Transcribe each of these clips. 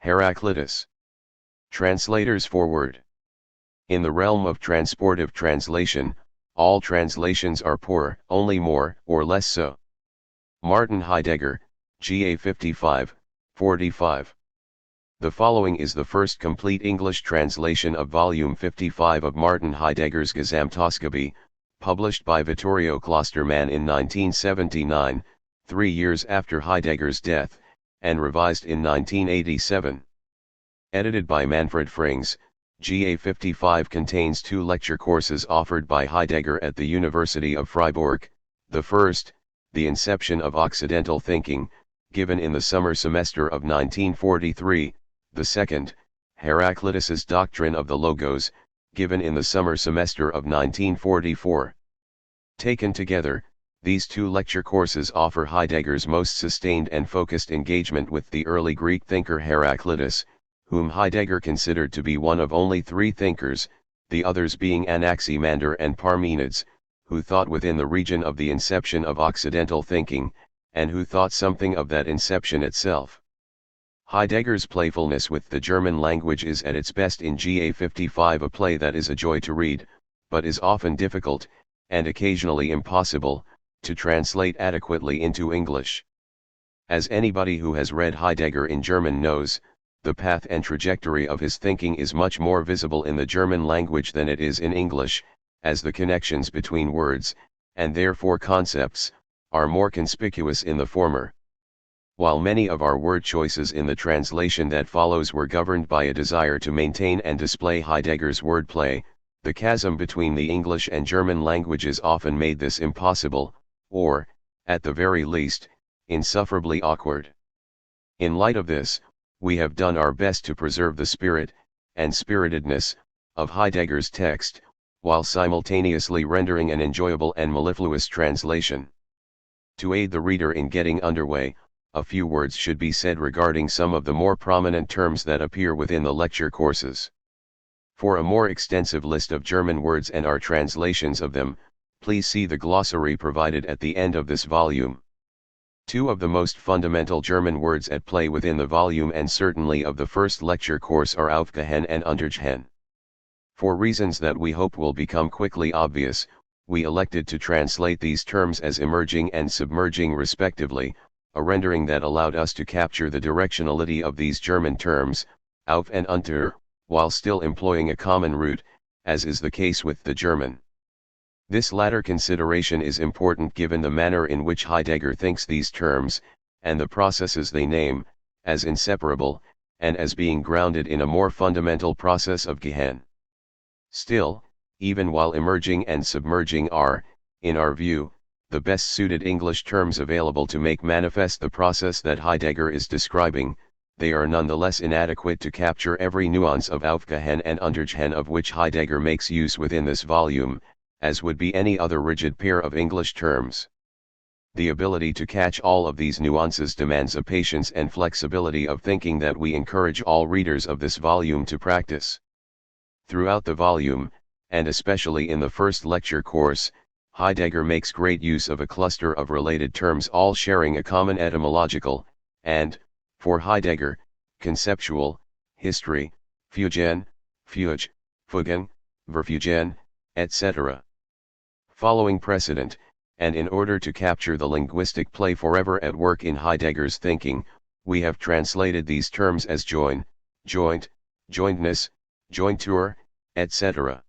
Heraclitus. Translators forward. In the realm of transportive translation, all translations are poor, only more or less so. Martin Heidegger, GA 55, 45. The following is the first complete English translation of volume 55 of Martin Heidegger's Gesamtausgabe, published by Vittorio Klosterman in 1979, 3 years after Heidegger's death, and revised in 1987. Edited by Manfred Frings, GA 55 contains 2 lecture courses offered by Heidegger at the University of Freiburg. The first, The Inception of Occidental Thinking, given in the summer semester of 1943, the second, Heraclitus's Doctrine of the Logos, given in the summer semester of 1944. Taken together, these 2 lecture courses offer Heidegger's most sustained and focused engagement with the early Greek thinker Heraclitus, whom Heidegger considered to be one of only 3 thinkers, the others being Anaximander and Parmenides, who thought within the region of the inception of Occidental thinking, and who thought something of that inception itself. Heidegger's playfulness with the German language is at its best in GA 55, a play that is a joy to read, but is often difficult, and occasionally impossible, to translate adequately into English. As anybody who has read Heidegger in German knows, the path and trajectory of his thinking is much more visible in the German language than it is in English, as the connections between words, and therefore concepts, are more conspicuous in the former. While many of our word choices in the translation that follows were governed by a desire to maintain and display Heidegger's wordplay, the chasm between the English and German languages often made this impossible, or, at the very least, insufferably awkward. In light of this, we have done our best to preserve the spirit, and spiritedness, of Heidegger's text, while simultaneously rendering an enjoyable and mellifluous translation. To aid the reader in getting underway, a few words should be said regarding some of the more prominent terms that appear within the lecture courses. For a more extensive list of German words and our translations of them, please see the glossary provided at the end of this volume. 2 of the most fundamental German words at play within the volume and certainly of the first lecture course are aufgehen and untergehen. For reasons that we hope will become quickly obvious, we elected to translate these terms as emerging and submerging respectively, a rendering that allowed us to capture the directionality of these German terms, auf and unter, while still employing a common root, as is the case with the German. This latter consideration is important given the manner in which Heidegger thinks these terms, and the processes they name, as inseparable, and as being grounded in a more fundamental process of Gehirn. Still, even while emerging and submerging are, in our view, the best suited English terms available to make manifest the process that Heidegger is describing, they are nonetheless inadequate to capture every nuance of aufgehen and untergehen of which Heidegger makes use within this volume, as would be any other rigid pair of English terms. The ability to catch all of these nuances demands a patience and flexibility of thinking that we encourage all readers of this volume to practice. Throughout the volume, and especially in the first lecture course, Heidegger makes great use of a cluster of related terms all sharing a common etymological, and, for Heidegger, conceptual, history, Fugen, Fuge, Fugen, Verfugen, etc. Following precedent, and in order to capture the linguistic play forever at work in Heidegger's thinking, we have translated these terms as join, joint, jointness, jointure, etc.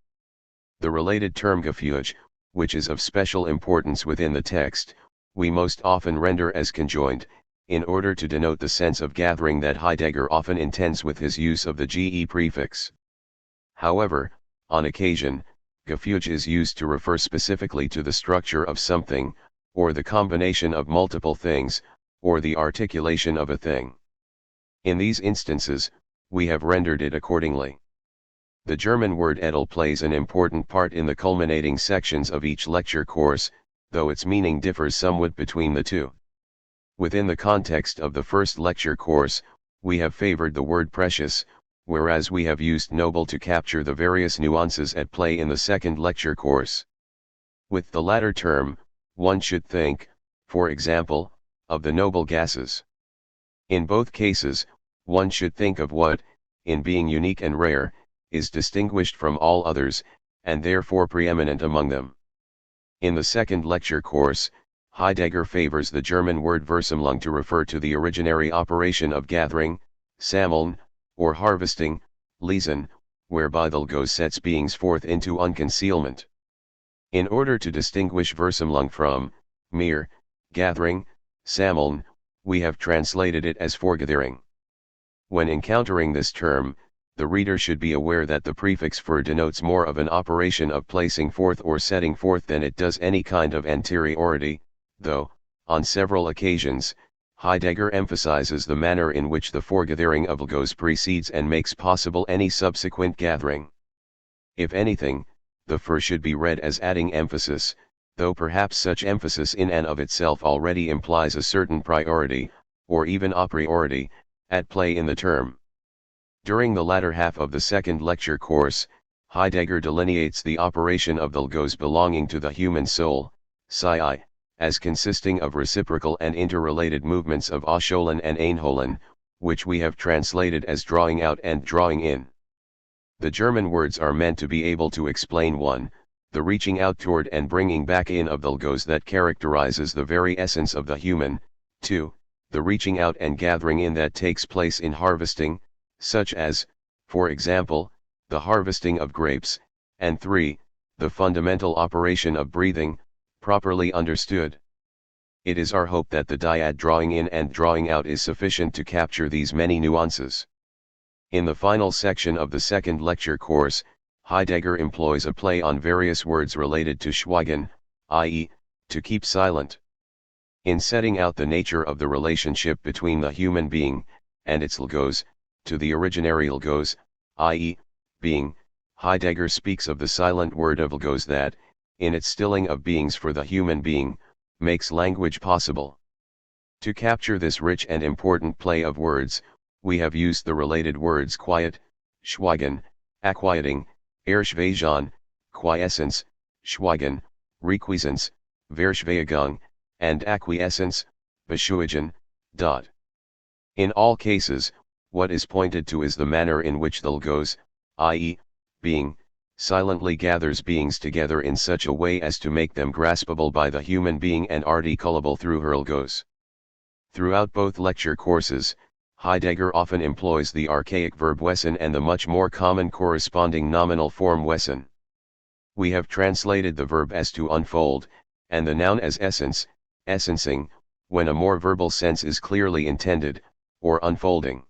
The related term Gefüge, which is of special importance within the text, we most often render as conjoined, in order to denote the sense of gathering that Heidegger often intends with his use of the ge prefix. However, on occasion, Gefüge is used to refer specifically to the structure of something, or the combination of multiple things, or the articulation of a thing. In these instances, we have rendered it accordingly. The German word edel plays an important part in the culminating sections of each lecture course, though its meaning differs somewhat between the 2. Within the context of the first lecture course, we have favored the word precious, whereas we have used noble to capture the various nuances at play in the second lecture course. With the latter term, one should think, for example, of the noble gases. In both cases, one should think of what, in being unique and rare, is distinguished from all others, and therefore preeminent among them. In the second lecture course, Heidegger favors the German word Versammlung to refer to the originary operation of gathering, sammeln, or harvesting, lesen, whereby the Logos sets beings forth into unconcealment. In order to distinguish Versammlung from mere gathering, sammeln, we have translated it as forgathering. When encountering this term, the reader should be aware that the prefix for denotes more of an operation of placing forth or setting forth than it does any kind of anteriority, though, on several occasions, Heidegger emphasizes the manner in which the forgathering of Logos precedes and makes possible any subsequent gathering. If anything, the for should be read as adding emphasis, though perhaps such emphasis in and of itself already implies a certain priority, or even a priority, at play in the term. During the latter half of the second lecture course, Heidegger delineates the operation of the Logos belonging to the human soul, psi, as consisting of reciprocal and interrelated movements of ausholen and einholen, which we have translated as drawing out and drawing in. The German words are meant to be able to explain 1. The reaching out toward and bringing back in of the Logos that characterizes the very essence of the human, 2. The reaching out and gathering in that takes place in harvesting, such as, for example, the harvesting of grapes, and 3. The fundamental operation of breathing, properly understood. It is our hope that the dyad drawing in and drawing out is sufficient to capture these many nuances. In the final section of the second lecture course, Heidegger employs a play on various words related to schweigen, i.e., to keep silent. In setting out the nature of the relationship between the human being, and its Logos, to the originary Logos, i.e., being, Heidegger speaks of the silent word of Logos that, in its stilling of beings for the human being, makes language possible. To capture this rich and important play of words, we have used the related words quiet, schweigen, acquieting, Erschweigen, quiescence, schweigen, requiescence, Verschweigung, and acquiescence, beschwiegen. In all cases, what is pointed to is the manner in which the Logos, i.e., being, silently gathers beings together in such a way as to make them graspable by the human being and articulable through her Logos. Throughout both lecture courses, Heidegger often employs the archaic verb wesen and the much more common corresponding nominal form wesen. We have translated the verb as to unfold, and the noun as essence, essencing, when a more verbal sense is clearly intended, or unfolding.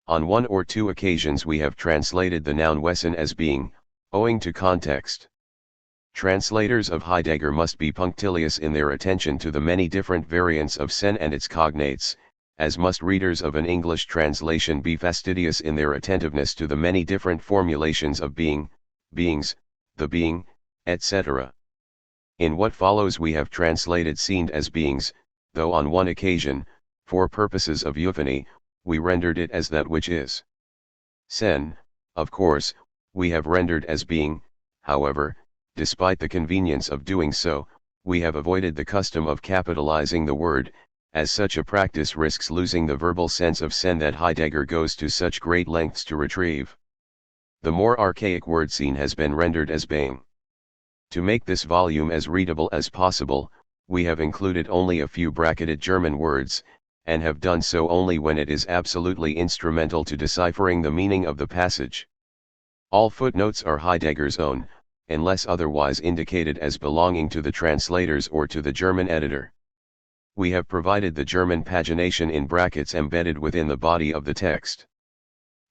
On 1 or 2 occasions we have translated the noun wesen as being, owing to context. Translators of Heidegger must be punctilious in their attention to the many different variants of sen and its cognates, as must readers of an English translation be fastidious in their attentiveness to the many different formulations of being, beings, the being, etc. In what follows we have translated seemed as beings, though on one occasion, for purposes of euphony, we rendered it as that which is. Sen, of course, we have rendered as being. However, despite the convenience of doing so, we have avoided the custom of capitalizing the word, as such a practice risks losing the verbal sense of sen that Heidegger goes to such great lengths to retrieve. The more archaic word seen has been rendered as being. To make this volume as readable as possible, we have included only a few bracketed German words, and have done so only when it is absolutely instrumental to deciphering the meaning of the passage. All footnotes are Heidegger's own, unless otherwise indicated as belonging to the translators or to the German editor. We have provided the German pagination in brackets embedded within the body of the text.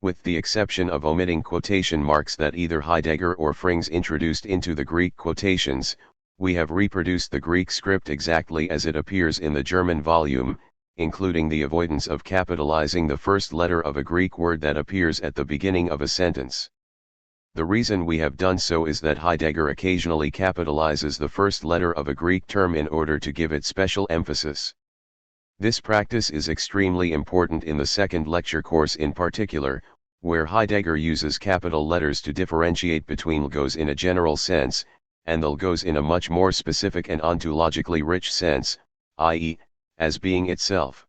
With the exception of omitting quotation marks that either Heidegger or Frings introduced into the Greek quotations, we have reproduced the Greek script exactly as it appears in the German volume, including the avoidance of capitalizing the first letter of a Greek word that appears at the beginning of a sentence. The reason we have done so is that Heidegger occasionally capitalizes the first letter of a Greek term in order to give it special emphasis. This practice is extremely important in the second lecture course in particular, where Heidegger uses capital letters to differentiate between Logos in a general sense, and the Logos in a much more specific and ontologically rich sense, i.e., as being itself.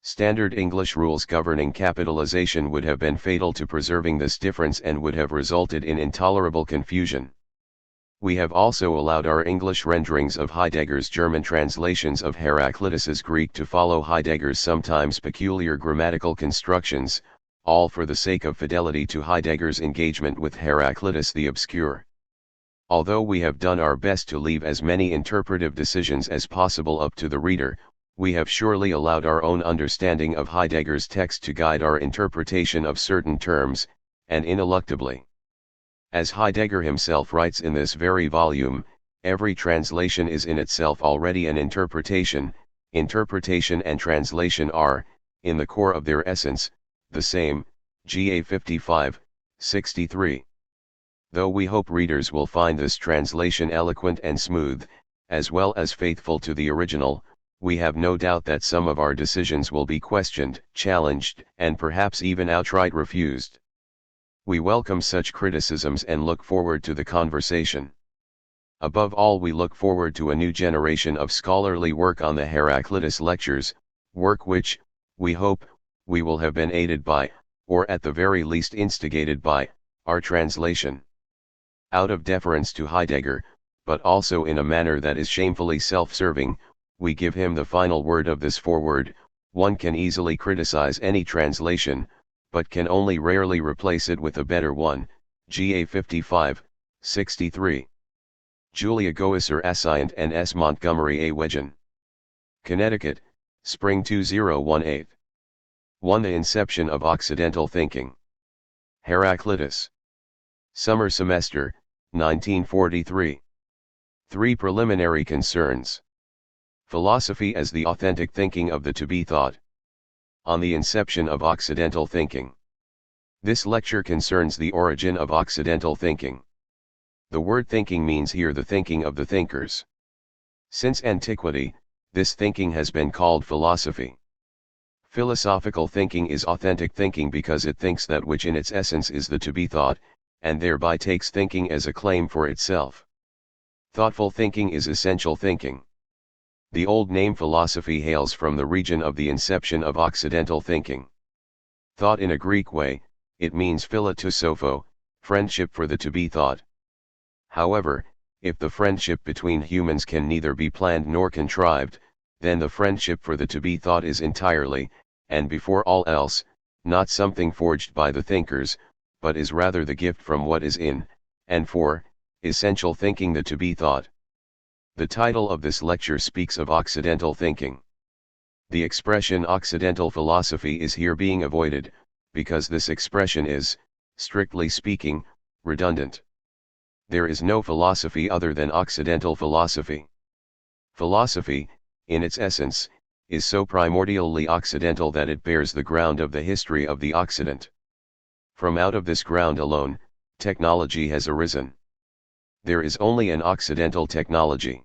Standard English rules governing capitalization would have been fatal to preserving this difference and would have resulted in intolerable confusion. We have also allowed our English renderings of Heidegger's German translations of Heraclitus's Greek to follow Heidegger's sometimes peculiar grammatical constructions, all for the sake of fidelity to Heidegger's engagement with Heraclitus the Obscure. Although we have done our best to leave as many interpretive decisions as possible up to the reader, we have surely allowed our own understanding of Heidegger's text to guide our interpretation of certain terms, and ineluctably. As Heidegger himself writes in this very volume, every translation is in itself already an interpretation. Interpretation and translation are, in the core of their essence, the same. GA 55, 63. Though we hope readers will find this translation eloquent and smooth, as well as faithful to the original, we have no doubt that some of our decisions will be questioned, challenged, and perhaps even outright refused. We welcome such criticisms and look forward to the conversation. Above all, we look forward to a new generation of scholarly work on the Heraclitus lectures, work which, we hope, we will have been aided by, or at the very least instigated by, our translation. Out of deference to Heidegger, but also in a manner that is shamefully self-serving, we give him the final word of this foreword. One can easily criticize any translation, but can only rarely replace it with a better one. GA 55, 63. Julia Goesser Assiant and S. Montgomery A. Wedgen. Connecticut, Spring 2018. 1. The Inception of Occidental Thinking. Heraclitus. Summer Semester, 1943. 3. Preliminary Concerns. Philosophy as the authentic thinking of the to-be thought. On the inception of Occidental thinking. This lecture concerns the origin of Occidental thinking. The word thinking means here the thinking of the thinkers. Since antiquity, this thinking has been called philosophy. Philosophical thinking is authentic thinking because it thinks that which in its essence is the to-be thought, and thereby takes thinking as a claim for itself. Thoughtful thinking is essential thinking. The old name philosophy hails from the region of the inception of Occidental thinking. Thought in a Greek way, it means philotusopho, friendship for the to-be thought. However, if the friendship between humans can neither be planned nor contrived, then the friendship for the to-be thought is entirely, and before all else, not something forged by the thinkers, but is rather the gift from what is in, and for, essential thinking the to-be thought. The title of this lecture speaks of Occidental thinking. The expression Occidental philosophy is here being avoided, because this expression is, strictly speaking, redundant. There is no philosophy other than Occidental philosophy. Philosophy, in its essence, is so primordially Occidental that it bears the ground of the history of the Occident. From out of this ground alone, technology has arisen. There is only an Occidental technology.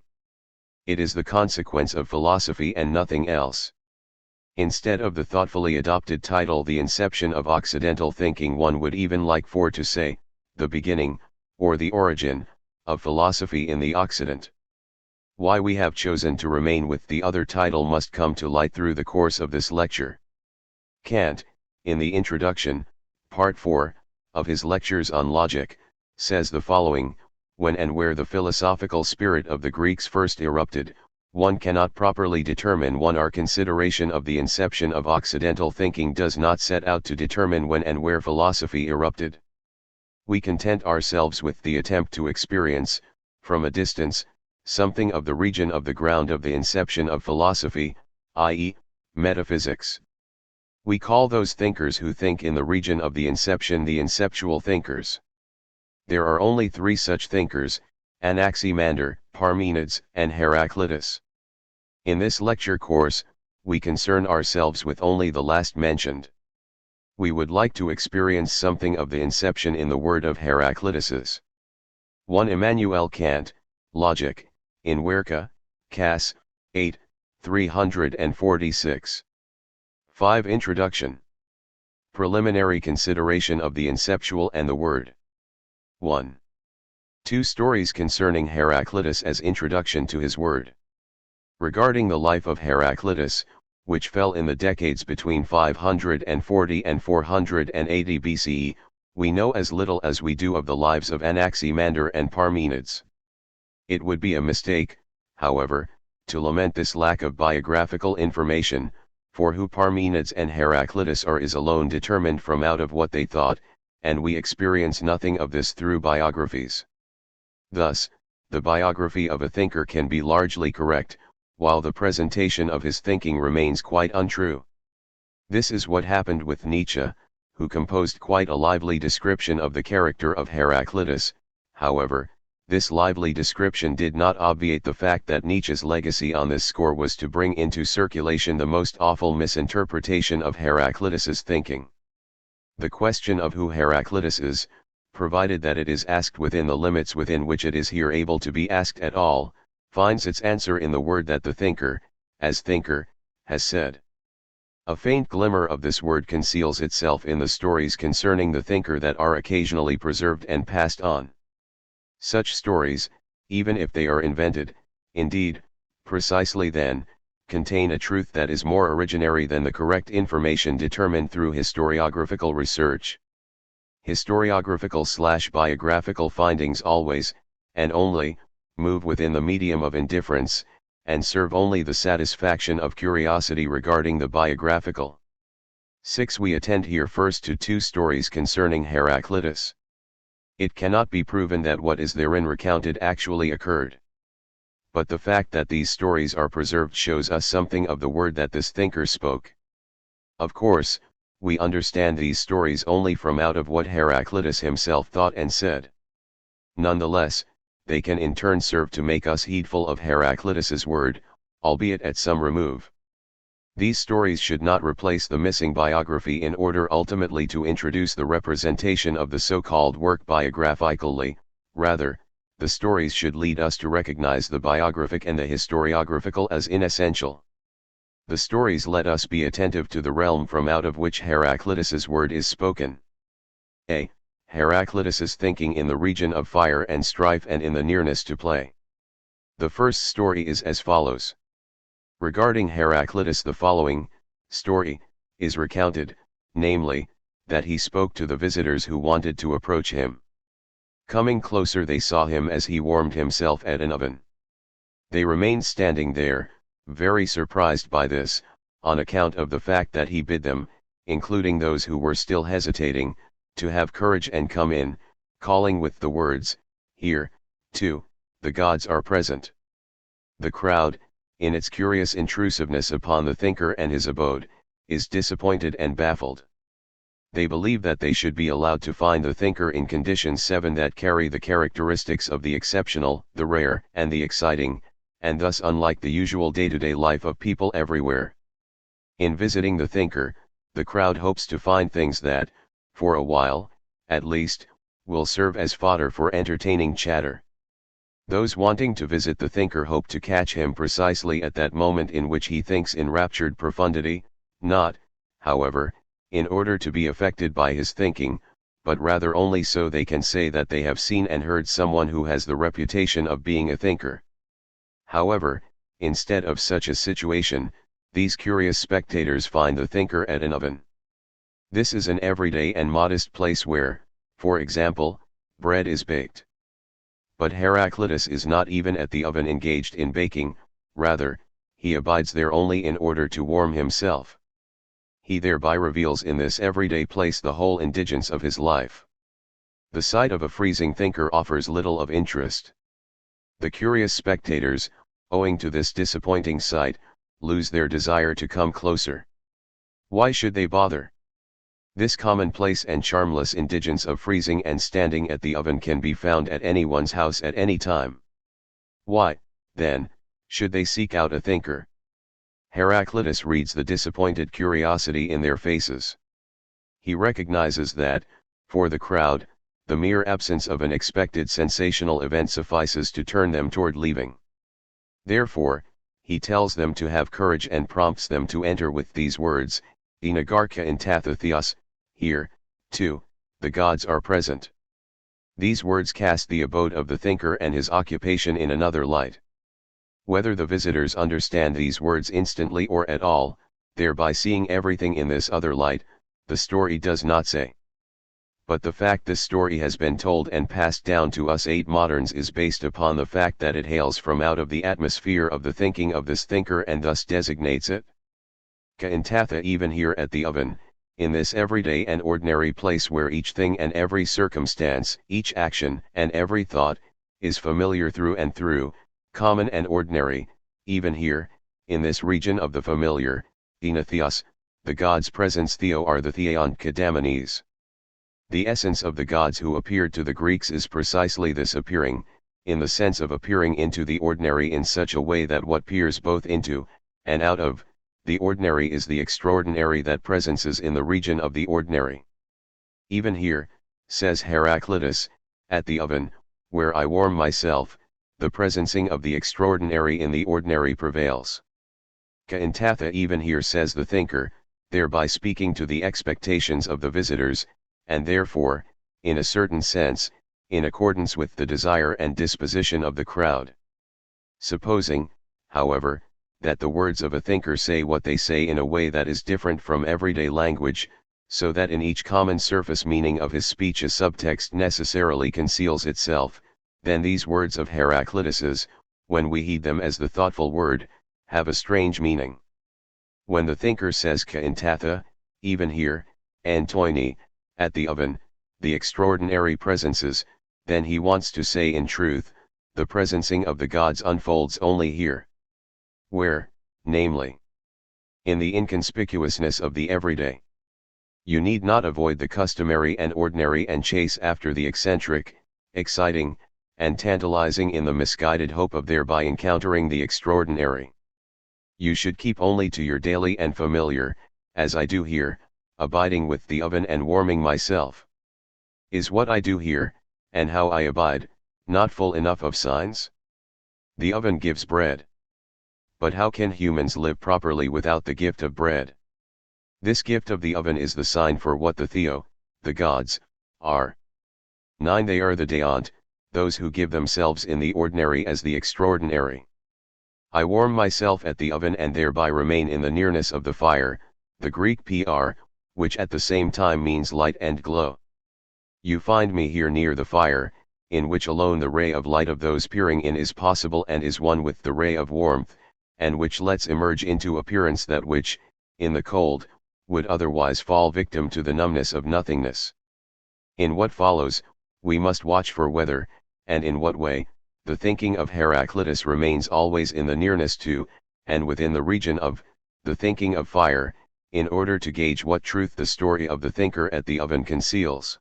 It is the consequence of philosophy and nothing else. Instead of the thoughtfully adopted title The Inception of Occidental Thinking, one would even like for to say, the beginning, or the origin, of philosophy in the Occident. Why we have chosen to remain with the other title must come to light through the course of this lecture. Kant, in the introduction, Part 4, of his lectures on logic, says the following: when and where the philosophical spirit of the Greeks first erupted, one cannot properly determine. Our consideration of the inception of Occidental thinking does not set out to determine when and where philosophy erupted. We content ourselves with the attempt to experience, from a distance, something of the region of the ground of the inception of philosophy, i.e., metaphysics. We call those thinkers who think in the region of the inception the inceptual thinkers. There are only three such thinkers: Anaximander, Parmenides, and Heraclitus. In this lecture course, we concern ourselves with only the last mentioned. We would like to experience something of the inception in the word of Heraclitus's. 1. Immanuel Kant, Logic, in Werke, Cass, 8, 346. 5. Introduction. Preliminary consideration of the inceptual and the word. 1. 2 stories concerning Heraclitus as introduction to his word. Regarding the life of Heraclitus, which fell in the decades between 540 and 480 BCE, we know as little as we do of the lives of Anaximander and Parmenides. It would be a mistake, however, to lament this lack of biographical information, for who Parmenides and Heraclitus are is alone determined from out of what they thought, and we experience nothing of this through biographies. Thus, the biography of a thinker can be largely correct, while the presentation of his thinking remains quite untrue. This is what happened with Nietzsche, who composed quite a lively description of the character of Heraclitus. However, this lively description did not obviate the fact that Nietzsche's legacy on this score was to bring into circulation the most awful misinterpretation of Heraclitus's thinking. The question of who Heraclitus is, provided that it is asked within the limits within which it is here able to be asked at all, finds its answer in the word that the thinker, as thinker, has said. A faint glimmer of this word conceals itself in the stories concerning the thinker that are occasionally preserved and passed on. Such stories, even if they are invented, indeed, precisely then, contain a truth that is more originary than the correct information determined through historiographical research. Historiographical/biographical findings always, and only, move within the medium of indifference, and serve only the satisfaction of curiosity regarding the biographical. 6. We attend here first to two stories concerning Heraclitus. It cannot be proven that what is therein recounted actually occurred. But the fact that these stories are preserved shows us something of the word that this thinker spoke. Of course, we understand these stories only from out of what Heraclitus himself thought and said. Nonetheless, they can in turn serve to make us heedful of Heraclitus's word, albeit at some remove. These stories should not replace the missing biography in order ultimately to introduce the representation of the so-called work biographically. Rather, the stories should lead us to recognize the biographic and the historiographical as inessential. The stories let us be attentive to the realm from out of which Heraclitus's word is spoken. A. Heraclitus's thinking in the region of fire and strife and in the nearness to play. The first story is as follows. Regarding Heraclitus the following story is recounted, namely, that he spoke to the visitors who wanted to approach him. Coming closer they saw him as he warmed himself at an oven. They remained standing there, very surprised by this, on account of the fact that he bid them, including those who were still hesitating, to have courage and come in, calling with the words, "Here, too, the gods are present." The crowd, in its curious intrusiveness upon the thinker and his abode, is disappointed and baffled. They believe that they should be allowed to find the thinker in conditions 7 that carry the characteristics of the exceptional, the rare, and the exciting, and thus unlike the usual day-to-day life of people everywhere. In visiting the thinker, the crowd hopes to find things that, for a while, at least, will serve as fodder for entertaining chatter. Those wanting to visit the thinker hope to catch him precisely at that moment in which he thinks in raptured profundity, not, however, in order to be affected by his thinking, but rather only so they can say that they have seen and heard someone who has the reputation of being a thinker. However, instead of such a situation, these curious spectators find the thinker at an oven. This is an everyday and modest place where, for example, bread is baked. But Heraclitus is not even at the oven engaged in baking, rather, he abides there only in order to warm himself. He thereby reveals in this everyday place the whole indigence of his life. The sight of a freezing thinker offers little of interest. The curious spectators, owing to this disappointing sight, lose their desire to come closer. Why should they bother? This commonplace and charmless indigence of freezing and standing at the oven can be found at anyone's house at any time. Why, then, should they seek out a thinker? Heraclitus reads the disappointed curiosity in their faces. He recognizes that, for the crowd, the mere absence of an expected sensational event suffices to turn them toward leaving. Therefore, he tells them to have courage and prompts them to enter with these words, "Enagarcha in tathatheos, here, too, the gods are present." These words cast the abode of the thinker and his occupation in another light. Whether the visitors understand these words instantly or at all, thereby seeing everything in this other light, the story does not say. But the fact this story has been told and passed down to us 8 moderns is based upon the fact that it hails from out of the atmosphere of the thinking of this thinker and thus designates it. Ka intatha even here at the oven, in this everyday and ordinary place where each thing and every circumstance, each action and every thought, is familiar through and through, common and ordinary, even here, in this region of the familiar, theos, the gods' presence theo are the theon kadamanes. The essence of the gods who appeared to the Greeks is precisely this appearing, in the sense of appearing into the ordinary in such a way that what peers both into, and out of, the ordinary is the extraordinary that presences in the region of the ordinary. Even here, says Heraclitus, at the oven, where I warm myself, the presencing of the extraordinary in the ordinary prevails. Ka intatha even here says the thinker, thereby speaking to the expectations of the visitors, and therefore, in a certain sense, in accordance with the desire and disposition of the crowd. Supposing, however, that the words of a thinker say what they say in a way that is different from everyday language, so that in each common surface meaning of his speech a subtext necessarily conceals itself, then these words of Heraclitus's, when we heed them as the thoughtful word, have a strange meaning. When the thinker says ka intatha, even here, Antoini, at the oven, the extraordinary presences, then he wants to say in truth, the presencing of the gods unfolds only here. Where, namely, in the inconspicuousness of the everyday. You need not avoid the customary and ordinary and chase after the eccentric, exciting, and tantalizing in the misguided hope of thereby encountering the extraordinary. You should keep only to your daily and familiar, as I do here, abiding with the oven and warming myself. Is what I do here, and how I abide, not full enough of signs? The oven gives bread. But how can humans live properly without the gift of bread? This gift of the oven is the sign for what the theo, the gods, are. 9 They are the deont, those who give themselves in the ordinary as the extraordinary. I warm myself at the oven and thereby remain in the nearness of the fire, the Greek pr, which at the same time means light and glow. You find me here near the fire, in which alone the ray of light of those peering in is possible and is one with the ray of warmth, and which lets emerge into appearance that which, in the cold, would otherwise fall victim to the numbness of nothingness. In what follows, we must watch for whether, and in what way, the thinking of Heraclitus remains always in the nearness to, and within the region of, the thinking of fire, in order to gauge what truth the story of the thinker at the oven conceals.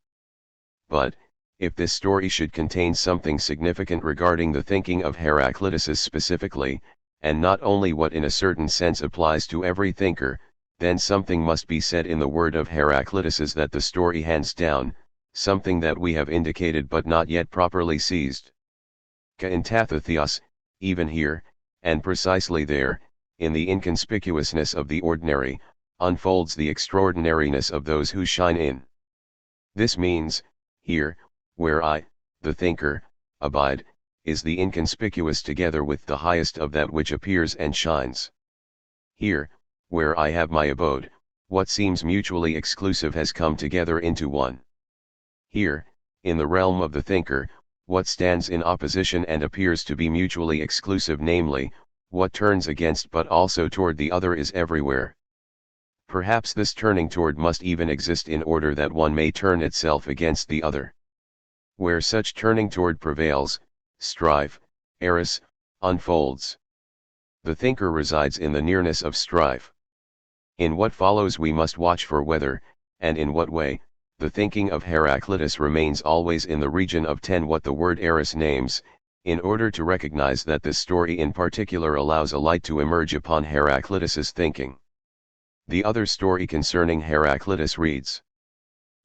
But, if this story should contain something significant regarding the thinking of Heraclitus specifically, and not only what in a certain sense applies to every thinker, then something must be said in the word of Heraclitus's that the story hands down, something that we have indicated but not yet properly seized. Ka intatha theos, even here, and precisely there, in the inconspicuousness of the ordinary, unfolds the extraordinariness of those who shine in. This means, here, where I, the thinker, abide, is the inconspicuous together with the highest of that which appears and shines. Here, where I have my abode, what seems mutually exclusive has come together into one. Here, in the realm of the thinker, what stands in opposition and appears to be mutually exclusive, namely, what turns against but also toward the other, is everywhere. Perhaps this turning toward must even exist in order that one may turn itself against the other. Where such turning toward prevails, strife, eris, unfolds. The thinker resides in the nearness of strife. In what follows we must watch for whether, and in what way, the thinking of Heraclitus remains always in the region of 10 what the word eris names, in order to recognize that this story in particular allows a light to emerge upon Heraclitus's thinking. The other story concerning Heraclitus reads: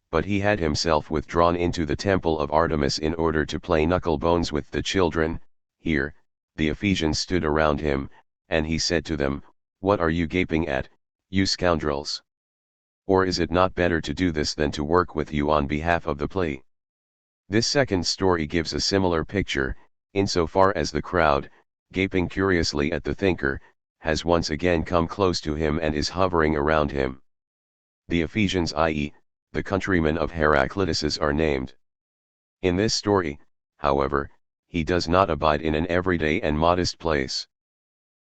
But he had himself withdrawn into the temple of Artemis in order to play knuckle bones with the children. Here, the Ephesians stood around him, and he said to them, What are you gaping at, you scoundrels? Or is it not better to do this than to work with you on behalf of the plea? This second story gives a similar picture, insofar as the crowd, gaping curiously at the thinker, has once again come close to him and is hovering around him. The Ephesians, i.e., the countrymen of Heraclitus, are named. In this story, however, he does not abide in an everyday and modest place.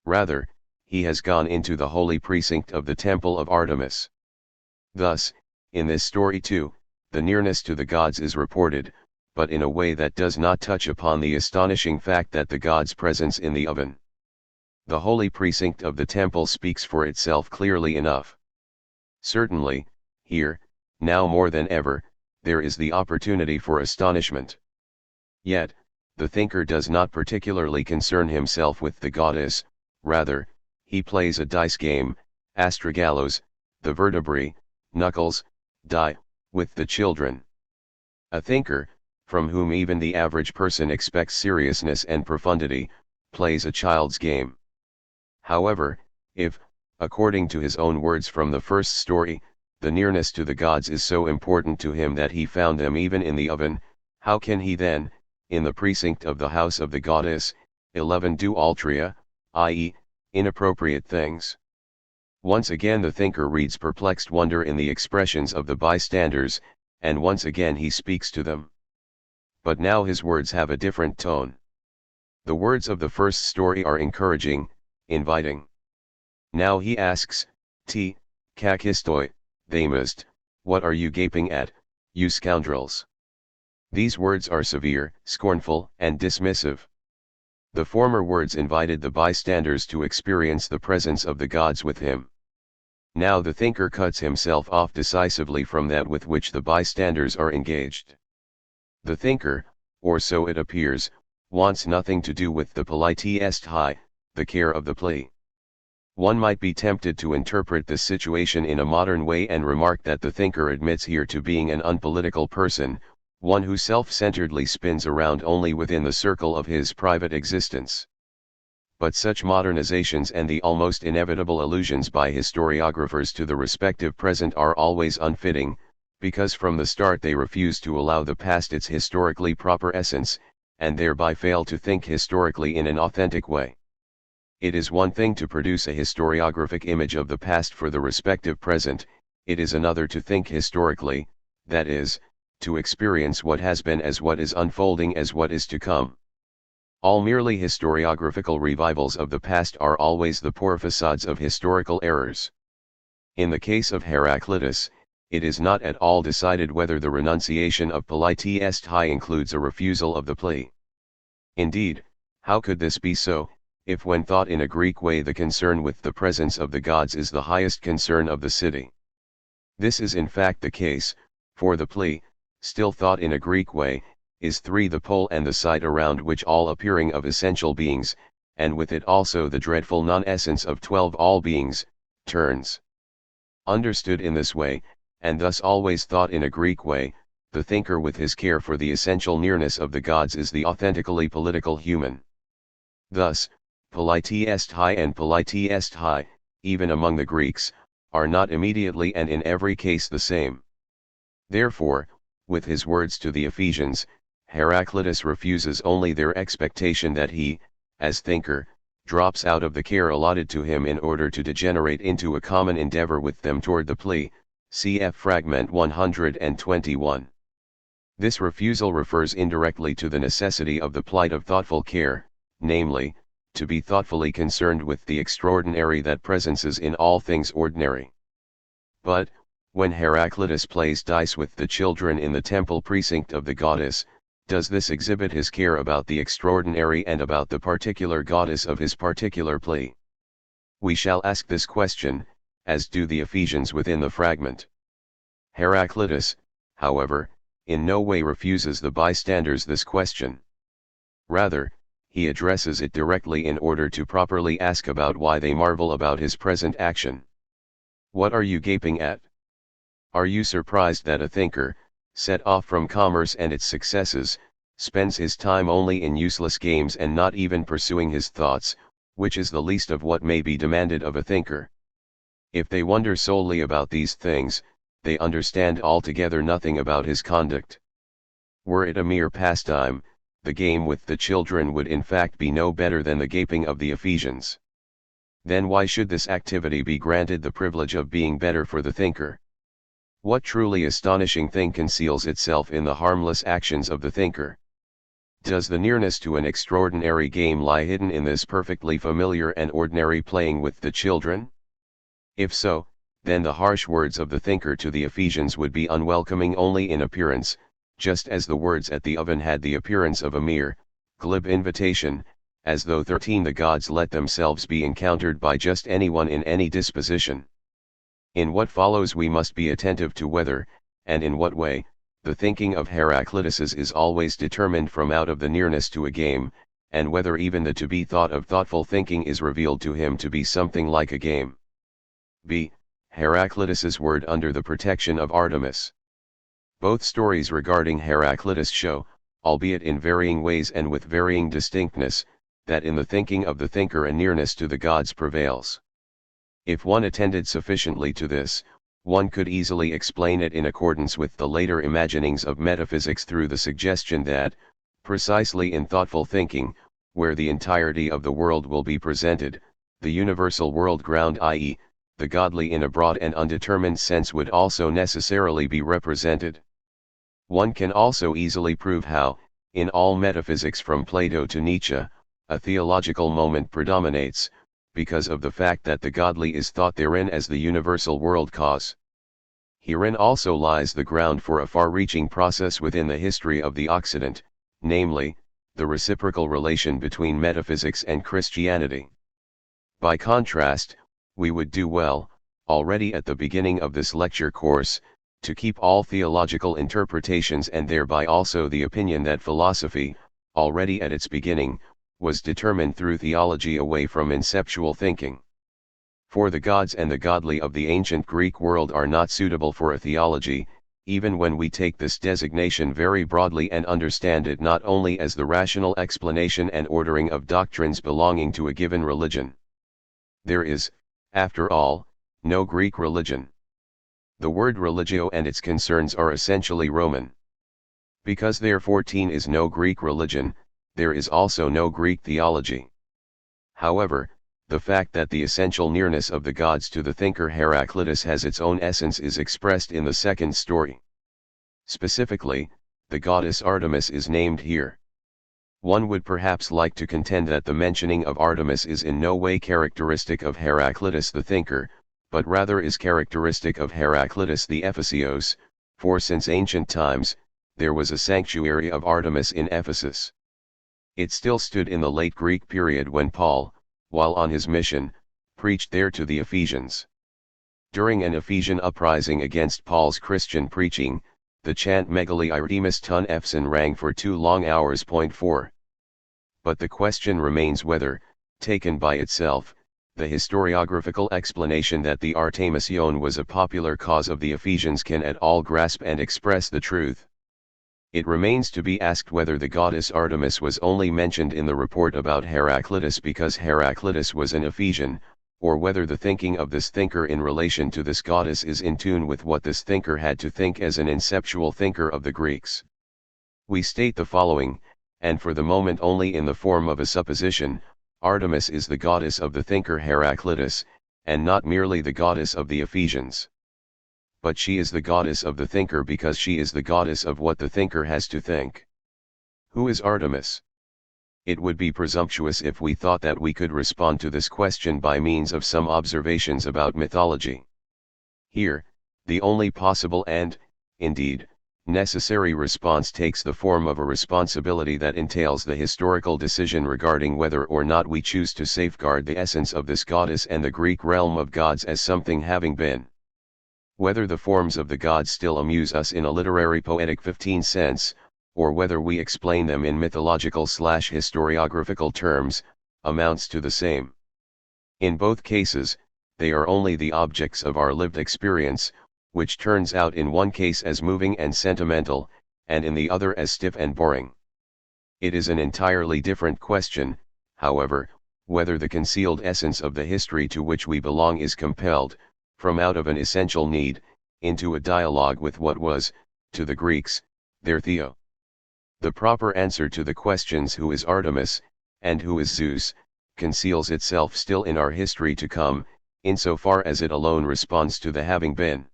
Rather, he has gone into the holy precinct of the temple of Artemis. Thus, in this story too, the nearness to the gods is reported, but in a way that does not touch upon the astonishing fact that the gods' presence in the oven. The holy precinct of the temple speaks for itself clearly enough. Certainly, here, now more than ever, there is the opportunity for astonishment. Yet, the thinker does not particularly concern himself with the goddess, rather, he plays a dice game, astragallos, the vertebrae, knuckles, die, with the children. A thinker, from whom even the average person expects seriousness and profundity, plays a child's game. However, if, according to his own words from the first story, the nearness to the gods is so important to him that he found them even in the oven, how can he then, in the precinct of the house of the goddess, 11 do altria, i.e., inappropriate things? Once again the thinker reads perplexed wonder in the expressions of the bystanders, and once again he speaks to them. But now his words have a different tone. The words of the first story are encouraging, inviting. Now he asks, T. kakistoi, Thamist, what are you gaping at, you scoundrels? These words are severe, scornful, and dismissive. The former words invited the bystanders to experience the presence of the gods with him. Now the thinker cuts himself off decisively from that with which the bystanders are engaged. The thinker, or so it appears, wants nothing to do with the polites high, the care of the plea. One might be tempted to interpret this situation in a modern way and remark that the thinker admits here to being an unpolitical person, one who self-centeredly spins around only within the circle of his private existence. But such modernizations and the almost inevitable allusions by historiographers to the respective present are always unfitting, because from the start they refuse to allow the past its historically proper essence, and thereby fail to think historically in an authentic way. It is one thing to produce a historiographic image of the past for the respective present, it is another to think historically, that is, to experience what has been as what is unfolding as what is to come. All merely historiographical revivals of the past are always the poor facades of historical errors. In the case of Heraclitus, it is not at all decided whether the renunciation of polites high includes a refusal of the plea. Indeed, how could this be so, if when thought in a Greek way the concern with the presence of the gods is the highest concern of the city? This is in fact the case, for the plea, still thought in a Greek way, is 3 the pole and the site around which all appearing of essential beings, and with it also the dreadful non-essence of 12 all beings, turns. Understood in this way, and thus always thought in a Greek way, the thinker with his care for the essential nearness of the gods is the authentically political human. Thus, polites high and polites high, even among the Greeks, are not immediately and in every case the same. Therefore, with his words to the Ephesians, Heraclitus refuses only their expectation that he, as thinker, drops out of the care allotted to him in order to degenerate into a common endeavor with them toward the plea, cf. Fragment 121. This refusal refers indirectly to the necessity of the plight of thoughtful care, namely, to be thoughtfully concerned with the extraordinary that presences in all things ordinary. But, when Heraclitus plays dice with the children in the temple precinct of the goddess, does this exhibit his care about the extraordinary and about the particular goddess of his particular plea? We shall ask this question, as do the Ephesians within the fragment. Heraclitus, however, in no way refuses the bystanders this question. Rather, he addresses it directly in order to properly ask about why they marvel about his present action. What are you gaping at? Are you surprised that a thinker, set off from commerce and its successes, spends his time only in useless games and not even pursuing his thoughts, which is the least of what may be demanded of a thinker? If they wonder solely about these things, they understand altogether nothing about his conduct. Were it a mere pastime, the game with the children would in fact be no better than the gaping of the Ephesians. Then why should this activity be granted the privilege of being better for the thinker? What truly astonishing thing conceals itself in the harmless actions of the thinker? Does the nearness to an extraordinary game lie hidden in this perfectly familiar and ordinary playing with the children? If so, then the harsh words of the thinker to the Ephesians would be unwelcoming only in appearance, just as the words at the oven had the appearance of a mere, glib invitation, as though the gods let themselves be encountered by just anyone in any disposition. In what follows we must be attentive to whether, and in what way, the thinking of Heraclitus is always determined from out of the nearness to a game, and whether even the to-be thought of thoughtful thinking is revealed to him to be something like a game. b. Heraclitus's word under the protection of Artemis. Both stories regarding Heraclitus show, albeit in varying ways and with varying distinctness, that in the thinking of the thinker a nearness to the gods prevails. If one attended sufficiently to this, one could easily explain it in accordance with the later imaginings of metaphysics through the suggestion that, precisely in thoughtful thinking, where the entirety of the world will be presented, the universal world ground, i.e., the godly in a broad and undetermined sense, would also necessarily be represented. One can also easily prove how, in all metaphysics from Plato to Nietzsche, a theological moment predominates, because of the fact that the godly is thought therein as the universal world cause. Herein also lies the ground for a far-reaching process within the history of the Occident, namely, the reciprocal relation between metaphysics and Christianity. By contrast, we would do well, already at the beginning of this lecture course, to keep all theological interpretations and thereby also the opinion that philosophy, already at its beginning, was determined through theology away from inceptual thinking. For the gods and the godly of the ancient Greek world are not suitable for a theology, even when we take this designation very broadly and understand it not only as the rational explanation and ordering of doctrines belonging to a given religion. There is, after all, no Greek religion. The word religio and its concerns are essentially Roman. Because therefore is no Greek religion, there is also no Greek theology. However, the fact that the essential nearness of the gods to the thinker Heraclitus has its own essence is expressed in the second story. Specifically, the goddess Artemis is named here. One would perhaps like to contend that the mentioning of Artemis is in no way characteristic of Heraclitus the thinker, but rather is characteristic of Heraclitus the Ephesos, for since ancient times, there was a sanctuary of Artemis in Ephesus. It still stood in the late Greek period when Paul, while on his mission, preached there to the Ephesians. During an Ephesian uprising against Paul's Christian preaching, the chant Megali Artemis ton Epson rang for 2 long hours. 4. But the question remains whether, taken by itself, the historiographical explanation that the Artemision was a popular cause of the Ephesians can at all grasp and express the truth. It remains to be asked whether the goddess Artemis was only mentioned in the report about Heraclitus because Heraclitus was an Ephesian, or whether the thinking of this thinker in relation to this goddess is in tune with what this thinker had to think as an inceptual thinker of the Greeks. We state the following, and for the moment only in the form of a supposition: Artemis is the goddess of the thinker Heraclitus, and not merely the goddess of the Ephesians. But she is the goddess of the thinker because she is the goddess of what the thinker has to think. Who is Artemis? It would be presumptuous if we thought that we could respond to this question by means of some observations about mythology. Here, the only possible and, indeed, necessary response takes the form of a responsibility that entails the historical decision regarding whether or not we choose to safeguard the essence of this goddess and the Greek realm of gods as something having been. Whether the forms of the gods still amuse us in a literary poetic 15 sense, or whether we explain them in mythological/historiographical terms, amounts to the same. In both cases, they are only the objects of our lived experience, which turns out in one case as moving and sentimental, and in the other as stiff and boring. It is an entirely different question, however, whether the concealed essence of the history to which we belong is compelled, from out of an essential need, into a dialogue with what was, to the Greeks, their Theo. The proper answer to the questions who is Artemis, and who is Zeus, conceals itself still in our history to come, insofar as it alone responds to the having been.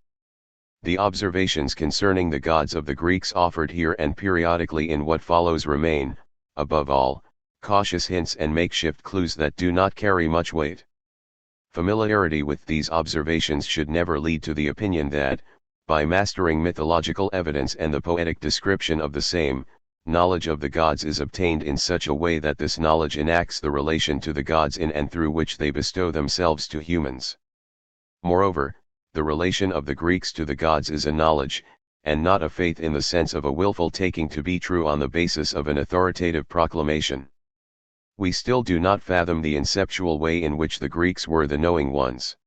The observations concerning the gods of the Greeks offered here and periodically in what follows remain, above all, cautious hints and makeshift clues that do not carry much weight. Familiarity with these observations should never lead to the opinion that, by mastering mythological evidence and the poetic description of the same, knowledge of the gods is obtained in such a way that this knowledge enacts the relation to the gods in and through which they bestow themselves to humans. Moreover, the relation of the Greeks to the gods is a knowledge, and not a faith in the sense of a willful taking to be true on the basis of an authoritative proclamation. We still do not fathom the inceptual way in which the Greeks were the knowing ones.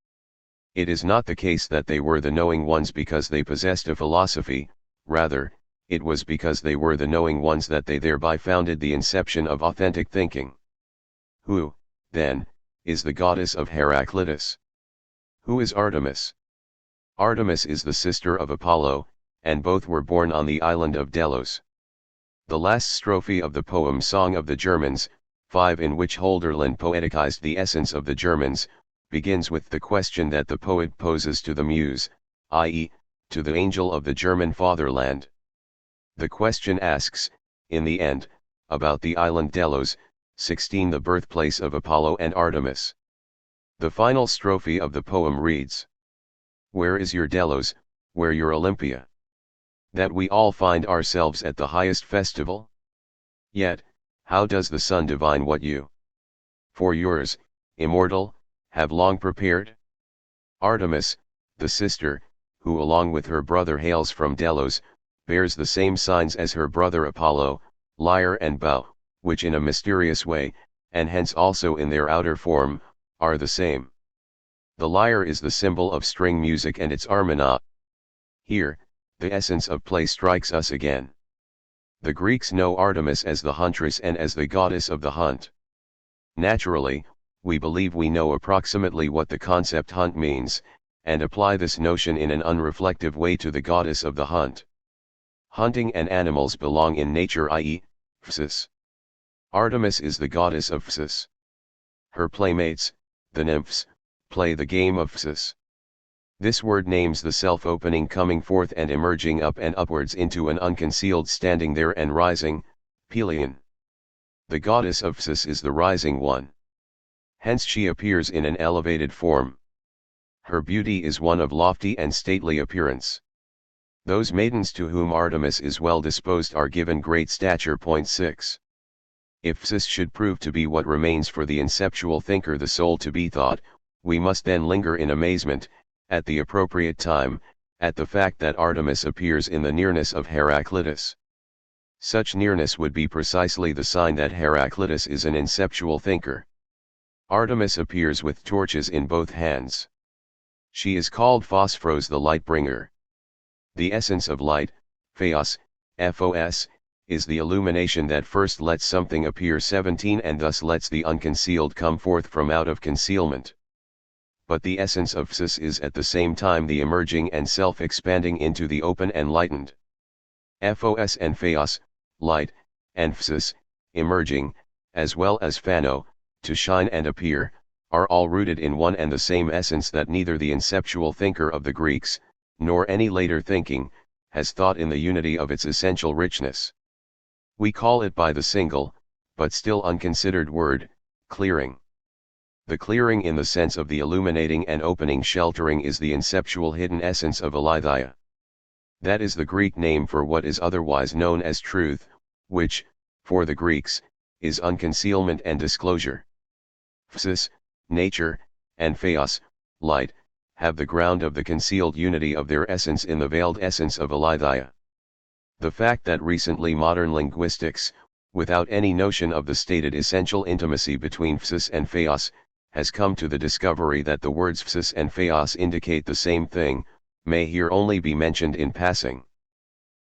It is not the case that they were the knowing ones because they possessed a philosophy, rather, it was because they were the knowing ones that they thereby founded the inception of authentic thinking. Who, then, is the goddess of Heraclitus? Who is Artemis? Artemis is the sister of Apollo, and both were born on the island of Delos. The last strophe of the poem Song of the Germans, 5, in which Hölderlin poeticized the essence of the Germans, begins with the question that the poet poses to the muse, i.e., to the angel of the German fatherland. The question asks, in the end, about the island Delos, 16, the birthplace of Apollo and Artemis. The final strophe of the poem reads, "Where is your Delos, where your Olympia? That we all find ourselves at the highest festival? Yet, how does the sun divine what you, for yours, immortal, have long prepared?" Artemis, the sister, who along with her brother hails from Delos, bears the same signs as her brother Apollo, lyre and bow, which in a mysterious way, and hence also in their outer form, are the same. The lyre is the symbol of string music and its armona. Here, the essence of play strikes us again. The Greeks know Artemis as the huntress and as the goddess of the hunt. Naturally, we believe we know approximately what the concept hunt means, and apply this notion in an unreflective way to the goddess of the hunt. Hunting and animals belong in nature, i.e., physis. Artemis is the goddess of physis. Her playmates, the nymphs, play the game of physis. This word names the self-opening coming forth and emerging up and upwards into an unconcealed standing there and rising, Pelion. The goddess of physis is the rising one. Hence she appears in an elevated form. Her beauty is one of lofty and stately appearance. Those maidens to whom Artemis is well disposed are given great stature. 6. If physis should prove to be what remains for the inceptual thinker the soul to be thought, we must then linger in amazement, at the appropriate time, at the fact that Artemis appears in the nearness of Heraclitus. Such nearness would be precisely the sign that Heraclitus is an inceptual thinker. Artemis appears with torches in both hands. She is called Phosphoros, the light bringer. The essence of light, Phos, Phos, is the illumination that first lets something appear 17 and thus lets the unconcealed come forth from out of concealment. But the essence of physis is at the same time the emerging and self-expanding into the open and lightened. Phos and Phos, light, and physis, emerging, as well as phano, to shine and appear, are all rooted in one and the same essence that neither the inceptual thinker of the Greeks, nor any later thinking, has thought in the unity of its essential richness. We call it by the single, but still unconsidered word, clearing. The clearing in the sense of the illuminating and opening sheltering is the inceptual hidden essence of aletheia. That is the Greek name for what is otherwise known as truth, which, for the Greeks, is unconcealment and disclosure. Physis, nature, and Phos, light, have the ground of the concealed unity of their essence in the veiled essence of aletheia. The fact that recently modern linguistics, without any notion of the stated essential intimacy between physis and Phos, has come to the discovery that the words physis and Phos indicate the same thing, may here only be mentioned in passing.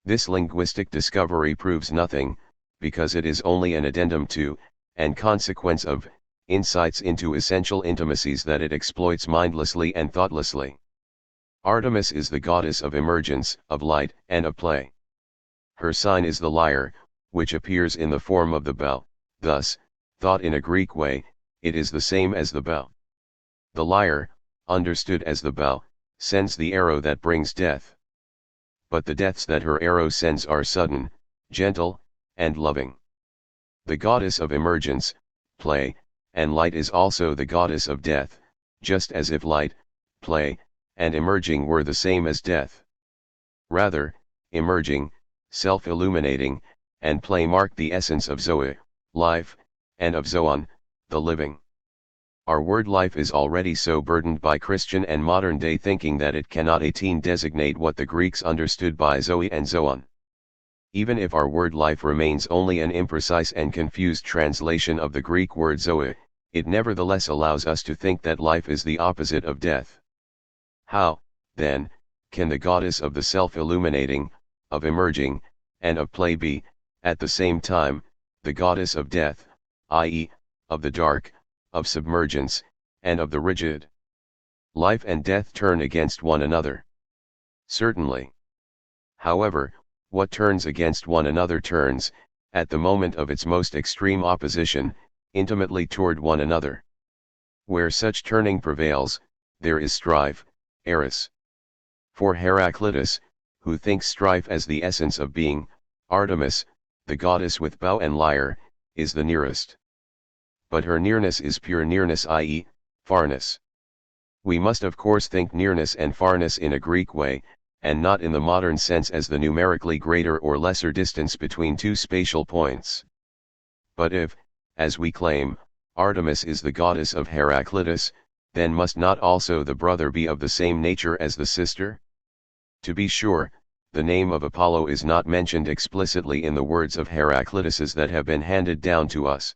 This linguistic discovery proves nothing, because it is only an addendum to, and consequence of, insights into essential intimacies that it exploits mindlessly and thoughtlessly. Artemis is the goddess of emergence, of light, and of play. Her sign is the lyre, which appears in the form of the bow. Thus, thought in a Greek way, it is the same as the bow. The lyre, understood as the bow, sends the arrow that brings death. But the deaths that her arrow sends are sudden, gentle, and loving. The goddess of emergence, play, and light is also the goddess of death, just as if light, play, and emerging were the same as death. Rather, emerging, self-illuminating, and play mark the essence of Zoe, life, and of Zoon, the living. Our word life is already so burdened by Christian and modern-day thinking that it cannot designate what the Greeks understood by Zoe and Zoon. Even if our word life remains only an imprecise and confused translation of the Greek word Zoe, it nevertheless allows us to think that life is the opposite of death. How, then, can the goddess of the self-illuminating, of emerging, and of play be, at the same time, the goddess of death, i.e., of the dark, of submergence, and of the rigid? Life and death turn against one another. Certainly. However, what turns against one another turns, at the moment of its most extreme opposition, intimately toward one another. Where such turning prevails, there is strife, eris. For Heraclitus, who thinks strife as the essence of being, Artemis, the goddess with bow and lyre, is the nearest. But her nearness is pure nearness, i.e., farness. We must of course think nearness and farness in a Greek way, and not in the modern sense as the numerically greater or lesser distance between two spatial points. But if, as we claim, Artemis is the goddess of Heraclitus, then must not also the brother be of the same nature as the sister? To be sure, the name of Apollo is not mentioned explicitly in the words of Heraclitus that have been handed down to us.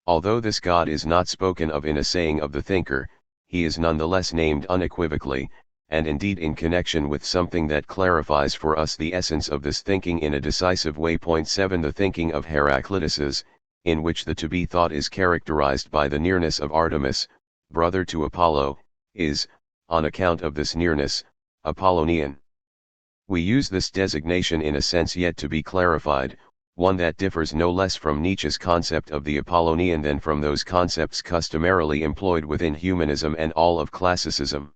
Although this god is not spoken of in a saying of the thinker, he is nonetheless named unequivocally, and indeed in connection with something that clarifies for us the essence of this thinking in a decisive way. 7 The thinking of Heraclitus, in which the to-be thought is characterized by the nearness of Artemis, brother to Apollo, is, on account of this nearness, Apollonian. We use this designation in a sense yet to be clarified, one that differs no less from Nietzsche's concept of the Apollonian than from those concepts customarily employed within humanism and all of classicism.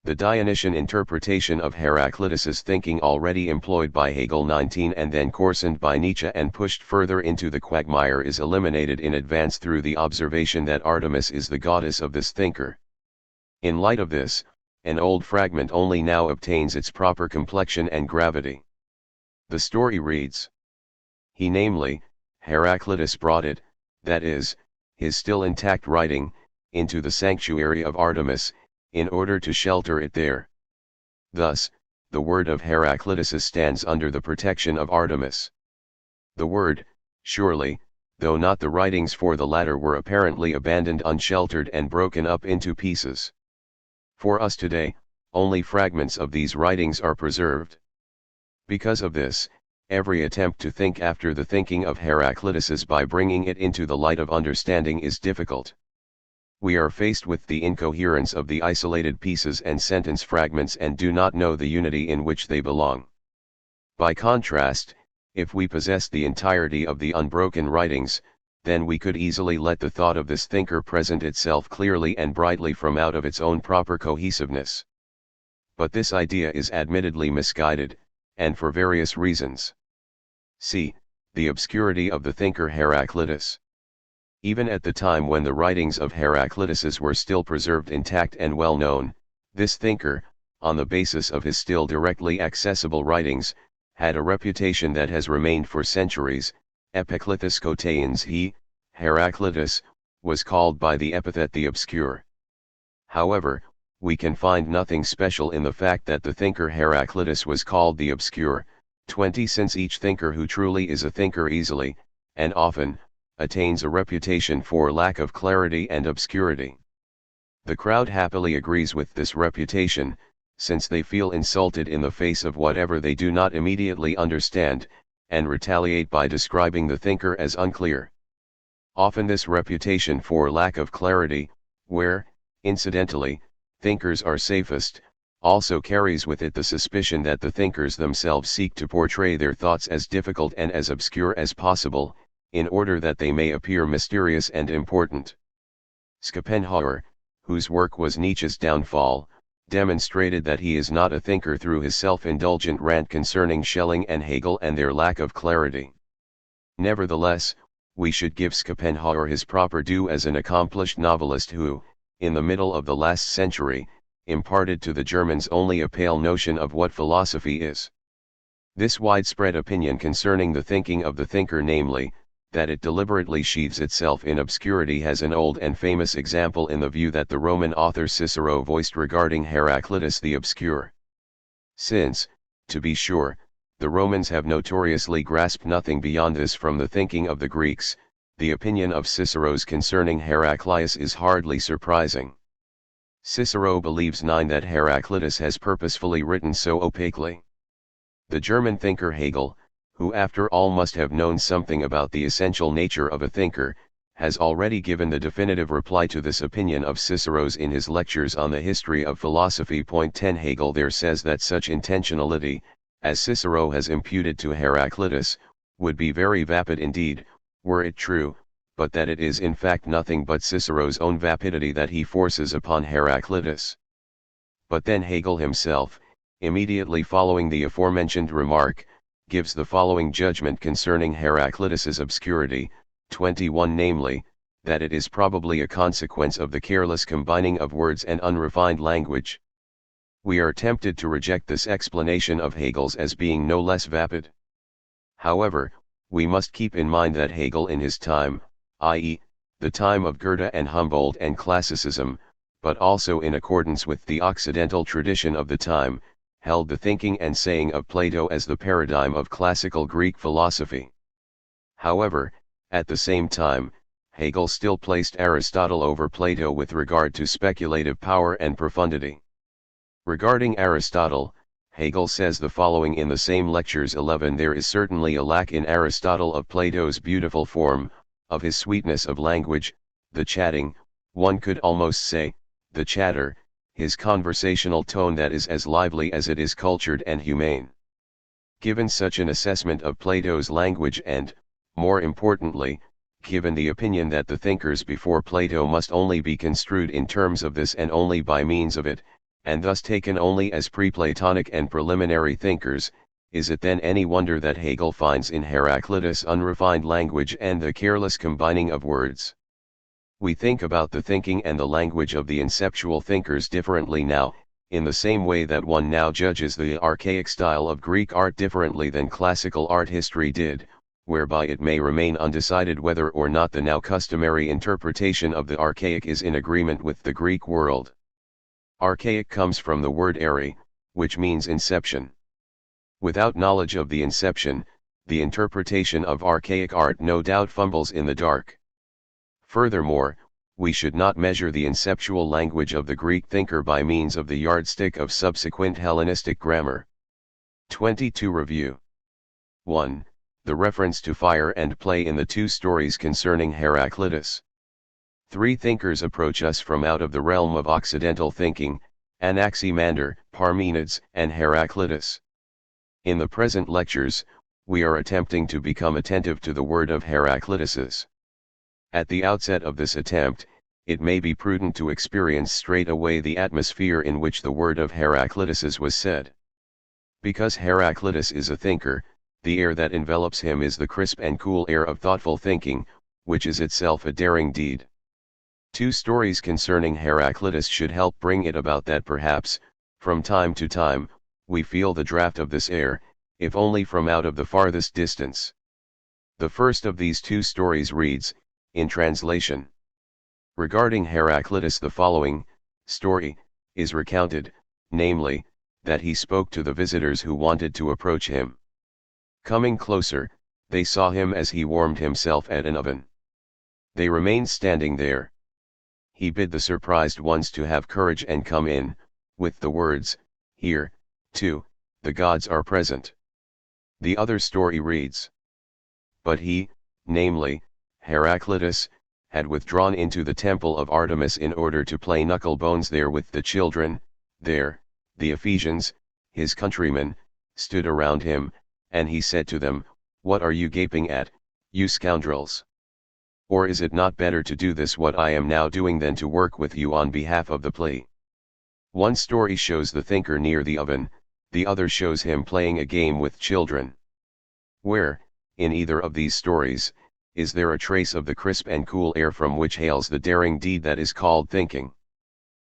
The Dionysian interpretation of Heraclitus's thinking already employed by Hegel 19 and then coarsened by Nietzsche and pushed further into the quagmire is eliminated in advance through the observation that Artemis is the goddess of this thinker. In light of this, an old fragment only now obtains its proper complexion and gravity. The story reads: He, namely, Heraclitus, brought it, that is, his still intact writing, into the sanctuary of Artemis, in order to shelter it there. Thus, the word of Heraclitus stands under the protection of Artemis. The word, surely, though not the writings, for the latter were apparently abandoned unsheltered and broken up into pieces. For us today, only fragments of these writings are preserved. Because of this, every attempt to think after the thinking of Heraclitus by bringing it into the light of understanding is difficult. We are faced with the incoherence of the isolated pieces and sentence fragments and do not know the unity in which they belong. By contrast, if we possess the entirety of the unbroken writings, then we could easily let the thought of this thinker present itself clearly and brightly from out of its own proper cohesiveness. But this idea is admittedly misguided, and for various reasons. C. The obscurity of the thinker Heraclitus. Even at the time when the writings of Heraclitus were still preserved intact and well known, this thinker, on the basis of his still directly accessible writings, had a reputation that has remained for centuries. Epiclithus Cotaeans, he, Heraclitus, was called by the epithet the obscure. However, we can find nothing special in the fact that the thinker Heraclitus was called the obscure, 20 since each thinker who truly is a thinker easily, and often, attains a reputation for lack of clarity and obscurity. The crowd happily agrees with this reputation, since they feel insulted in the face of whatever they do not immediately understand, and retaliate by describing the thinker as unclear. Often this reputation for lack of clarity, where, incidentally, thinkers are safest, also carries with it the suspicion that the thinkers themselves seek to portray their thoughts as difficult and as obscure as possible, in order that they may appear mysterious and important. Schopenhauer, whose work was Nietzsche's downfall, demonstrated that he is not a thinker through his self-indulgent rant concerning Schelling and Hegel and their lack of clarity. Nevertheless, we should give Schopenhauer his proper due as an accomplished novelist who, in the middle of the last century, imparted to the Germans only a pale notion of what philosophy is. This widespread opinion concerning the thinking of the thinker, namely, that it deliberately sheathes itself in obscurity, has an old and famous example in the view that the Roman author Cicero voiced regarding Heraclitus the Obscure. Since, to be sure, the Romans have notoriously grasped nothing beyond this from the thinking of the Greeks, the opinion of Cicero's concerning Heraclitus is hardly surprising. Cicero believes that Heraclitus has purposefully written so opaquely. The German thinker Hegel, who after all must have known something about the essential nature of a thinker, has already given the definitive reply to this opinion of Cicero's in his lectures on the history of philosophy. 10 Hegel there says that such intentionality, as Cicero has imputed to Heraclitus, would be very vapid indeed, were it true, but that it is in fact nothing but Cicero's own vapidity that he forces upon Heraclitus. But then Hegel himself, immediately following the aforementioned remark, gives the following judgment concerning Heraclitus's obscurity, 21, namely, that it is probably a consequence of the careless combining of words and unrefined language. We are tempted to reject this explanation of Hegel's as being no less vapid. However, we must keep in mind that Hegel in his time, i.e., the time of Goethe and Humboldt and classicism, but also in accordance with the occidental tradition of the time, held the thinking and saying of Plato as the paradigm of classical Greek philosophy. However, at the same time, Hegel still placed Aristotle over Plato with regard to speculative power and profundity. Regarding Aristotle, Hegel says the following in the same Lectures 11: there is certainly a lack in Aristotle of Plato's beautiful form, of his sweetness of language, the chatting, one could almost say, the chatter, his conversational tone that is as lively as it is cultured and humane. Given such an assessment of Plato's language and, more importantly, given the opinion that the thinkers before Plato must only be construed in terms of this and only by means of it, and thus taken only as pre-Platonic and preliminary thinkers, is it then any wonder that Hegel finds in Heraclitus unrefined language and the careless combining of words? We think about the thinking and the language of the inceptual thinkers differently now, in the same way that one now judges the archaic style of Greek art differently than classical art history did, whereby it may remain undecided whether or not the now customary interpretation of the archaic is in agreement with the Greek world. Archaic comes from the word eri, which means inception. Without knowledge of the inception, the interpretation of archaic art no doubt fumbles in the dark. Furthermore, we should not measure the inceptual language of the Greek thinker by means of the yardstick of subsequent Hellenistic grammar. 22 Review 1. The reference to fire and play in the two stories concerning Heraclitus. Three thinkers approach us from out of the realm of Occidental thinking: Anaximander, Parmenides, and Heraclitus. In the present lectures, we are attempting to become attentive to the word of Heraclitus's. At the outset of this attempt, it may be prudent to experience straight away the atmosphere in which the word of Heraclitus's was said. Because Heraclitus is a thinker, the air that envelops him is the crisp and cool air of thoughtful thinking, which is itself a daring deed. Two stories concerning Heraclitus should help bring it about that perhaps, from time to time, we feel the draught of this air, if only from out of the farthest distance. The first of these two stories reads, in translation: regarding Heraclitus the following story is recounted, namely, that he spoke to the visitors who wanted to approach him. Coming closer, they saw him as he warmed himself at an oven. They remained standing there. He bid the surprised ones to have courage and come in, with the words, "Here, too, the gods are present." The other story reads: but he, namely, Heraclitus, had withdrawn into the temple of Artemis in order to play knuckle-bones there with the children. There, the Ephesians, his countrymen, stood around him, and he said to them, "What are you gaping at, you scoundrels? Or is it not better to do this what I am now doing than to work with you on behalf of the play? One story shows the thinker near the oven, the other shows him playing a game with children. Where, in either of these stories, is there a trace of the crisp and cool air from which hails the daring deed that is called thinking?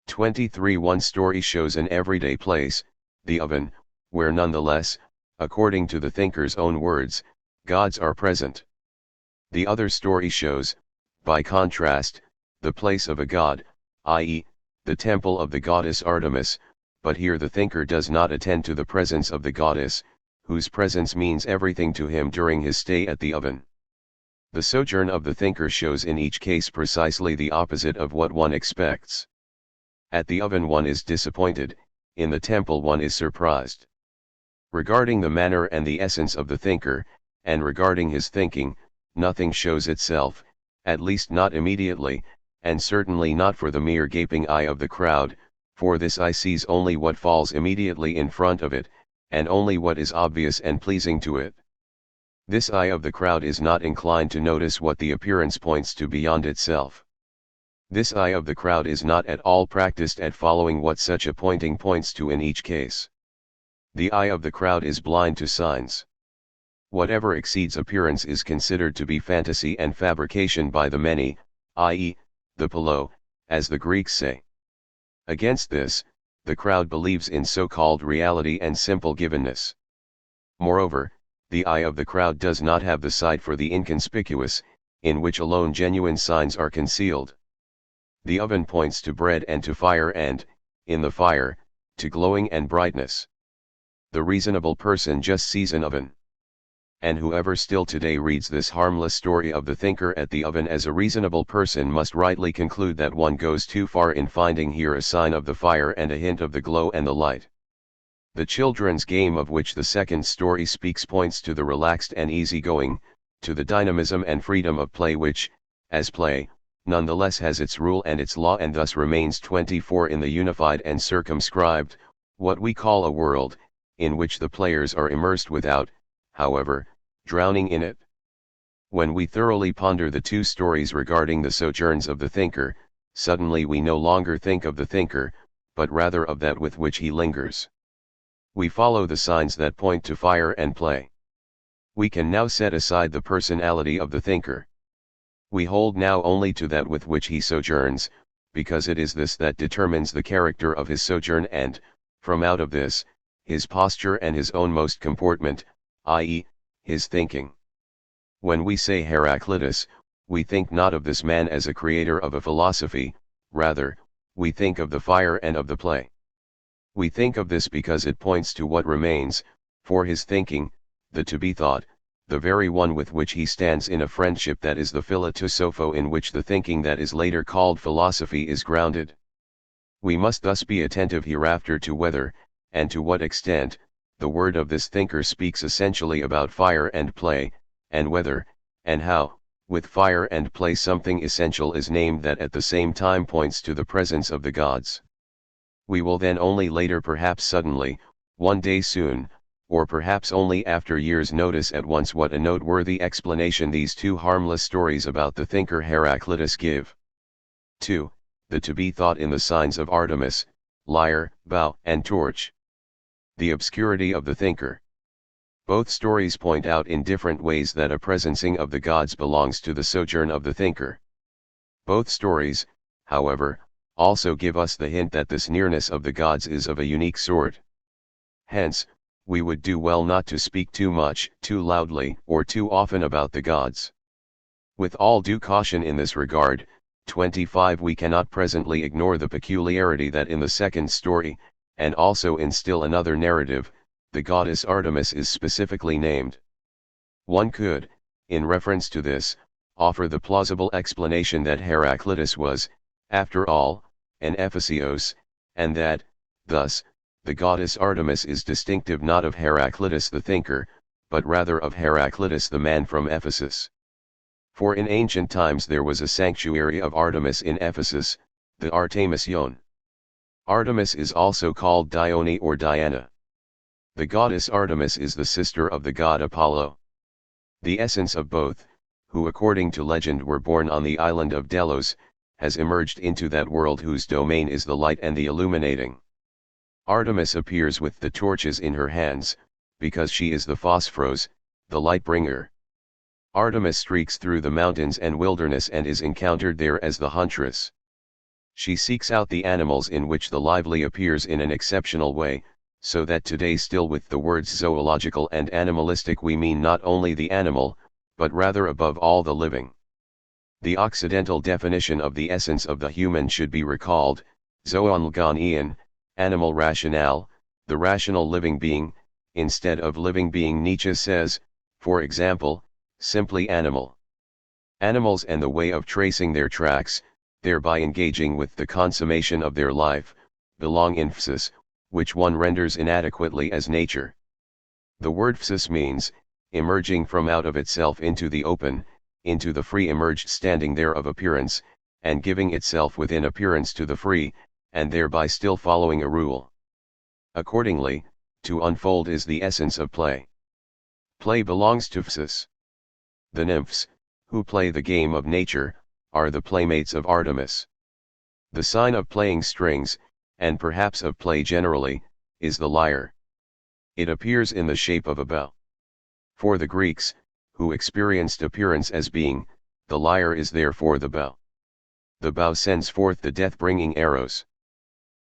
23. One story shows an everyday place, the oven, where nonetheless, according to the thinker's own words, gods are present. The other story shows, by contrast, the place of a god, i.e., the temple of the goddess Artemis, but here the thinker does not attend to the presence of the goddess, whose presence means everything to him during his stay at the oven. The sojourn of the thinker shows in each case precisely the opposite of what one expects. At the oven one is disappointed, in the temple one is surprised. Regarding the manner and the essence of the thinker, and regarding his thinking, nothing shows itself, at least not immediately, and certainly not for the mere gaping eye of the crowd, for this eye sees only what falls immediately in front of it, and only what is obvious and pleasing to it. This eye of the crowd is not inclined to notice what the appearance points to beyond itself. This eye of the crowd is not at all practiced at following what such a pointing points to in each case. The eye of the crowd is blind to signs. Whatever exceeds appearance is considered to be fantasy and fabrication by the many, i.e., the polo, as the Greeks say. Against this, the crowd believes in so-called reality and simple givenness. Moreover, the eye of the crowd does not have the sight for the inconspicuous, in which alone genuine signs are concealed. The oven points to bread and to fire and, in the fire, to glowing and brightness. The reasonable person just sees an oven. And whoever still today reads this harmless story of the thinker at the oven as a reasonable person must rightly conclude that one goes too far in finding here a sign of the fire and a hint of the glow and the light. The children's game of which the second story speaks points to the relaxed and easygoing, to the dynamism and freedom of play which, as play, nonetheless has its rule and its law and thus remains 24 in the unified and circumscribed, what we call a world, in which the players are immersed without, however, drowning in it. When we thoroughly ponder the two stories regarding the sojourns of the thinker, suddenly we no longer think of the thinker, but rather of that with which he lingers. We follow the signs that point to fire and play. We can now set aside the personality of the thinker. We hold now only to that with which he sojourns, because it is this that determines the character of his sojourn and, from out of this, his posture and his own most comportment, i.e., his thinking. When we say Heraclitus, we think not of this man as a creator of a philosophy, rather, we think of the fire and of the play. We think of this because it points to what remains, for his thinking, the to be thought, the very one with which he stands in a friendship that is the philotusopho in which the thinking that is later called philosophy is grounded. We must thus be attentive hereafter to whether, and to what extent, the word of this thinker speaks essentially about fire and play, and whether, and how, with fire and play something essential is named that at the same time points to the presence of the gods. We will then only later perhaps suddenly, one day soon, or perhaps only after years notice at once what a noteworthy explanation these two harmless stories about the thinker Heraclitus give. 2. The to be thought in the signs of Artemis, lyre, bow and torch. The obscurity of the thinker. Both stories point out in different ways that a presencing of the gods belongs to the sojourn of the thinker. Both stories, however, also give us the hint that this nearness of the gods is of a unique sort. Hence, we would do well not to speak too much, too loudly, or too often about the gods. With all due caution in this regard, 25 we cannot presently ignore the peculiarity that in the second story, and also in still another narrative, the goddess Artemis is specifically named. One could, in reference to this, offer the plausible explanation that Heraclitus was, after all, an Ephesios, and that, thus, the goddess Artemis is distinctive not of Heraclitus the thinker, but rather of Heraclitus the man from Ephesus. For in ancient times there was a sanctuary of Artemis in Ephesus, the Artemision. Artemis is also called Dione or Diana. The goddess Artemis is the sister of the god Apollo. The essence of both, who according to legend were born on the island of Delos, has emerged into that world whose domain is the light and the illuminating. Artemis appears with the torches in her hands, because she is the Phosphoros, the light bringer. Artemis streaks through the mountains and wilderness and is encountered there as the huntress. She seeks out the animals in which the lively appears in an exceptional way, so that today still with the words zoological and animalistic we mean not only the animal, but rather above all the living. The Occidental definition of the essence of the human should be recalled, zoon lganian, animal rationale, the rational living being, instead of living being. Nietzsche says, for example, simply animal. Animals and the way of tracing their tracks, thereby engaging with the consummation of their life, belong in physis, which one renders inadequately as nature. The word physis means, emerging from out of itself into the open, into the free emerged standing there of appearance, and giving itself within appearance to the free, and thereby still following a rule. Accordingly, to unfold is the essence of play. Play belongs to physis. The nymphs, who play the game of nature, are the playmates of Artemis. The sign of playing strings, and perhaps of play generally, is the lyre. It appears in the shape of a bow. For the Greeks, who experienced appearance as being, the lyre is therefore the bow. The bow sends forth the death-bringing arrows.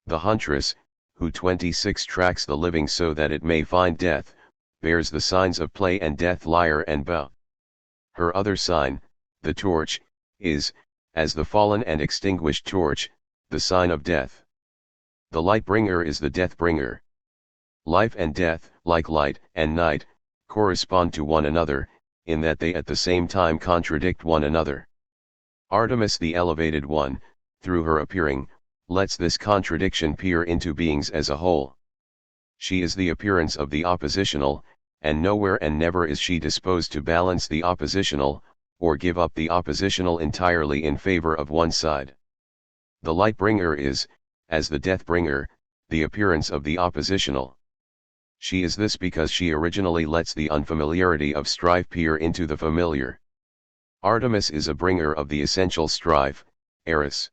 The huntress, who 26 tracks the living so that it may find death, bears the signs of play and death, lyre and bow. Her other sign, the torch, is, as the fallen and extinguished torch, the sign of death. The light bringer is the death bringer. Life and death, like light and night, correspond to one another, in that they at the same time contradict one another. Artemis the elevated one, through her appearing, lets this contradiction peer into beings as a whole. She is the appearance of the oppositional, and nowhere and never is she disposed to balance the oppositional, or give up the oppositional entirely in favor of one side. The light bringer is, as the death bringer, the appearance of the oppositional. She is this because she originally lets the unfamiliarity of strife peer into the familiar. Artemis is a bringer of the essential strife, eris.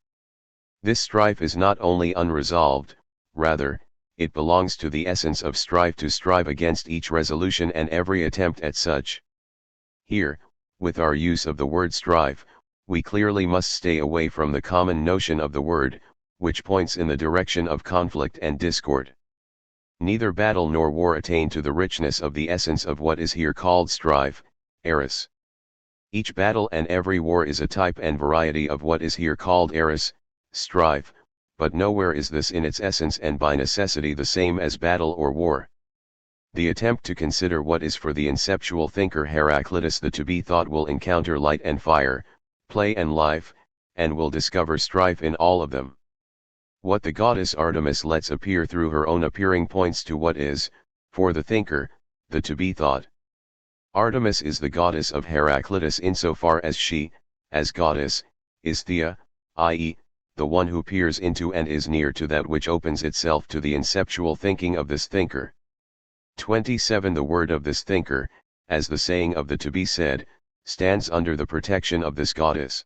This strife is not only unresolved, rather, it belongs to the essence of strife to strive against each resolution and every attempt at such. Here, with our use of the word strife, we clearly must stay away from the common notion of the word, which points in the direction of conflict and discord. Neither battle nor war attain to the richness of the essence of what is here called strife, eris. Each battle and every war is a type and variety of what is here called eris, strife, but nowhere is this in its essence and by necessity the same as battle or war. The attempt to consider what is for the inceptual thinker Heraclitus the to-be thought will encounter light and fire, play and life, and will discover strife in all of them. What the goddess Artemis lets appear through her own appearing points to what is, for the thinker, the to-be thought. Artemis is the goddess of Heraclitus insofar as she, as goddess, is Thea, i.e., the one who peers into and is near to that which opens itself to the inceptual thinking of this thinker. 27 The word of this thinker, as the saying of the to-be said, stands under the protection of this goddess.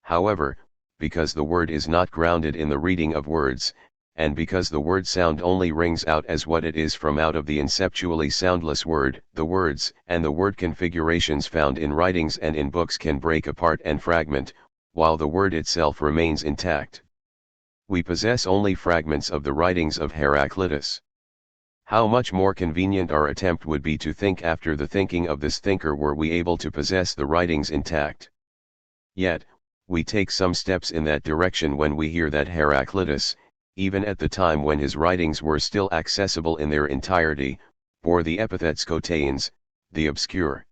However, because the word is not grounded in the reading of words, and because the word sound only rings out as what it is from out of the inceptually soundless word, the words and the word configurations found in writings and in books can break apart and fragment, while the word itself remains intact. We possess only fragments of the writings of Heraclitus. How much more convenient our attempt would be to think after the thinking of this thinker were we able to possess the writings intact. Yet, we take some steps in that direction when we hear that Heraclitus, even at the time when his writings were still accessible in their entirety, bore the epithet skoteins, the obscure.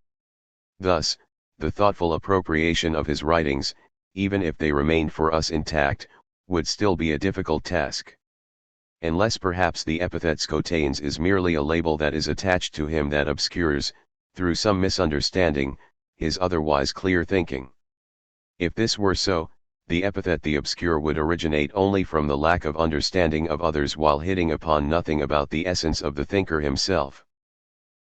Thus, the thoughtful appropriation of his writings, even if they remained for us intact, would still be a difficult task. Unless perhaps the epithet skoteins is merely a label that is attached to him that obscures, through some misunderstanding, his otherwise clear thinking. If this were so, the epithet the obscure would originate only from the lack of understanding of others while hitting upon nothing about the essence of the thinker himself.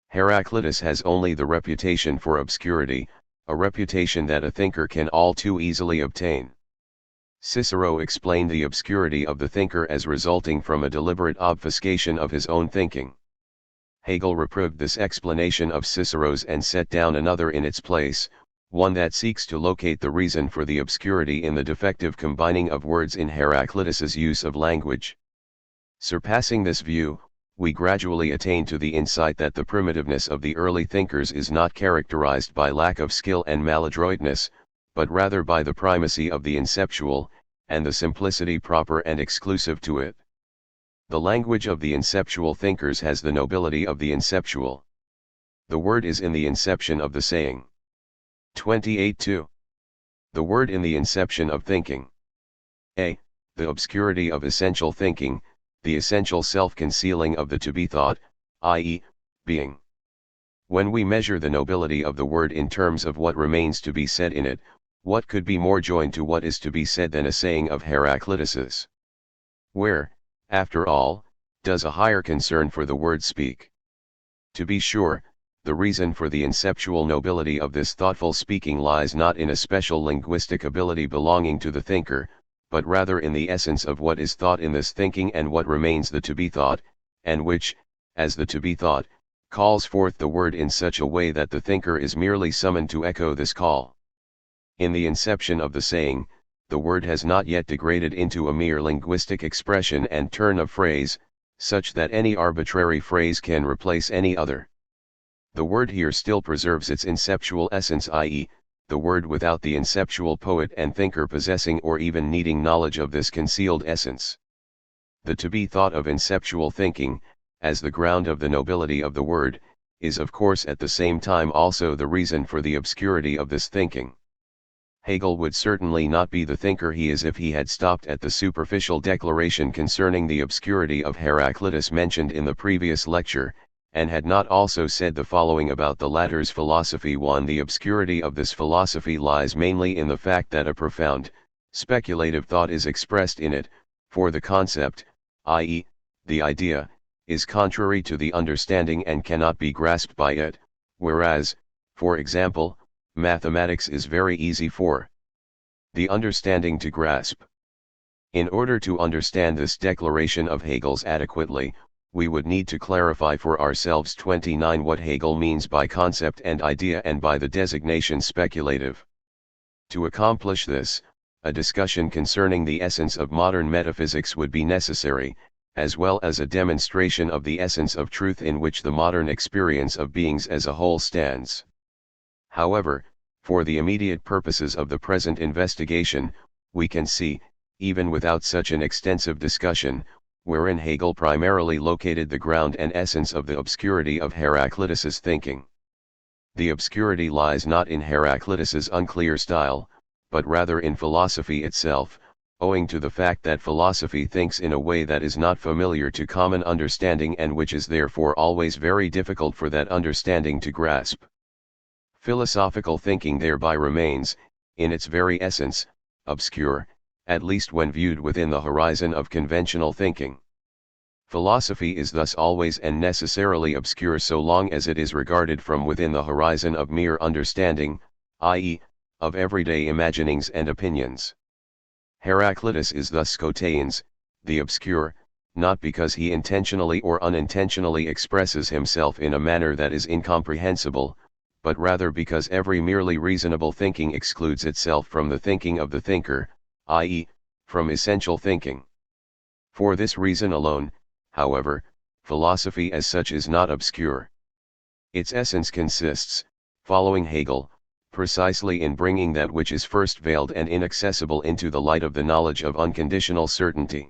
Heraclitus has only the reputation for obscurity, a reputation that a thinker can all too easily obtain. Cicero explained the obscurity of the thinker as resulting from a deliberate obfuscation of his own thinking. Hegel reproved this explanation of Cicero's and set down another in its place, one that seeks to locate the reason for the obscurity in the defective combining of words in Heraclitus's use of language. Surpassing this view, we gradually attain to the insight that the primitiveness of the early thinkers is not characterized by lack of skill and maladroitness, but rather by the primacy of the inceptual, and the simplicity proper and exclusive to it. The language of the inceptual thinkers has the nobility of the inceptual. The word is in the inception of the saying. 28.2. The word in the inception of thinking. A. The obscurity of essential thinking, the essential self-concealing of the to-be thought, i.e., being. When we measure the nobility of the word in terms of what remains to be said in it, what could be more joined to what is to be said than a saying of Heraclitus's? Where, after all, does a higher concern for the word speak? To be sure, the reason for the inceptual nobility of this thoughtful speaking lies not in a special linguistic ability belonging to the thinker, but rather in the essence of what is thought in this thinking and what remains the to be thought, and which, as the to be thought, calls forth the word in such a way that the thinker is merely summoned to echo this call. In the inception of the saying, the word has not yet degraded into a mere linguistic expression and turn of phrase, such that any arbitrary phrase can replace any other. The word here still preserves its inceptual essence, i.e., the word without the inceptual poet and thinker possessing or even needing knowledge of this concealed essence. The to be thought of inceptual thinking, as the ground of the nobility of the word, is of course at the same time also the reason for the obscurity of this thinking. Hegel would certainly not be the thinker he is if he had stopped at the superficial declaration concerning the obscurity of Heraclitus mentioned in the previous lecture, and had not also said the following about the latter's philosophy. 1. The obscurity of this philosophy lies mainly in the fact that a profound, speculative thought is expressed in it, for the concept, i.e., the idea, is contrary to the understanding and cannot be grasped by it, whereas, for example, mathematics is very easy for the understanding to grasp. In order to understand this declaration of Hegel's adequately, we would need to clarify for ourselves 29 what Hegel means by concept and idea and by the designation speculative. To accomplish this, a discussion concerning the essence of modern metaphysics would be necessary, as well as a demonstration of the essence of truth in which the modern experience of beings as a whole stands. However, for the immediate purposes of the present investigation, we can see, even without such an extensive discussion, wherein Hegel primarily located the ground and essence of the obscurity of Heraclitus's thinking. The obscurity lies not in Heraclitus's unclear style, but rather in philosophy itself, owing to the fact that philosophy thinks in a way that is not familiar to common understanding and which is therefore always very difficult for that understanding to grasp. Philosophical thinking thereby remains, in its very essence, obscure, at least when viewed within the horizon of conventional thinking. Philosophy is thus always and necessarily obscure so long as it is regarded from within the horizon of mere understanding, i.e., of everyday imaginings and opinions. Heraclitus is thus Scotians, the obscure, not because he intentionally or unintentionally expresses himself in a manner that is incomprehensible, but rather because every merely reasonable thinking excludes itself from the thinking of the thinker, i.e., from essential thinking. For this reason alone, however, philosophy as such is not obscure. Its essence consists, following Hegel, precisely in bringing that which is first veiled and inaccessible into the light of the knowledge of unconditional certainty.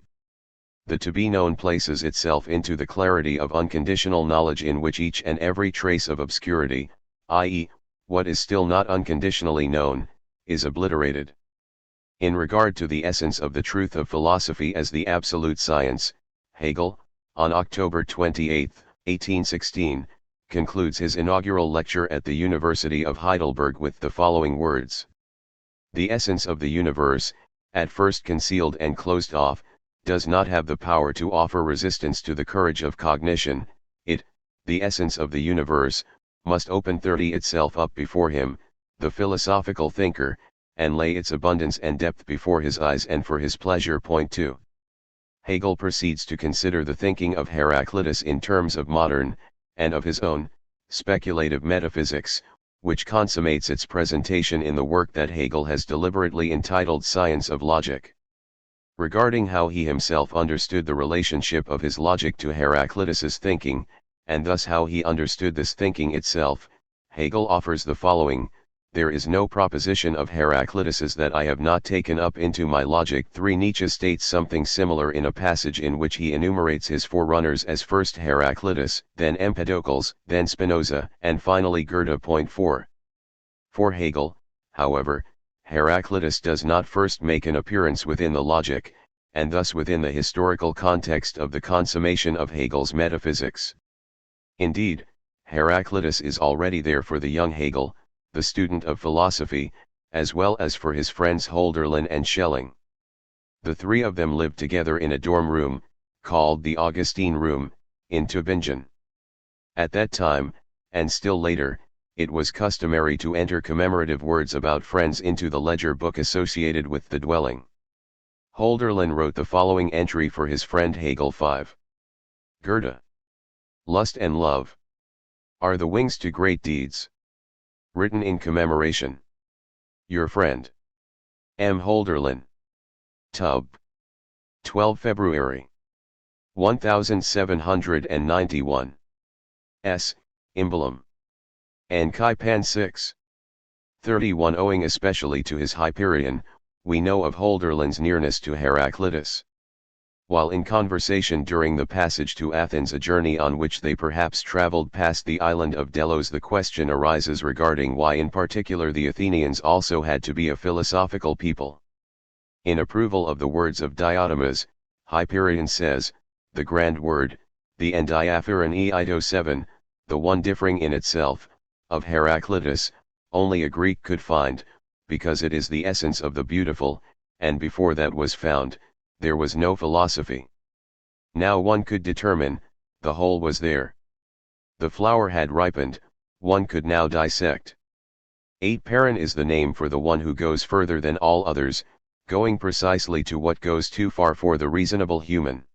The to-be-known places itself into the clarity of unconditional knowledge in which each and every trace of obscurity, i.e., what is still not unconditionally known, is obliterated. In regard to the essence of the truth of philosophy as the absolute science, Hegel, on October 28, 1816, concludes his inaugural lecture at the University of Heidelberg with the following words. The essence of the universe, at first concealed and closed off, does not have the power to offer resistance to the courage of cognition. It, the essence of the universe, must open itself up before him, the philosophical thinker, and lay its abundance and depth before his eyes and for his pleasure. Point 2. Hegel proceeds to consider the thinking of Heraclitus in terms of modern, and of his own, speculative metaphysics, which consummates its presentation in the work that Hegel has deliberately entitled Science of Logic. Regarding how he himself understood the relationship of his logic to Heraclitus's thinking, and thus how he understood this thinking itself, Hegel offers the following: there is no proposition of Heraclitus's that I have not taken up into my logic. 3. Nietzsche states something similar in a passage in which he enumerates his forerunners as first Heraclitus, then Empedocles, then Spinoza, and finally Goethe. Point 4. For Hegel, however, Heraclitus does not first make an appearance within the logic, and thus within the historical context of the consummation of Hegel's metaphysics. Indeed, Heraclitus is already there for the young Hegel, the student of philosophy, as well as for his friends Hölderlin and Schelling. The three of them lived together in a dorm room, called the Augustine Room, in Tübingen. At that time, and still later, it was customary to enter commemorative words about friends into the ledger book associated with the dwelling. Hölderlin wrote the following entry for his friend Hegel: 5. Goethe. Lust and love are the wings to great deeds. Written in commemoration. Your friend. M. Hölderlin. Tub. 12 February. 1791. S. Imbulum. And Kaipan 6. 31. Owing especially to his Hyperion, we know of Hölderlin's nearness to Heraclitus. While in conversation during the passage to Athens, a journey on which they perhaps traveled past the island of Delos, the question arises regarding why in particular the Athenians also had to be a philosophical people. In approval of the words of Diotimus, Hyperion says, the grand word, the endiaphyron eido 7, the one differing in itself, of Heraclitus, only a Greek could find, because it is the essence of the beautiful, and before that was found, there was no philosophy. Now one could determine, the whole was there. The flower had ripened, one could now dissect. 8. Paran is the name for the one who goes further than all others, going precisely to what goes too far for the reasonable human.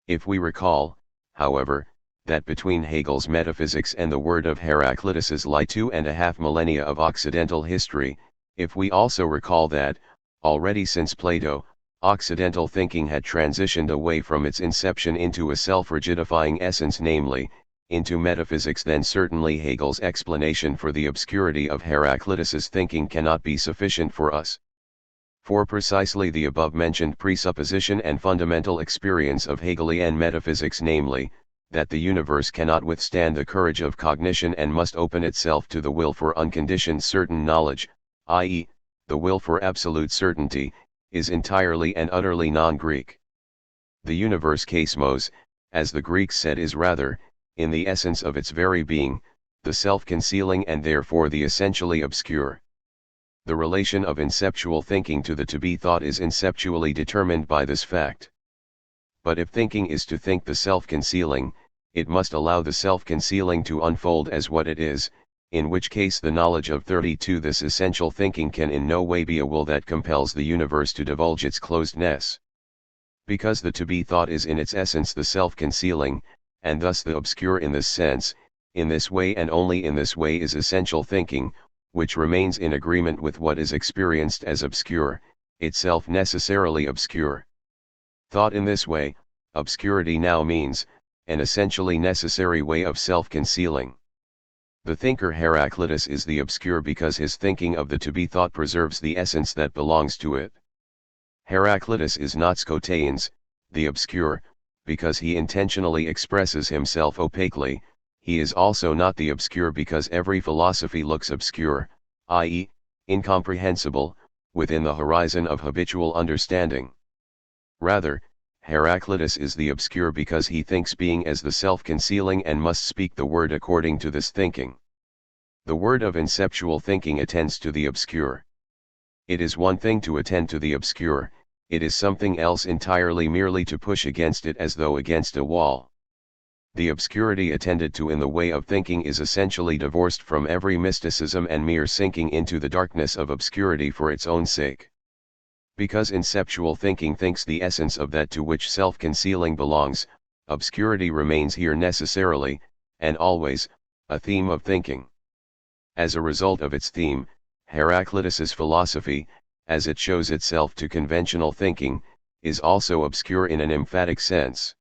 If we recall, however, that between Hegel's metaphysics and the word of Heraclitus's lie 2.5 millennia of occidental history, if we also recall that, already since Plato, Occidental thinking had transitioned away from its inception into a self-rigidifying essence, namely, into metaphysics, then certainly Hegel's explanation for the obscurity of Heraclitus's thinking cannot be sufficient for us. For precisely the above-mentioned presupposition and fundamental experience of Hegelian metaphysics, namely, that the universe cannot withstand the courage of cognition and must open itself to the will for unconditioned certain knowledge, i.e., the will for absolute certainty, is entirely and utterly non-Greek. The universe kosmos, as the Greeks said, is rather, in the essence of its very being, the self-concealing and therefore the essentially obscure. The relation of inceptual thinking to the to-be thought is inceptually determined by this fact. But if thinking is to think the self-concealing, it must allow the self-concealing to unfold as what it is, in which case the knowledge of 32 this essential thinking can in no way be a will that compels the universe to divulge its closedness. Because the to-be thought is in its essence the self-concealing, and thus the obscure in this sense, in this way and only in this way is essential thinking, which remains in agreement with what is experienced as obscure, itself necessarily obscure. Thought in this way, obscurity now means, an essentially necessary way of self-concealing. The thinker Heraclitus is the obscure because his thinking of the to-be thought preserves the essence that belongs to it. Heraclitus is not Scotaeans, the obscure, because he intentionally expresses himself opaquely. He is also not the obscure because every philosophy looks obscure, i.e., incomprehensible, within the horizon of habitual understanding. Rather, Heraclitus is the obscure because he thinks being as the self-concealing and must speak the word according to this thinking. The word of inceptual thinking attends to the obscure. It is one thing to attend to the obscure, it is something else entirely merely to push against it as though against a wall. The obscurity attended to in the way of thinking is essentially divorced from every mysticism and mere sinking into the darkness of obscurity for its own sake. Because inceptual thinking thinks the essence of that to which self-concealing belongs, obscurity remains here necessarily, and always, a theme of thinking. As a result of its theme, Heraclitus's philosophy, as it shows itself to conventional thinking, is also obscure in an emphatic sense.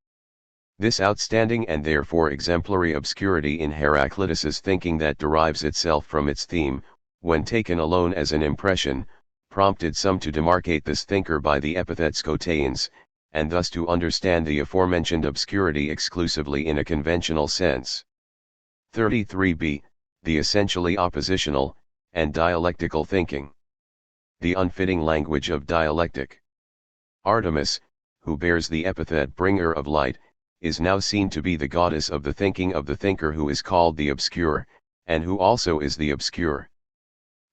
This outstanding and therefore exemplary obscurity in Heraclitus's thinking that derives itself from its theme, when taken alone as an impression, prompted some to demarcate this thinker by the epithet scoteans, and thus to understand the aforementioned obscurity exclusively in a conventional sense. 33b. The essentially oppositional, and dialectical thinking. The unfitting language of dialectic. Artemis, who bears the epithet bringer of light, is now seen to be the goddess of the thinking of the thinker who is called the obscure, and who also is the obscure.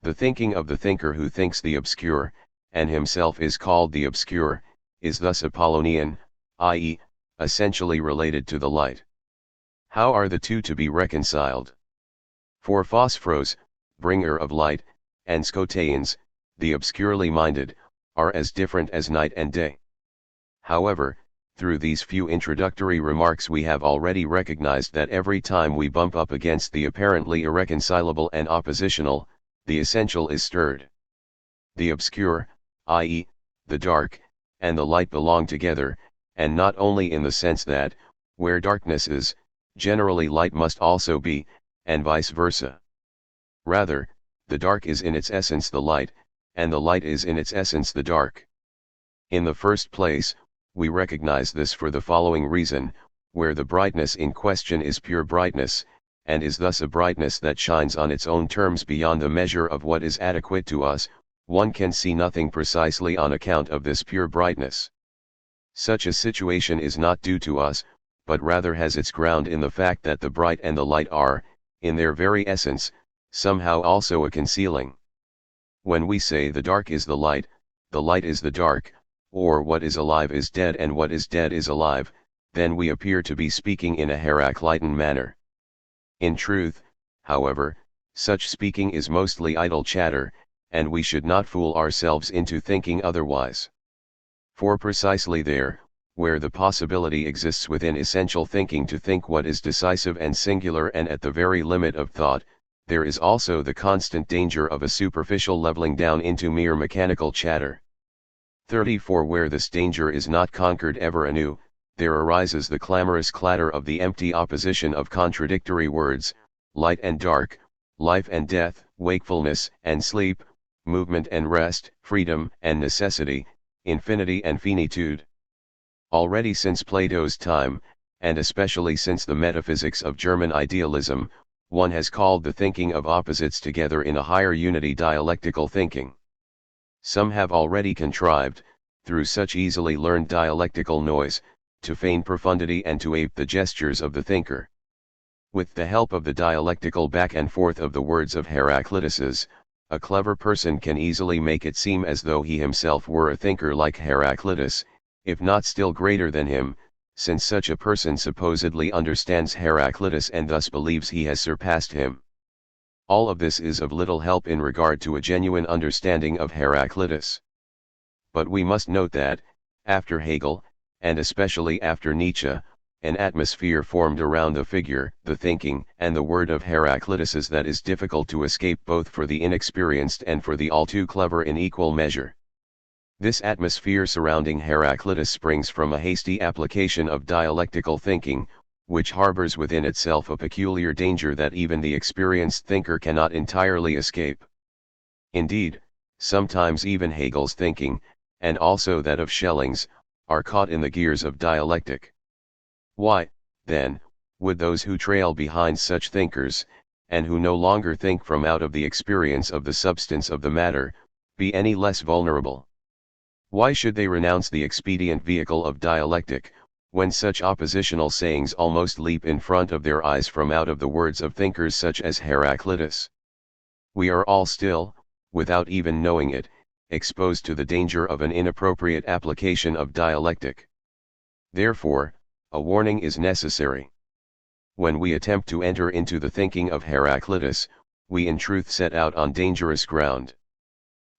The thinking of the thinker who thinks the obscure, and himself is called the obscure, is thus Apollonian, i.e., essentially related to the light. How are the two to be reconciled? For Phosphoros, bringer of light, and Scoteans, the obscurely minded, are as different as night and day. However, through these few introductory remarks we have already recognized that every time we bump up against the apparently irreconcilable and oppositional, the essential is stirred. The obscure, i.e., the dark, and the light belong together, and not only in the sense that, where darkness is, generally light must also be, and vice versa. Rather, the dark is in its essence the light, and the light is in its essence the dark. In the first place, we recognize this for the following reason: where the brightness in question is pure brightness, and is thus a brightness that shines on its own terms beyond the measure of what is adequate to us, one can see nothing precisely on account of this pure brightness. Such a situation is not due to us, but rather has its ground in the fact that the bright and the light are, in their very essence, somehow also a concealing. When we say the dark is the light is the dark, or what is alive is dead and what is dead is alive, then we appear to be speaking in a Heraclitean manner. In truth, however, such speaking is mostly idle chatter, and we should not fool ourselves into thinking otherwise. For precisely there, where the possibility exists within essential thinking to think what is decisive and singular and at the very limit of thought, there is also the constant danger of a superficial leveling down into mere mechanical chatter. 34. Where this danger is not conquered ever anew, there arises the clamorous clatter of the empty opposition of contradictory words: light and dark, life and death, wakefulness and sleep, movement and rest, freedom and necessity, infinity and finitude. Already since Plato's time, and especially since the metaphysics of German idealism, one has called the thinking of opposites together in a higher unity dialectical thinking. Some have already contrived, through such easily learned dialectical noise, to feign profundity and to ape the gestures of the thinker. With the help of the dialectical back and forth of the words of Heraclitus's, a clever person can easily make it seem as though he himself were a thinker like Heraclitus, if not still greater than him, since such a person supposedly understands Heraclitus and thus believes he has surpassed him. All of this is of little help in regard to a genuine understanding of Heraclitus. But we must note that, after Hegel, and especially after Nietzsche, an atmosphere formed around the figure, the thinking, and the word of Heraclitus that is difficult to escape both for the inexperienced and for the all too clever in equal measure. This atmosphere surrounding Heraclitus springs from a hasty application of dialectical thinking, which harbors within itself a peculiar danger that even the experienced thinker cannot entirely escape. Indeed, sometimes even Hegel's thinking, and also that of Schelling's, are caught in the gears of dialectic. Why, then, would those who trail behind such thinkers, and who no longer think from out of the experience of the substance of the matter, be any less vulnerable? Why should they renounce the expedient vehicle of dialectic, when such oppositional sayings almost leap in front of their eyes from out of the words of thinkers such as Heraclitus? We are all still, without even knowing it, exposed to the danger of an inappropriate application of dialectic. Therefore, a warning is necessary. When we attempt to enter into the thinking of Heraclitus, we in truth set out on dangerous ground.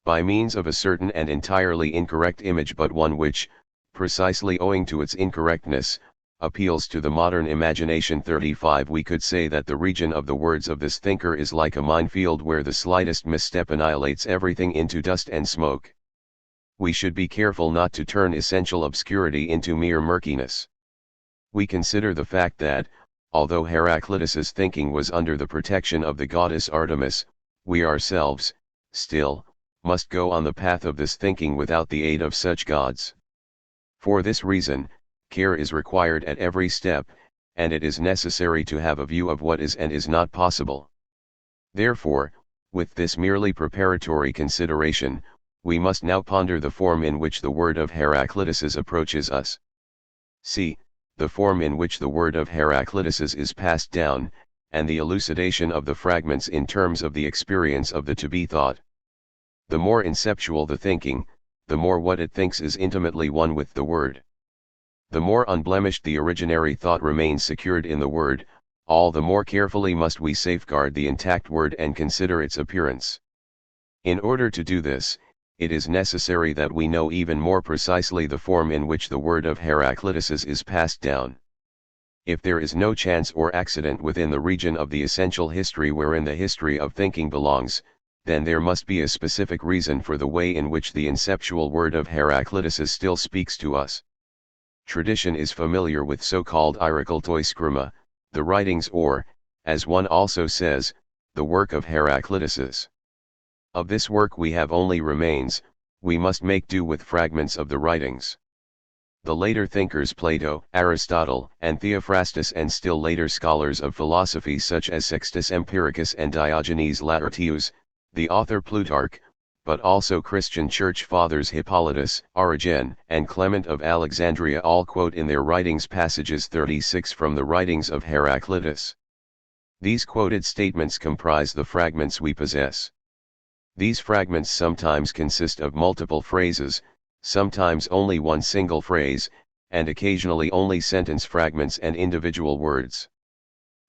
By means of a certain and entirely incorrect image, but one which, precisely owing to its incorrectness, appeals to the modern imagination. 35 We could say that the region of the words of this thinker is like a minefield where the slightest misstep annihilates everything into dust and smoke. We should be careful not to turn essential obscurity into mere murkiness. We consider the fact that, although Heraclitus's thinking was under the protection of the goddess Artemis, we ourselves, still, must go on the path of this thinking without the aid of such gods. For this reason, care is required at every step, and it is necessary to have a view of what is and is not possible. Therefore, with this merely preparatory consideration, we must now ponder the form in which the word of Heraclitus's approaches us. See, the form in which the word of Heraclitus's is passed down, and the elucidation of the fragments in terms of the experience of the to-be thought. The more inceptual the thinking, the more what it thinks is intimately one with the word. The more unblemished the originary thought remains secured in the word, all the more carefully must we safeguard the intact word and consider its appearance. In order to do this, it is necessary that we know even more precisely the form in which the word of Heraclitus's is passed down. If there is no chance or accident within the region of the essential history wherein the history of thinking belongs, then there must be a specific reason for the way in which the inceptual word of Heraclitus's still speaks to us. Tradition is familiar with so-called heraclitus, the writings or, as one also says, the work of Heraclitus's. Of this work we have only remains, we must make do with fragments of the writings. The later thinkers Plato, Aristotle, and Theophrastus, and still later scholars of philosophy such as Sextus Empiricus and Diogenes Laertius, the author Plutarch, but also Christian Church Fathers Hippolytus, Origen, and Clement of Alexandria all quote in their writings passages 36 from the writings of Heraclitus. These quoted statements comprise the fragments we possess. These fragments sometimes consist of multiple phrases, sometimes only one single phrase, and occasionally only sentence fragments and individual words.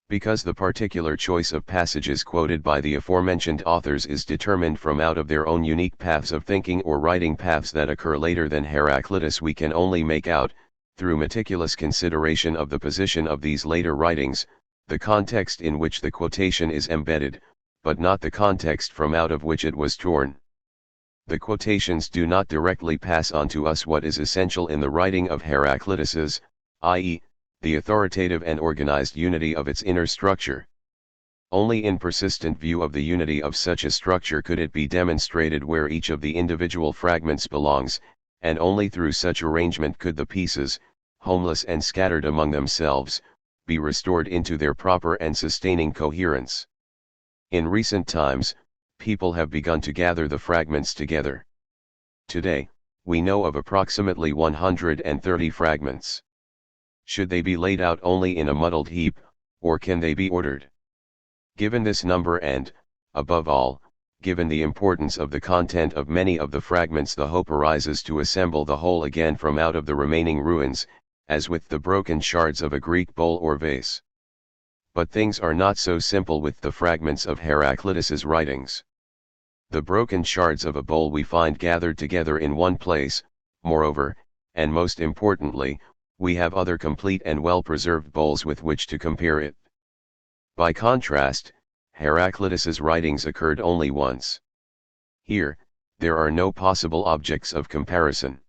Because the particular choice of passages quoted by the aforementioned authors is determined from out of their own unique paths of thinking or writing paths that occur later than Heraclitus, we can only make out, through meticulous consideration of the position of these later writings, the context in which the quotation is embedded, but not the context from out of which it was torn. The quotations do not directly pass on to us what is essential in the writing of Heraclitus's, i.e., the authoritative and organized unity of its inner structure. Only in persistent view of the unity of such a structure could it be demonstrated where each of the individual fragments belongs, and only through such arrangement could the pieces, homeless and scattered among themselves, be restored into their proper and sustaining coherence. In recent times, people have begun to gather the fragments together. Today, we know of approximately 130 fragments. Should they be laid out only in a muddled heap, or can they be ordered? Given this number and, above all, given the importance of the content of many of the fragments, the hope arises to assemble the whole again from out of the remaining ruins, as with the broken shards of a Greek bowl or vase. But things are not so simple with the fragments of Heraclitus's writings. The broken shards of a bowl we find gathered together in one place, moreover, and most importantly, we have other complete and well-preserved bowls with which to compare it. By contrast, Heraclitus's writings occurred only once. Here, there are no possible objects of comparison.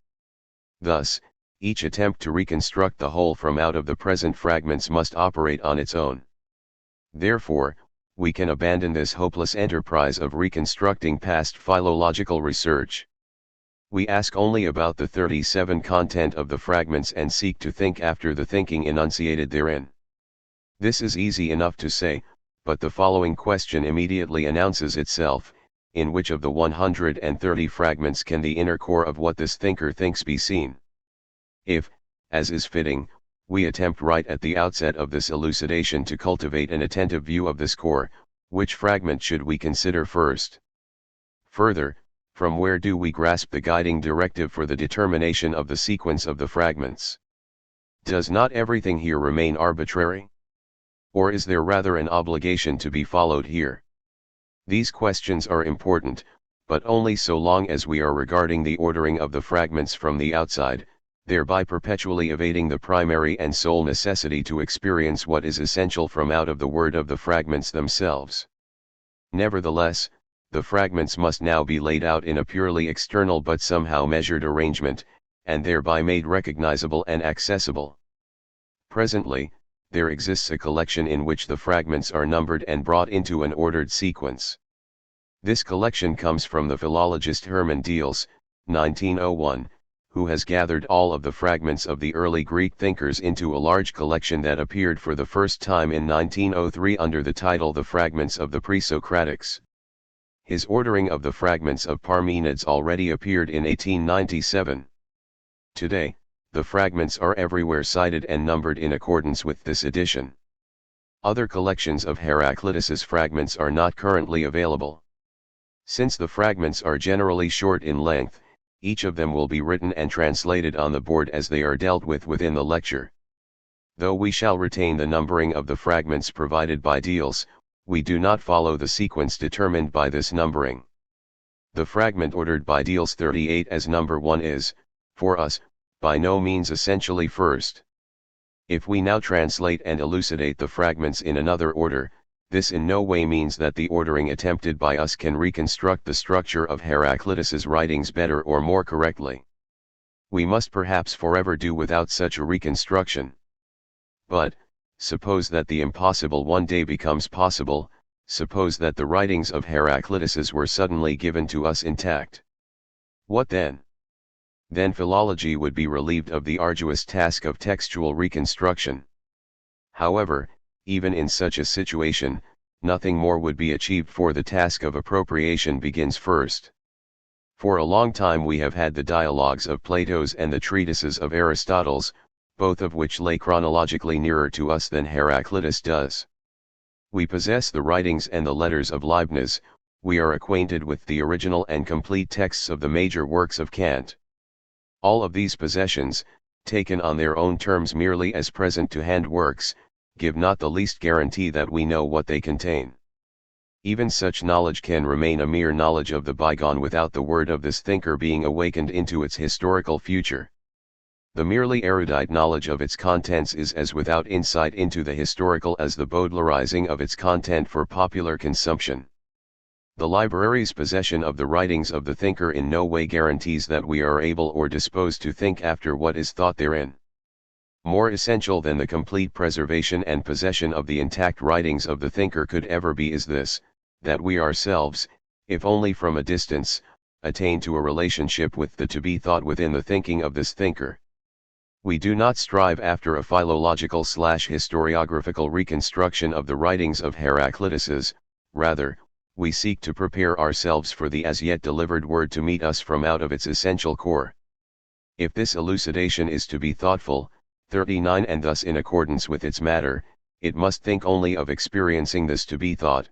Thus, each attempt to reconstruct the whole from out of the present fragments must operate on its own. Therefore, we can abandon this hopeless enterprise of reconstructing past philological research. We ask only about the 37 content of the fragments and seek to think after the thinking enunciated therein. This is easy enough to say, but the following question immediately announces itself: in which of the 130 fragments can the inner core of what this thinker thinks be seen? If, as is fitting, we attempt right at the outset of this elucidation to cultivate an attentive view of this core, which fragment should we consider first? Further, from where do we grasp the guiding directive for the determination of the sequence of the fragments? Does not everything here remain arbitrary? Or is there rather an obligation to be followed here? These questions are important, but only so long as we are regarding the ordering of the fragments from the outside, thereby perpetually evading the primary and sole necessity to experience what is essential from out of the word of the fragments themselves. Nevertheless, the fragments must now be laid out in a purely external but somehow measured arrangement, and thereby made recognizable and accessible. Presently, there exists a collection in which the fragments are numbered and brought into an ordered sequence. This collection comes from the philologist Hermann Diels, 1901, who has gathered all of the fragments of the early Greek thinkers into a large collection that appeared for the first time in 1903 under the title The Fragments of the Pre-Socratics. His ordering of the fragments of Parmenides already appeared in 1897. Today, the fragments are everywhere cited and numbered in accordance with this edition. Other collections of Heraclitus's fragments are not currently available. Since the fragments are generally short in length, each of them will be written and translated on the board as they are dealt with within the lecture. Though we shall retain the numbering of the fragments provided by Diels, we do not follow the sequence determined by this numbering. The fragment ordered by Diels 38 as number 1 is, for us, by no means essentially first. If we now translate and elucidate the fragments in another order, this in no way means that the ordering attempted by us can reconstruct the structure of Heraclitus's writings better or more correctly. We must perhaps forever do without such a reconstruction. But, suppose that the impossible one day becomes possible, suppose that the writings of Heraclitus's were suddenly given to us intact. What then? Then philology would be relieved of the arduous task of textual reconstruction. However, even in such a situation, nothing more would be achieved, for the task of appropriation begins first. For a long time we have had the dialogues of Plato's and the treatises of Aristotle's, both of which lay chronologically nearer to us than Heraclitus does. We possess the writings and the letters of Leibniz, we are acquainted with the original and complete texts of the major works of Kant. All of these possessions, taken on their own terms merely as present-to-hand works, give not the least guarantee that we know what they contain. Even such knowledge can remain a mere knowledge of the bygone without the word of this thinker being awakened into its historical future. The merely erudite knowledge of its contents is as without insight into the historical as the Baudelarizing of its content for popular consumption. The library's possession of the writings of the thinker in no way guarantees that we are able or disposed to think after what is thought therein. More essential than the complete preservation and possession of the intact writings of the thinker could ever be is this, that we ourselves, if only from a distance, attain to a relationship with the to-be-thought within the thinking of this thinker. We do not strive after a philological/historiographical reconstruction of the writings of Heraclitus's, rather, we seek to prepare ourselves for the as yet delivered word to meet us from out of its essential core. If this elucidation is to be thoughtful, 39 and thus in accordance with its matter, it must think only of experiencing this to be thought.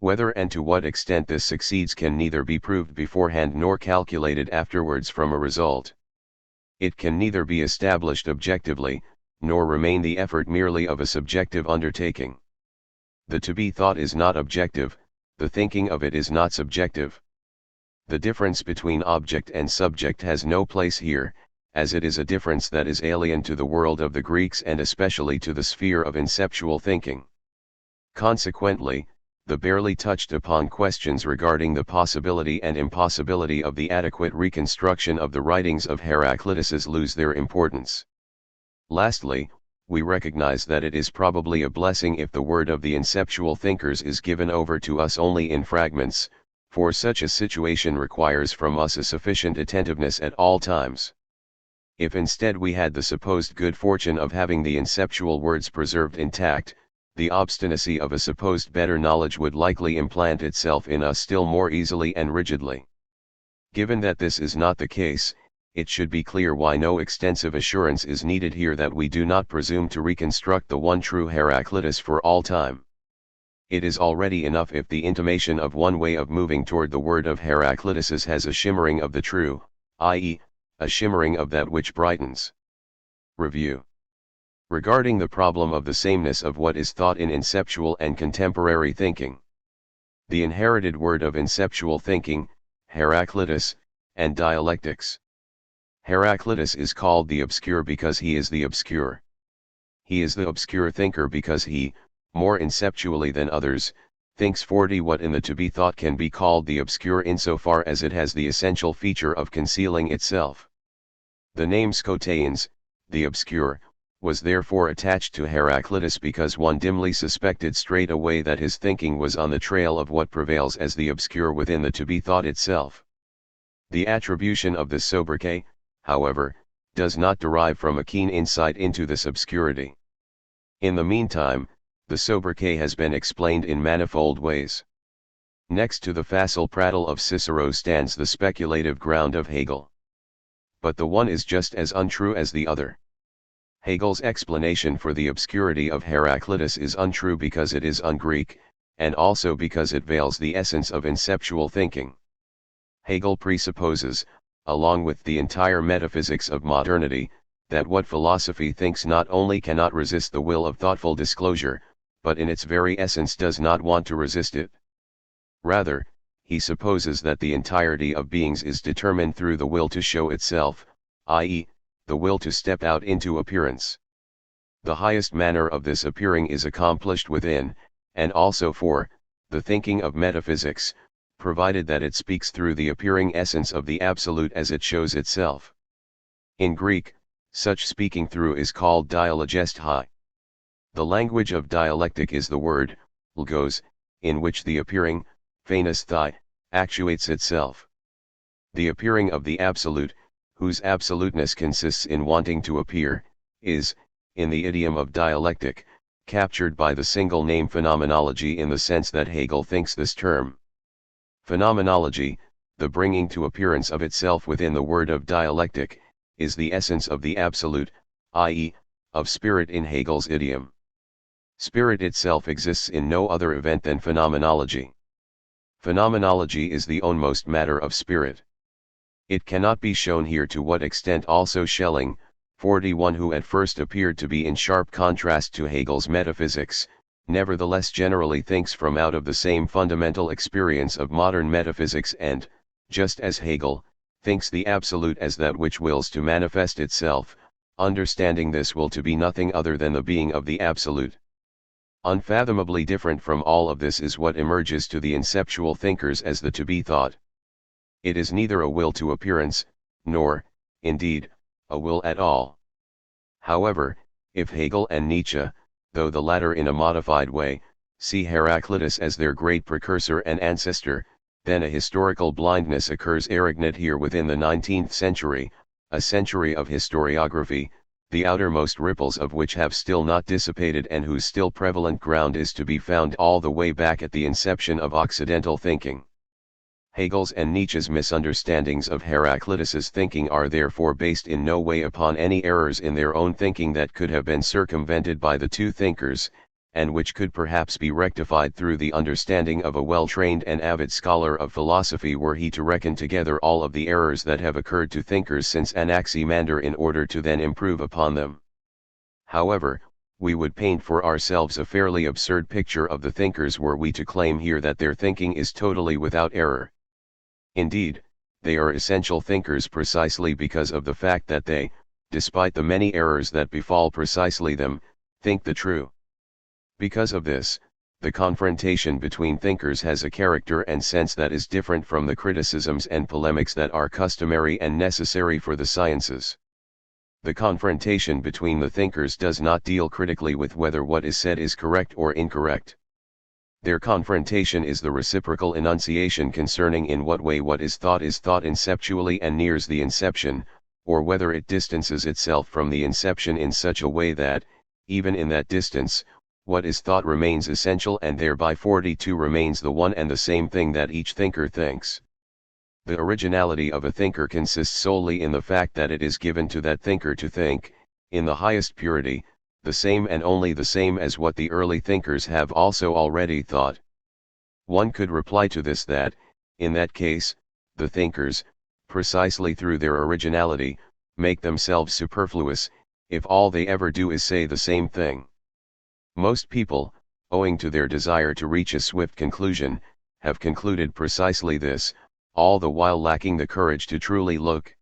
Whether and to what extent this succeeds can neither be proved beforehand nor calculated afterwards from a result. It can neither be established objectively, nor remain the effort merely of a subjective undertaking. The to be thought is not objective, the thinking of it is not subjective. The difference between object and subject has no place here, as it is a difference that is alien to the world of the Greeks and especially to the sphere of inceptual thinking. Consequently, the barely touched upon questions regarding the possibility and impossibility of the adequate reconstruction of the writings of Heraclitus's lose their importance. Lastly, we recognize that it is probably a blessing if the word of the inceptual thinkers is given over to us only in fragments, for such a situation requires from us a sufficient attentiveness at all times. If instead we had the supposed good fortune of having the inceptual words preserved intact, the obstinacy of a supposed better knowledge would likely implant itself in us still more easily and rigidly. Given that this is not the case, it should be clear why no extensive assurance is needed here that we do not presume to reconstruct the one true Heraclitus for all time. It is already enough if the intimation of one way of moving toward the word of Heraclitus's has a shimmering of the true, i.e., a shimmering of that which brightens. Review. Regarding the problem of the sameness of what is thought in inceptual and contemporary thinking. The inherited word of inceptual thinking, heraclitus, and dialectics. Heraclitus is called the obscure because he is the obscure. He is the obscure thinker because he, more inceptually than others, thinks what in the to-be thought can be called the obscure insofar as it has the essential feature of concealing itself. The name Scotians, the obscure, was therefore attached to Heraclitus because one dimly suspected straight away that his thinking was on the trail of what prevails as the obscure within the to-be thought itself. The attribution of the sobriquet, however, does not derive from a keen insight into this obscurity. In the meantime, the sobriquet has been explained in manifold ways. Next to the facile prattle of Cicero stands the speculative ground of Hegel. But the one is just as untrue as the other. Hegel's explanation for the obscurity of Heraclitus is untrue because it is un-Greek, and also because it veils the essence of inceptual thinking. Hegel presupposes, along with the entire metaphysics of modernity, that what philosophy thinks not only cannot resist the will of thoughtful disclosure, but in its very essence does not want to resist it. Rather, he supposes that the entirety of beings is determined through the will to show itself, i.e., the will to step out into appearance. The highest manner of this appearing is accomplished within, and also for, the thinking of metaphysics, provided that it speaks through the appearing essence of the absolute as it shows itself. In Greek, such speaking through is called dialogesthai. The language of dialectic is the word, logos, in which the appearing, phanesthai, actuates itself. The appearing of the absolute, whose absoluteness consists in wanting to appear, is, in the idiom of dialectic, captured by the single name phenomenology in the sense that Hegel thinks this term. Phenomenology, the bringing to appearance of itself within the word of dialectic, is the essence of the absolute, i.e., of spirit in Hegel's idiom. Spirit itself exists in no other event than phenomenology. Phenomenology is the ownmost matter of spirit. It cannot be shown here to what extent also Schelling, 41, who at first appeared to be in sharp contrast to Hegel's metaphysics, nevertheless generally thinks from out of the same fundamental experience of modern metaphysics and, just as Hegel, thinks the absolute as that which wills to manifest itself, understanding this will to be nothing other than the being of the absolute. Unfathomably different from all of this is what emerges to the inceptual thinkers as the to-be thought. It is neither a will to appearance, nor, indeed, a will at all. However, if Hegel and Nietzsche, though the latter in a modified way, see Heraclitus as their great precursor and ancestor, then a historical blindness occurs arrogant here within the 19th century, a century of historiography, the outermost ripples of which have still not dissipated and whose still prevalent ground is to be found all the way back at the inception of Occidental thinking. Hegel's and Nietzsche's misunderstandings of Heraclitus's thinking are therefore based in no way upon any errors in their own thinking that could have been circumvented by the two thinkers, and which could perhaps be rectified through the understanding of a well-trained and avid scholar of philosophy were he to reckon together all of the errors that have occurred to thinkers since Anaximander in order to then improve upon them. However, we would paint for ourselves a fairly absurd picture of the thinkers were we to claim here that their thinking is totally without error. Indeed, they are essential thinkers precisely because of the fact that they, despite the many errors that befall precisely them, think the true. Because of this, the confrontation between thinkers has a character and sense that is different from the criticisms and polemics that are customary and necessary for the sciences. The confrontation between the thinkers does not deal critically with whether what is said is correct or incorrect. Their confrontation is the reciprocal enunciation concerning in what way what is thought inceptually and nears the inception, or whether it distances itself from the inception in such a way that, even in that distance, what is thought remains essential and thereby 42 remains the one and the same thing that each thinker thinks. The originality of a thinker consists solely in the fact that it is given to that thinker to think, in the highest purity, the same and only the same as what the early thinkers have also already thought. One could reply to this that, in that case, the thinkers, precisely through their originality, make themselves superfluous, if all they ever do is say the same thing. Most people, owing to their desire to reach a swift conclusion, have concluded precisely this, all the while lacking the courage to truly look.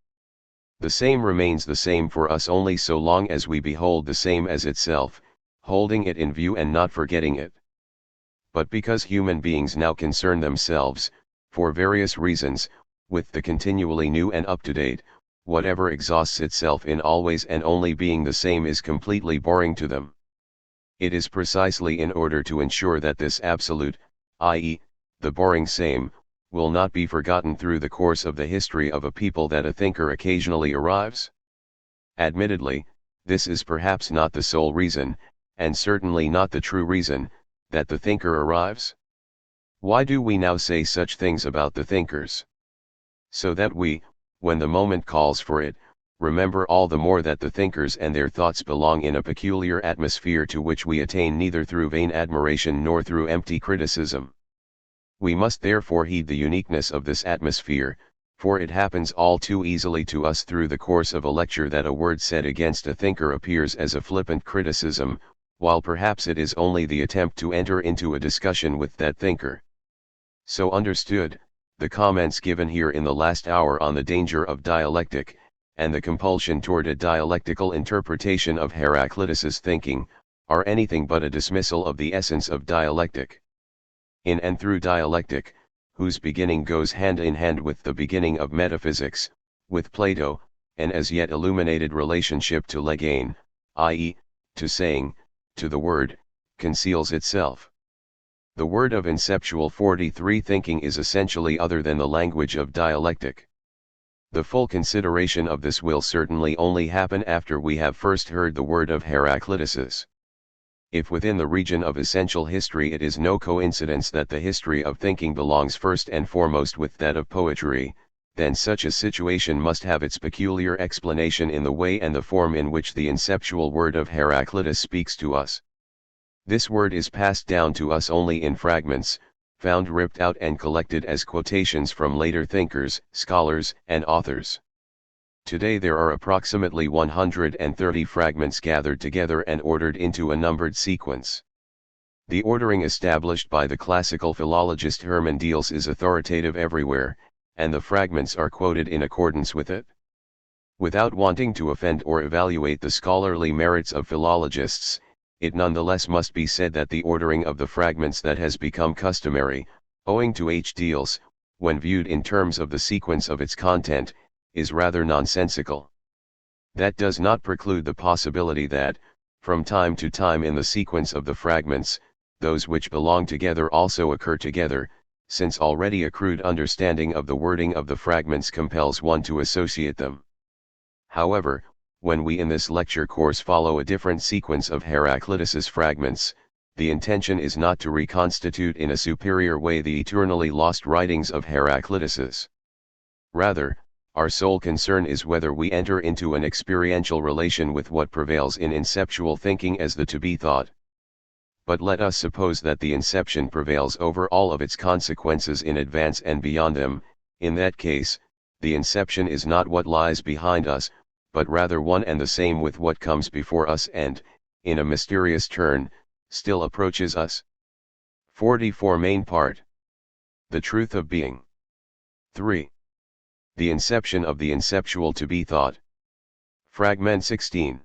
The same remains the same for us only so long as we behold the same as itself, holding it in view and not forgetting it. But because human beings now concern themselves, for various reasons, with the continually new and up-to-date, whatever exhausts itself in always and only being the same is completely boring to them. It is precisely in order to ensure that this absolute, i.e., the boring same, will not be forgotten through the course of the history of a people that a thinker occasionally arrives. Admittedly, this is perhaps not the sole reason, and certainly not the true reason, that the thinker arrives. Why do we now say such things about the thinkers? So that we, when the moment calls for it, remember all the more that the thinkers and their thoughts belong in a peculiar atmosphere to which we attain neither through vain admiration nor through empty criticism. We must therefore heed the uniqueness of this atmosphere, for it happens all too easily to us through the course of a lecture that a word said against a thinker appears as a flippant criticism, while perhaps it is only the attempt to enter into a discussion with that thinker. So understood, the comments given here in the last hour on the danger of dialectic, and the compulsion toward a dialectical interpretation of Heraclitus's thinking, are anything but a dismissal of the essence of dialectic. In and through dialectic, whose beginning goes hand in hand with the beginning of metaphysics, with Plato, an as yet illuminated relationship to legein, i.e., to saying, to the word, conceals itself. The word of inceptual 43 thinking is essentially other than the language of dialectic. The full consideration of this will certainly only happen after we have first heard the word of Heraclitus's. If within the region of essential history it is no coincidence that the history of thinking belongs first and foremost with that of poetry, then such a situation must have its peculiar explanation in the way and the form in which the inceptual word of Heraclitus speaks to us. This word is passed down to us only in fragments, found ripped out and collected as quotations from later thinkers, scholars, and authors. Today there are approximately 130 fragments gathered together and ordered into a numbered sequence. The ordering established by the classical philologist Hermann Diels is authoritative everywhere, and the fragments are quoted in accordance with it. Without wanting to offend or evaluate the scholarly merits of philologists, it nonetheless must be said that the ordering of the fragments that has become customary, owing to H. Diels, when viewed in terms of the sequence of its content, is rather nonsensical. That does not preclude the possibility that, from time to time in the sequence of the fragments, those which belong together also occur together, since already a crude understanding of the wording of the fragments compels one to associate them. However, when we in this lecture course follow a different sequence of Heraclitus's fragments, the intention is not to reconstitute in a superior way the eternally lost writings of Heraclitus's. Rather, our sole concern is whether we enter into an experiential relation with what prevails in inceptual thinking as the to-be thought. But let us suppose that the inception prevails over all of its consequences in advance and beyond them. In that case, the inception is not what lies behind us, but rather one and the same with what comes before us and, in a mysterious turn, still approaches us. 44 Main part. The truth of being. 3. The inception of the inceptual to be thought. Fragment 16.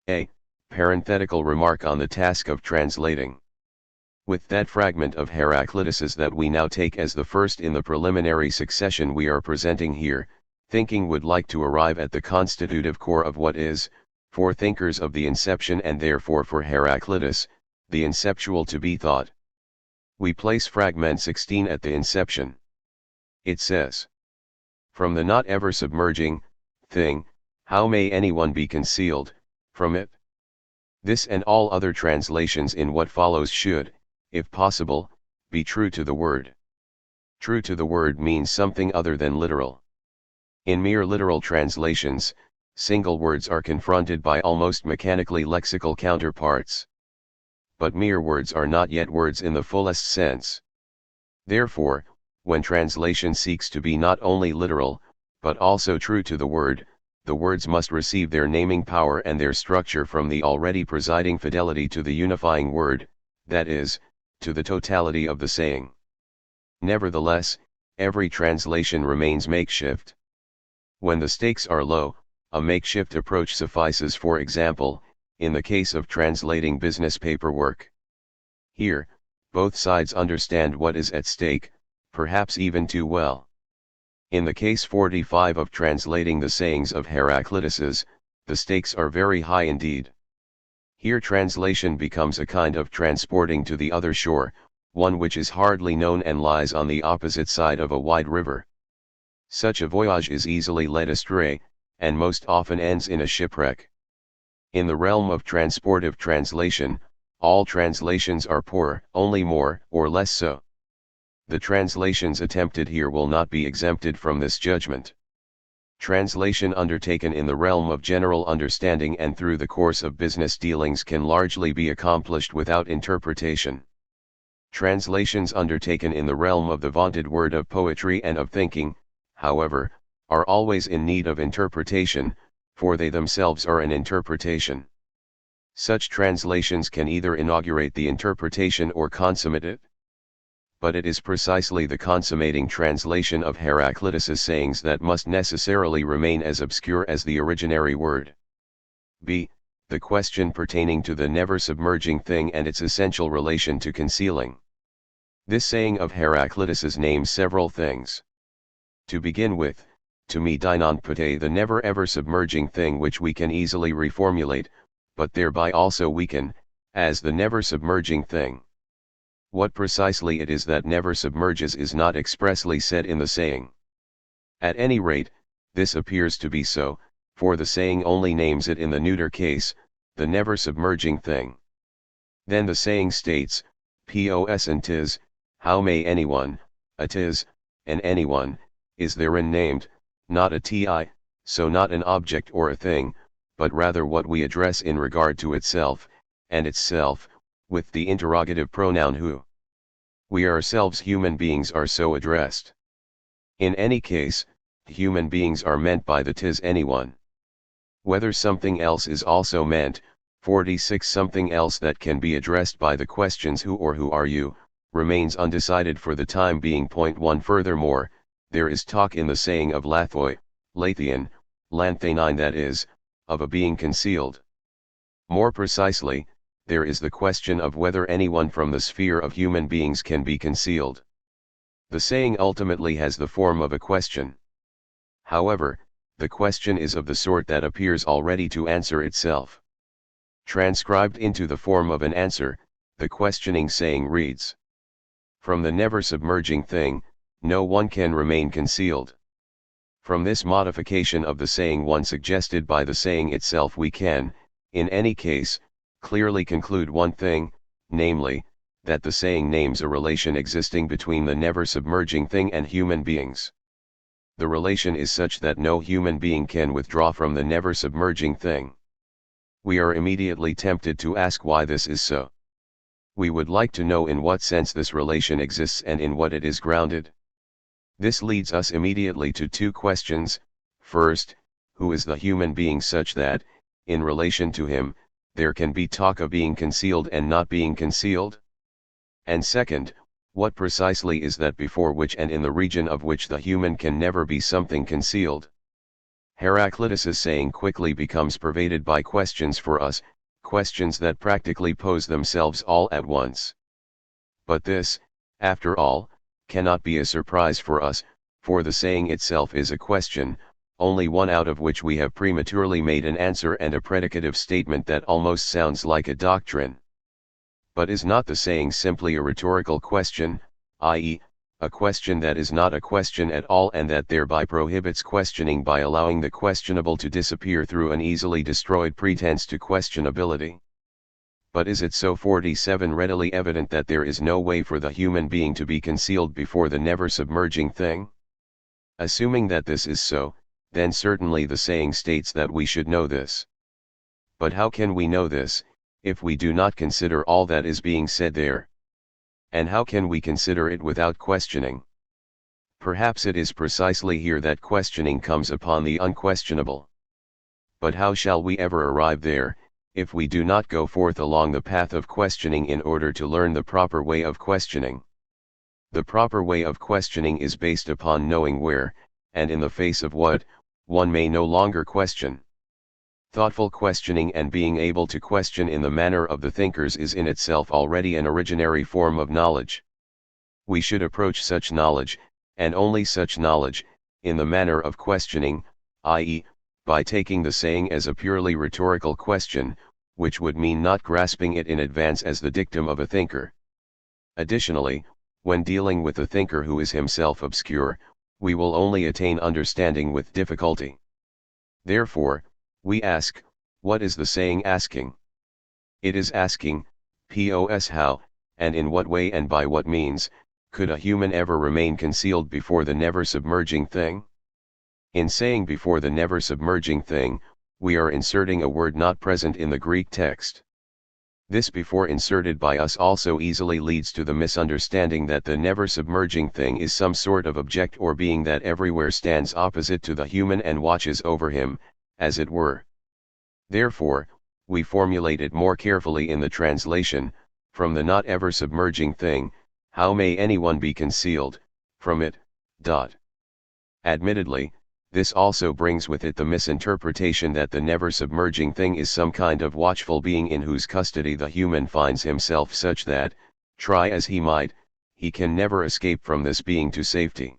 A. Parenthetical remark on the task of translating. With that fragment of Heraclitus's that we now take as the first in the preliminary succession we are presenting here, thinking would like to arrive at the constitutive core of what is, for thinkers of the inception and therefore for Heraclitus, the inceptual to be thought. We place fragment 16 at the inception. It says, "From the not ever submerging thing, how may anyone be concealed from it?" This and all other translations in what follows should, if possible, be true to the word. True to the word means something other than literal. In mere literal translations, single words are confronted by almost mechanically lexical counterparts. But mere words are not yet words in the fullest sense. Therefore, when translation seeks to be not only literal, but also true to the word, the words must receive their naming power and their structure from the already presiding fidelity to the unifying word, that is, to the totality of the saying. Nevertheless, every translation remains makeshift. When the stakes are low, a makeshift approach suffices. For example, in the case of translating business paperwork. Here, both sides understand what is at stake, perhaps even too well. In the case 45 of translating the sayings of Heraclitus, the stakes are very high indeed. Here translation becomes a kind of transporting to the other shore, one which is hardly known and lies on the opposite side of a wide river. Such a voyage is easily led astray, and most often ends in a shipwreck. In the realm of transportive translation, all translations are poor, only more or less so. The translations attempted here will not be exempted from this judgment. Translation undertaken in the realm of general understanding and through the course of business dealings can largely be accomplished without interpretation. Translations undertaken in the realm of the vaunted word of poetry and of thinking, however, are always in need of interpretation, for they themselves are an interpretation. Such translations can either inaugurate the interpretation or consummate it. But it is precisely the consummating translation of Heraclitus' sayings that must necessarily remain as obscure as the originary word. b. The question pertaining to the never-submerging thing and its essential relation to concealing. This saying of Heraclitus names several things. To begin with, to me deinonpate the never-ever submerging thing, which we can easily reformulate, but thereby also weaken, as the never-submerging thing. What precisely it is that never submerges is not expressly said in the saying. At any rate, this appears to be so, for the saying only names it in the neuter case, the never submerging thing. Then the saying states, pos and tis, how may anyone, a tis, and anyone, is therein named, not a ti, so not an object or a thing, but rather what we address in regard to itself, and itself, with the interrogative pronoun who. We ourselves human beings are so addressed. In any case, human beings are meant by the tis anyone. Whether something else is also meant, 46 something else that can be addressed by the questions who or who are you, remains undecided for the time being. Point 1. Furthermore, there is talk in the saying of lathoi, lathian, lanthanine, that is, of a being concealed. More precisely, there is the question of whether anyone from the sphere of human beings can be concealed. The saying ultimately has the form of a question. However, the question is of the sort that appears already to answer itself. Transcribed into the form of an answer, the questioning saying reads: From the never-submerging thing, no one can remain concealed. From this modification of the saying one suggested by the saying itself, we can, in any case, clearly conclude one thing, namely, that the saying names a relation existing between the never-submerging thing and human beings. The relation is such that no human being can withdraw from the never-submerging thing. We are immediately tempted to ask why this is so. We would like to know in what sense this relation exists and in what it is grounded. This leads us immediately to two questions. First, who is the human being such that, in relation to him, there can be talk of being concealed and not being concealed? And second, what precisely is that before which and in the region of which the human can never be something concealed? Heraclitus' saying quickly becomes pervaded by questions for us, questions that practically pose themselves all at once. But this, after all, cannot be a surprise for us, for the saying itself is a question, only one out of which we have prematurely made an answer and a predicative statement that almost sounds like a doctrine. But is not the saying simply a rhetorical question, i.e., a question that is not a question at all, and that thereby prohibits questioning by allowing the questionable to disappear through an easily destroyed pretense to questionability? But is it so? 47 Readily evident that there is no way for the human being to be concealed before the never-submerging thing? Assuming that this is so, then certainly the saying states that we should know this. But how can we know this, if we do not consider all that is being said there? And how can we consider it without questioning? Perhaps it is precisely here that questioning comes upon the unquestionable. But how shall we ever arrive there, if we do not go forth along the path of questioning in order to learn the proper way of questioning? The proper way of questioning is based upon knowing where, and in the face of what, one may no longer question. Thoughtful questioning and being able to question in the manner of the thinkers is in itself already an originary form of knowledge. We should approach such knowledge, and only such knowledge, in the manner of questioning, i.e., by taking the saying as a purely rhetorical question, which would mean not grasping it in advance as the dictum of a thinker. Additionally, when dealing with a thinker who is himself obscure, we will only attain understanding with difficulty. Therefore, we ask, what is the saying asking? It is asking, pos how, and in what way and by what means, could a human ever remain concealed before the never-submerging thing? In saying before the never-submerging thing, we are inserting a word not present in the Greek text. This before inserted by us also easily leads to the misunderstanding that the never-submerging thing is some sort of object or being that everywhere stands opposite to the human and watches over him, as it were. Therefore, we formulate it more carefully in the translation, from the not ever submerging thing, how may anyone be concealed from it? Admittedly, this also brings with it the misinterpretation that the never submerging thing is some kind of watchful being in whose custody the human finds himself, such that, try as he might, he can never escape from this being to safety.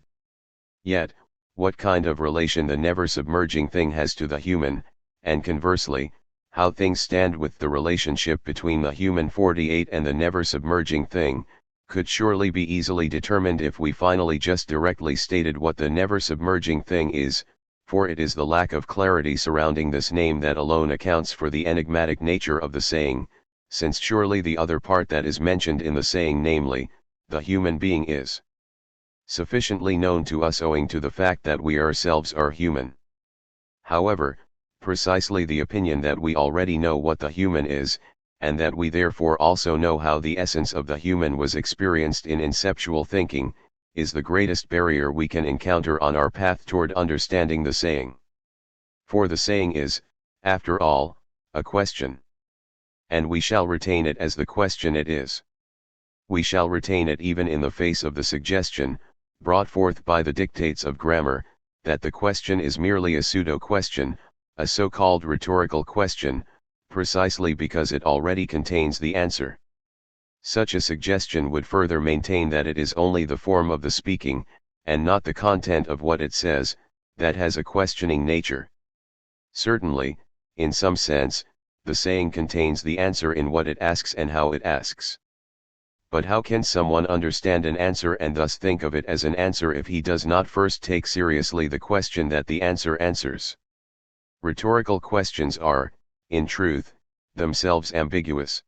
Yet, what kind of relation the never submerging thing has to the human, and conversely, how things stand with the relationship between the human 48 and the never submerging thing, could surely be easily determined if we finally just directly stated what the never submerging thing is, for it is the lack of clarity surrounding this name that alone accounts for the enigmatic nature of the saying, since surely the other part that is mentioned in the saying, namely, the human being, is sufficiently known to us owing to the fact that we ourselves are human. However, precisely the opinion that we already know what the human is, and that we therefore also know how the essence of the human was experienced in inceptual thinking, is the greatest barrier we can encounter on our path toward understanding the saying. For the saying is, after all, a question. And we shall retain it as the question it is. We shall retain it even in the face of the suggestion, brought forth by the dictates of grammar, that the question is merely a pseudo-question, a so-called rhetorical question, precisely because it already contains the answer. Such a suggestion would further maintain that it is only the form of the speaking, and not the content of what it says, that has a questioning nature. Certainly, in some sense, the saying contains the answer in what it asks and how it asks. But how can someone understand an answer and thus think of it as an answer if he does not first take seriously the question that the answer answers? Rhetorical questions are, in truth, themselves ambiguous.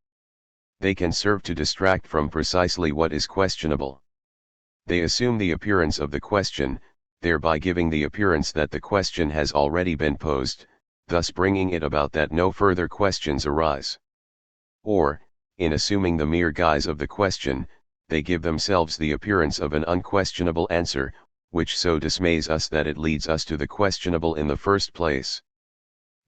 They can serve to distract from precisely what is questionable. They assume the appearance of the question, thereby giving the appearance that the question has already been posed, thus bringing it about that no further questions arise. Or, in assuming the mere guise of the question, they give themselves the appearance of an unquestionable answer, which so dismays us that it leads us to the questionable in the first place.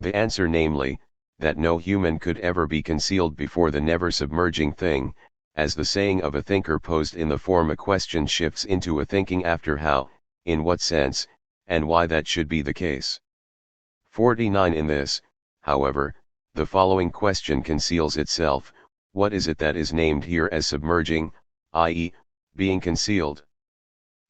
The answer, namely, that no human could ever be concealed before the never-submerging thing, as the saying of a thinker posed in the form a question shifts into a thinking after how, in what sense, and why that should be the case. 49. In this, however, the following question conceals itself: what is it that is named here as submerging, i.e., being concealed?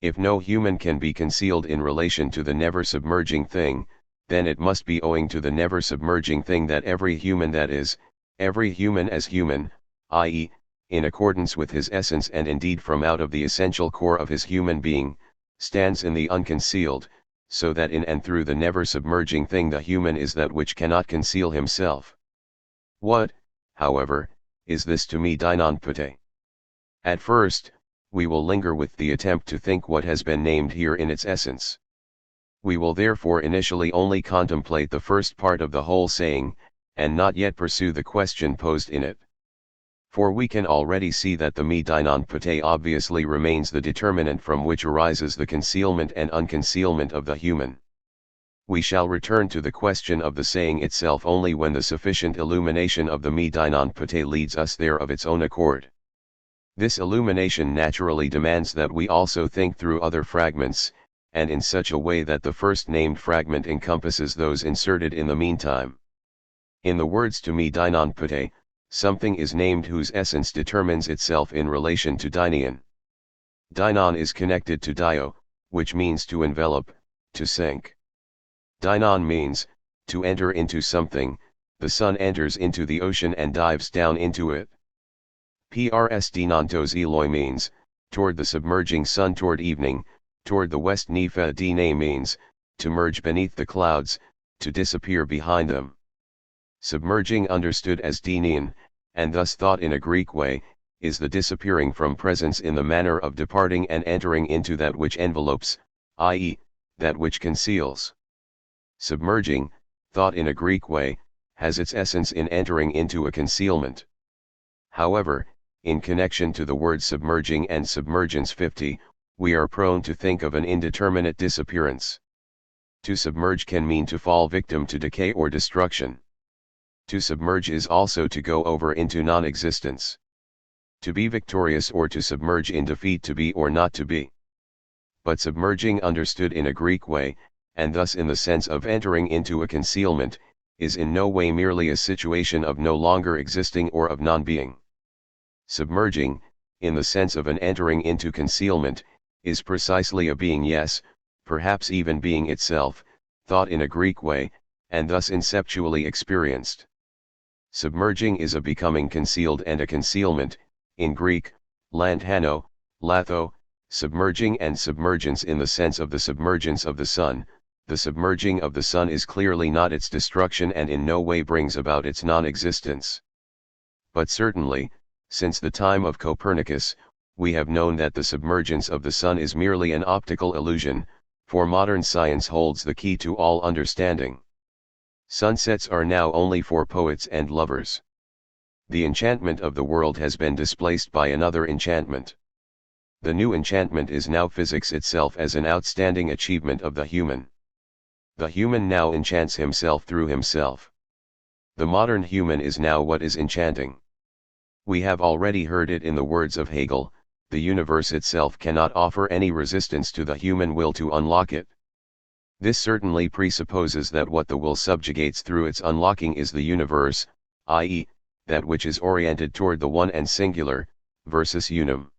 If no human can be concealed in relation to the never-submerging thing, then it must be owing to the never-submerging thing that every human, that is, every human as human, i.e., in accordance with his essence and indeed from out of the essential core of his human being, stands in the unconcealed, so that in and through the never-submerging thing the human is that which cannot conceal himself. What, however, is this to me deinonpute? At first, we will linger with the attempt to think what has been named here in its essence. We will therefore initially only contemplate the first part of the whole saying, and not yet pursue the question posed in it. For we can already see that the me deinonpute obviously remains the determinant from which arises the concealment and unconcealment of the human. We shall return to the question of the saying itself only when the sufficient illumination of the me deinanpute leads us there of its own accord. This illumination naturally demands that we also think through other fragments, and in such a way that the first named fragment encompasses those inserted in the meantime. In the words to me deinanpute, something is named whose essence determines itself in relation to deinon. Deinon is connected to dio, which means to envelop, to sink. Deinon means, to enter into something. The sun enters into the ocean and dives down into it. Prs deinontos eloi means, toward the submerging sun toward evening, toward the west. Nepha dine means, to merge beneath the clouds, to disappear behind them. Submerging understood as deinon, and thus thought in a Greek way, is the disappearing from presence in the manner of departing and entering into that which envelopes, i.e., that which conceals. Submerging, thought in a Greek way, has its essence in entering into a concealment. However, in connection to the words submerging and submergence 50, we are prone to think of an indeterminate disappearance. To submerge can mean to fall victim to decay or destruction. To submerge is also to go over into non-existence. To be victorious or to submerge in defeat, to be or not to be. But submerging understood in a Greek way, and thus in the sense of entering into a concealment, is in no way merely a situation of no longer existing or of non-being. Submerging, in the sense of an entering into concealment, is precisely a being, yes, perhaps even being itself, thought in a Greek way, and thus inceptually experienced. Submerging is a becoming concealed and a concealment, in Greek, lanthano, latho, submerging and submergence in the sense of the submergence of the sun. The submerging of the sun is clearly not its destruction and in no way brings about its non-existence. But certainly, since the time of Copernicus, we have known that the submergence of the sun is merely an optical illusion, for modern science holds the key to all understanding. Sunsets are now only for poets and lovers. The enchantment of the world has been displaced by another enchantment. The new enchantment is now physics itself as an outstanding achievement of the human. The human now enchants himself through himself. The modern human is now what is enchanting. We have already heard it in the words of Hegel, the universe itself cannot offer any resistance to the human will to unlock it. This certainly presupposes that what the will subjugates through its unlocking is the universe, i.e., that which is oriented toward the one and singular, versus unum.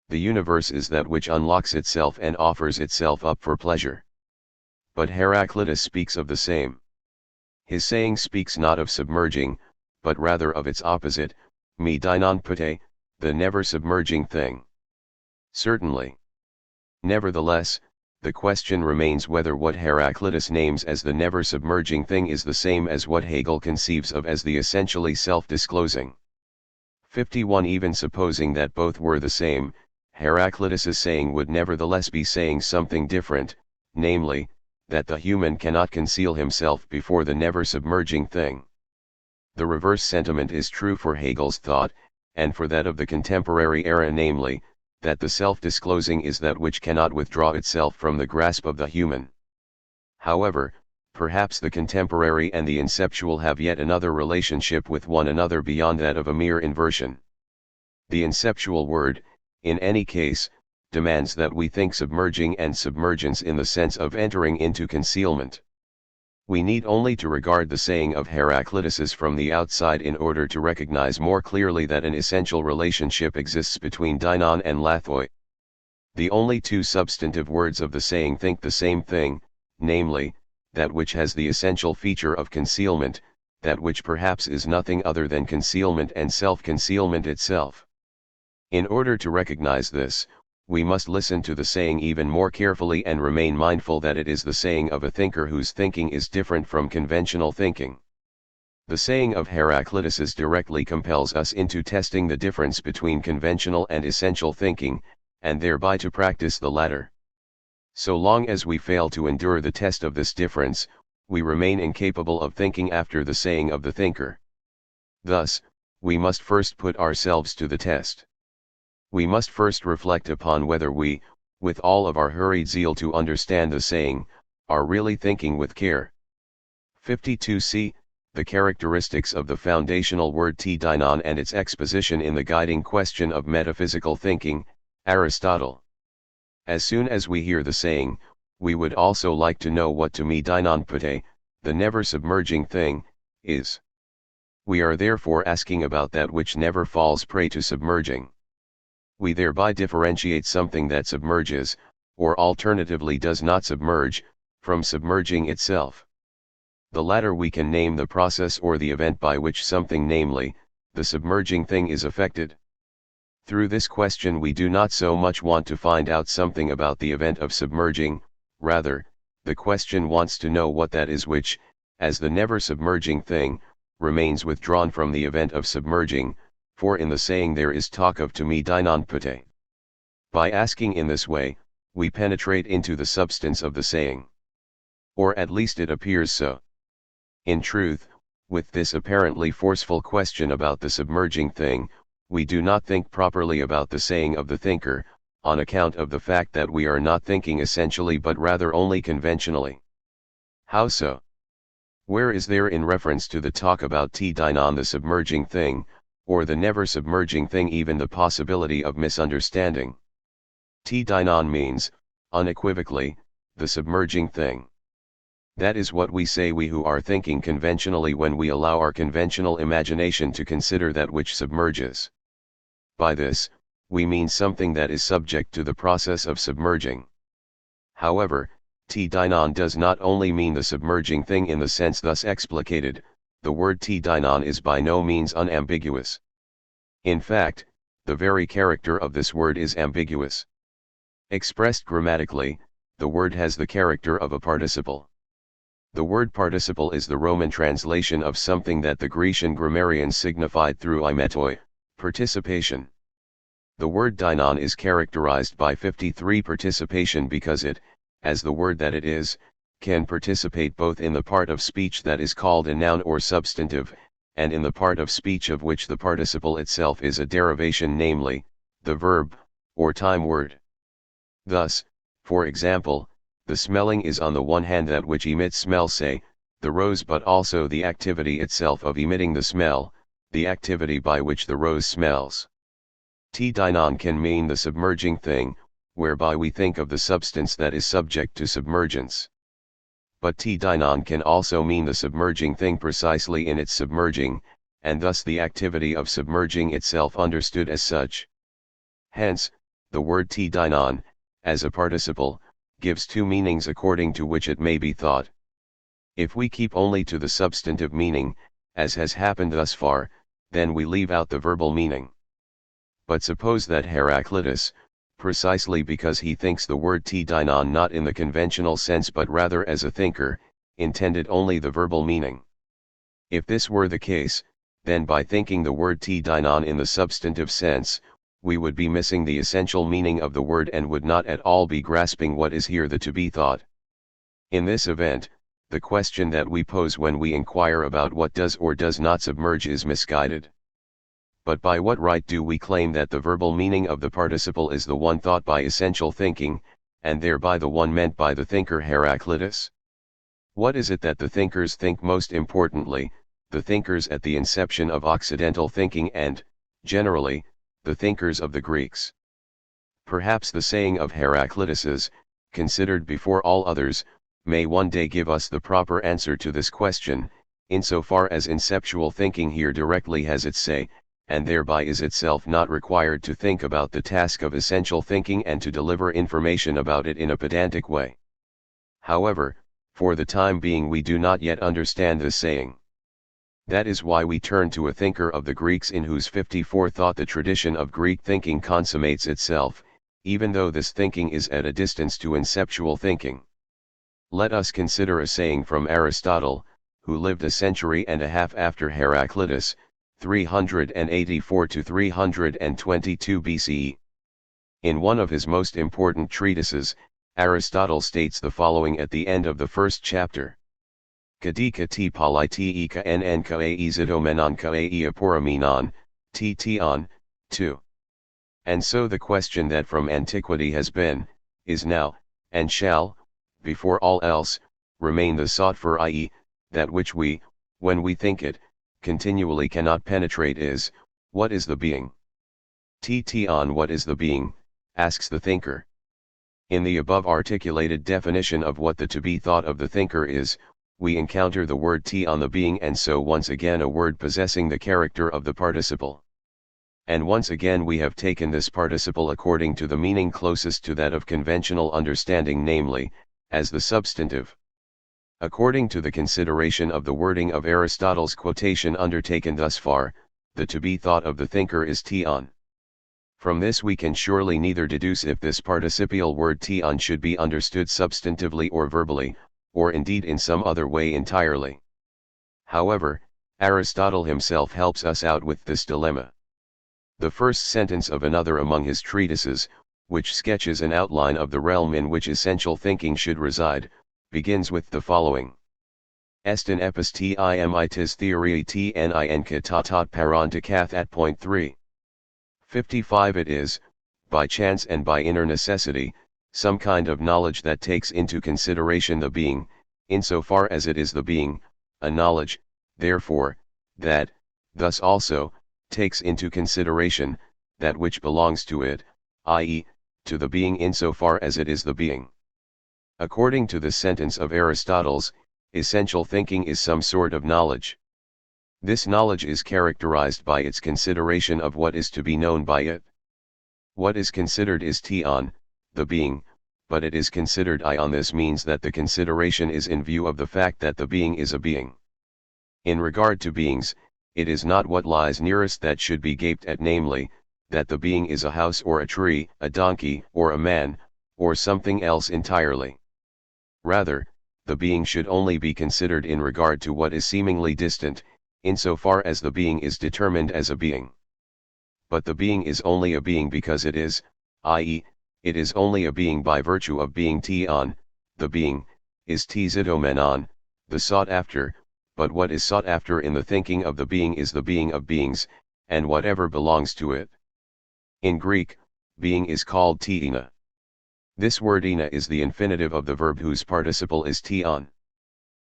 The universe is that which unlocks itself and offers itself up for pleasure. But Heraclitus speaks of the same. His saying speaks not of submerging, but rather of its opposite, me deinanpute, the never submerging thing. Certainly. Nevertheless, the question remains whether what Heraclitus names as the never submerging thing is the same as what Hegel conceives of as the essentially self-disclosing. 51. Even supposing that both were the same, Heraclitus's saying would nevertheless be saying something different, namely, that the human cannot conceal himself before the never submerging thing. The reverse sentiment is true for Hegel's thought, and for that of the contemporary era, namely, that the self-disclosing is that which cannot withdraw itself from the grasp of the human. However, perhaps the contemporary and the inceptual have yet another relationship with one another beyond that of a mere inversion. The inceptual word, in any case, demands that we think submerging and submergence in the sense of entering into concealment. We need only to regard the saying of Heraclitus from the outside in order to recognize more clearly that an essential relationship exists between deinon and lathoi. The only two substantive words of the saying think the same thing, namely, that which has the essential feature of concealment, that which perhaps is nothing other than concealment and self-concealment itself. In order to recognize this, we must listen to the saying even more carefully and remain mindful that it is the saying of a thinker whose thinking is different from conventional thinking. The saying of Heraclitus directly compels us into testing the difference between conventional and essential thinking, and thereby to practice the latter. So long as we fail to endure the test of this difference, we remain incapable of thinking after the saying of the thinker. Thus, we must first put ourselves to the test. We must first reflect upon whether we, with all of our hurried zeal to understand the saying, are really thinking with care. 52c. The characteristics of the foundational word ti dynon and its exposition in the guiding question of metaphysical thinking, Aristotle. As soon as we hear the saying, we would also like to know what to me dynon pate, the never submerging thing, is. We are therefore asking about that which never falls prey to submerging. We thereby differentiate something that submerges, or alternatively does not submerge, from submerging itself. The latter we can name the process or the event by which something, namely, the submerging thing, is affected. Through this question we do not so much want to find out something about the event of submerging, rather, the question wants to know what that is which, as the never submerging thing, remains withdrawn from the event of submerging, for in the saying there is talk of to me dynon pate. By asking in this way, we penetrate into the substance of the saying. Or at least it appears so. In truth, with this apparently forceful question about the submerging thing, we do not think properly about the saying of the thinker, on account of the fact that we are not thinking essentially but rather only conventionally. How so? Where is there in reference to the talk about ti dynon the submerging thing, or the never submerging thing, even the possibility of misunderstanding? Ti dynon means, unequivocally, the submerging thing. That is what we say, we who are thinking conventionally, when we allow our conventional imagination to consider that which submerges. By this, we mean something that is subject to the process of submerging. However, ti dynon does not only mean the submerging thing in the sense thus explicated. The word ti dynon is by no means unambiguous. In fact, the very character of this word is ambiguous. Expressed grammatically, the word has the character of a participle. The word participle is the Roman translation of something that the Grecian grammarians signified through imetoi, participation. The word dynon is characterized by 53 participation because it, as the word that it is, can participate both in the part of speech that is called a noun or substantive, and in the part of speech of which the participle itself is a derivation, namely, the verb, or time word. Thus, for example, the smelling is on the one hand that which emits smell, say, the rose, but also the activity itself of emitting the smell, the activity by which the rose smells. Ti dynon can mean the submerging thing, whereby we think of the substance that is subject to submergence. But ti dynon can also mean the submerging thing precisely in its submerging, and thus the activity of submerging itself understood as such. Hence, the word ti dynon, as a participle, gives two meanings according to which it may be thought. If we keep only to the substantive meaning, as has happened thus far, then we leave out the verbal meaning. But suppose that Heraclitus, precisely because he thinks the word ti dynon not in the conventional sense but rather as a thinker, intended only the verbal meaning. If this were the case, then by thinking the word ti dynon in the substantive sense, we would be missing the essential meaning of the word and would not at all be grasping what is here the to be thought. In this event, the question that we pose when we inquire about what does or does not submerge is misguided. But by what right do we claim that the verbal meaning of the participle is the one thought by essential thinking, and thereby the one meant by the thinker Heraclitus? What is it that the thinkers think most importantly, the thinkers at the inception of occidental thinking and, generally, the thinkers of the Greeks? Perhaps the saying of Heraclitus's, considered before all others, may one day give us the proper answer to this question, insofar as inceptual thinking here directly has its say, and thereby is itself not required to think about the task of essential thinking and to deliver information about it in a pedantic way. However, for the time being we do not yet understand this saying. That is why we turn to a thinker of the Greeks in whose 54 thought the tradition of Greek thinking consummates itself, even though this thinking is at a distance to inceptual thinking. Let us consider a saying from Aristotle, who lived a century and a half after Heraclitus, 384 to 322 BCE. In one of his most important treatises, Aristotle states the following at the end of the first chapter. Kadika ti politi ika nn ka zidomenon ka aporamenon, ti tion, 2. And so the question that from antiquity has been, is now, and shall, before all else, remain the sought for, i.e., that which we, when we think it, continually cannot penetrate is, what is the being? On what is the being, asks the thinker. In the above articulated definition of what the to be thought of the thinker is, we encounter the word on the being, and so once again a word possessing the character of the participle. And once again we have taken this participle according to the meaning closest to that of conventional understanding, namely, as the substantive. According to the consideration of the wording of Aristotle's quotation undertaken thus far, the to be thought of the thinker is on. From this we can surely neither deduce if this participial word on should be understood substantively or verbally, or indeed in some other way entirely. However, Aristotle himself helps us out with this dilemma. The first sentence of another among his treatises, which sketches an outline of the realm in which essential thinking should reside, begins with the following. Estin epis timitis theoria tnin ta tot paranticath at point 3. 55 It is, by chance and by inner necessity, some kind of knowledge that takes into consideration the being, insofar as it is the being, a knowledge, therefore, that, thus also, takes into consideration, that which belongs to it, i.e., to the being insofar as it is the being. According to the sentence of Aristotle's, essential thinking is some sort of knowledge. This knowledge is characterized by its consideration of what is to be known by it. What is considered is on, the being, but it is considered on. This means that the consideration is in view of the fact that the being is a being. In regard to beings, it is not what lies nearest that should be gaped at, namely, that the being is a house or a tree, a donkey, or a man, or something else entirely. Rather, the being should only be considered in regard to what is seemingly distant, insofar as the being is determined as a being. But the being is only a being because it is, i.e., it is only a being by virtue of being on, the being, is zitomenon, the sought after, but what is sought after in the thinking of the being is the being of beings, and whatever belongs to it. In Greek, being is called teina. This word ina is the infinitive of the verb whose participle is on.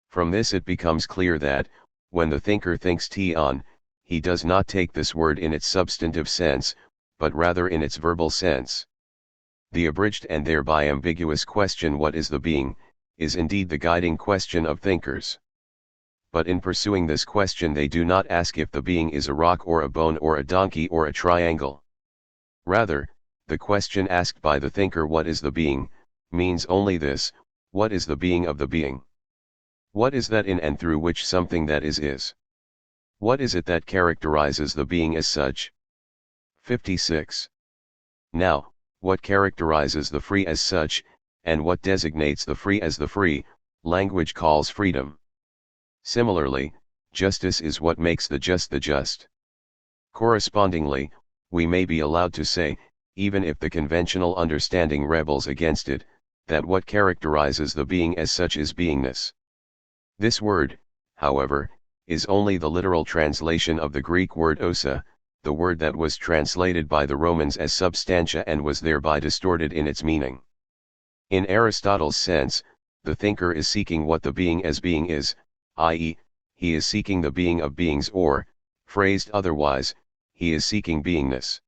From this it becomes clear that, when the thinker thinks on, he does not take this word in its substantive sense, but rather in its verbal sense. The abridged and thereby ambiguous question "what is the being?" is indeed the guiding question of thinkers. But in pursuing this question they do not ask if the being is a rock or a bone or a donkey or a triangle. Rather, the question asked by the thinker "what is the being?" means only this: what is the being of the being? What is that in and through which something that is? What is it that characterizes the being as such? 56. Now, what characterizes the free as such, and what designates the free as the free, language calls freedom. Similarly, justice is what makes the just. Correspondingly, we may be allowed to say, even if the conventional understanding rebels against it, that what characterizes the being as such is beingness. This word, however, is only the literal translation of the Greek word ousa, the word that was translated by the Romans as substantia and was thereby distorted in its meaning. In Aristotle's sense, the thinker is seeking what the being as being is, i.e., he is seeking the being of beings, or, phrased otherwise, he is seeking beingness.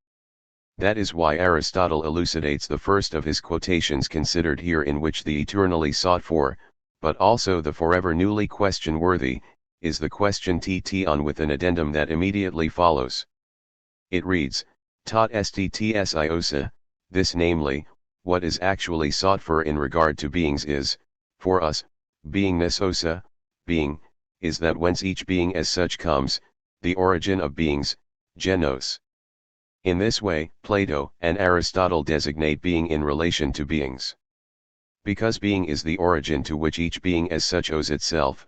That is why Aristotle elucidates the first of his quotations considered here, in which the eternally sought for, but also the forever newly question-worthy, is the question on, with an addendum that immediately follows. It reads, tot sttsiosa, this namely, what is actually sought for in regard to beings is, for us, beingness. Ousa, being, is that whence each being as such comes, the origin of beings, genos. In this way, Plato and Aristotle designate being in relation to beings. Because being is the origin to which each being as such owes itself,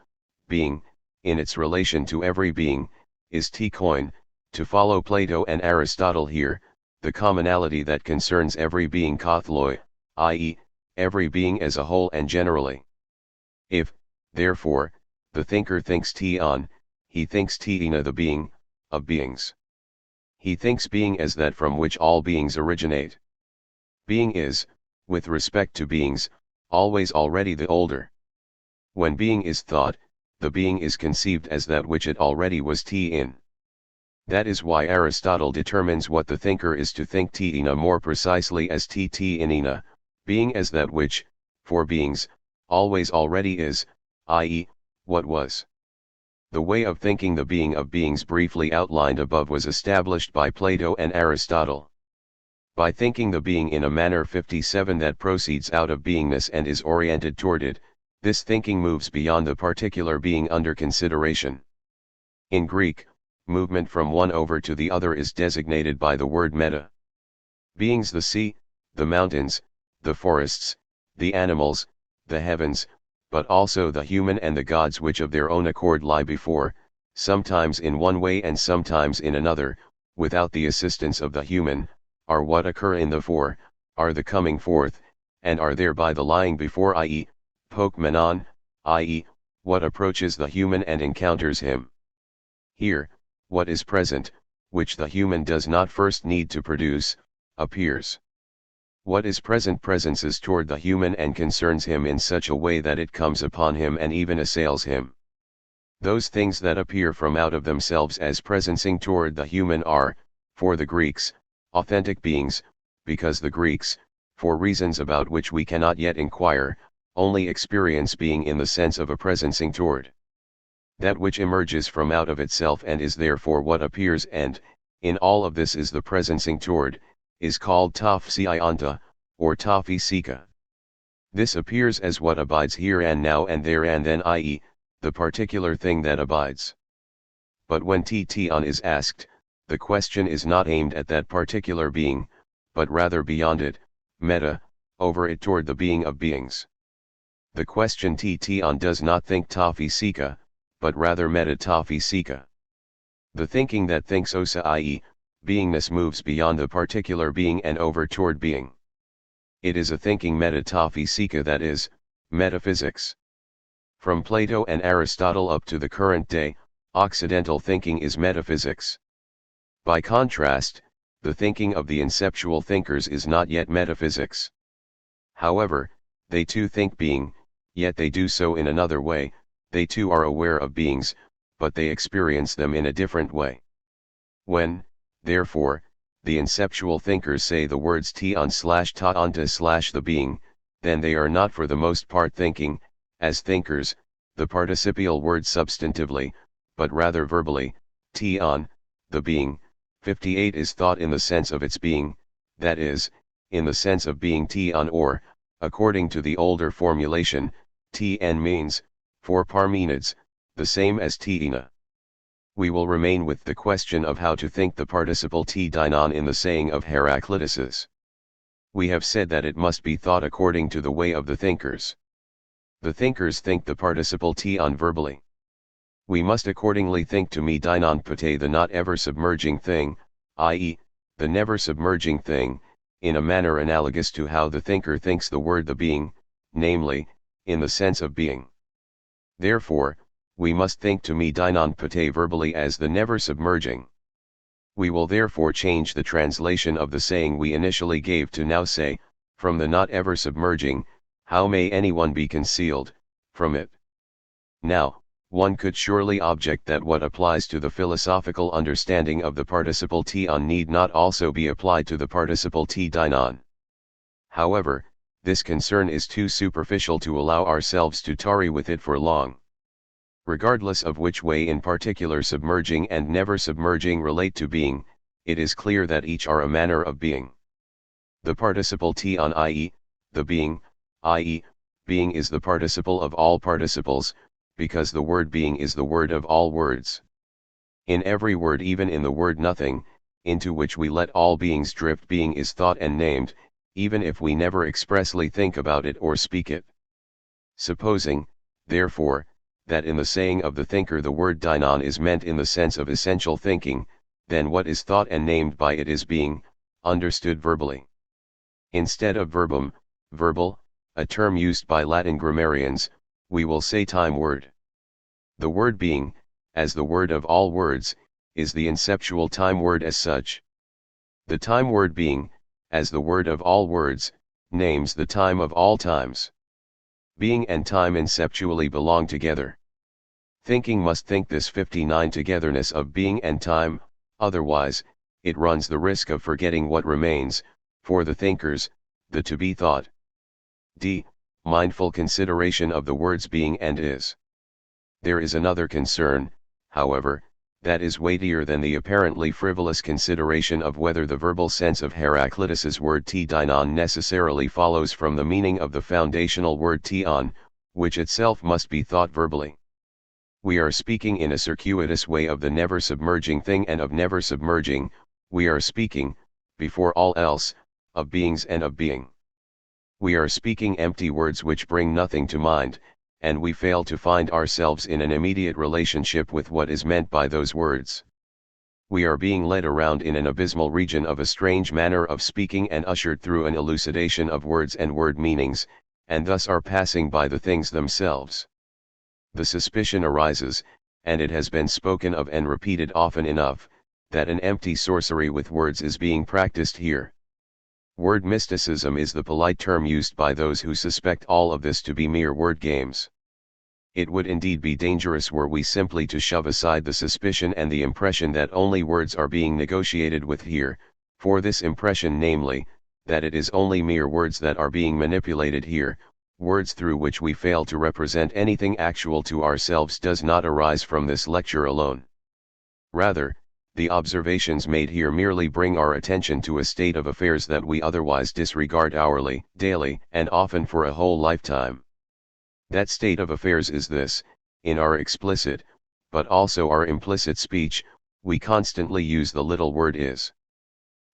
being, in its relation to every being, is koin. To follow Plato and Aristotle here, the commonality that concerns every being kathloi, i.e., every being as a whole and generally. If, therefore, the thinker thinks on, he thinks teina, the being, of beings. He thinks being as that from which all beings originate. Being is, with respect to beings, always already the older. When being is thought, the being is conceived as that which it already was t in. That is why Aristotle determines what the thinker is to think t ina more precisely as t in ina, being as that which, for beings, always already is, i.e., what was. The way of thinking the being of beings briefly outlined above was established by Plato and Aristotle. By thinking the being in a manner 57 that proceeds out of beingness and is oriented toward it, this thinking moves beyond the particular being under consideration. In Greek, movement from one over to the other is designated by the word meta. Beings the sea, the mountains, the forests, the animals, the heavens, but also the human and the gods which of their own accord lie before, sometimes in one way and sometimes in another, without the assistance of the human, are what occur in the fore, are the coming forth, and are thereby the lying before, i.e., pokmenon, i.e., what approaches the human and encounters him. Here, what is present, which the human does not first need to produce, appears. What is present presences toward the human and concerns him in such a way that it comes upon him and even assails him. Those things that appear from out of themselves as presencing toward the human are, for the Greeks, authentic beings, because the Greeks, for reasons about which we cannot yet inquire, only experience being in the sense of a presencing toward. That which emerges from out of itself and is therefore what appears and, in all of this is the presencing toward, is called tafsianta, or tafisika. This appears as what abides here and now and there and then, i.e., the particular thing that abides. But when tion is asked, the question is not aimed at that particular being, but rather beyond it, meta, over it toward the being of beings. The question tion does not think tafisika, but rather meta tafisika. The thinking that thinks osa, i.e., beingness, moves beyond the particular being and over toward being. It is a thinking meta tafisika, that is, metaphysics. From Plato and Aristotle up to the current day, occidental thinking is metaphysics. By contrast, the thinking of the inceptual thinkers is not yet metaphysics. However, they too think being, yet they do so in another way. They too are aware of beings, but they experience them in a different way. When, therefore, the inceptual thinkers say the words tion/ta'anta/ the being, then they are not for the most part thinking, as thinkers, the participial word substantively, but rather verbally. Tion, the being, 58 is thought in the sense of its being, that is, in the sense of being tion, or, according to the older formulation, tn means, for Parmenides, the same as tina. We will remain with the question of how to think the participle t dinon in the saying of Heraclitus. We have said that it must be thought according to the way of the thinkers. The thinkers think the participle tion verbally. We must accordingly think to me dinon pate, the not ever submerging thing, i.e., the never submerging thing, in a manner analogous to how the thinker thinks the word the being, namely, in the sense of being. Therefore, we must think to me dinon pate verbally as the never submerging. We will therefore change the translation of the saying we initially gave to now say, from the not ever submerging, how may anyone be concealed from it? Now, one could surely object that what applies to the philosophical understanding of the participle tion need not also be applied to the participle t dinon. However, this concern is too superficial to allow ourselves to tarry with it for long. Regardless of which way in particular submerging and never submerging relate to being, it is clear that each are a manner of being. The participle tion, i.e., the being, i.e., being is the participle of all participles, because the word being is the word of all words. In every word, even in the word nothing, into which we let all beings drift, being is thought and named, even if we never expressly think about it or speak it. Supposing, therefore, that in the saying of the thinker the word dinon is meant in the sense of essential thinking, then what is thought and named by it is being, understood verbally. Instead of verbum, verbal, a term used by Latin grammarians, we will say time word. The word being, as the word of all words, is the inceptual time word as such. The time word being, as the word of all words, names the time of all times. Being and time inceptually belong together. Thinking must think this 59 togetherness of being and time, otherwise, it runs the risk of forgetting what remains, for the thinkers, the to be thought. D. Mindful consideration of the words being and is. There is another concern, however, that is weightier than the apparently frivolous consideration of whether the verbal sense of Heraclitus's word t-dinon necessarily follows from the meaning of the foundational word tion, which itself must be thought verbally. We are speaking in a circuitous way of the never submerging thing and of never submerging, we are speaking, before all else, of beings and of being. We are speaking empty words which bring nothing to mind, and we fail to find ourselves in an immediate relationship with what is meant by those words. We are being led around in an abysmal region of a strange manner of speaking and ushered through an elucidation of words and word meanings, and thus are passing by the things themselves. The suspicion arises, and it has been spoken of and repeated often enough, that an empty sorcery with words is being practiced here. Word mysticism is the polite term used by those who suspect all of this to be mere word games. It would indeed be dangerous were we simply to shove aside the suspicion and the impression that only words are being negotiated with here, for this impression, namely, that it is only mere words that are being manipulated here, words through which we fail to represent anything actual to ourselves, does not arise from this lecture alone. Rather, the observations made here merely bring our attention to a state of affairs that we otherwise disregard hourly, daily, and often for a whole lifetime. That state of affairs is this: in our explicit, but also our implicit speech, we constantly use the little word is.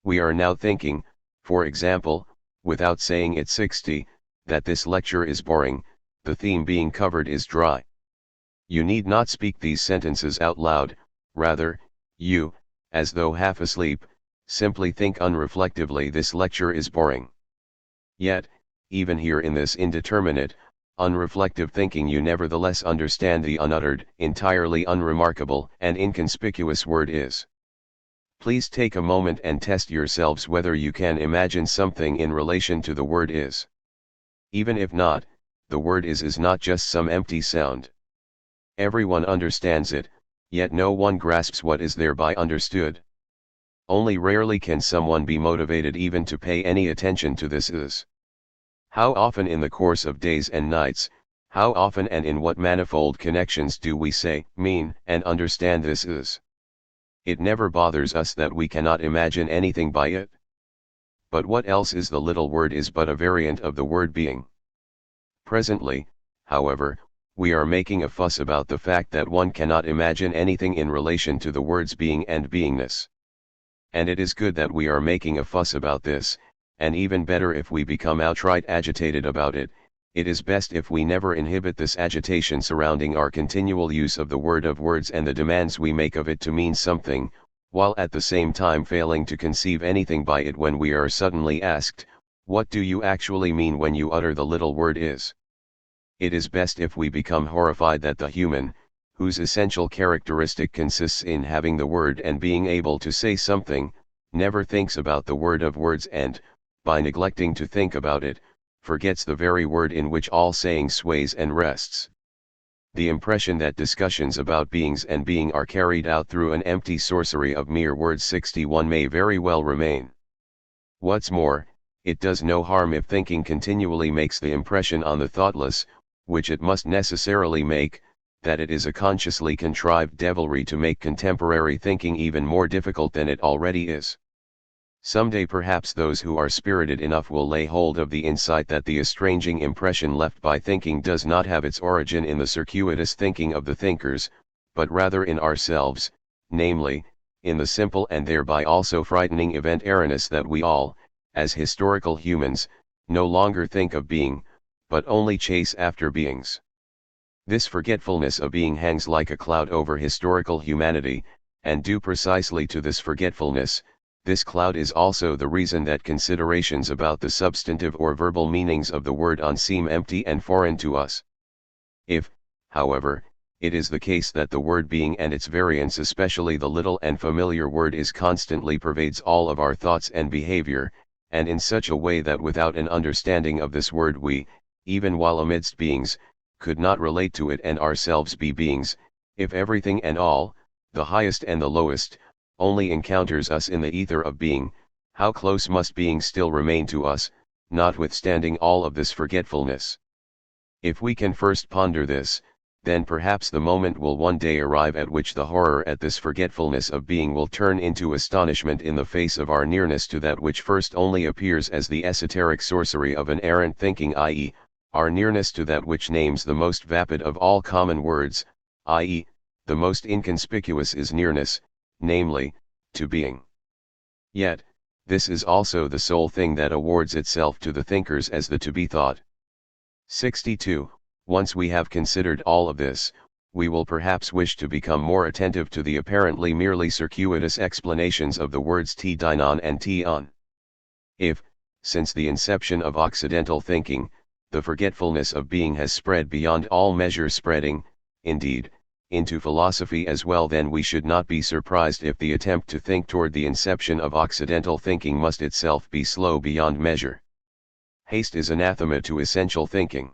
We are now thinking, for example, without saying it 60, that this lecture is boring, the theme being covered is dry. You need not speak these sentences out loud, rather, you, as though half asleep, simply think unreflectively, this lecture is boring. Yet, even here in this indeterminate, unreflective thinking, you nevertheless understand the unuttered, entirely unremarkable and inconspicuous word is. Please take a moment and test yourselves whether you can imagine something in relation to the word is. Even if not, the word is not just some empty sound. Everyone understands it, yet no one grasps what is thereby understood. Only rarely can someone be motivated even to pay any attention to this is. How often in the course of days and nights, how often and in what manifold connections do we say, mean, and understand this is? It never bothers us that we cannot imagine anything by it. But what else is the little word is but a variant of the word being? Presently, however, we are making a fuss about the fact that one cannot imagine anything in relation to the words being and beingness. And it is good that we are making a fuss about this, and even better if we become outright agitated about it. It is best if we never inhibit this agitation surrounding our continual use of the word of words and the demands we make of it to mean something, while at the same time failing to conceive anything by it when we are suddenly asked, what do you actually mean when you utter the little word is? It is best if we become horrified that the human, whose essential characteristic consists in having the word and being able to say something, never thinks about the word of words and, by neglecting to think about it, forgets the very word in which all saying sways and rests. The impression that discussions about beings and being are carried out through an empty sorcery of mere words 61 may very well remain. What's more, it does no harm if thinking continually makes the impression on the thoughtless, which it must necessarily make, that it is a consciously contrived devilry to make contemporary thinking even more difficult than it already is. Someday perhaps those who are spirited enough will lay hold of the insight that the estranging impression left by thinking does not have its origin in the circuitous thinking of the thinkers, but rather in ourselves, namely, in the simple and thereby also frightening event erroneous that we all, as historical humans, no longer think of being, but only chase after beings. This forgetfulness of being hangs like a cloud over historical humanity, and due precisely to this forgetfulness, this cloud is also the reason that considerations about the substantive or verbal meanings of the word on seem empty and foreign to us. If, however, it is the case that the word being and its variants, especially the little and familiar word is, constantly pervades all of our thoughts and behavior, and in such a way that without an understanding of this word we, even while amidst beings, could not relate to it and ourselves be beings, if everything and all, the highest and the lowest, only encounters us in the ether of being, how close must being still remain to us, notwithstanding all of this forgetfulness? If we can first ponder this, then perhaps the moment will one day arrive at which the horror at this forgetfulness of being will turn into astonishment in the face of our nearness to that which first only appears as the esoteric sorcery of an errant thinking, i.e., our nearness to that which names the most vapid of all common words, i.e., the most inconspicuous is nearness, namely, to being. Yet, this is also the sole thing that awards itself to the thinkers as the to be thought. 62. Once we have considered all of this, we will perhaps wish to become more attentive to the apparently merely circuitous explanations of the words ti dinon and ti on. If, since the inception of occidental thinking, the forgetfulness of being has spread beyond all measure, spreading, indeed, into philosophy as well, then we should not be surprised if the attempt to think toward the inception of occidental thinking must itself be slow beyond measure. Haste is anathema to essential thinking.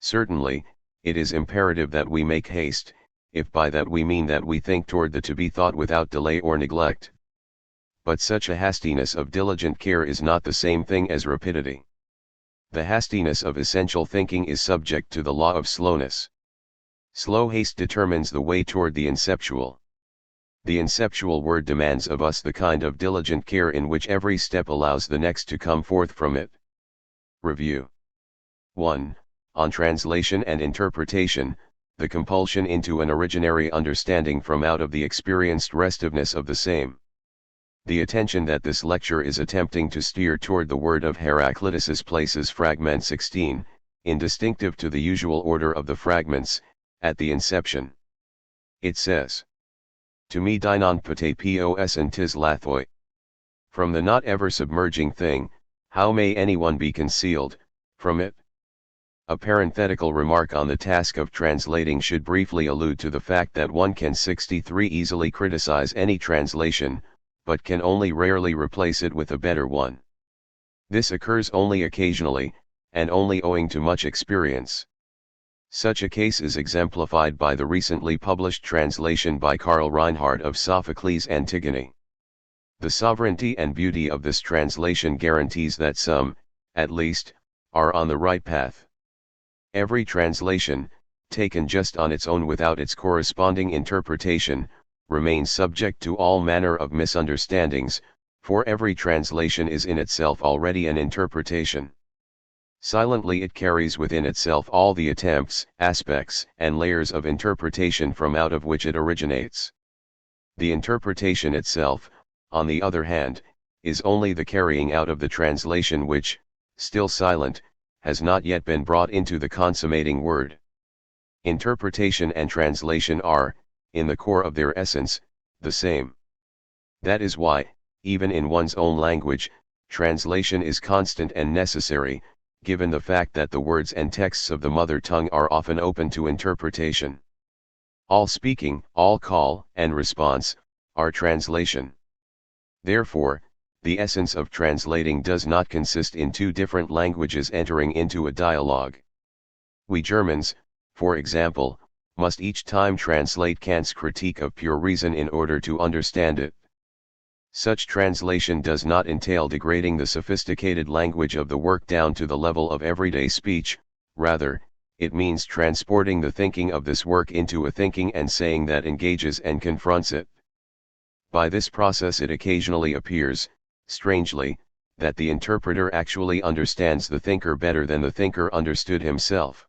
Certainly, it is imperative that we make haste, if by that we mean that we think toward the to be thought without delay or neglect. But such a hastiness of diligent care is not the same thing as rapidity. The hastiness of essential thinking is subject to the law of slowness. Slow haste determines the way toward the inceptual. The inceptual word demands of us the kind of diligent care in which every step allows the next to come forth from it. Review. 1. On translation and interpretation, the compulsion into an originary understanding from out of the experienced restiveness of the same. The attention that this lecture is attempting to steer toward the word of Heraclitus places fragment 16, indistinctive to the usual order of the fragments, at the inception. It says, "To me dinon pate pos and tis lathoi." From the not ever submerging thing, how may anyone be concealed from it? A parenthetical remark on the task of translating should briefly allude to the fact that one can 63 easily criticize any translation, but can only rarely replace it with a better one. This occurs only occasionally, and only owing to much experience. Such a case is exemplified by the recently published translation by Karl Reinhardt of Sophocles' Antigone. The sovereignty and beauty of this translation guarantees that some, at least, are on the right path. Every translation, taken just on its own without its corresponding interpretation, remains subject to all manner of misunderstandings, for every translation is in itself already an interpretation. Silently it carries within itself all the attempts, aspects, and layers of interpretation from out of which it originates. The interpretation itself, on the other hand, is only the carrying out of the translation which, still silent, has not yet been brought into the consummating word. Interpretation and translation are, in the core of their essence, the same. That is why, even in one's own language, translation is constant and necessary, given the fact that the words and texts of the mother tongue are often open to interpretation. All speaking, all call and response, are translation. Therefore, the essence of translating does not consist in two different languages entering into a dialogue. We Germans, for example, must each time translate Kant's Critique of Pure Reason in order to understand it. Such translation does not entail degrading the sophisticated language of the work down to the level of everyday speech, rather, it means transporting the thinking of this work into a thinking and saying that engages and confronts it. By this process it occasionally appears, strangely, that the interpreter actually understands the thinker better than the thinker understood himself.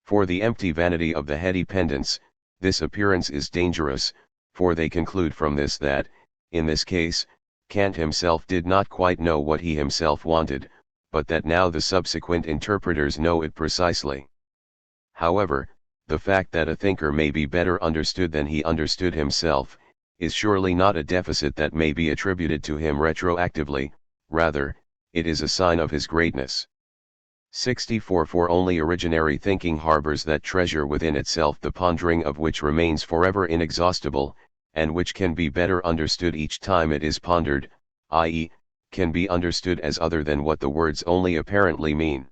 For the empty vanity of the heady pedants, this appearance is dangerous, for they conclude from this that, in this case, Kant himself did not quite know what he himself wanted, but that now the subsequent interpreters know it precisely. However, the fact that a thinker may be better understood than he understood himself, is surely not a deficit that may be attributed to him retroactively, rather, it is a sign of his greatness. 64 For only originary thinking harbors that treasure within itself the pondering of which remains forever inexhaustible, and which can be better understood each time it is pondered, i.e., can be understood as other than what the words only apparently mean.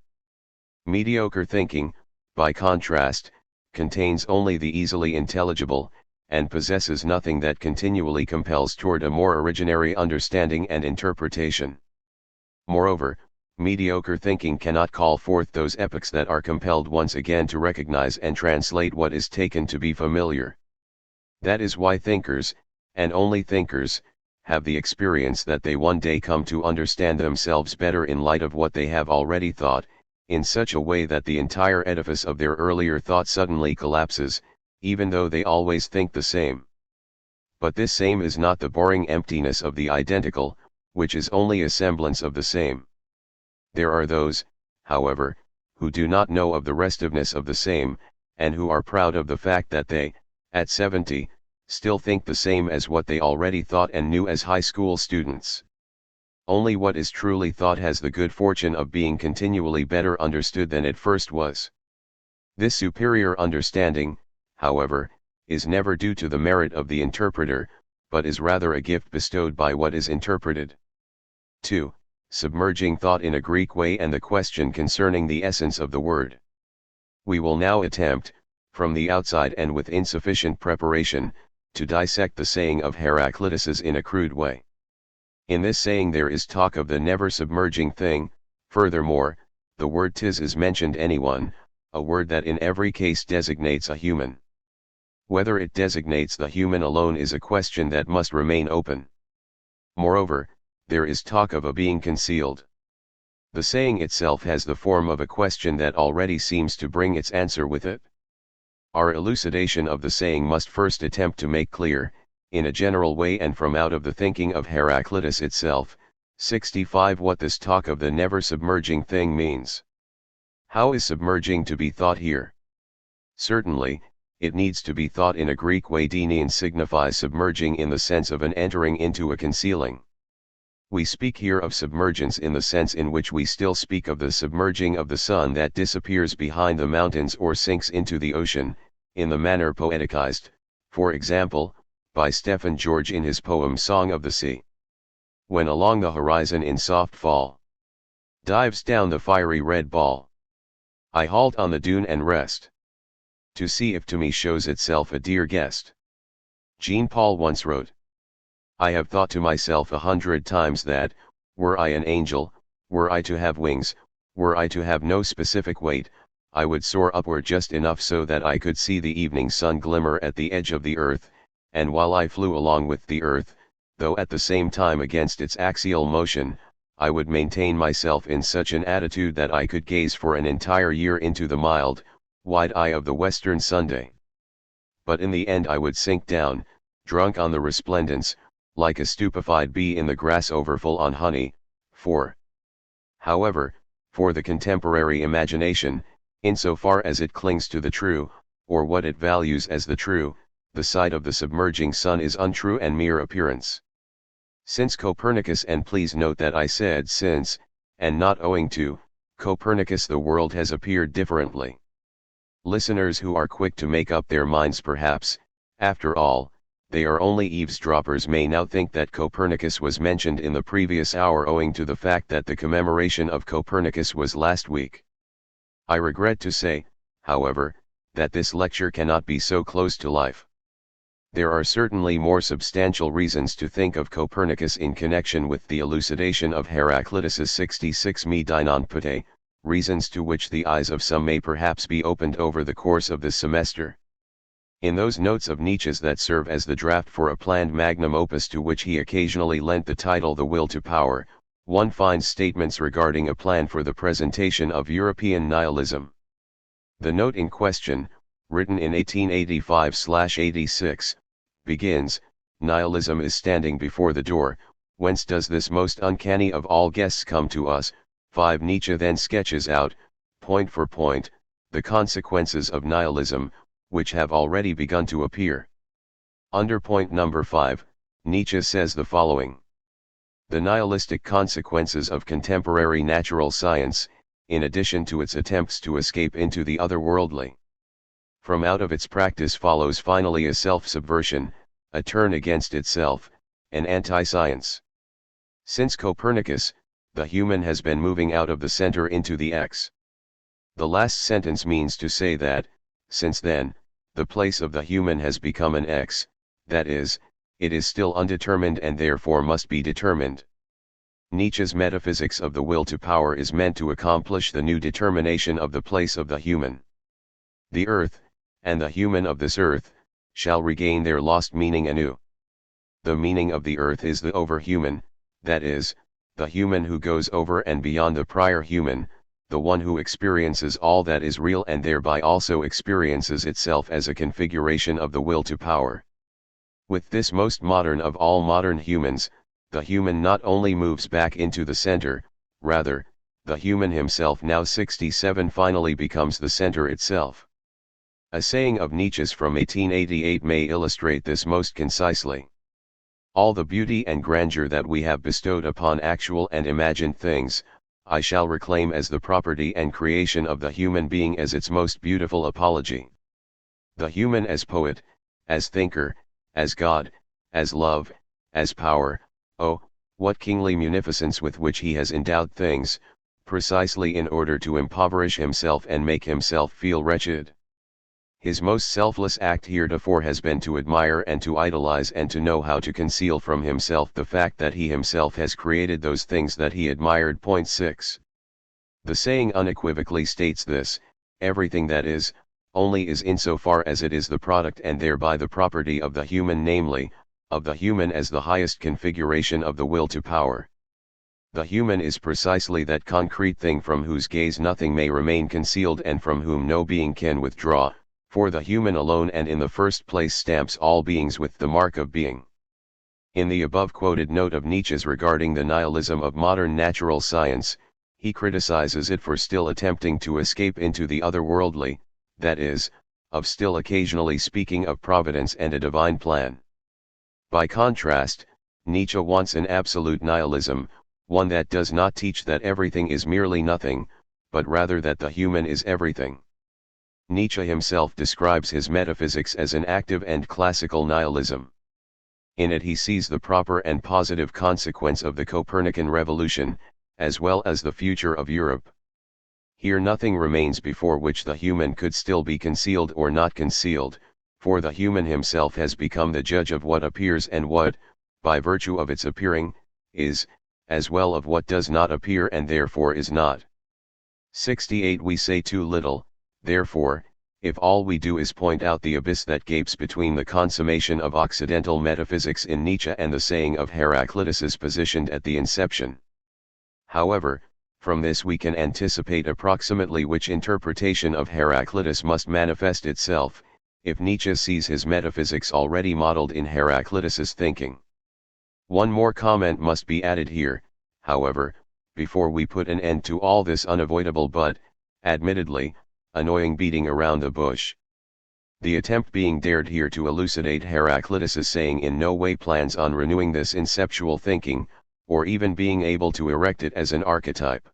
Mediocre thinking, by contrast, contains only the easily intelligible, and possesses nothing that continually compels toward a more originary understanding and interpretation. Moreover, mediocre thinking cannot call forth those epochs that are compelled once again to recognize and translate what is taken to be familiar. That is why thinkers, and only thinkers, have the experience that they one day come to understand themselves better in light of what they have already thought, in such a way that the entire edifice of their earlier thought suddenly collapses, even though they always think the same. But this same is not the boring emptiness of the identical, which is only a semblance of the same. There are those, however, who do not know of the restiveness of the same, and who are proud of the fact that they, at 70, still think the same as what they already thought and knew as high school students. Only what is truly thought has the good fortune of being continually better understood than it first was. This superior understanding, however, is never due to the merit of the interpreter, but is rather a gift bestowed by what is interpreted. 2. Submerging thought in a Greek way and the question concerning the essence of the word. We will now attempt, from the outside and with insufficient preparation, to dissect the saying of Heraclitus in a crude way. In this saying there is talk of the never submerging thing. Furthermore, the word tis is mentioned anyone, a word that in every case designates a human. Whether it designates the human alone is a question that must remain open. Moreover, there is talk of a being concealed. The saying itself has the form of a question that already seems to bring its answer with it. Our elucidation of the saying must first attempt to make clear, in a general way and from out of the thinking of Heraclitus itself, 65 what this talk of the never submerging thing means. How is submerging to be thought here? Certainly, it needs to be thought in a Greek way. Deinein signifies submerging in the sense of an entering into a concealing. We speak here of submergence in the sense in which we still speak of the submerging of the sun that disappears behind the mountains or sinks into the ocean, in the manner poeticized, for example, by Stephen George in his poem Song of the Sea. When along the horizon in soft fall dives down the fiery red ball, I halt on the dune and rest, to see if to me shows itself a dear guest. Jean Paul once wrote, I have thought to myself 100 times that, were I an angel, were I to have wings, were I to have no specific weight, I would soar upward just enough so that I could see the evening sun glimmer at the edge of the earth, and while I flew along with the earth, though at the same time against its axial motion, I would maintain myself in such an attitude that I could gaze for an entire year into the mild, wide eye of the western Sunday. But in the end I would sink down, drunk on the resplendence, like a stupefied bee in the grass overfull on honey. 4. However, for the contemporary imagination, insofar as it clings to the true, or what it values as the true, the sight of the submerging sun is untrue and mere appearance. Since Copernicus, and please note that I said since, and not owing to, Copernicus, the world has appeared differently. Listeners who are quick to make up their minds, perhaps, after all, they are only eavesdroppers, may now think that Copernicus was mentioned in the previous hour owing to the fact that the commemoration of Copernicus was last week. I regret to say, however, that this lecture cannot be so close to life. There are certainly more substantial reasons to think of Copernicus in connection with the elucidation of Heraclitus' 66 me deinonpate, reasons to which the eyes of some may perhaps be opened over the course of this semester. In those notes of Nietzsche's that serve as the draft for a planned magnum opus to which he occasionally lent the title The Will to Power, one finds statements regarding a plan for the presentation of European nihilism. The note in question, written in 1885/86, begins, Nihilism is standing before the door, whence does this most uncanny of all guests come to us? 5. Nietzsche then sketches out, point for point, the consequences of nihilism, which have already begun to appear. Under point number 5, Nietzsche says the following. The nihilistic consequences of contemporary natural science, in addition to its attempts to escape into the otherworldly. From out of its practice follows finally a self-subversion, a turn against itself, an anti-science. Since Copernicus, the human has been moving out of the center into the X. The last sentence means to say that, since then, the place of the human has become an X, that is, it is still undetermined and therefore must be determined. Nietzsche's metaphysics of the will to power is meant to accomplish the new determination of the place of the human. The earth, and the human of this earth, shall regain their lost meaning anew. The meaning of the earth is the overhuman, that is, the human who goes over and beyond the prior human, the one who experiences all that is real and thereby also experiences itself as a configuration of the will to power. With this most modern of all modern humans, the human not only moves back into the center, rather, the human himself now 67 finally becomes the center itself. A saying of Nietzsche's from 1888 may illustrate this most concisely. All the beauty and grandeur that we have bestowed upon actual and imagined things, I shall reclaim as the property and creation of the human being as its most beautiful apology. The human as poet, as thinker, as God, as love, as power, oh, what kingly munificence with which he has endowed things, precisely in order to impoverish himself and make himself feel wretched. His most selfless act heretofore has been to admire and to idolize and to know how to conceal from himself the fact that he himself has created those things that he admired. 6. The saying unequivocally states this: everything that is, only is insofar as it is the product and thereby the property of the human, namely, of the human as the highest configuration of the will to power. The human is precisely that concrete thing from whose gaze nothing may remain concealed and from whom no being can withdraw, for the human alone and in the first place stamps all beings with the mark of being. In the above quoted note of Nietzsche's regarding the nihilism of modern natural science, he criticizes it for still attempting to escape into the otherworldly, that is, of still occasionally speaking of providence and a divine plan. By contrast, Nietzsche wants an absolute nihilism, one that does not teach that everything is merely nothing, but rather that the human is everything. Nietzsche himself describes his metaphysics as an active and classical nihilism. In it he sees the proper and positive consequence of the Copernican revolution, as well as the future of Europe. Here nothing remains before which the human could still be concealed or not concealed, for the human himself has become the judge of what appears and what, by virtue of its appearing, is, as well of what does not appear and therefore is not. 68 We say too little, therefore, if all we do is point out the abyss that gapes between the consummation of occidental metaphysics in Nietzsche and the saying of Heraclitus is positioned at the inception. However, from this we can anticipate approximately which interpretation of Heraclitus must manifest itself, if Nietzsche sees his metaphysics already modeled in Heraclitus's thinking. One more comment must be added here, however, before we put an end to all this unavoidable but, admittedly, annoying beating around the bush. The attempt being dared here to elucidate Heraclitus's saying in no way plans on renewing this inceptual thinking, or even being able to erect it as an archetype.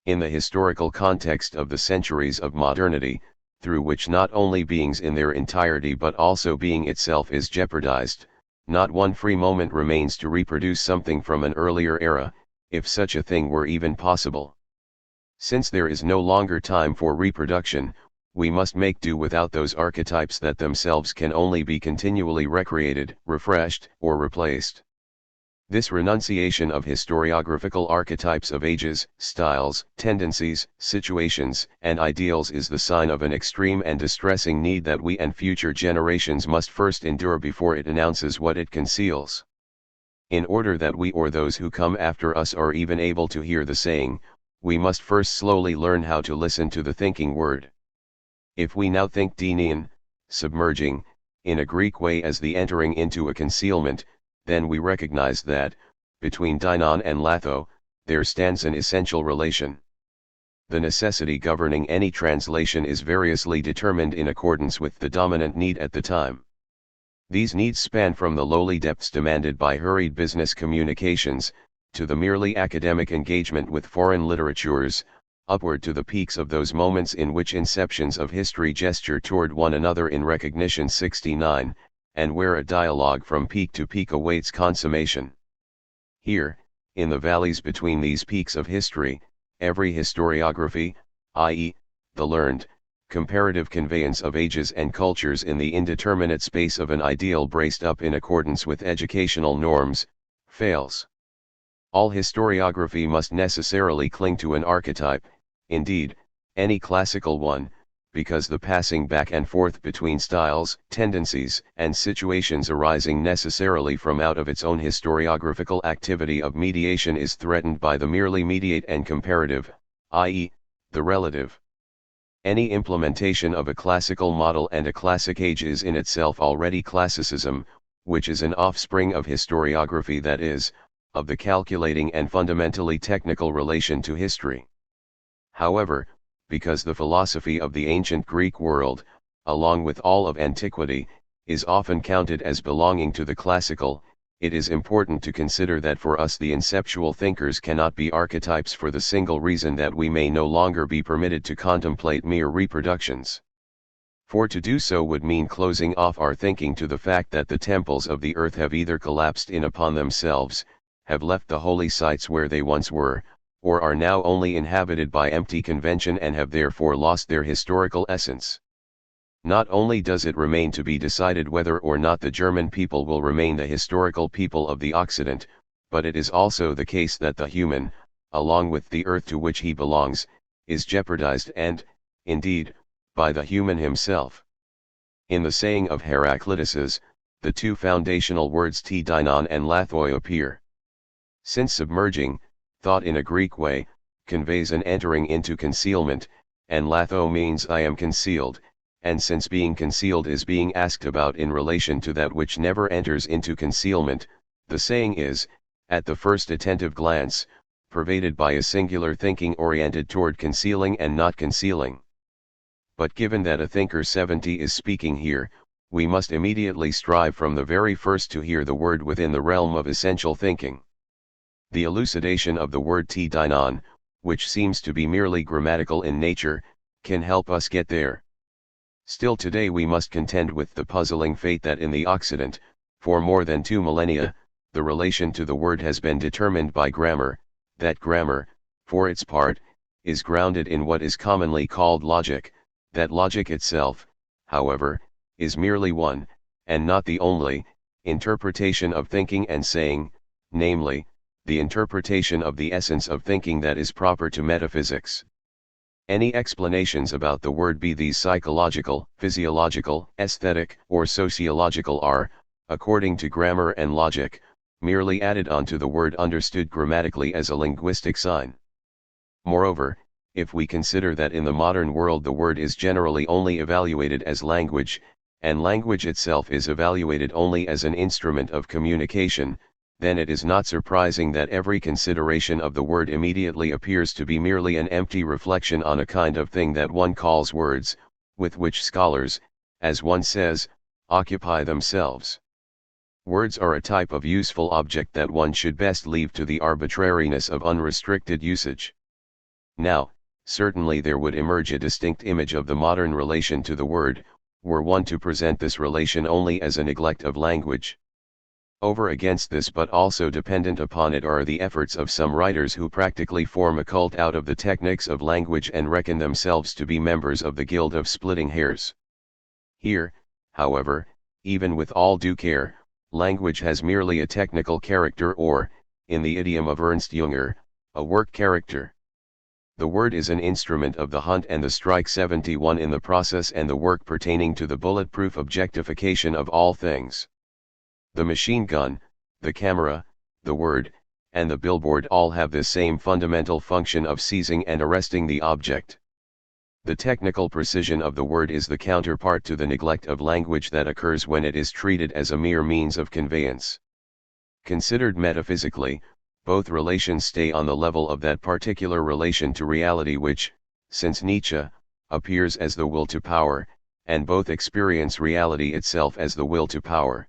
In the historical context of the centuries of modernity, through which not only beings in their entirety but also being itself is jeopardized, not one free moment remains to reproduce something from an earlier era, if such a thing were even possible. Since there is no longer time for reproduction, we must make do without those archetypes that themselves can only be continually recreated, refreshed, or replaced. This renunciation of historiographical archetypes of ages, styles, tendencies, situations, and ideals is the sign of an extreme and distressing need that we and future generations must first endure before it announces what it conceals. In order that we or those who come after us are even able to hear the saying, we must first slowly learn how to listen to the thinking word. If we now think deinein, submerging, in a Greek way as the entering into a concealment, then we recognize that, between deinon and latho, there stands an essential relation. The necessity governing any translation is variously determined in accordance with the dominant need at the time. These needs span from the lowly depths demanded by hurried business communications, to the merely academic engagement with foreign literatures, upward to the peaks of those moments in which inceptions of history gesture toward one another in recognition. 69, and where a dialogue from peak to peak awaits consummation. Here, in the valleys between these peaks of history, every historiography, i.e., the learned, comparative conveyance of ages and cultures in the indeterminate space of an ideal braced up in accordance with educational norms, fails. All historiography must necessarily cling to an archetype, indeed, any classical one, because the passing back and forth between styles, tendencies, and situations arising necessarily from out of its own historiographical activity of mediation is threatened by the merely mediate and comparative, i.e., the relative. Any implementation of a classical model and a classic age is in itself already classicism, which is an offspring of historiography, that is, of the calculating and fundamentally technical relation to history. However, because the philosophy of the ancient Greek world, along with all of antiquity, is often counted as belonging to the classical, it is important to consider that for us the inceptual thinkers cannot be archetypes for the single reason that we may no longer be permitted to contemplate mere reproductions. For to do so would mean closing off our thinking to the fact that the temples of the earth have either collapsed in upon themselves, have left the holy sites where they once were, or are now only inhabited by empty convention and have therefore lost their historical essence. Not only does it remain to be decided whether or not the German people will remain the historical people of the Occident, but it is also the case that the human, along with the earth to which he belongs, is jeopardized and, indeed, by the human himself. In the saying of Heraclitus, the two foundational words ti dinon and lathoi appear. Since submerging, thought in a Greek way, conveys an entering into concealment, and latho means I am concealed, and since being concealed is being asked about in relation to that which never enters into concealment, the saying is, at the first attentive glance, pervaded by a singular thinking oriented toward concealing and not concealing. But given that a thinker 70 is speaking here, we must immediately strive from the very first to hear the word within the realm of essential thinking. The elucidation of the word ti dinon, which seems to be merely grammatical in nature, can help us get there. Still today we must contend with the puzzling fate that in the Occident, for more than 2 millennia, the relation to the word has been determined by grammar, that grammar, for its part, is grounded in what is commonly called logic, that logic itself, however, is merely one, and not the only, interpretation of thinking and saying, namely, the interpretation of the essence of thinking that is proper to metaphysics. Any explanations about the word, be these psychological, physiological, aesthetic, or sociological, are, according to grammar and logic, merely added onto the word understood grammatically as a linguistic sign. Moreover, if we consider that in the modern world the word is generally only evaluated as language, and language itself is evaluated only as an instrument of communication, then it is not surprising that every consideration of the word immediately appears to be merely an empty reflection on a kind of thing that one calls words, with which scholars, as one says, occupy themselves. Words are a type of useful object that one should best leave to the arbitrariness of unrestricted usage. Now, certainly there would emerge a distinct image of the modern relation to the word, were one to present this relation only as a neglect of language. Over against this, but also dependent upon it, are the efforts of some writers who practically form a cult out of the techniques of language and reckon themselves to be members of the guild of splitting hairs. Here, however, even with all due care, language has merely a technical character, or, in the idiom of Ernst Jünger, a work character. The word is an instrument of the hunt and the strike 71 in the process and the work pertaining to the bulletproof objectification of all things. The machine gun, the camera, the word, and the billboard all have this same fundamental function of seizing and arresting the object. The technical precision of the word is the counterpart to the neglect of language that occurs when it is treated as a mere means of conveyance. Considered metaphysically, both relations stay on the level of that particular relation to reality which, since Nietzsche, appears as the will to power, and both experience reality itself as the will to power.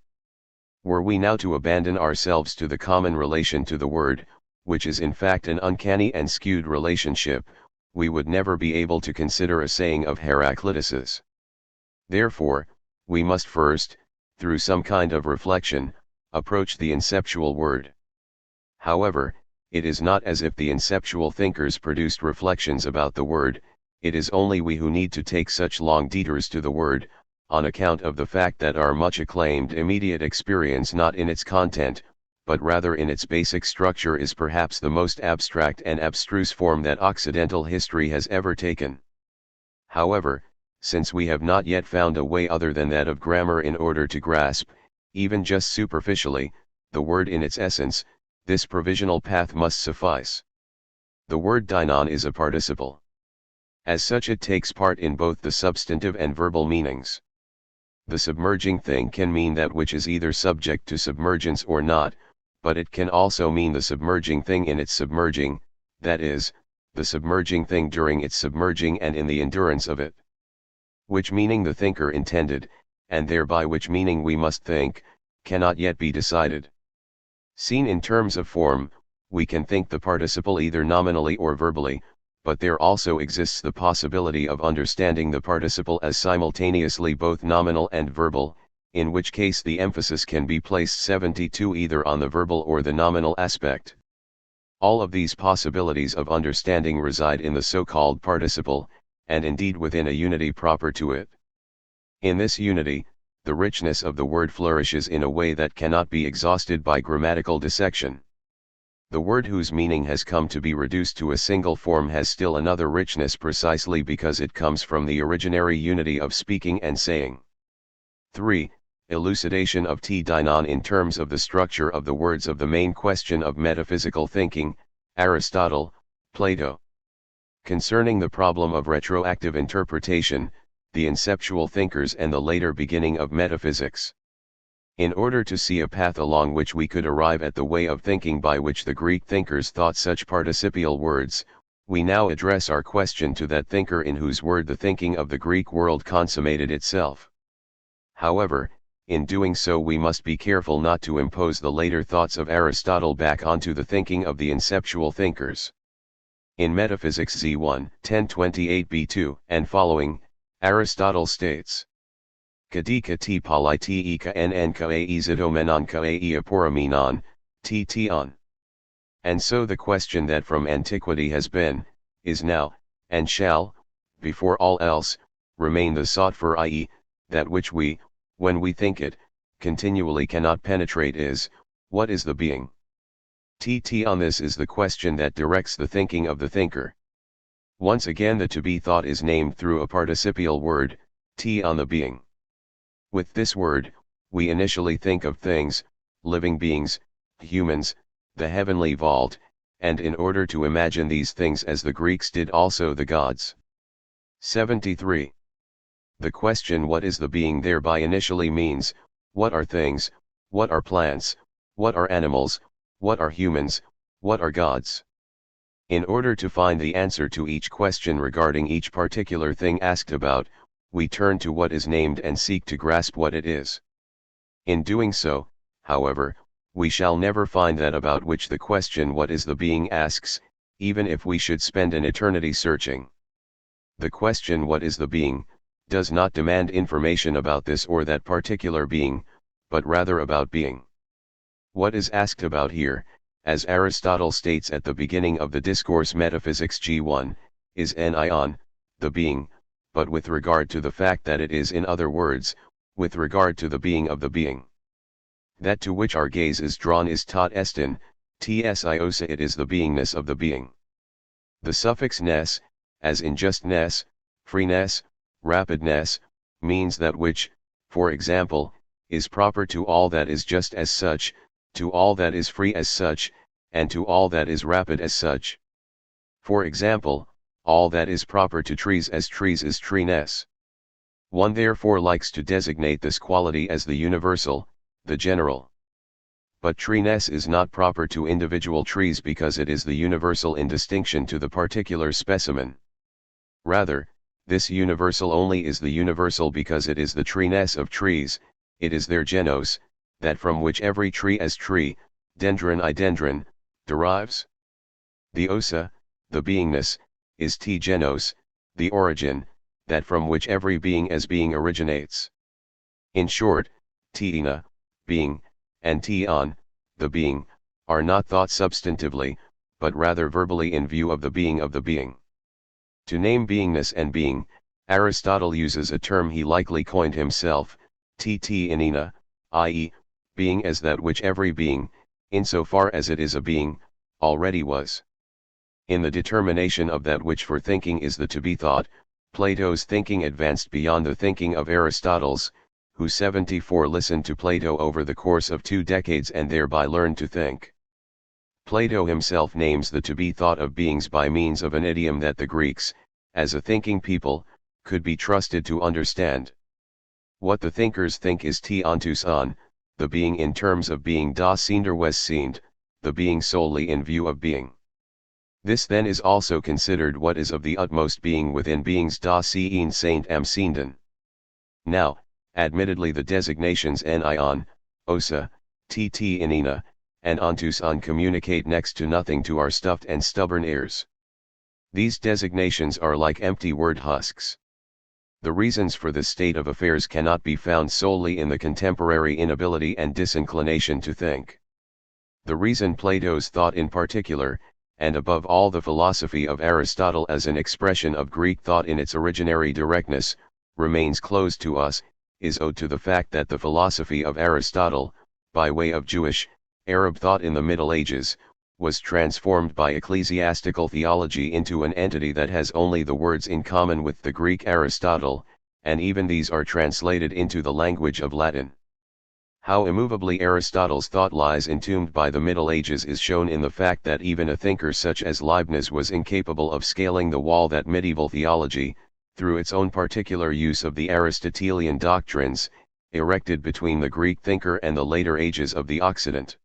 Were we now to abandon ourselves to the common relation to the word, which is in fact an uncanny and skewed relationship, we would never be able to consider a saying of Heraclitus's. Therefore, we must first, through some kind of reflection, approach the inceptual word. However, it is not as if the inceptual thinkers produced reflections about the word, it is only we who need to take such long detours to the word, on account of the fact that our much acclaimed immediate experience not in its content, but rather in its basic structure is perhaps the most abstract and abstruse form that Occidental history has ever taken. However, since we have not yet found a way other than that of grammar in order to grasp, even just superficially, the word in its essence, this provisional path must suffice. The word dinon is a participle. As such it takes part in both the substantive and verbal meanings. The submerging thing can mean that which is either subject to submergence or not, but it can also mean the submerging thing in its submerging, that is, the submerging thing during its submerging and in the endurance of it. Which meaning the thinker intended, and thereby which meaning we must think, cannot yet be decided. Seen in terms of form, we can think the participle either nominally or verbally, but there also exists the possibility of understanding the participle as simultaneously both nominal and verbal, in which case the emphasis can be placed 72 either on the verbal or the nominal aspect. All of these possibilities of understanding reside in the so-called participle, and indeed within a unity proper to it. In this unity, the richness of the word flourishes in a way that cannot be exhausted by grammatical dissection. The word whose meaning has come to be reduced to a single form has still another richness precisely because it comes from the originary unity of speaking and saying. 3. Elucidation of T dinon in terms of the structure of the words of the main question of metaphysical thinking, Aristotle, Plato. Concerning the problem of retroactive interpretation, the inceptual thinkers and the later beginning of metaphysics. In order to see a path along which we could arrive at the way of thinking by which the Greek thinkers thought such participial words, we now address our question to that thinker in whose word the thinking of the Greek world consummated itself. However, in doing so we must be careful not to impose the later thoughts of Aristotle back onto the thinking of the inceptual thinkers. In Metaphysics Z1, 1028b2 and following, Aristotle states, Kadika ti politi ika nka e zidomenonka e aporamenon, tion. And so the question that from antiquity has been, is now, and shall, before all else, remain the sought for i.e., that which we, when we think it, continually cannot penetrate is, what is the being? On this is the question that directs the thinking of the thinker. Once again the to be thought is named through a participial word, on the being. With this word, we initially think of things, living beings, humans, the heavenly vault, and in order to imagine these things as the Greeks did also the gods. 73. The question what is the being thereby initially means, what are things, what are plants, what are animals, what are humans, what are gods? In order to find the answer to each question regarding each particular thing asked about, we turn to what is named and seek to grasp what it is. In doing so, however, we shall never find that about which the question what is the being asks, even if we should spend an eternity searching. The question what is the being, does not demand information about this or that particular being, but rather about being. What is asked about here, as Aristotle states at the beginning of the discourse Metaphysics G1, is nion, the being, but with regard to the fact that it is in other words, with regard to the being of the being. That to which our gaze is drawn is tot estin, tsiosa it is the beingness of the being. The suffix ness, as in justness, freeness, rapidness, means that which, for example, is proper to all that is just as such, to all that is free as such, and to all that is rapid as such. For example, all that is proper to trees as trees is treeness. One therefore likes to designate this quality as the universal, the general. But treeness is not proper to individual trees because it is the universal in distinction to the particular specimen. Rather, this universal only is the universal because it is the treeness of trees, it is their genos, that from which every tree as tree, dendron I dendron, derives. The osa, the beingness, is T genos, the origin, that from which every being as being originates. In short, Tina, being, and Tion, the being, are not thought substantively, but rather verbally in view of the being of the being. To name beingness and being, Aristotle uses a term he likely coined himself, tt in ina, i.e., being as that which every being, insofar as it is a being, already was. In the determination of that which for thinking is the to be thought, Plato's thinking advanced beyond the thinking of Aristotle's, who 74 listened to Plato over the course of 2 decades and thereby learned to think. Plato himself names the to be thought of beings by means of an idiom that the Greeks, as a thinking people, could be trusted to understand. What the thinkers think is t ontus on, the being in terms of being das Seenderwes, the being solely in view of being. This then is also considered what is of the utmost being within beings das Seen Saint am Seenden. Now, admittedly the designations ni on, osa, tt in ina, and ontus on communicate next to nothing to our stuffed and stubborn ears. These designations are like empty word husks. The reasons for this state of affairs cannot be found solely in the contemporary inability and disinclination to think. The reason Plato's thought in particular, and above all the philosophy of Aristotle as an expression of Greek thought in its originary directness, remains closed to us, is owed to the fact that the philosophy of Aristotle, by way of Jewish, Arab thought in the Middle Ages, was transformed by ecclesiastical theology into an entity that has only the words in common with the Greek Aristotle, and even these are translated into the language of Latin. How immovably Aristotle's thought lies entombed by the Middle Ages is shown in the fact that even a thinker such as Leibniz was incapable of scaling the wall that medieval theology, through its own particular use of the Aristotelian doctrines, erected between the Greek thinker and the later ages of the Occident.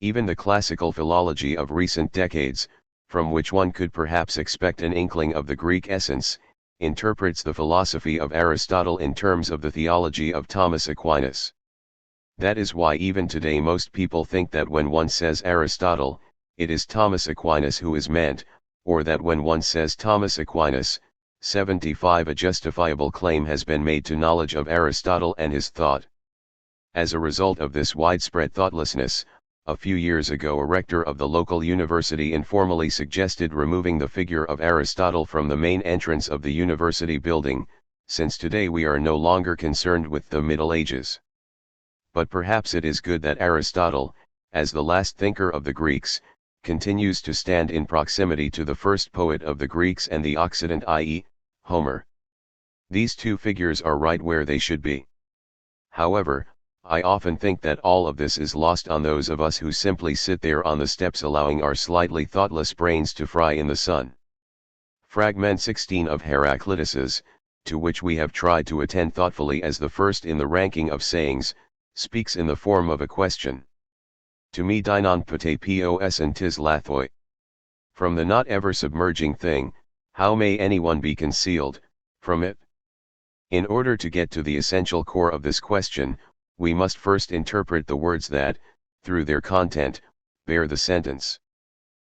Even the classical philology of recent decades, from which one could perhaps expect an inkling of the Greek essence, interprets the philosophy of Aristotle in terms of the theology of Thomas Aquinas. That is why even today most people think that when one says Aristotle, it is Thomas Aquinas who is meant, or that when one says Thomas Aquinas, 75 a justifiable claim has been made to knowledge of Aristotle and his thought. As a result of this widespread thoughtlessness, a few years ago a rector of the local university informally suggested removing the figure of Aristotle from the main entrance of the university building, since today we are no longer concerned with the Middle Ages. But perhaps it is good that Aristotle, as the last thinker of the Greeks, continues to stand in proximity to the first poet of the Greeks and the Occident, i.e., Homer. These two figures are right where they should be. However, I often think that all of this is lost on those of us who simply sit there on the steps allowing our slightly thoughtless brains to fry in the sun. Fragment 16 of Heraclitus's, to which we have tried to attend thoughtfully as the first in the ranking of sayings, speaks in the form of a question. To me dinon pate pos and tis lathoi. From the not ever submerging thing, how may anyone be concealed from it? In order to get to the essential core of this question, we must first interpret the words that, through their content, bear the sentence.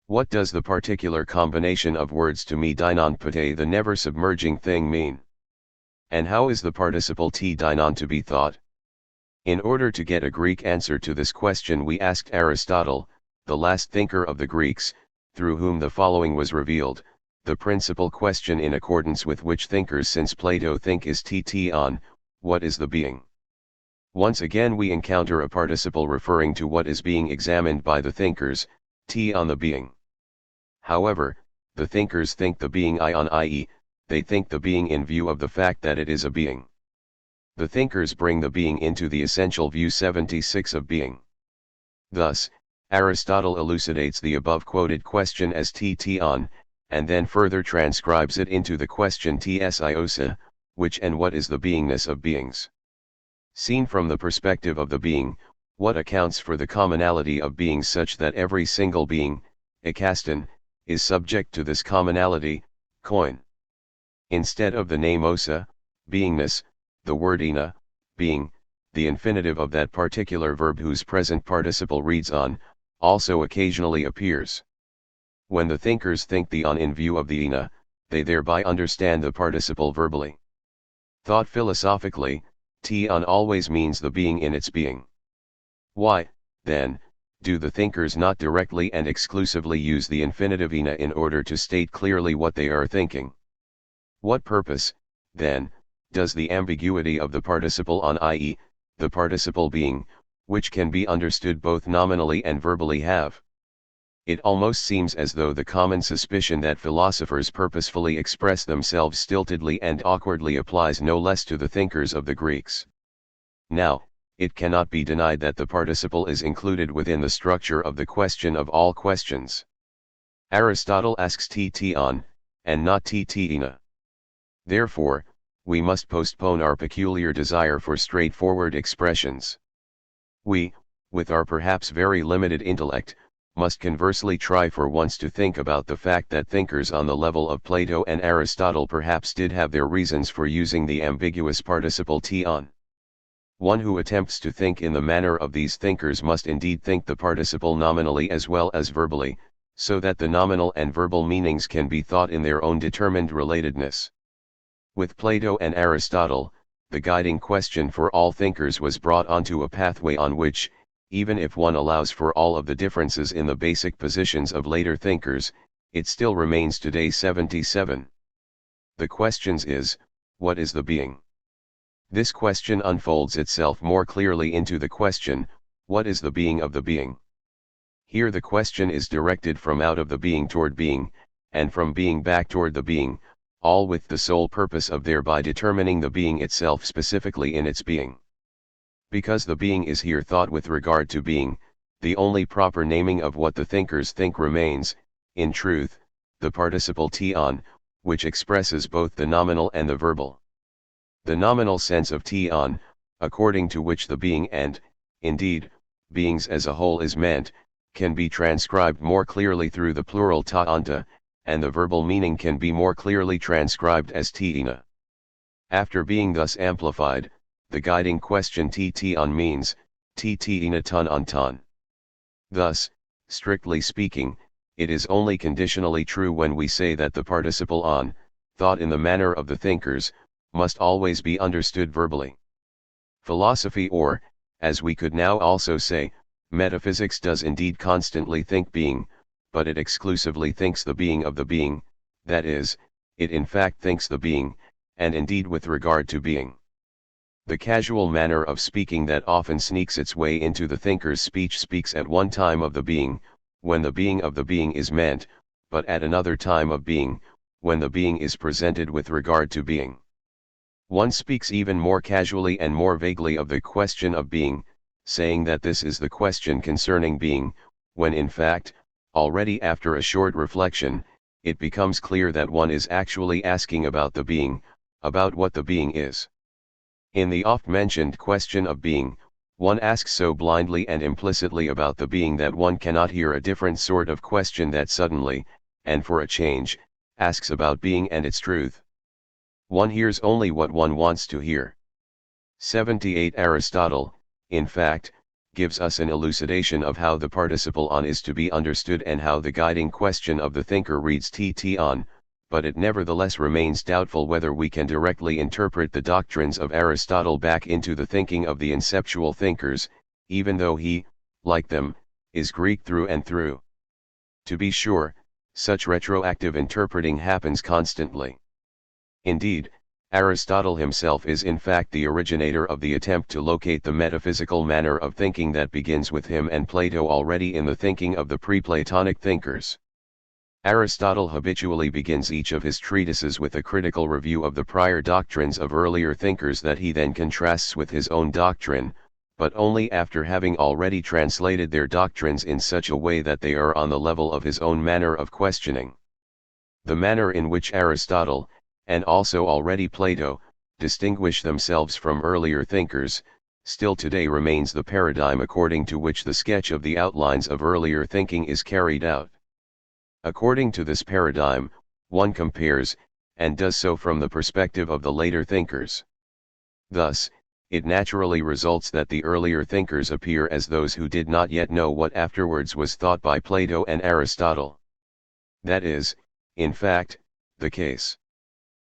What does the particular combination of words to me dinon pate the never submerging thing mean? And how is the participle t dinon to be thought? In order to get a Greek answer to this question we asked Aristotle, the last thinker of the Greeks, through whom the following was revealed, the principal question in accordance with which thinkers since Plato think is tt on, what is the being? Once again we encounter a participle referring to what is being examined by the thinkers, t on the being. However, the thinkers think the being I on, i.e., they think the being in view of the fact that it is a being. The thinkers bring the being into the essential view 76 of being. Thus, Aristotle elucidates the above quoted question as tt on, and then further transcribes it into the question ts iosa, which and what is the beingness of beings. Seen from the perspective of the being, what accounts for the commonality of beings such that every single being, ekaston, is subject to this commonality, koin. Instead of the name osa, beingness, the word ina, being, the infinitive of that particular verb whose present participle reads on, also occasionally appears. When the thinkers think the on in view of the ina, they thereby understand the participle verbally. Thought philosophically, t on always means the being in its being. Why, then, do the thinkers not directly and exclusively use the infinitive ina in order to state clearly what they are thinking? What purpose, then, does the ambiguity of the participle on, i.e., the participle being, which can be understood both nominally and verbally, have? It almost seems as though the common suspicion that philosophers purposefully express themselves stiltedly and awkwardly applies no less to the thinkers of the Greeks. Now, it cannot be denied that the participle is included within the structure of the question of all questions. Aristotle asks on, and not ina. Therefore, we must postpone our peculiar desire for straightforward expressions. We, with our perhaps very limited intellect, must conversely try for once to think about the fact that thinkers on the level of Plato and Aristotle perhaps did have their reasons for using the ambiguous participle on. One who attempts to think in the manner of these thinkers must indeed think the participle nominally as well as verbally, so that the nominal and verbal meanings can be thought in their own determined relatedness. With Plato and Aristotle, the guiding question for all thinkers was brought onto a pathway on which, even if one allows for all of the differences in the basic positions of later thinkers, it still remains today 77. The question is, what is the being? This question unfolds itself more clearly into the question, what is the being of the being? Here the question is directed from out of the being toward being, and from being back toward the being, all with the sole purpose of thereby determining the being itself specifically in its being. Because the being is here thought with regard to being, the only proper naming of what the thinkers think remains, in truth, the participle on, which expresses both the nominal and the verbal. The nominal sense of on, according to which the being and, indeed, beings as a whole is meant, can be transcribed more clearly through the plural ta anta, and the verbal meaning can be more clearly transcribed as ina. After being thus amplified, the guiding question on means, ina ton on ton. Thus, strictly speaking, it is only conditionally true when we say that the participle on, thought in the manner of the thinkers, must always be understood verbally. Philosophy, or, as we could now also say, metaphysics, does indeed constantly think being, but it exclusively thinks the being of the being, that is, it in fact thinks the being, and indeed with regard to being. The casual manner of speaking that often sneaks its way into the thinker's speech speaks at one time of the being, when the being of the being is meant, but at another time of being, when the being is presented with regard to being. One speaks even more casually and more vaguely of the question of being, saying that this is the question concerning being, when in fact, already after a short reflection, it becomes clear that one is actually asking about the being, about what the being is. In the oft-mentioned question of being, one asks so blindly and implicitly about the being that one cannot hear a different sort of question that suddenly, and for a change, asks about being and its truth. One hears only what one wants to hear. 78 Aristotle, in fact, gives us an elucidation of how the participle on is to be understood and how the guiding question of the thinker reads on, but it nevertheless remains doubtful whether we can directly interpret the doctrines of Aristotle back into the thinking of the inceptual thinkers, even though he, like them, is Greek through and through. To be sure, such retroactive interpreting happens constantly. Indeed, Aristotle himself is in fact the originator of the attempt to locate the metaphysical manner of thinking that begins with him and Plato already in the thinking of the pre-Platonic thinkers. Aristotle habitually begins each of his treatises with a critical review of the prior doctrines of earlier thinkers that he then contrasts with his own doctrine, but only after having already translated their doctrines in such a way that they are on the level of his own manner of questioning. The manner in which Aristotle, and also already Plato, distinguish themselves from earlier thinkers, still today remains the paradigm according to which the sketch of the outlines of earlier thinking is carried out. According to this paradigm, one compares, and does so from the perspective of the later thinkers. Thus, it naturally results that the earlier thinkers appear as those who did not yet know what afterwards was thought by Plato and Aristotle. That is, in fact, the case.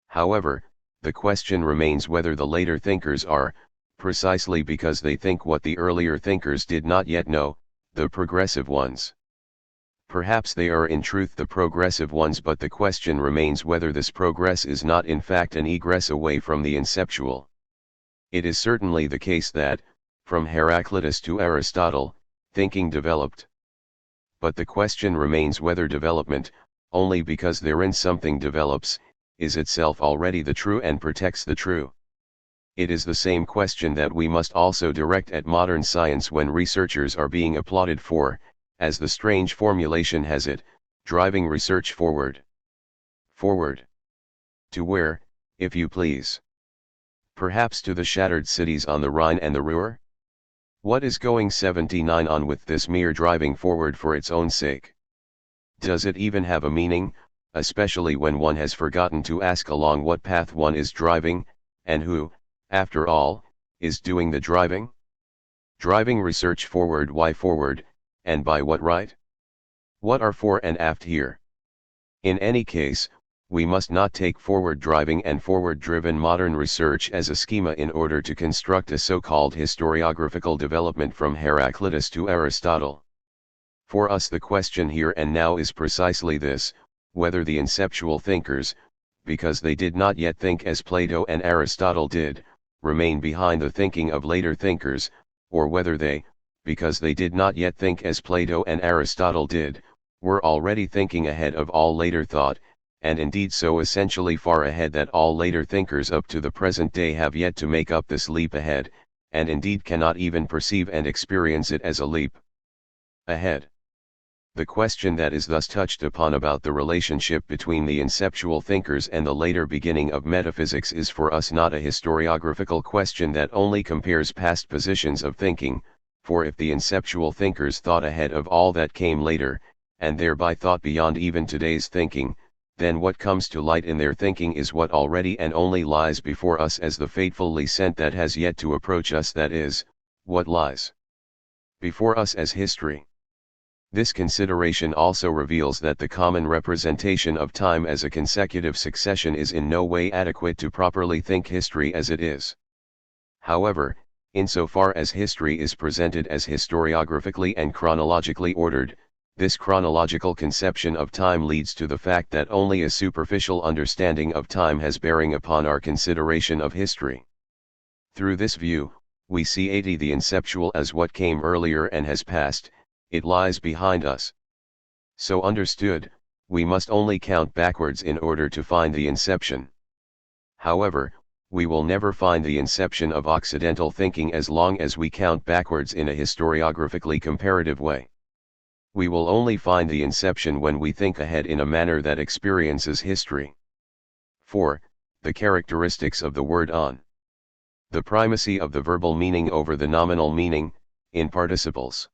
However, the question remains whether the later thinkers are, precisely because they think what the earlier thinkers did not yet know, the progressive ones. Perhaps they are in truth the progressive ones, but the question remains whether this progress is not in fact an egress away from the inceptual. It is certainly the case that, from Heraclitus to Aristotle, thinking developed. But the question remains whether development, only because therein something develops, is itself already the true and protects the true. It is the same question that we must also direct at modern science when researchers are being applauded for, as the strange formulation has it, driving research forward. Forward. To where, if you please? Perhaps to the shattered cities on the Rhine and the Ruhr? What is going 79 on with this mere driving forward for its own sake? Does it even have a meaning, especially when one has forgotten to ask along what path one is driving, and who, after all, is doing the driving? Driving research forward, why forward, and by what right? What are fore and aft here? In any case, we must not take forward driving and forward-driven modern research as a schema in order to construct a so-called historiographical development from Heraclitus to Aristotle. For us the question here and now is precisely this, whether the inceptual thinkers, because they did not yet think as Plato and Aristotle did, remain behind the thinking of later thinkers, or whether they, because they did not yet think as Plato and Aristotle did, were already thinking ahead of all later thought, and indeed so essentially far ahead that all later thinkers up to the present day have yet to make up this leap ahead, and indeed cannot even perceive and experience it as a leap ahead. The question that is thus touched upon about the relationship between the inceptual thinkers and the later beginning of metaphysics is for us not a historiographical question that only compares past positions of thinking, for if the inceptual thinkers thought ahead of all that came later, and thereby thought beyond even today's thinking, then what comes to light in their thinking is what already and only lies before us as the fatefully sent that has yet to approach us, that is, what lies before us as history. This consideration also reveals that the common representation of time as a consecutive succession is in no way adequate to properly think history as it is. However, insofar as history is presented as historiographically and chronologically ordered, this chronological conception of time leads to the fact that only a superficial understanding of time has bearing upon our consideration of history. Through this view, we see the inceptual as what came earlier and has passed, it lies behind us. So understood, we must only count backwards in order to find the inception. However, we will never find the inception of occidental thinking as long as we count backwards in a historiographically comparative way. We will only find the inception when we think ahead in a manner that experiences history. 4. The characteristics of the word on. The primacy of the verbal meaning over the nominal meaning, in participles.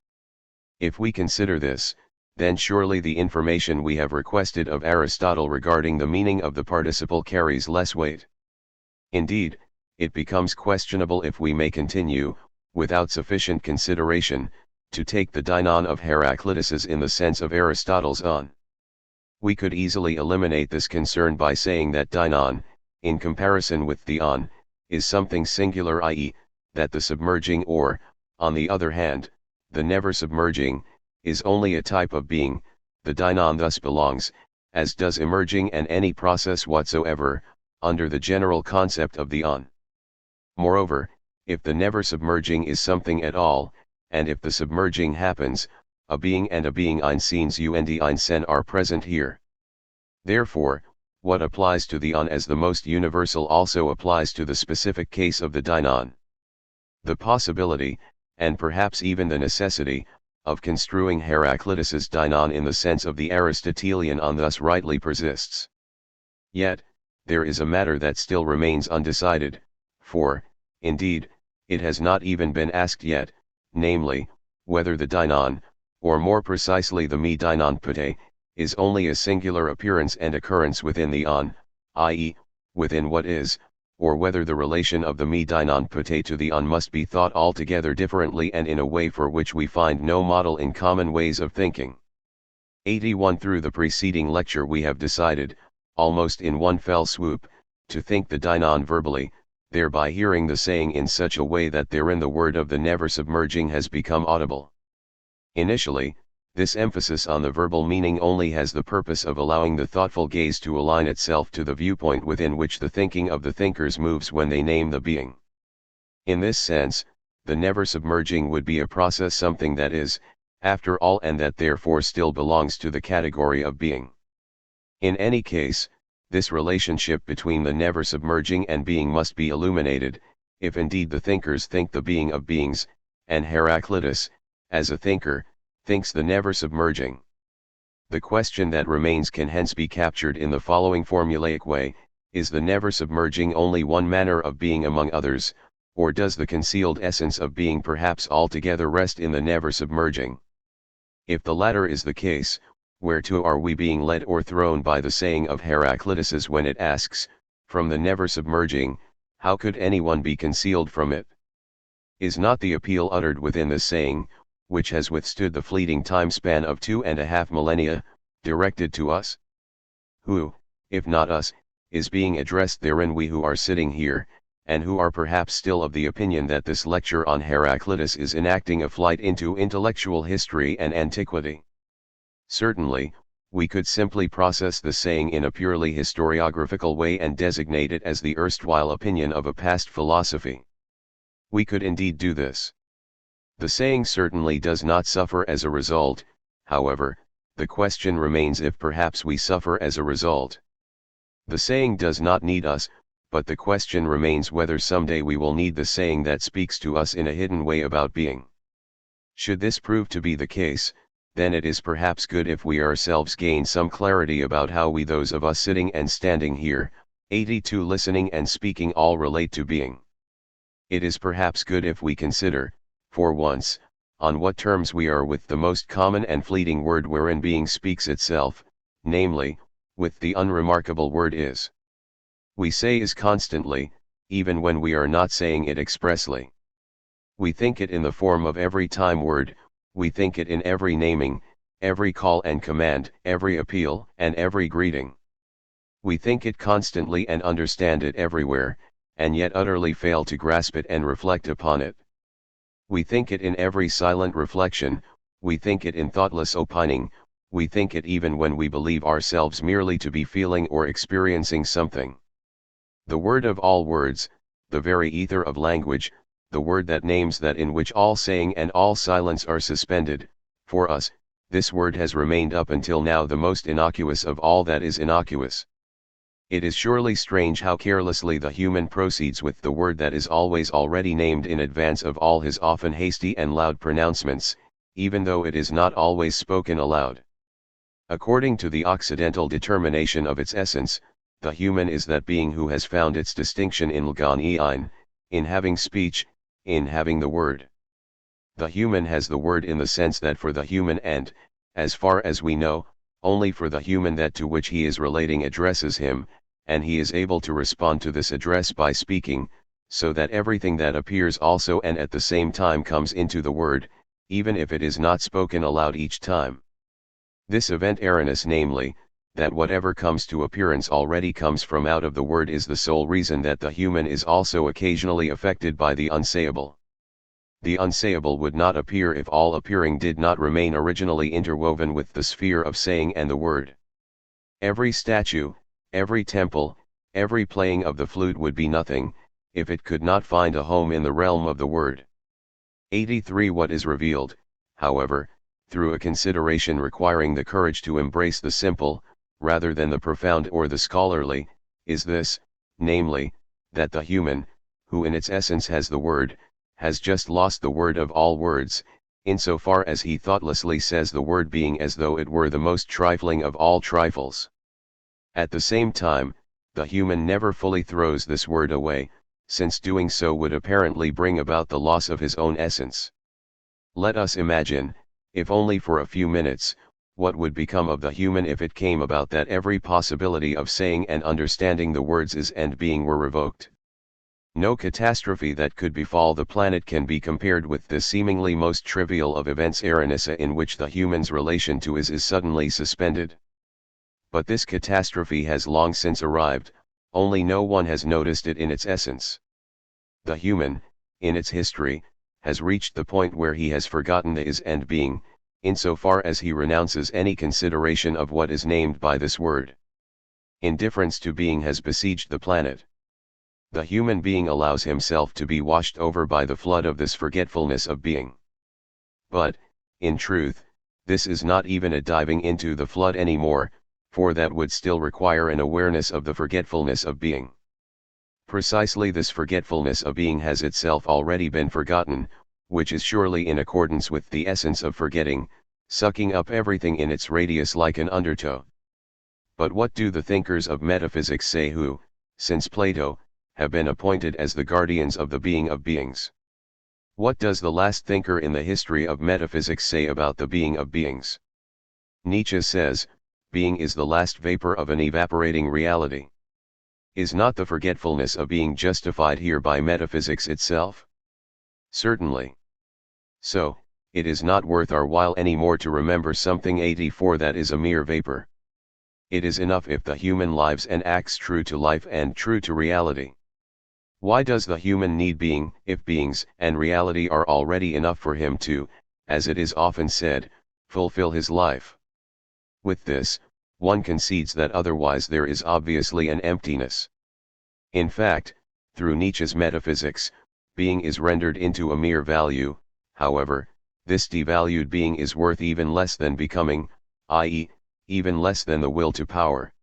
If we consider this, then surely the information we have requested of Aristotle regarding the meaning of the participle carries less weight. Indeed, it becomes questionable if we may continue, without sufficient consideration, to take the dinon of Heraclitus in the sense of Aristotle's on. We could easily eliminate this concern by saying that dinon, in comparison with the on, is something singular, i.e., that the submerging or, on the other hand, the never submerging, is only a type of being. The dinon thus belongs, as does emerging and any process whatsoever, under the general concept of the on. Moreover, if the never submerging is something at all, and if the submerging happens, a being and a being einseins und einsen are present here. Therefore, what applies to the on as the most universal also applies to the specific case of the dinon. The possibility, and perhaps even the necessity, of construing Heraclitus's dinon in the sense of the Aristotelian on thus rightly persists. Yet, there is a matter that still remains undecided, for, indeed, it has not even been asked yet, namely, whether the dinon, or more precisely the me dinon pate, is only a singular appearance and occurrence within the on, i.e., within what is, or whether the relation of the me dinon pate to the on must be thought altogether differently and in a way for which we find no model in common ways of thinking. 81 Through the preceding lecture we have decided, almost in one fell swoop, to think the dinon verbally, thereby hearing the saying in such a way that therein the word of the never submerging has become audible. Initially, This emphasis on the verbal meaning only has the purpose of allowing the thoughtful gaze to align itself to the viewpoint within which the thinking of the thinkers moves when they name the being. In this sense, the never submerging would be a process, something that is, after all, and that therefore still belongs to the category of being. In any case, this relationship between the never submerging and being must be illuminated, if indeed the thinkers think the being of beings, and Heraclitus, as a thinker, thinks the never submerging. The question that remains can hence be captured in the following formulaic way: is the never submerging only one manner of being among others, or does the concealed essence of being perhaps altogether rest in the never submerging? If the latter is the case, whereto are we being led or thrown by the saying of Heraclitus when it asks, from the never submerging, how could anyone be concealed from it? Is not the appeal uttered within the saying, which has withstood the fleeting time span of 2.5 millennia, directed to us? Who, if not us, is being addressed therein? We who are sitting here, and who are perhaps still of the opinion that this lecture on Heraclitus is enacting a flight into intellectual history and antiquity. Certainly, we could simply process the saying in a purely historiographical way and designate it as the erstwhile opinion of a past philosophy. We could indeed do this. The saying certainly does not suffer as a result. However, the question remains if perhaps we suffer as a result. The saying does not need us, but the question remains whether someday we will need the saying that speaks to us in a hidden way about being. Should this prove to be the case, then it is perhaps good if we ourselves gain some clarity about how we, those of us sitting and standing here, 82 listening and speaking, all relate to being. It is perhaps good if we consider, for once, on what terms we are with the most common and fleeting word wherein being speaks itself, namely, with the unremarkable word is. We say is constantly, even when we are not saying it expressly. We think it in the form of every time word, we think it in every naming, every call and command, every appeal and every greeting. We think it constantly and understand it everywhere, and yet utterly fail to grasp it and reflect upon it. We think it in every silent reflection, we think it in thoughtless opining, we think it even when we believe ourselves merely to be feeling or experiencing something. The word of all words, the very ether of language, the word that names that in which all saying and all silence are suspended, for us, this word has remained up until now the most innocuous of all that is innocuous. It is surely strange how carelessly the human proceeds with the word that is always already named in advance of all his often hasty and loud pronouncements, even though it is not always spoken aloud. According to the occidental determination of its essence, the human is that being who has found its distinction in Lgan, in having speech, in having the word. The human has the word in the sense that for the human and, as far as we know, only for the human that to which he is relating addresses him, and he is able to respond to this address by speaking, so that everything that appears also and at the same time comes into the word, even if it is not spoken aloud each time. This event erroneous, namely, that whatever comes to appearance already comes from out of the word, is the sole reason that the human is also occasionally affected by the unsayable. The unsayable would not appear if all appearing did not remain originally interwoven with the sphere of saying and the word. Every statue, every temple, every playing of the flute would be nothing, if it could not find a home in the realm of the word. 83. What is revealed, however, through a consideration requiring the courage to embrace the simple, rather than the profound or the scholarly, is this, namely, that the human, who in its essence has the word, has just lost the word of all words, insofar as he thoughtlessly says the word being as though it were the most trifling of all trifles. At the same time, the human never fully throws this word away, since doing so would apparently bring about the loss of his own essence. Let us imagine, if only for a few minutes, what would become of the human if it came about that every possibility of saying and understanding the words is and being were revoked. No catastrophe that could befall the planet can be compared with this seemingly most trivial of events, Aranissa, in which the human's relation to is suddenly suspended. But this catastrophe has long since arrived, only no one has noticed it in its essence. The human, in its history, has reached the point where he has forgotten the is and being, insofar as he renounces any consideration of what is named by this word. Indifference to being has besieged the planet. The human being allows himself to be washed over by the flood of this forgetfulness of being. But, in truth, this is not even a diving into the flood anymore, for that would still require an awareness of the forgetfulness of being. Precisely this forgetfulness of being has itself already been forgotten, which is surely in accordance with the essence of forgetting, sucking up everything in its radius like an undertow. But what do the thinkers of metaphysics say who, since Plato, have been appointed as the guardians of the being of beings? What does the last thinker in the history of metaphysics say about the being of beings? Nietzsche says, being is the last vapor of an evaporating reality. Is not the forgetfulness of being justified here by metaphysics itself? Certainly. So, it is not worth our while any more to remember something 84 that is a mere vapor. It is enough if the human lives and acts true to life and true to reality. Why does the human need being, if beings and reality are already enough for him to, as it is often said, fulfill his life? With this, one concedes that otherwise there is obviously an emptiness. In fact, through Nietzsche's metaphysics, being is rendered into a mere value. However, this devalued being is worth even less than becoming, i.e., even less than the will to power.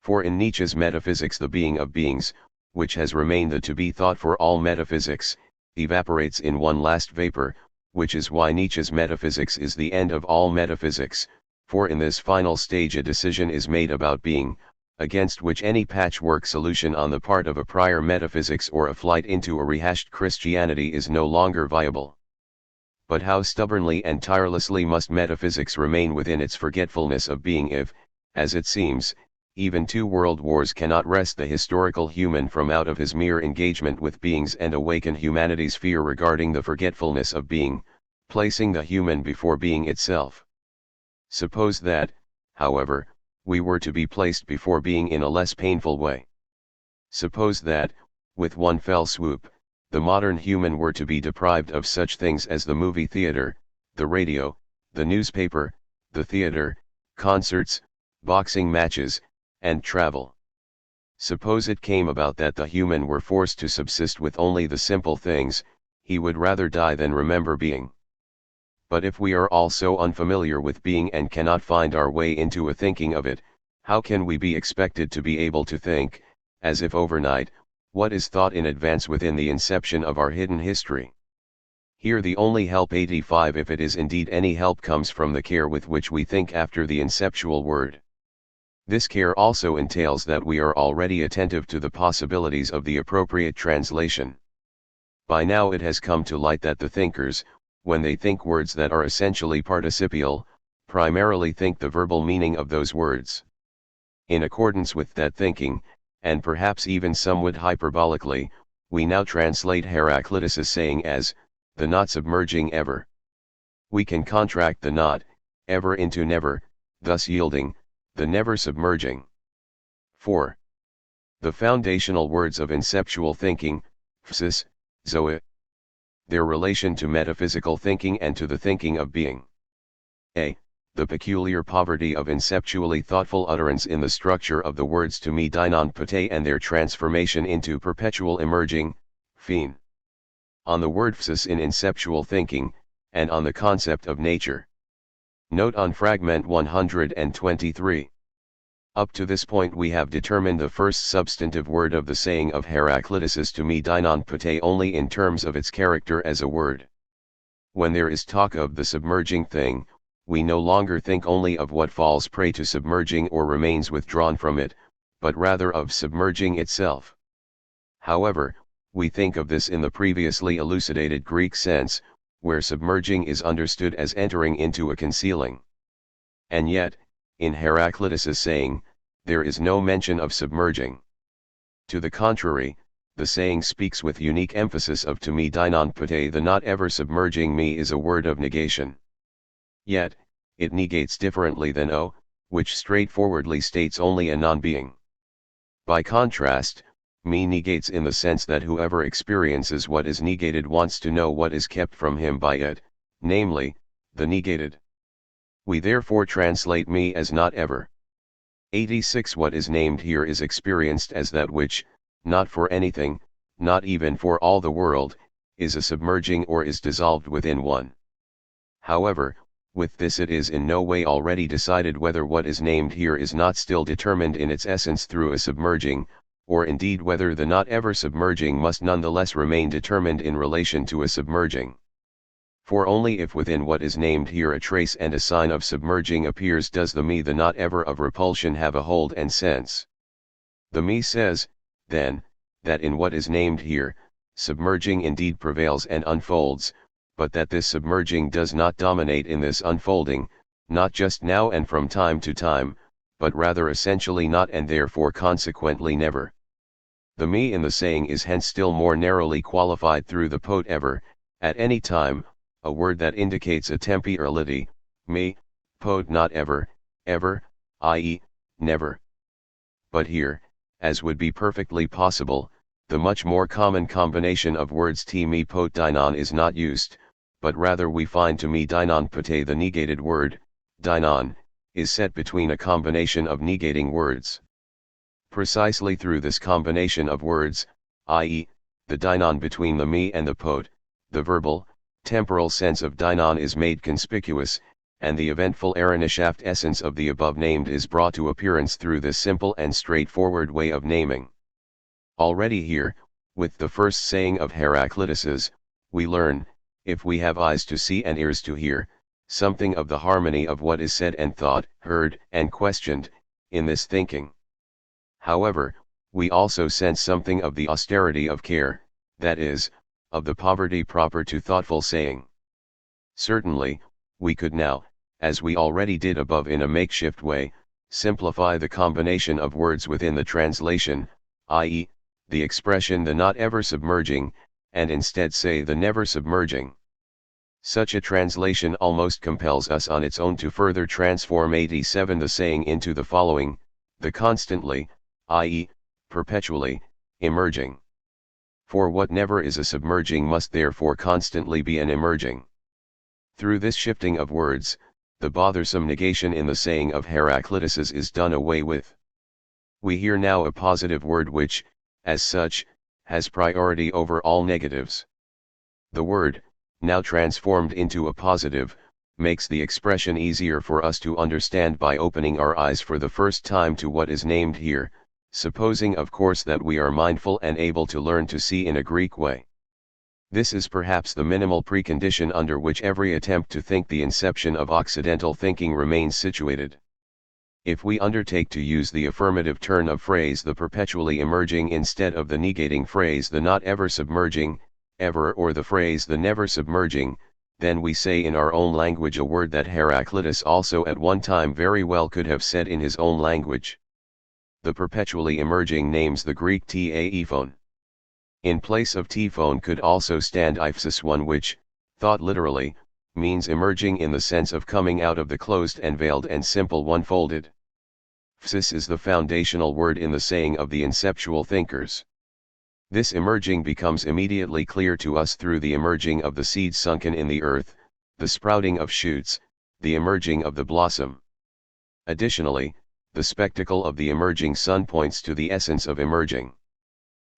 For in Nietzsche's metaphysics the being of beings, which has remained the to-be thought for all metaphysics, evaporates in one last vapor, which is why Nietzsche's metaphysics is the end of all metaphysics, for in this final stage a decision is made about being, against which any patchwork solution on the part of a prior metaphysics or a flight into a rehashed Christianity is no longer viable. But how stubbornly and tirelessly must metaphysics remain within its forgetfulness of being if, as it seems, even 2 world wars cannot wrest the historical human from out of his mere engagement with beings and awaken humanity's fear regarding the forgetfulness of being, placing the human before being itself. Suppose that, however, we were to be placed before being in a less painful way. Suppose that, with one fell swoop, the modern human were to be deprived of such things as the movie theater, the radio, the newspaper, the theater, concerts, boxing matches, and travel. Suppose it came about that the human were forced to subsist with only the simple things, he would rather die than remember being. But if we are all so unfamiliar with being and cannot find our way into a thinking of it, how can we be expected to be able to think, as if overnight, what is thought in advance within the inception of our hidden history? Here the only help 85, if it is indeed any help, comes from the care with which we think after the inceptual word. This care also entails that we are already attentive to the possibilities of the appropriate translation. By now it has come to light that the thinkers, when they think words that are essentially participial, primarily think the verbal meaning of those words. In accordance with that thinking, and perhaps even somewhat hyperbolically, we now translate Heraclitus' saying as, the not submerging ever. We can contract the not, ever into never, thus yielding, the never submerging. 4. The foundational words of inceptual thinking, psis, zoe. Their relation to metaphysical thinking and to the thinking of being. A. The peculiar poverty of inceptually thoughtful utterance in the structure of the words to me dinon pate and their transformation into perpetual emerging, phen. On the word psis in inceptual thinking, and on the concept of nature. Note on fragment 123. Up to this point we have determined the first substantive word of the saying of Heraclitus to me dinon pate only in terms of its character as a word. When there is talk of the submerging thing, we no longer think only of what falls prey to submerging or remains withdrawn from it, but rather of submerging itself. However, we think of this in the previously elucidated Greek sense, where submerging is understood as entering into a concealing. And yet, in Heraclitus' saying, there is no mention of submerging. To the contrary, the saying speaks with unique emphasis of to me dinon pate, the not ever submerging me is a word of negation. Yet, it negates differently than o, which straightforwardly states only a non-being. By contrast, me negates in the sense that whoever experiences what is negated wants to know what is kept from him by it, namely, the negated. We therefore translate me as not ever. 86. What is named here is experienced as that which, not for anything, not even for all the world, is a submerging or is dissolved within one. However, with this it is in no way already decided whether what is named here is not still determined in its essence through a submerging, or indeed whether the not ever submerging must nonetheless remain determined in relation to a submerging. For only if within what is named here a trace and a sign of submerging appears does the me, the not ever of repulsion, have a hold and sense. The me says, then, that in what is named here, submerging indeed prevails and unfolds, but that this submerging does not dominate in this unfolding, not just now and from time to time, but rather essentially not and therefore consequently never. The me in the saying is hence still more narrowly qualified through the pot ever, at any time, a word that indicates a temporality, me, pot not ever, ever, i.e., never. But here, as would be perfectly possible, the much more common combination of words t me pot dinon is not used, but rather we find to me dinon pote, the negated word, dinon, is set between a combination of negating words. Precisely through this combination of words, i.e., the dinon between the me and the pot, the verbal, temporal sense of dinon is made conspicuous, and the eventful Eranishaft essence of the above named is brought to appearance through this simple and straightforward way of naming. Already here, with the first saying of Heraclitus's, we learn, if we have eyes to see and ears to hear, something of the harmony of what is said and thought, heard and questioned, in this thinking. However, we also sense something of the austerity of care, that is, of the poverty proper to thoughtful saying. Certainly, we could now, as we already did above in a makeshift way, simplify the combination of words within the translation, i.e., the expression the not ever submerging, and instead say the never submerging. Such a translation almost compels us on its own to further transform 87 the saying into the following, the constantly, i.e., perpetually, emerging. For what never is a submerging must therefore constantly be an emerging. Through this shifting of words, the bothersome negation in the saying of Heraclitus's is done away with. We hear now a positive word which, as such, has priority over all negatives. The word, now transformed into a positive, makes the expression easier for us to understand by opening our eyes for the first time to what is named here, supposing of course that we are mindful and able to learn to see in a Greek way. This is perhaps the minimal precondition under which every attempt to think the inception of occidental thinking remains situated. If we undertake to use the affirmative turn of phrase the perpetually emerging instead of the negating phrase the not ever submerging, ever, or the phrase the never submerging, then we say in our own language a word that Heraclitus also at one time very well could have said in his own language. The perpetually emerging names the Greek taephon. In place of tephon could also stand iphsis, one which, thought literally, means emerging in the sense of coming out of the closed and veiled and simple one folded. Phsis is the foundational word in the saying of the inceptual thinkers. This emerging becomes immediately clear to us through the emerging of the seed sunken in the earth, the sprouting of shoots, the emerging of the blossom. Additionally, the spectacle of the emerging sun points to the essence of emerging.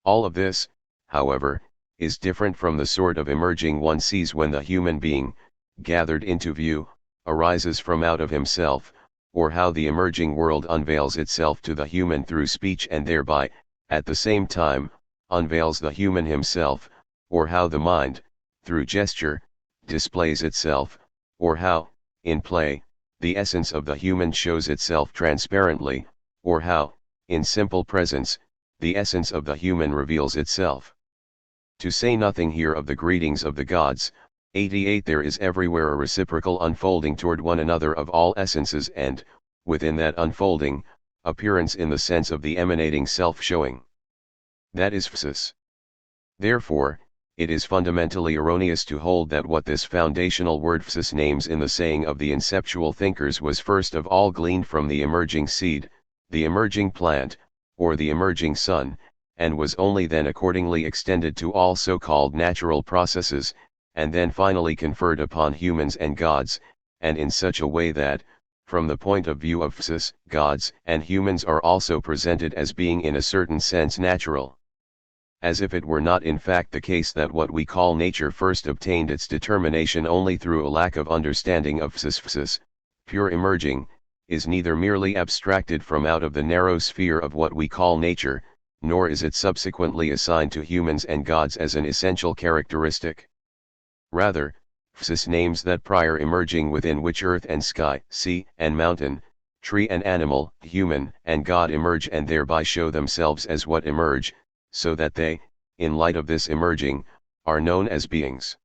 All of this, however, is different from the sort of emerging one sees when the human being, gathered into view, arises from out of himself, or how the emerging world unveils itself to the human through speech and thereby, at the same time, unveils the human himself, or how the mind, through gesture, displays itself, or how, in play, the essence of the human shows itself transparently, or how, in simple presence, the essence of the human reveals itself. To say nothing here of the greetings of the gods, 88 there is everywhere a reciprocal unfolding toward one another of all essences and, within that unfolding, appearance in the sense of the emanating self-showing. That is physis. Therefore, it is fundamentally erroneous to hold that what this foundational word physis names in the saying of the inceptual thinkers was first of all gleaned from the emerging seed, the emerging plant, or the emerging sun, and was only then accordingly extended to all so-called natural processes, and then finally conferred upon humans and gods, and in such a way that, from the point of view of physis, gods and humans are also presented as being in a certain sense natural. As if it were not in fact the case that what we call nature first obtained its determination only through a lack of understanding of physis, pure emerging, is neither merely abstracted from out of the narrow sphere of what we call nature, nor is it subsequently assigned to humans and gods as an essential characteristic. Rather, physis names that prior emerging within which earth and sky, sea and mountain, tree and animal, human and God emerge and thereby show themselves as what emerge, so that they, in light of this emerging, are known as beings.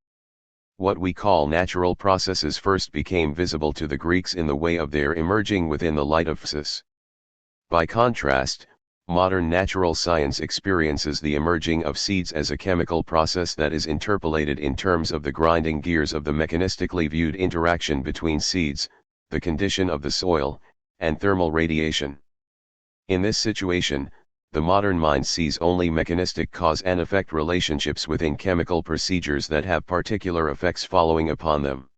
What we call natural processes first became visible to the Greeks in the way of their emerging within the light of physis. By contrast, modern natural science experiences the emerging of seeds as a chemical process that is interpolated in terms of the grinding gears of the mechanistically viewed interaction between seeds, the condition of the soil, and thermal radiation. In this situation, the modern mind sees only mechanistic cause and effect relationships within chemical procedures that have particular effects following upon them.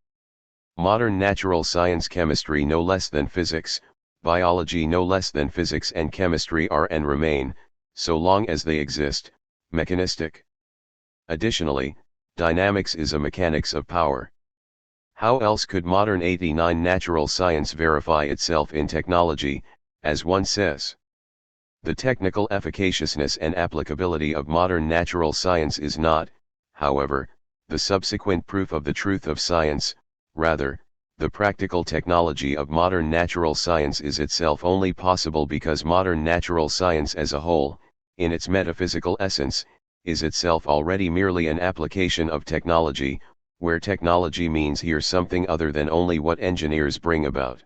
Modern natural science, chemistry no less than physics, biology no less than physics and chemistry are and remain, so long as they exist, mechanistic. Additionally, dynamics is a mechanics of power. How else could modern 89 natural science verify itself in technology, as one says? The technical efficaciousness and applicability of modern natural science is not, however, the subsequent proof of the truth of science. Rather, the practical technology of modern natural science is itself only possible because modern natural science as a whole, in its metaphysical essence, is itself already merely an application of technology, where technology means here something other than only what engineers bring about.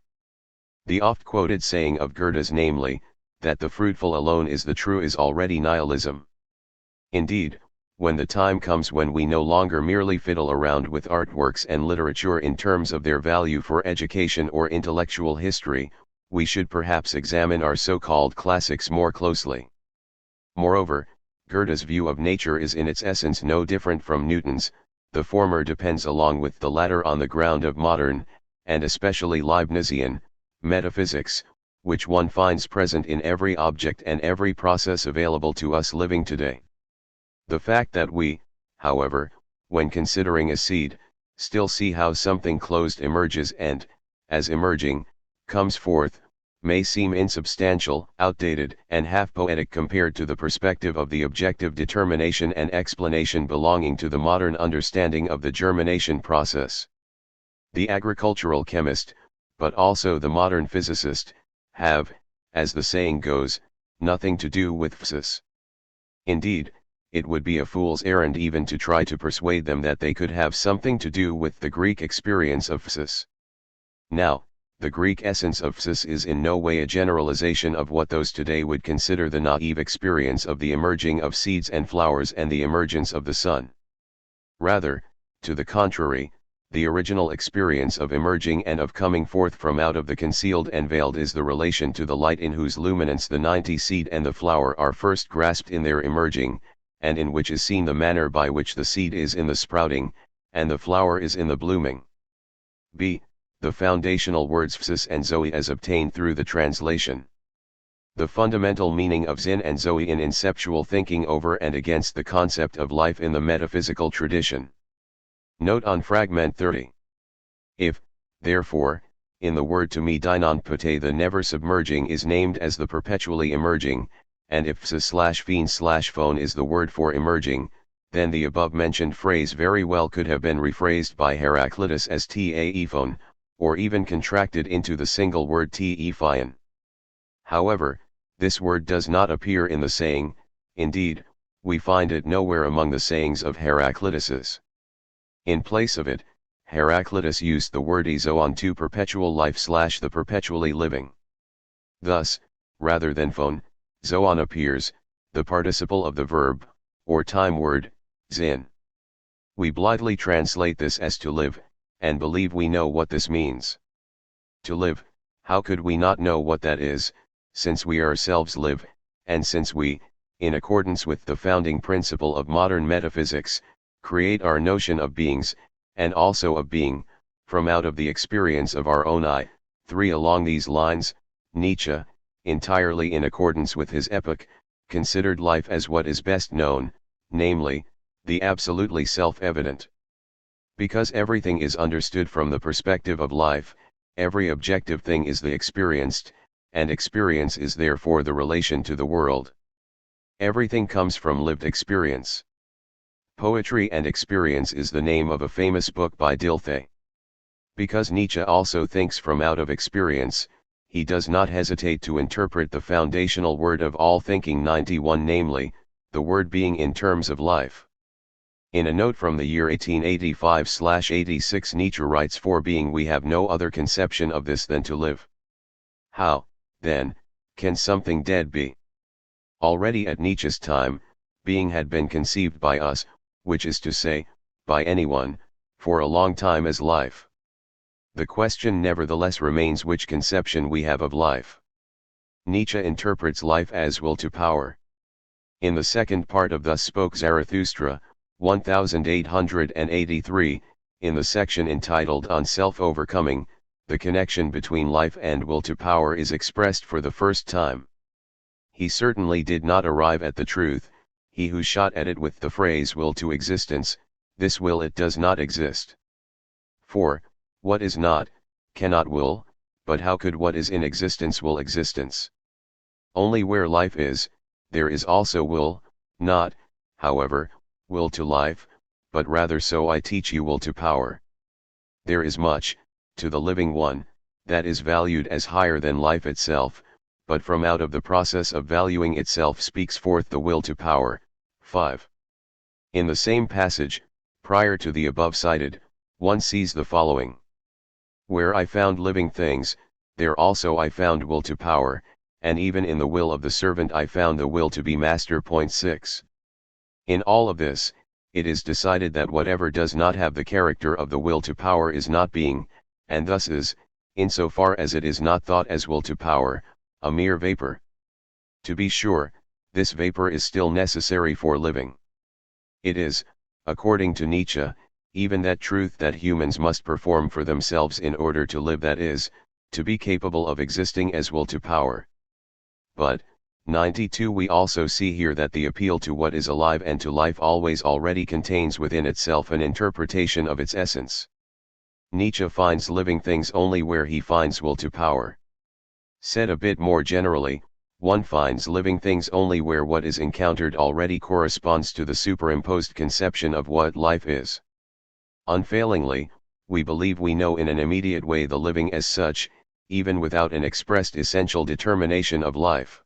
The oft-quoted saying of Goethe's, namely, that the fruitful alone is the true, is already nihilism. Indeed, when the time comes when we no longer merely fiddle around with artworks and literature in terms of their value for education or intellectual history, we should perhaps examine our so-called classics more closely. Moreover, Goethe's view of nature is in its essence no different from Newton's. The former depends along with the latter on the ground of modern, and especially Leibnizian, metaphysics, which one finds present in every object and every process available to us living today. The fact that we, however, when considering a seed, still see how something closed emerges and, as emerging, comes forth, may seem insubstantial, outdated, and half-poetic compared to the perspective of the objective determination and explanation belonging to the modern understanding of the germination process. The agricultural chemist, but also the modern physicist, have, as the saying goes, nothing to do with physis. Indeed, it would be a fool's errand even to try to persuade them that they could have something to do with the Greek experience of physis. Now, the Greek essence of physis is in no way a generalization of what those today would consider the naive experience of the emerging of seeds and flowers and the emergence of the sun. Rather, to the contrary, the original experience of emerging and of coming forth from out of the concealed and veiled is the relation to the light in whose luminance the 90 seed and the flower are first grasped in their emerging, and in which is seen the manner by which the seed is in the sprouting, and the flower is in the blooming. b. The foundational words physis and zoe as obtained through the translation. The fundamental meaning of zin and zoe in inceptual thinking over and against the concept of life in the metaphysical tradition. Note on fragment 30. If, therefore, in the word to me deinonpute the never submerging is named as the perpetually emerging, and if physis/phene/phone is the word for emerging, then the above-mentioned phrase very well could have been rephrased by Heraclitus as taephone, or even contracted into the single word tephaion. However, this word does not appear in the saying. Indeed, we find it nowhere among the sayings of Heraclitus's. In place of it, Heraclitus used the word zoon to perpetual life/the perpetually living. Thus, rather than phone, zoon appears, the participle of the verb, or time word, zin. We blithely translate this as to live, and believe we know what this means. To live, how could we not know what that is, since we ourselves live, and since we, in accordance with the founding principle of modern metaphysics, create our notion of beings, and also of being, from out of the experience of our own eye. 3. Along these lines, Nietzsche, entirely in accordance with his epoch, considered life as what is best known, namely, the absolutely self-evident. Because everything is understood from the perspective of life, every objective thing is the experienced, and experience is therefore the relation to the world. Everything comes from lived experience. Poetry and Experience is the name of a famous book by Dilthey. Because Nietzsche also thinks from out of experience, he does not hesitate to interpret the foundational word of all thinking 91, namely, the word being in terms of life. In a note from the year 1885/86, Nietzsche writes, "For being we have no other conception of this than to live. How, then, can something dead be?" Already at Nietzsche's time, being had been conceived by us, which is to say, by anyone, for a long time as life. The question nevertheless remains which conception we have of life. Nietzsche interprets life as will to power. In the second part of Thus Spoke Zarathustra, 1883, in the section entitled On Self-Overcoming, the connection between life and will to power is expressed for the first time. He certainly did not arrive at the truth, he who shot at it with the phrase will to existence, this will it does not exist. For, what is not, cannot will, but how could what is in existence will existence? Only where life is, there is also will, not, however, will to life, but rather, so I teach you, will to power. There is much, to the living one, that is valued as higher than life itself, but from out of the process of valuing itself speaks forth the will to power. 5. In the same passage, prior to the above cited, one sees the following. Where I found living things, there also I found will to power, and even in the will of the servant I found the will to be master. 6. In all of this, it is decided that whatever does not have the character of the will to power is not being, and thus is, insofar as it is not thought as will to power, a mere vapor. To be sure, this vapor is still necessary for living. It is, according to Nietzsche, even that truth that humans must perform for themselves in order to live, that is, to be capable of existing as will to power. But, 92, we also see here that the appeal to what is alive and to life always already contains within itself an interpretation of its essence. Nietzsche finds living things only where he finds will to power. Said a bit more generally, one finds living things only where what is encountered already corresponds to the superimposed conception of what life is. Unfailingly, we believe we know in an immediate way the living as such, even without an expressed essential determination of life.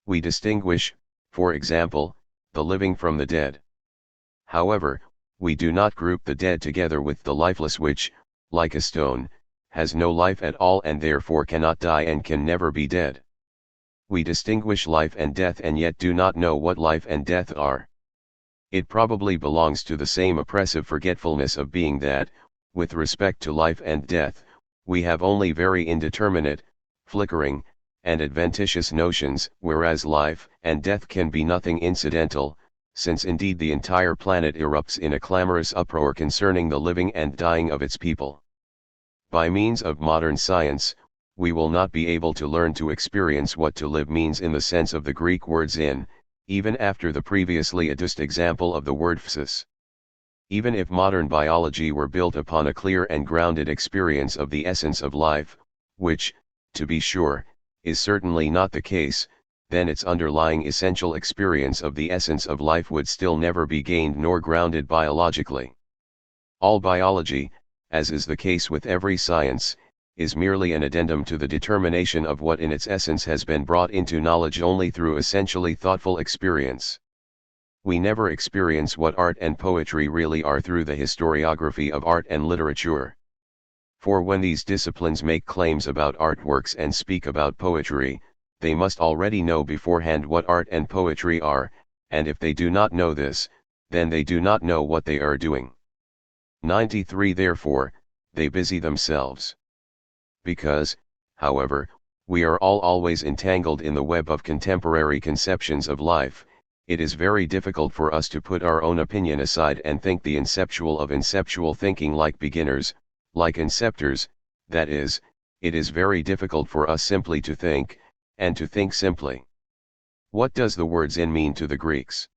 We distinguish, for example, the living from the dead. However, we do not group the dead together with the lifeless, which, like a stone, has no life at all and therefore cannot die and can never be dead. We distinguish life and death and yet do not know what life and death are. It probably belongs to the same oppressive forgetfulness of being that, with respect to life and death, we have only very indeterminate, flickering, and adventitious notions, whereas life and death can be nothing incidental, since indeed the entire planet erupts in a clamorous uproar concerning the living and dying of its people. By means of modern science, we will not be able to learn to experience what to live means in the sense of the Greek words in, even after the previously adduced example of the word physis. Even if modern biology were built upon a clear and grounded experience of the essence of life, which, to be sure, is certainly not the case, then its underlying essential experience of the essence of life would still never be gained nor grounded biologically. All biology, as is the case with every science, is merely an addendum to the determination of what in its essence has been brought into knowledge only through essentially thoughtful experience. We never experience what art and poetry really are through the historiography of art and literature. For when these disciplines make claims about artworks and speak about poetry, they must already know beforehand what art and poetry are, and if they do not know this, then they do not know what they are doing. 93 Therefore, they busy themselves. Because, however, we are all always entangled in the web of contemporary conceptions of life, it is very difficult for us to put our own opinion aside and think the inceptual of inceptual thinking like beginners, like inceptors, that is, it is very difficult for us simply to think, and to think simply. What does the word zin mean to the Greeks?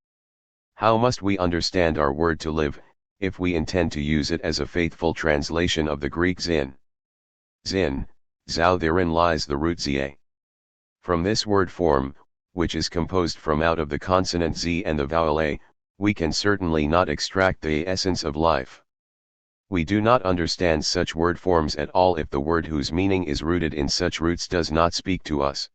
How must we understand our word to live, if we intend to use it as a faithful translation of the Greek zin? Zin, zao, therein lies the root za. From this word form, which is composed from out of the consonant z and the vowel a, we can certainly not extract the essence of life. We do not understand such word forms at all if the word whose meaning is rooted in such roots does not speak to us.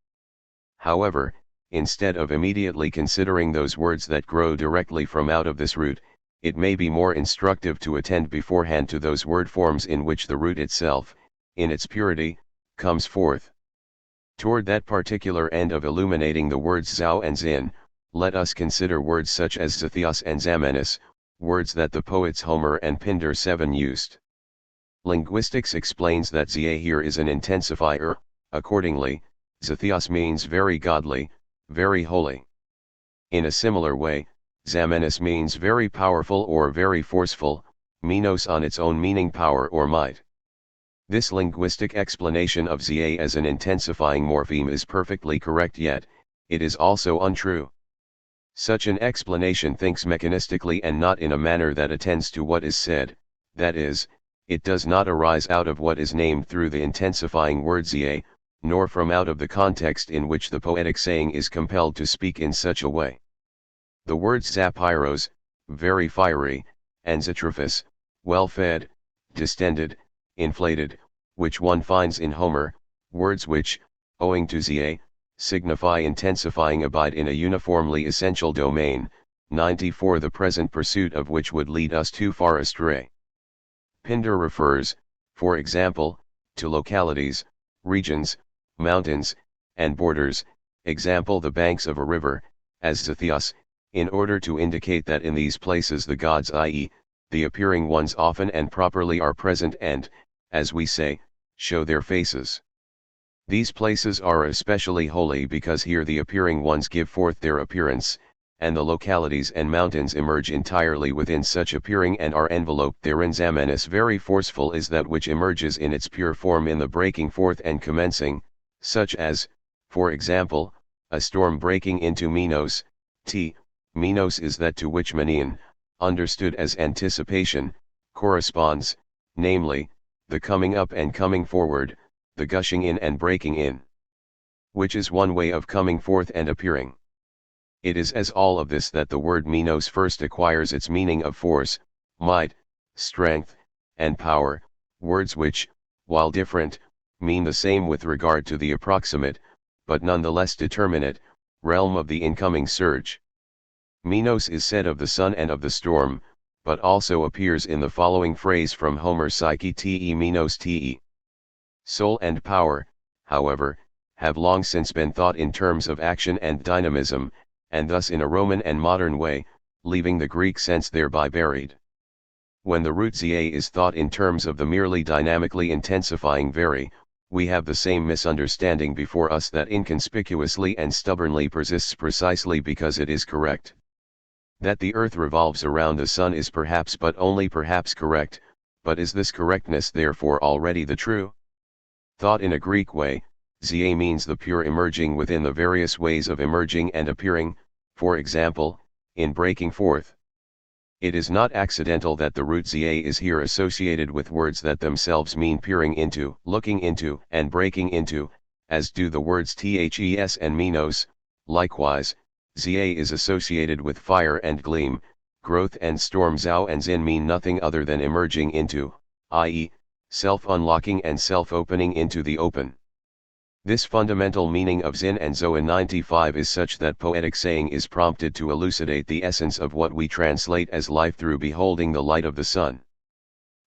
However, instead of immediately considering those words that grow directly from out of this root, it may be more instructive to attend beforehand to those word forms in which the root itself, in its purity, comes forth. Toward that particular end of illuminating the words zao and zin, let us consider words such as zithios and zamenis, words that the poets Homer and Pindar 7 used. Linguistics explains that za here is an intensifier. Accordingly, zithios means very godly, very holy. In a similar way, zamenis means very powerful or very forceful, minos on its own meaning power or might. This linguistic explanation of za as an intensifying morpheme is perfectly correct, yet it is also untrue. Such an explanation thinks mechanistically and not in a manner that attends to what is said, that is, it does not arise out of what is named through the intensifying word za, nor from out of the context in which the poetic saying is compelled to speak in such a way. The words zapyros, very fiery, and zatrophus, well-fed, distended, inflated, which one finds in Homer, words which, owing to za, signify intensifying, abide in a uniformly essential domain, 94, the present pursuit of which would lead us too far astray. Pindar refers, for example, to localities, regions, mountains, and borders, example the banks of a river, as zithios, in order to indicate that in these places the gods, i.e., the appearing ones, often and properly are present and, as we say, show their faces. These places are especially holy because here the appearing ones give forth their appearance, and the localities and mountains emerge entirely within such appearing and are enveloped therein. Zamenis, very forceful, is that which emerges in its pure form in the breaking forth and commencing, such as, for example, a storm breaking into Minos. Minos is that to which Manian, understood as anticipation, corresponds, namely, the coming up and coming forward, the gushing in and breaking in, which is one way of coming forth and appearing. It is as all of this that the word minos first acquires its meaning of force, might, strength, and power, words which, while different, mean the same with regard to the approximate, but nonetheless determinate, realm of the incoming surge. Minos is said of the sun and of the storm, but also appears in the following phrase from Homer: Psyche te minos te. Soul and power, however, have long since been thought in terms of action and dynamism, and thus in a Roman and modern way, leaving the Greek sense thereby buried. When the root za is thought in terms of the merely dynamically intensifying very, we have the same misunderstanding before us that inconspicuously and stubbornly persists precisely because it is correct. That the earth revolves around the sun is perhaps, but only perhaps, correct, but is this correctness therefore already the true? Thought in a Greek way, za means the pure emerging within the various ways of emerging and appearing, for example, in breaking forth. It is not accidental that the root za is here associated with words that themselves mean peering into, looking into, and breaking into, as do the words thes and minos. Likewise, za is associated with fire and gleam, growth and storm. Zao and zin mean nothing other than emerging into, i.e., self-unlocking and self-opening into the open. This fundamental meaning of zin and zo in 95 is such that poetic saying is prompted to elucidate the essence of what we translate as life through beholding the light of the sun.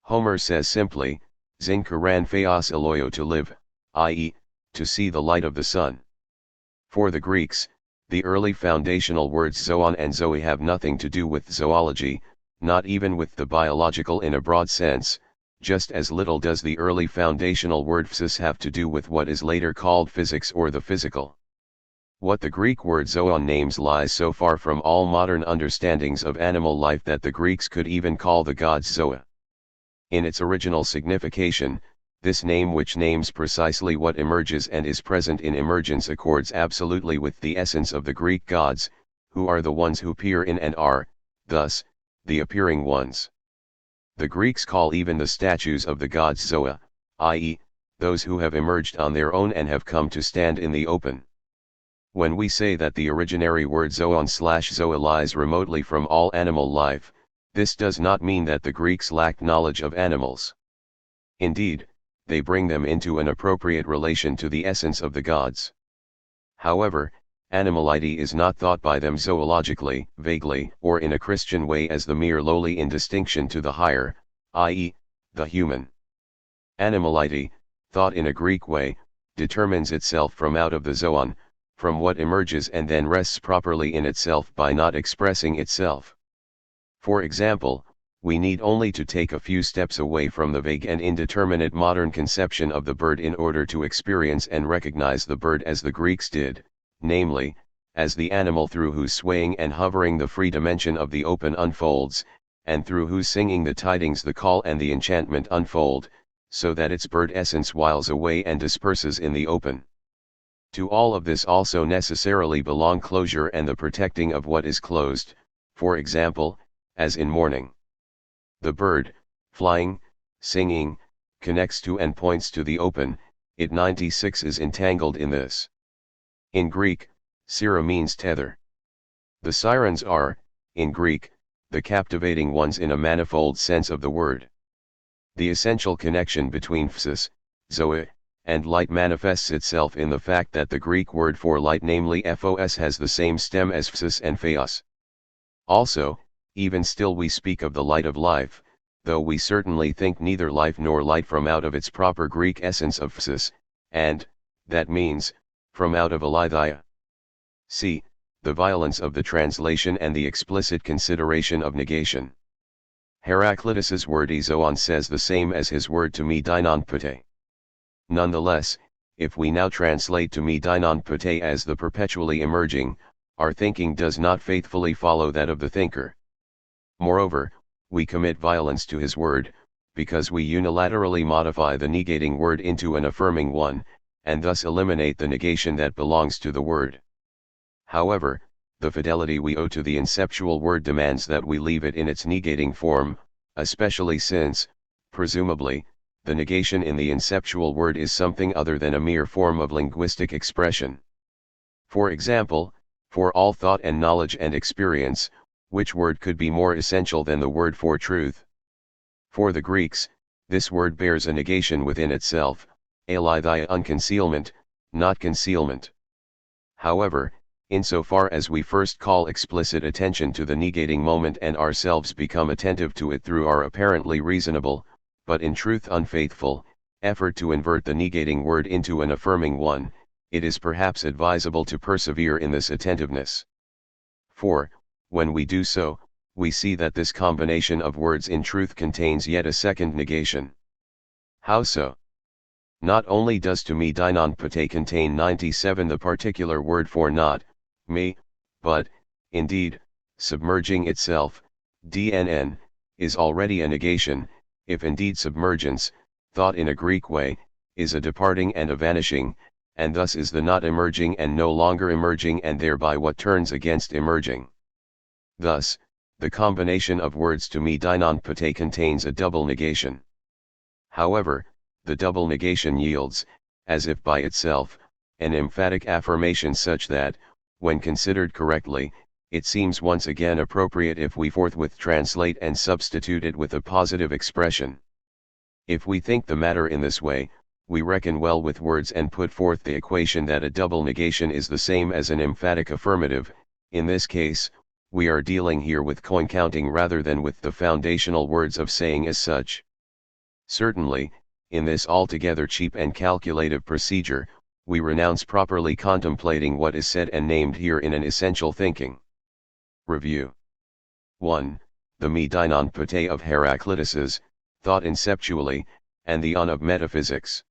Homer says simply, zin karan theos eloio, to live, i.e., to see the light of the sun. For the Greeks, the early foundational words zoon and zoe have nothing to do with zoology, not even with the biological in a broad sense, just as little does the early foundational word physis have to do with what is later called physics or the physical. What the Greek word zoon names lies so far from all modern understandings of animal life that the Greeks could even call the gods zoa. In its original signification, this name, which names precisely what emerges and is present in emergence, accords absolutely with the essence of the Greek gods, who are the ones who appear in and are, thus, the appearing ones. The Greeks call even the statues of the gods zoa, i.e., those who have emerged on their own and have come to stand in the open. When we say that the originary word zoon/zoa lies remotely from all animal life, this does not mean that the Greeks lacked knowledge of animals. Indeed, they bring them into an appropriate relation to the essence of the gods. However, animality is not thought by them zoologically, vaguely, or in a Christian way as the mere lowly in distinction to the higher, i.e., the human. Animality, thought in a Greek way, determines itself from out of the zoon, from what emerges, and then rests properly in itself by not expressing itself. For example, we need only to take a few steps away from the vague and indeterminate modern conception of the bird in order to experience and recognize the bird as the Greeks did, namely, as the animal through whose swaying and hovering the free dimension of the open unfolds, and through whose singing the tidings, the call, and the enchantment unfold, so that its bird essence whiles away and disperses in the open. To all of this also necessarily belong closure and the protecting of what is closed, for example, as in morning. The bird, flying, singing, connects to and points to the open. It 96 is entangled in this. In Greek, sira means tether. The sirens are, in Greek, the captivating ones in a manifold sense of the word. The essential connection between physis, zoe, and light manifests itself in the fact that the Greek word for light, namely phos, has the same stem as physis and theos. Also, even still we speak of the light of life, though we certainly think neither life nor light from out of its proper Greek essence of physis, and, that means, from out of aletheia. See, the violence of the translation and the explicit consideration of negation. Heraclitus's word zoon says the same as his word to me deinonpete. Nonetheless, if we now translate to me deinonpete as the perpetually emerging, our thinking does not faithfully follow that of the thinker. Moreover, we commit violence to his word, because we unilaterally modify the negating word into an affirming one, and thus eliminate the negation that belongs to the word. However, the fidelity we owe to the inceptual word demands that we leave it in its negating form, especially since, presumably, the negation in the inceptual word is something other than a mere form of linguistic expression. For example, for all thought and knowledge and experience, which word could be more essential than the word for truth? For the Greeks, this word bears a negation within itself, aletheia, unconcealment, not concealment. However, insofar as we first call explicit attention to the negating moment and ourselves become attentive to it through our apparently reasonable, but in truth unfaithful, effort to invert the negating word into an affirming one, it is perhaps advisable to persevere in this attentiveness. For, when we do so, we see that this combination of words in truth contains yet a second negation. How so? Not only does to me deinonpete contain 97 the particular word for not, me, but, indeed, submerging itself, dnn, is already a negation, if indeed submergence, thought in a Greek way, is a departing and a vanishing, and thus is the not emerging and no longer emerging, and thereby what turns against emerging. Thus, the combination of words to me deinonpete contains a double negation. However, the double negation yields, as if by itself, an emphatic affirmation such that, when considered correctly, it seems once again appropriate if we forthwith translate and substitute it with a positive expression. If we think the matter in this way, we reckon well with words and put forth the equation that a double negation is the same as an emphatic affirmative. In this case, we are dealing here with coin counting rather than with the foundational words of saying as such. Certainly, in this altogether cheap and calculative procedure, we renounce properly contemplating what is said and named here in an essential thinking. Review. 1. The me deinonpete of Heraclitus's, thought inceptually, and the on of metaphysics.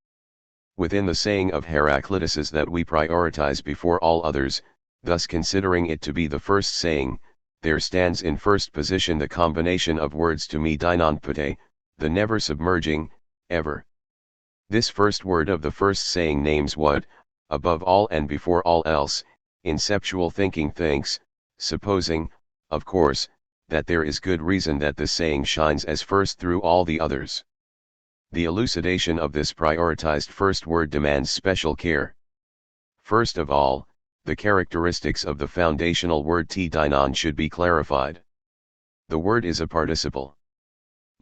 Within the saying of Heraclitus's that we prioritize before all others, thus considering it to be the first saying, there stands in first position the combination of words to me deinonpete, the never submerging, ever. This first word of the first saying names what, above all and before all else, inceptual thinking thinks, supposing, of course, that there is good reason that the saying shines as first through all the others. The elucidation of this prioritized first word demands special care. First of all, the characteristics of the foundational word t-dinon should be clarified. The word is a participle.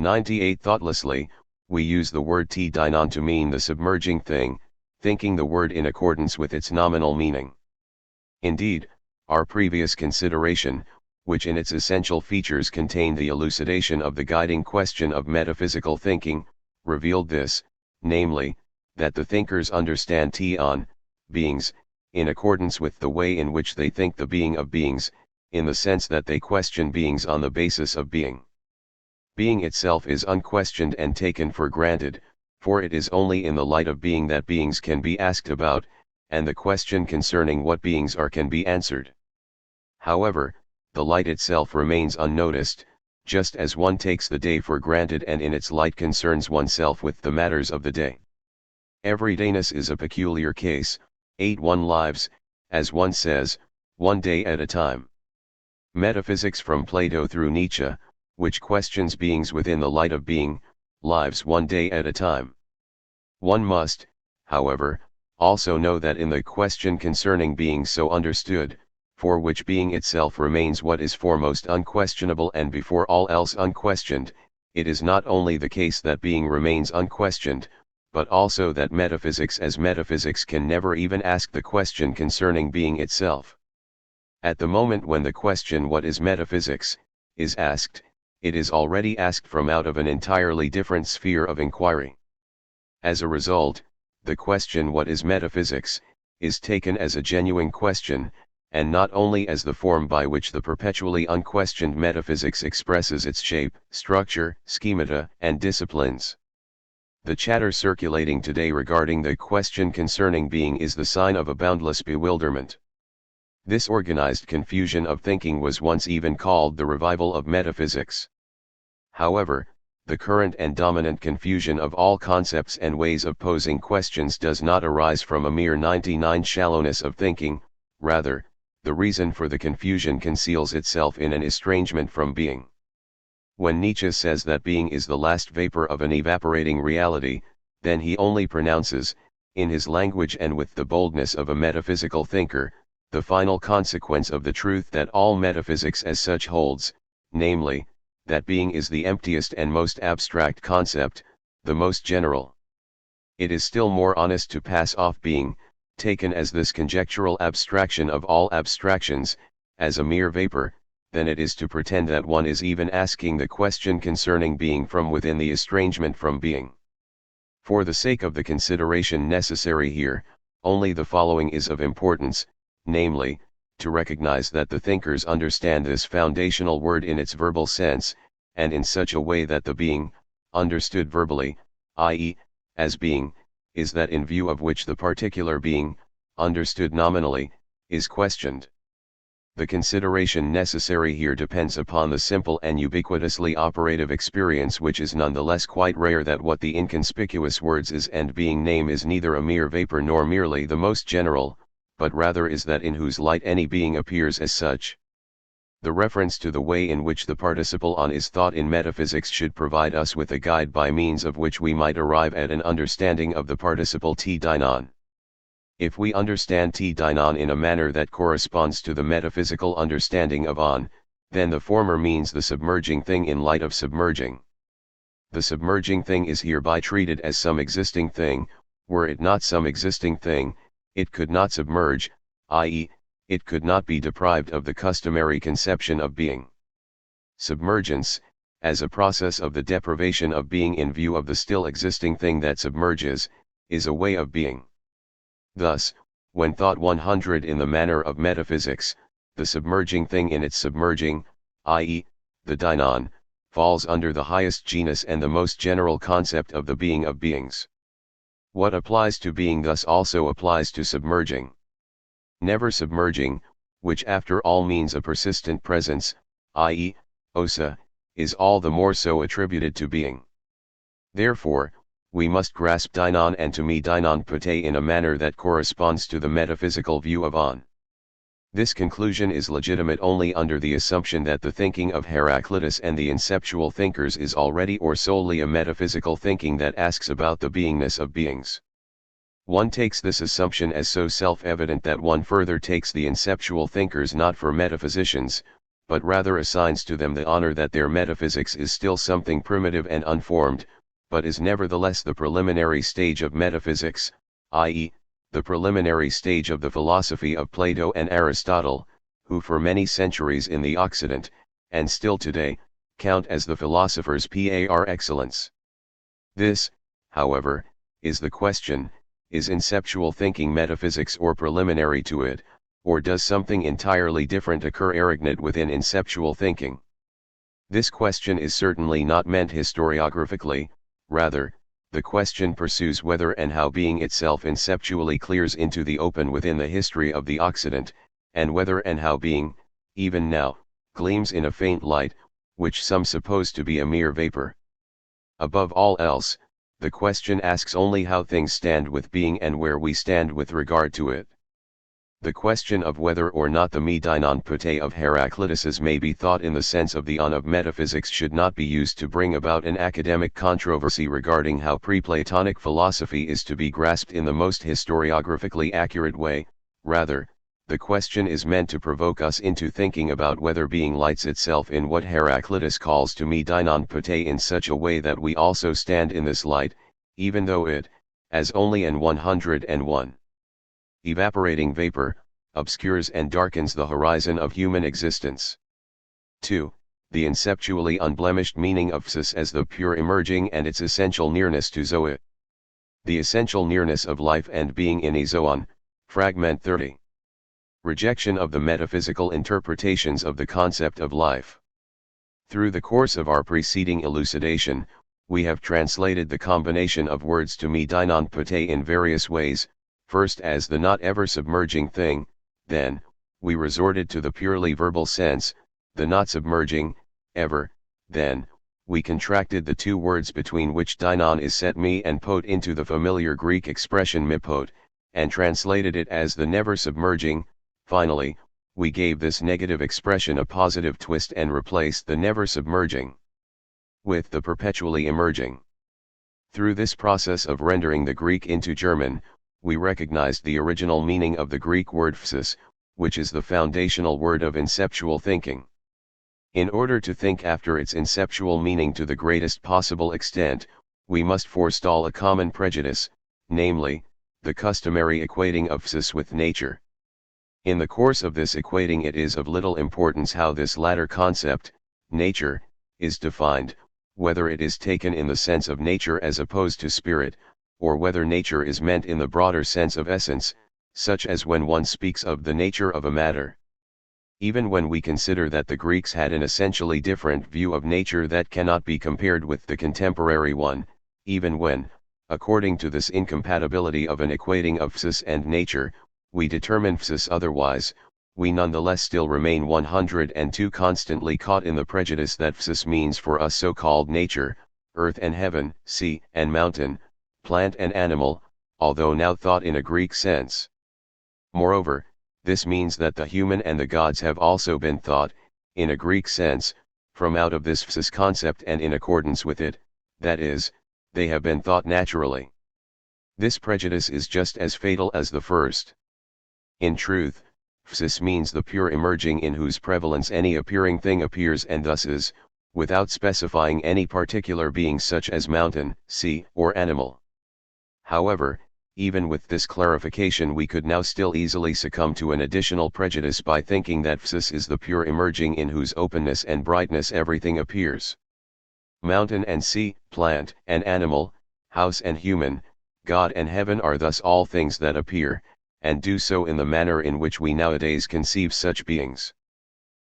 98 Thoughtlessly, we use the word t-dinon to mean the submerging thing, thinking the word in accordance with its nominal meaning. Indeed, our previous consideration, which in its essential features contained the elucidation of the guiding question of metaphysical thinking, revealed this, namely, that the thinkers understand t-on, beings, in accordance with the way in which they think the being of beings, in the sense that they question beings on the basis of being. Being itself is unquestioned and taken for granted, for it is only in the light of being that beings can be asked about, and the question concerning what beings are can be answered. However, the light itself remains unnoticed, just as one takes the day for granted and in its light concerns oneself with the matters of the day. Everydayness is a peculiar case, 8-1 lives, as one says, one day at a time. Metaphysics from Plato through Nietzsche, which questions beings within the light of being, lives one day at a time. One must, however, also know that in the question concerning being so understood, for which being itself remains what is foremost unquestionable and before all else unquestioned, it is not only the case that being remains unquestioned, but also that metaphysics as metaphysics can never even ask the question concerning being itself. At the moment when the question "what is metaphysics?" is asked, it is already asked from out of an entirely different sphere of inquiry. As a result, the question "what is metaphysics?" is taken as a genuine question, and not only as the form by which the perpetually unquestioned metaphysics expresses its shape, structure, schemata, and disciplines. The chatter circulating today regarding the question concerning being is the sign of a boundless bewilderment. This organized confusion of thinking was once even called the revival of metaphysics. However, the current and dominant confusion of all concepts and ways of posing questions does not arise from a mere 99 shallowness of thinking, rather, the reason for the confusion conceals itself in an estrangement from being. When Nietzsche says that being is the last vapor of an evaporating reality, then he only pronounces, in his language and with the boldness of a metaphysical thinker, the final consequence of the truth that all metaphysics as such holds, namely, that being is the emptiest and most abstract concept, the most general. It is still more honest to pass off being, taken as this conjectural abstraction of all abstractions, as a mere vapor, than it is to pretend that one is even asking the question concerning being from within the estrangement from being. For the sake of the consideration necessary here, only the following is of importance, namely, to recognize that the thinkers understand this foundational word in its verbal sense, and in such a way that the being, understood verbally, i.e., as being, is that in view of which the particular being, understood nominally, is questioned. The consideration necessary here depends upon the simple and ubiquitously operative experience, which is nonetheless quite rare, that what the inconspicuous words is and being name is neither a mere vapor nor merely the most general, but rather is that in whose light any being appears as such. The reference to the way in which the participle on is thought in metaphysics should provide us with a guide by means of which we might arrive at an understanding of the participle t-dinon. If we understand t-dinon in a manner that corresponds to the metaphysical understanding of on, then the former means the submerging thing in light of submerging. The submerging thing is hereby treated as some existing thing. Were it not some existing thing, it could not submerge, i.e., it could not be deprived of the customary conception of being. Submergence, as a process of the deprivation of being in view of the still existing thing that submerges, is a way of being. Thus, when thought 100 in the manner of metaphysics, the submerging thing in its submerging, i.e., the dinon, falls under the highest genus and the most general concept of the being of beings. What applies to being thus also applies to submerging. Never submerging, which after all means a persistent presence, i.e., osa, is all the more so attributed to being. Therefore, we must grasp Dinon and to me Dinon Pate in a manner that corresponds to the metaphysical view of On. This conclusion is legitimate only under the assumption that the thinking of Heraclitus and the inceptual thinkers is already or solely a metaphysical thinking that asks about the beingness of beings. One takes this assumption as so self-evident that one further takes the inceptual thinkers not for metaphysicians, but rather assigns to them the honor that their metaphysics is still something primitive and unformed, but is nevertheless the preliminary stage of metaphysics, i.e., the preliminary stage of the philosophy of Plato and Aristotle, who for many centuries in the Occident, and still today, count as the philosophers par excellence. This, however, is the question: is inceptual thinking metaphysics or preliminary to it, or does something entirely different occur arrogant within inceptual thinking? This question is certainly not meant historiographically, rather, the question pursues whether and how being itself inceptually clears into the open within the history of the Occident, and whether and how being, even now, gleams in a faint light, which some suppose to be a mere vapor. Above all else, the question asks only how things stand with being and where we stand with regard to it. The question of whether or not the me Dinon Pate of Heraclitus may be thought in the sense of the on of metaphysics should not be used to bring about an academic controversy regarding how pre-Platonic philosophy is to be grasped in the most historiographically accurate way. Rather, the question is meant to provoke us into thinking about whether being lights itself in what Heraclitus calls to me Dinon Pate in such a way that we also stand in this light, even though it, as only an 101 evaporating vapor, obscures and darkens the horizon of human existence. 2. The inceptually unblemished meaning of Psis as the pure emerging and its essential nearness to Zoe. The essential nearness of life and being in Zoon, Fragment 30. Rejection of the metaphysical interpretations of the concept of life. Through the course of our preceding elucidation, we have translated the combination of words to me Dinon Pate in various ways. First as the not ever submerging thing, then, we resorted to the purely verbal sense, the not submerging, ever, then, we contracted the two words between which Dinon is set me and pot into the familiar Greek expression mipot, and translated it as the never submerging. Finally, we gave this negative expression a positive twist and replaced the never submerging with the perpetually emerging. Through this process of rendering the Greek into German, we recognized the original meaning of the Greek word psis, which is the foundational word of inceptual thinking. In order to think after its inceptual meaning to the greatest possible extent, we must forestall a common prejudice, namely, the customary equating of psis with nature. In the course of this equating it is of little importance how this latter concept, nature, is defined, whether it is taken in the sense of nature as opposed to spirit, or whether nature is meant in the broader sense of essence, such as when one speaks of the nature of a matter. Even when we consider that the Greeks had an essentially different view of nature that cannot be compared with the contemporary one, even when, according to this incompatibility of an equating of psis and nature, we determine psis otherwise, we nonetheless still remain 102 constantly caught in the prejudice that psis means for us so-called nature, earth and heaven, sea and mountain, plant and animal, although now thought in a Greek sense. Moreover, this means that the human and the gods have also been thought, in a Greek sense, from out of this psis concept and in accordance with it, that is, they have been thought naturally. This prejudice is just as fatal as the first. In truth, psis means the pure emerging in whose prevalence any appearing thing appears and thus is, without specifying any particular being such as mountain, sea, or animal. However, even with this clarification we could now still easily succumb to an additional prejudice by thinking that psis is the pure emerging in whose openness and brightness everything appears. Mountain and sea, plant and animal, house and human, God and heaven are thus all things that appear, and do so in the manner in which we nowadays conceive such beings.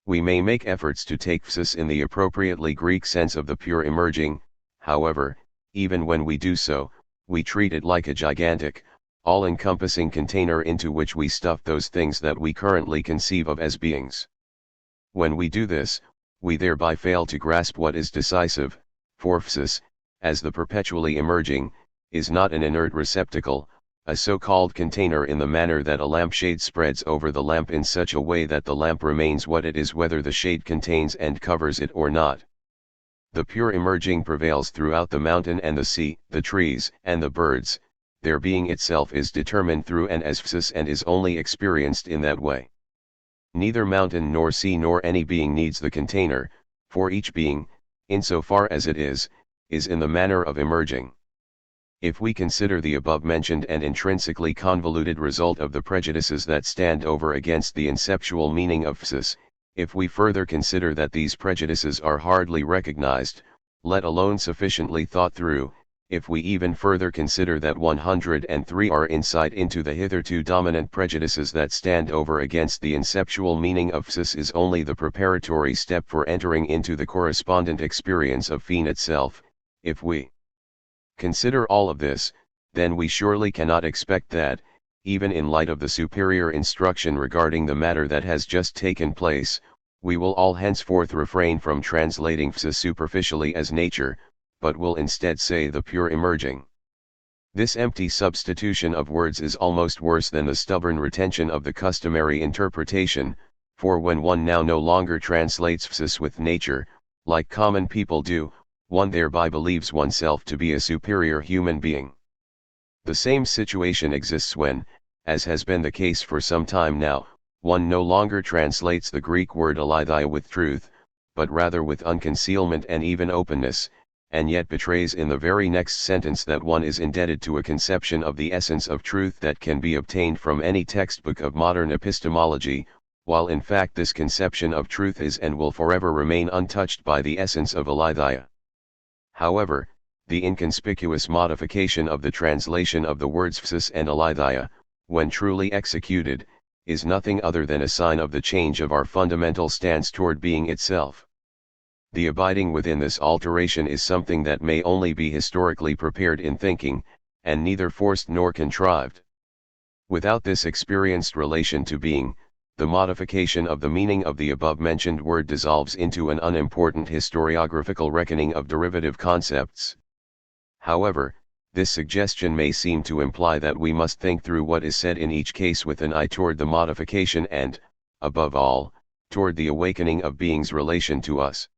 We may make efforts to take psis in the appropriately Greek sense of the pure emerging, however, even when we do so, we treat it like a gigantic, all-encompassing container into which we stuff those things that we currently conceive of as beings. When we do this, we thereby fail to grasp what is decisive, for psis, as the perpetually emerging, is not an inert receptacle, a so-called container in the manner that a lampshade spreads over the lamp in such a way that the lamp remains what it is whether the shade contains and covers it or not. The pure emerging prevails throughout the mountain and the sea, the trees and the birds. Their being itself is determined through and as physis and is only experienced in that way. Neither mountain nor sea nor any being needs the container, for each being, insofar as it is in the manner of emerging. If we consider the above-mentioned and intrinsically convoluted result of the prejudices that stand over against the inceptual meaning of physis, if we further consider that these prejudices are hardly recognized, let alone sufficiently thought through, if we even further consider that 103 are insight into the hitherto dominant prejudices that stand over against the inceptual meaning of physis is only the preparatory step for entering into the correspondent experience of being itself, if we consider all of this, then we surely cannot expect that, even in light of the superior instruction regarding the matter that has just taken place, we will all henceforth refrain from translating physis superficially as nature, but will instead say the pure emerging. This empty substitution of words is almost worse than the stubborn retention of the customary interpretation, for when one now no longer translates physis with nature, like common people do, one thereby believes oneself to be a superior human being. The same situation exists when, as has been the case for some time now, one no longer translates the Greek word aletheia with truth, but rather with unconcealment and even openness, and yet betrays in the very next sentence that one is indebted to a conception of the essence of truth that can be obtained from any textbook of modern epistemology, while in fact this conception of truth is and will forever remain untouched by the essence of aletheia. However, the inconspicuous modification of the translation of the words physis and aletheia, when truly executed, is nothing other than a sign of the change of our fundamental stance toward being itself. The abiding within this alteration is something that may only be historically prepared in thinking, and neither forced nor contrived. Without this experienced relation to being, the modification of the meaning of the above-mentioned word dissolves into an unimportant historiographical reckoning of derivative concepts. However, this suggestion may seem to imply that we must think through what is said in each case with an eye toward the modification and, above all, toward the awakening of being's relation to us.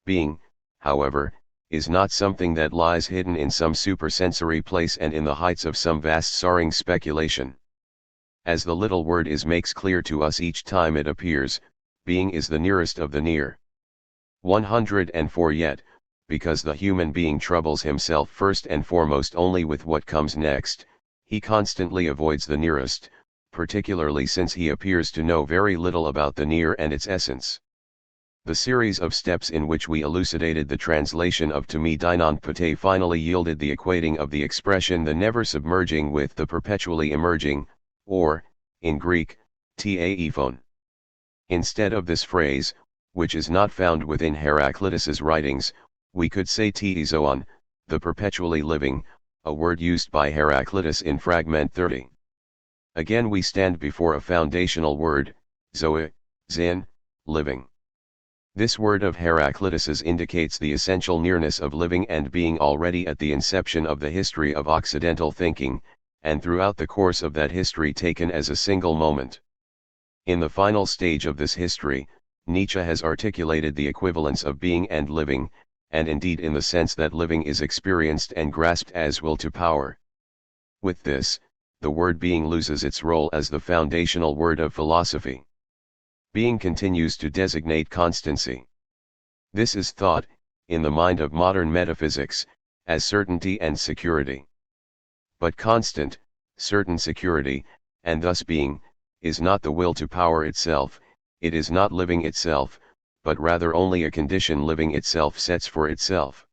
Being, however, is not something that lies hidden in some supersensory place and in the heights of some vast soaring speculation. As the little word is makes clear to us each time it appears, being is the nearest of the near. 104 Yet, because the human being troubles himself first and foremost only with what comes next, he constantly avoids the nearest, particularly since he appears to know very little about the near and its essence. The series of steps in which we elucidated the translation of to me dinon pate finally yielded the equating of the expression the never submerging with the perpetually emerging, or, in Greek, taephon. Instead of this phrase, which is not found within Heraclitus's writings, we could say teizon, the perpetually living, a word used by Heraclitus in Fragment 30. Again we stand before a foundational word, zoe, zin, living. This word of Heraclitus's indicates the essential nearness of living and being already at the inception of the history of Occidental thinking, and throughout the course of that history taken as a single moment. In the final stage of this history, Nietzsche has articulated the equivalence of being and living, and indeed in the sense that living is experienced and grasped as will to power. With this, the word being loses its role as the foundational word of philosophy. Being continues to designate constancy. This is thought, in the mind of modern metaphysics, as certainty and security. But constant, certain security, and thus being, is not the will to power itself, it is not living itself, but rather only a condition living itself sets for itself.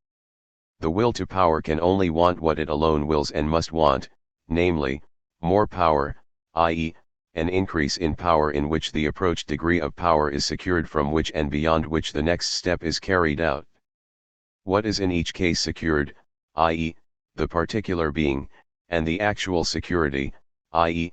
The will to power can only want what it alone wills and must want, namely, more power, i.e., an increase in power in which the approached degree of power is secured from which and beyond which the next step is carried out. What is in each case secured, i.e., the particular being, and the actual security, i.e.,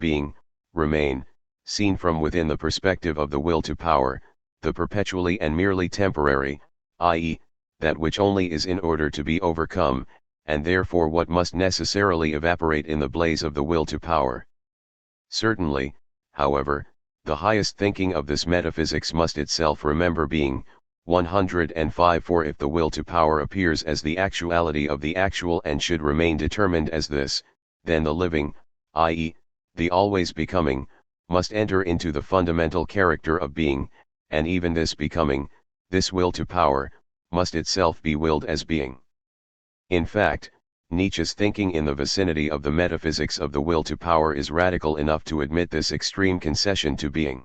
being, remain, seen from within the perspective of the will to power, the perpetually and merely temporary, i.e., that which only is in order to be overcome, and therefore what must necessarily evaporate in the blaze of the will to power. Certainly, however, the highest thinking of this metaphysics must itself remember being 105. For if the will to power appears as the actuality of the actual and should remain determined as this, then the living, i.e., the always becoming, must enter into the fundamental character of being, and even this becoming, this will to power, must itself be willed as being. In fact, Nietzsche's thinking in the vicinity of the metaphysics of the will to power is radical enough to admit this extreme concession to being.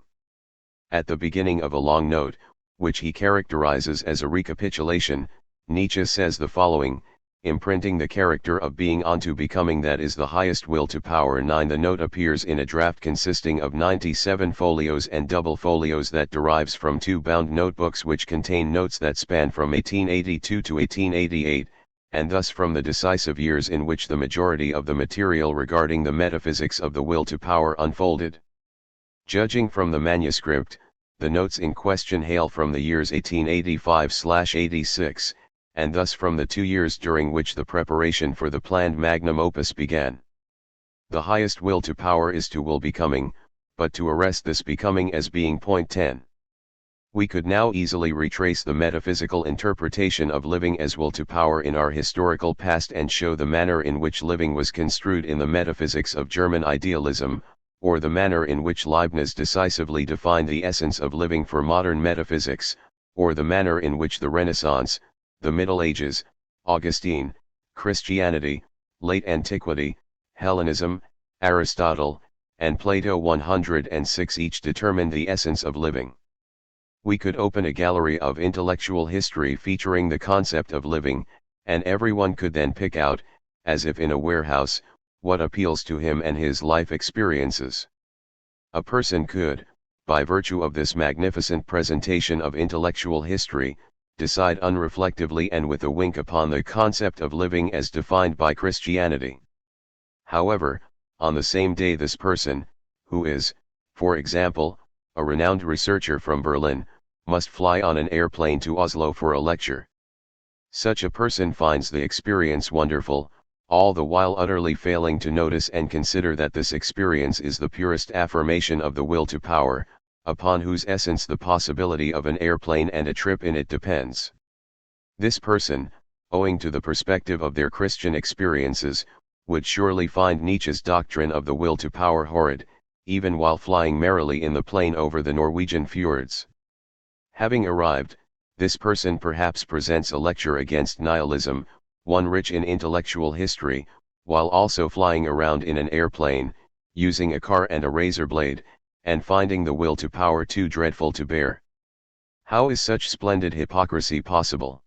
At the beginning of a long note, which he characterizes as a recapitulation, Nietzsche says the following: imprinting the character of being onto becoming, that is the highest will to power. 9. The note appears in a draft consisting of 97 folios and double folios that derives from 2 bound notebooks which contain notes that span from 1882 to 1888, and thus from the decisive years in which the majority of the material regarding the metaphysics of the will to power unfolded. Judging from the manuscript, the notes in question hail from the years 1885/86, and thus from the 2 years during which the preparation for the planned magnum opus began. The highest will to power is to will becoming, but to arrest this becoming as being point 10. We could now easily retrace the metaphysical interpretation of living as will to power in our historical past and show the manner in which living was construed in the metaphysics of German idealism, or the manner in which Leibniz decisively defined the essence of living for modern metaphysics, or the manner in which the Renaissance, the Middle Ages, Augustine, Christianity, late antiquity, Hellenism, Aristotle, and Plato 106 each determined the essence of living. We could open a gallery of intellectual history featuring the concept of living, and everyone could then pick out, as if in a warehouse, what appeals to him and his life experiences. A person could, by virtue of this magnificent presentation of intellectual history, decide unreflectively and with a wink upon the concept of living as defined by Christianity. However, on the same day this person, who is, for example, a renowned researcher from Berlin, must fly on an airplane to Oslo for a lecture. Such a person finds the experience wonderful, all the while utterly failing to notice and consider that this experience is the purest affirmation of the will to power, upon whose essence the possibility of an airplane and a trip in it depends. This person, owing to the perspective of their Christian experiences, would surely find Nietzsche's doctrine of the will to power horrid, even while flying merrily in the plane over the Norwegian fjords. Having arrived, this person perhaps presents a lecture against nihilism, one rich in intellectual history, while also flying around in an airplane, using a car and a razor blade, and finding the will to power too dreadful to bear. How is such splendid hypocrisy possible?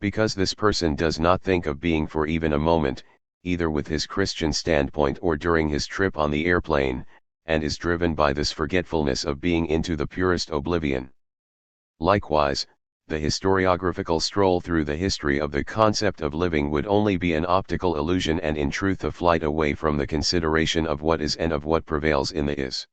Because this person does not think of being for even a moment, either with his Christian standpoint or during his trip on the airplane, and is driven by this forgetfulness of being into the purest oblivion. Likewise, the historiographical stroll through the history of the concept of living would only be an optical illusion and in truth a flight away from the consideration of what is and of what prevails in the is.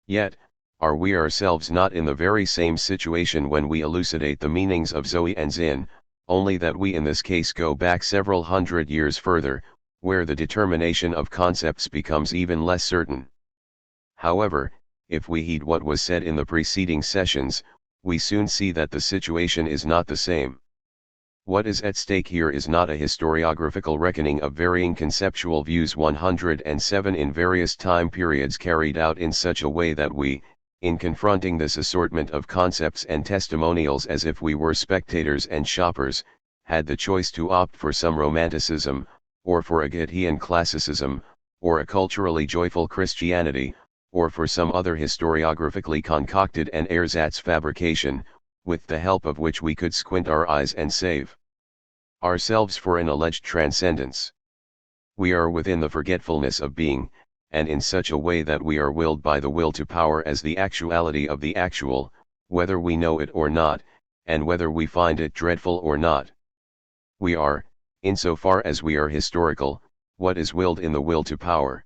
Yet, are we ourselves not in the very same situation when we elucidate the meanings of Zoe and Zin, only that we in this case go back several hundred years further, where the determination of concepts becomes even less certain. However, if we heed what was said in the preceding sessions, we soon see that the situation is not the same. What is at stake here is not a historiographical reckoning of varying conceptual views 107 in various time periods carried out in such a way that we, in confronting this assortment of concepts and testimonials as if we were spectators and shoppers, had the choice to opt for some romanticism, or for a Goethean classicism, or a culturally joyful Christianity, or for some other historiographically concocted and ersatz fabrication, with the help of which we could squint our eyes and save ourselves for an alleged transcendence. We are within the forgetfulness of being, and in such a way that we are willed by the will to power as the actuality of the actual, whether we know it or not, and whether we find it dreadful or not. We are, insofar as we are historical, what is willed in the will to power.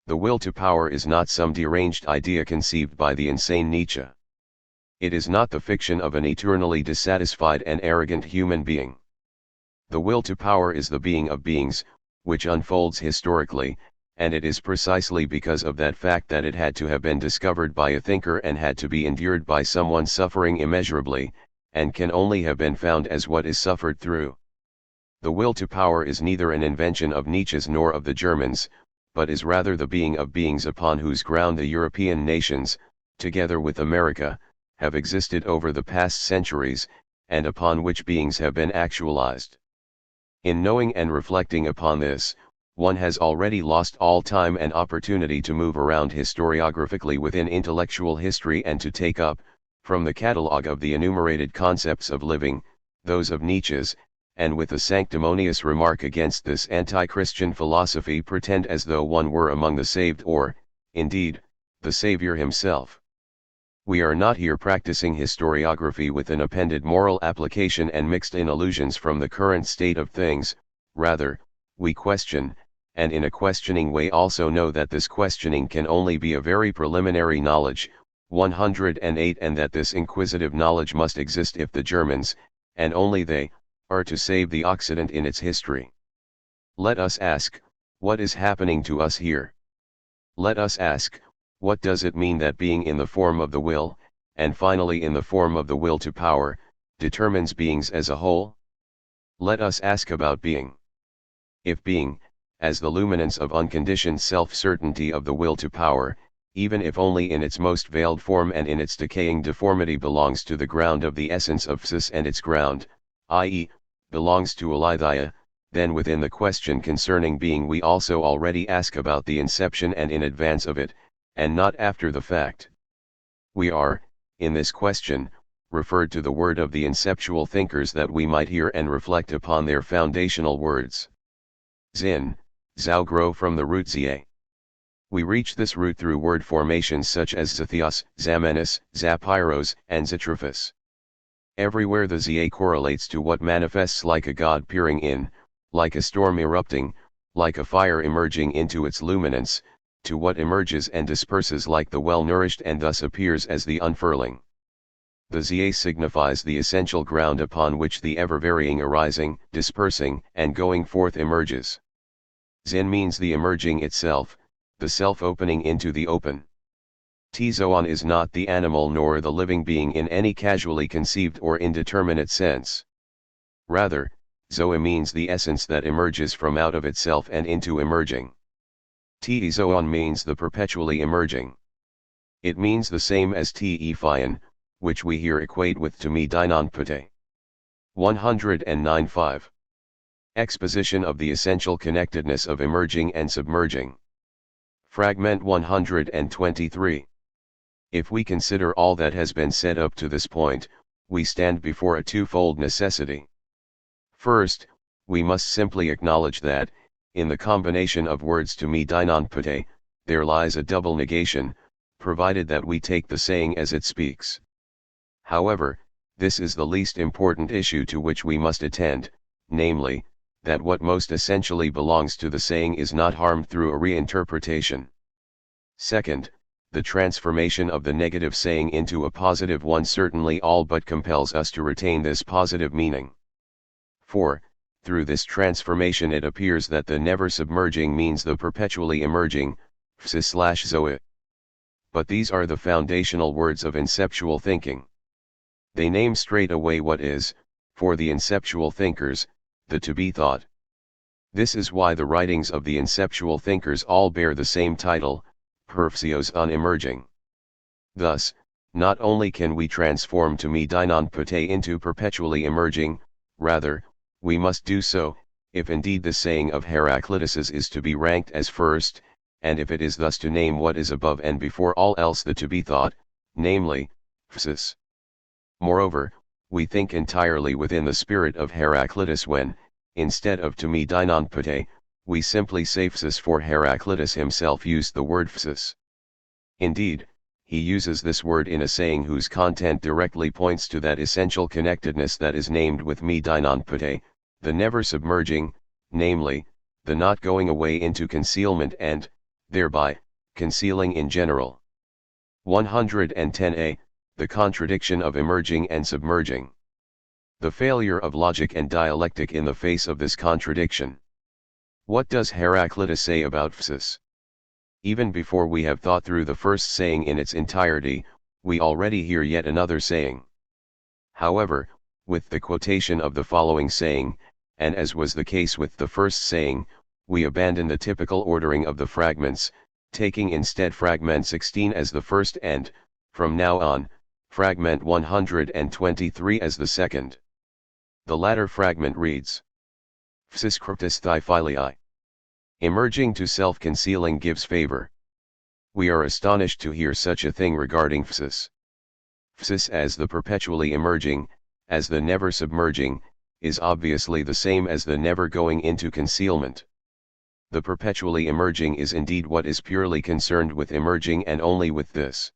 The will to power is not some deranged idea conceived by the insane Nietzsche. It is not the fiction of an eternally dissatisfied and arrogant human being. The will to power is the being of beings, which unfolds historically, and it is precisely because of that fact that it had to have been discovered by a thinker and had to be endured by someone suffering immeasurably, and can only have been found as what is suffered through. The will to power is neither an invention of Nietzsche's nor of the Germans, but is rather the being of beings upon whose ground the European nations, together with America, have existed over the past centuries, and upon which beings have been actualized. In knowing and reflecting upon this, one has already lost all time and opportunity to move around historiographically within intellectual history and to take up, from the catalogue of the enumerated concepts of living, those of Nietzsche's, and with a sanctimonious remark against this anti-Christian philosophy pretend as though one were among the saved or, indeed, the Savior himself. We are not here practicing historiography with an appended moral application and mixed in allusions from the current state of things, rather, we question, and in a questioning way also know that this questioning can only be a very preliminary knowledge, 108, and that this inquisitive knowledge must exist if the Germans, and only they, are to save the Occident in its history. Let us ask, what is happening to us here? Let us ask, what does it mean that being in the form of the will, and finally in the form of the will to power, determines beings as a whole? Let us ask about being. If being, as the luminance of unconditioned self-certainty of the will to power, even if only in its most veiled form and in its decaying deformity belongs to the ground of the essence of Psis and its ground, i.e., belongs to Aletheia, then within the question concerning being we also already ask about the inception and in advance of it, and not after the fact. We are, in this question, referred to the word of the inceptual thinkers that we might hear and reflect upon their foundational words. Zin, Zhao grow from the root Zia. We reach this root through word formations such as Zithios, Zamenis, Zapyros, and Zitrophus. Everywhere the Zia correlates to what manifests like a god peering in, like a storm erupting, like a fire emerging into its luminance, to what emerges and disperses like the well-nourished and thus appears as the unfurling. The Zia signifies the essential ground upon which the ever-varying arising, dispersing, and going forth emerges. Zin means the emerging itself, the self-opening into the open. Zoan is not the animal nor the living being in any casually conceived or indeterminate sense. Rather, Zoe means the essence that emerges from out of itself and into emerging. Zoan means the perpetually emerging. It means the same as Ephion, which we here equate with to me deinonpate. 109.5. Exposition of the essential connectedness of emerging and submerging. Fragment 123. If we consider all that has been said up to this point, we stand before a twofold necessity. First, we must simply acknowledge that, in the combination of words to me deinonpate, there lies a double negation, provided that we take the saying as it speaks. However, this is the least important issue to which we must attend, namely, that what most essentially belongs to the saying is not harmed through a reinterpretation. Second, the transformation of the negative saying into a positive one certainly all but compels us to retain this positive meaning. For, through this transformation it appears that the never submerging means the perpetually emerging, Psis/Zoe. But these are the foundational words of inceptual thinking. They name straight away what is, for the inceptual thinkers, the to-be thought. This is why the writings of the inceptual thinkers all bear the same title, Perpsios on emerging. Thus, not only can we transform to me deinonpate into perpetually emerging, rather, we must do so, if indeed the saying of Heraclitus is to be ranked as first, and if it is thus to name what is above and before all else the to-be thought, namely, Psis. Moreover, we think entirely within the spirit of Heraclitus when, instead of to me deinonpate, we simply say Psis, for Heraclitus himself used the word Psis. Indeed, he uses this word in a saying whose content directly points to that essential connectedness that is named with me deinonpate, the never submerging, namely, the not going away into concealment and, thereby, concealing in general. 110a, the contradiction of emerging and submerging. The failure of logic and dialectic in the face of this contradiction. What does Heraclitus say about physis? Even before we have thought through the first saying in its entirety, we already hear yet another saying. However, with the quotation of the following saying, and as was the case with the first saying, we abandon the typical ordering of the fragments, taking instead fragment 16 as the first and, from now on, fragment 123 as the second. The latter fragment reads: Physis cryptis thy filii. Emerging to self-concealing gives favor. We are astonished to hear such a thing regarding physis. Physis as the perpetually emerging, as the never submerging, is obviously the same as the never going into concealment. The perpetually emerging is indeed what is purely concerned with emerging and only with this.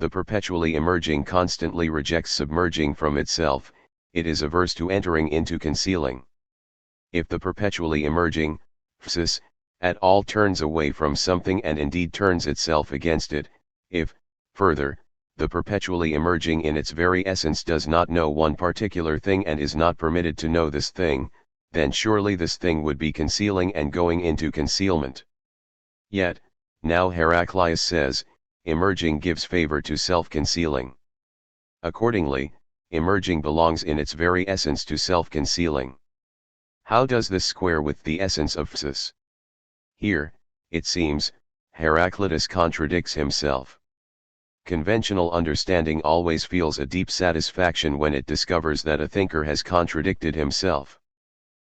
The perpetually emerging constantly rejects submerging from itself, it is averse to entering into concealing. If the perpetually emerging, physis, at all turns away from something and indeed turns itself against it, if, further, the perpetually emerging in its very essence does not know one particular thing and is not permitted to know this thing, then surely this thing would be concealing and going into concealment. Yet, now Heraclitus says, emerging gives favor to self-concealing. Accordingly, emerging belongs in its very essence to self-concealing. How does this square with the essence of physis? Here, it seems, Heraclitus contradicts himself. Conventional understanding always feels a deep satisfaction when it discovers that a thinker has contradicted himself.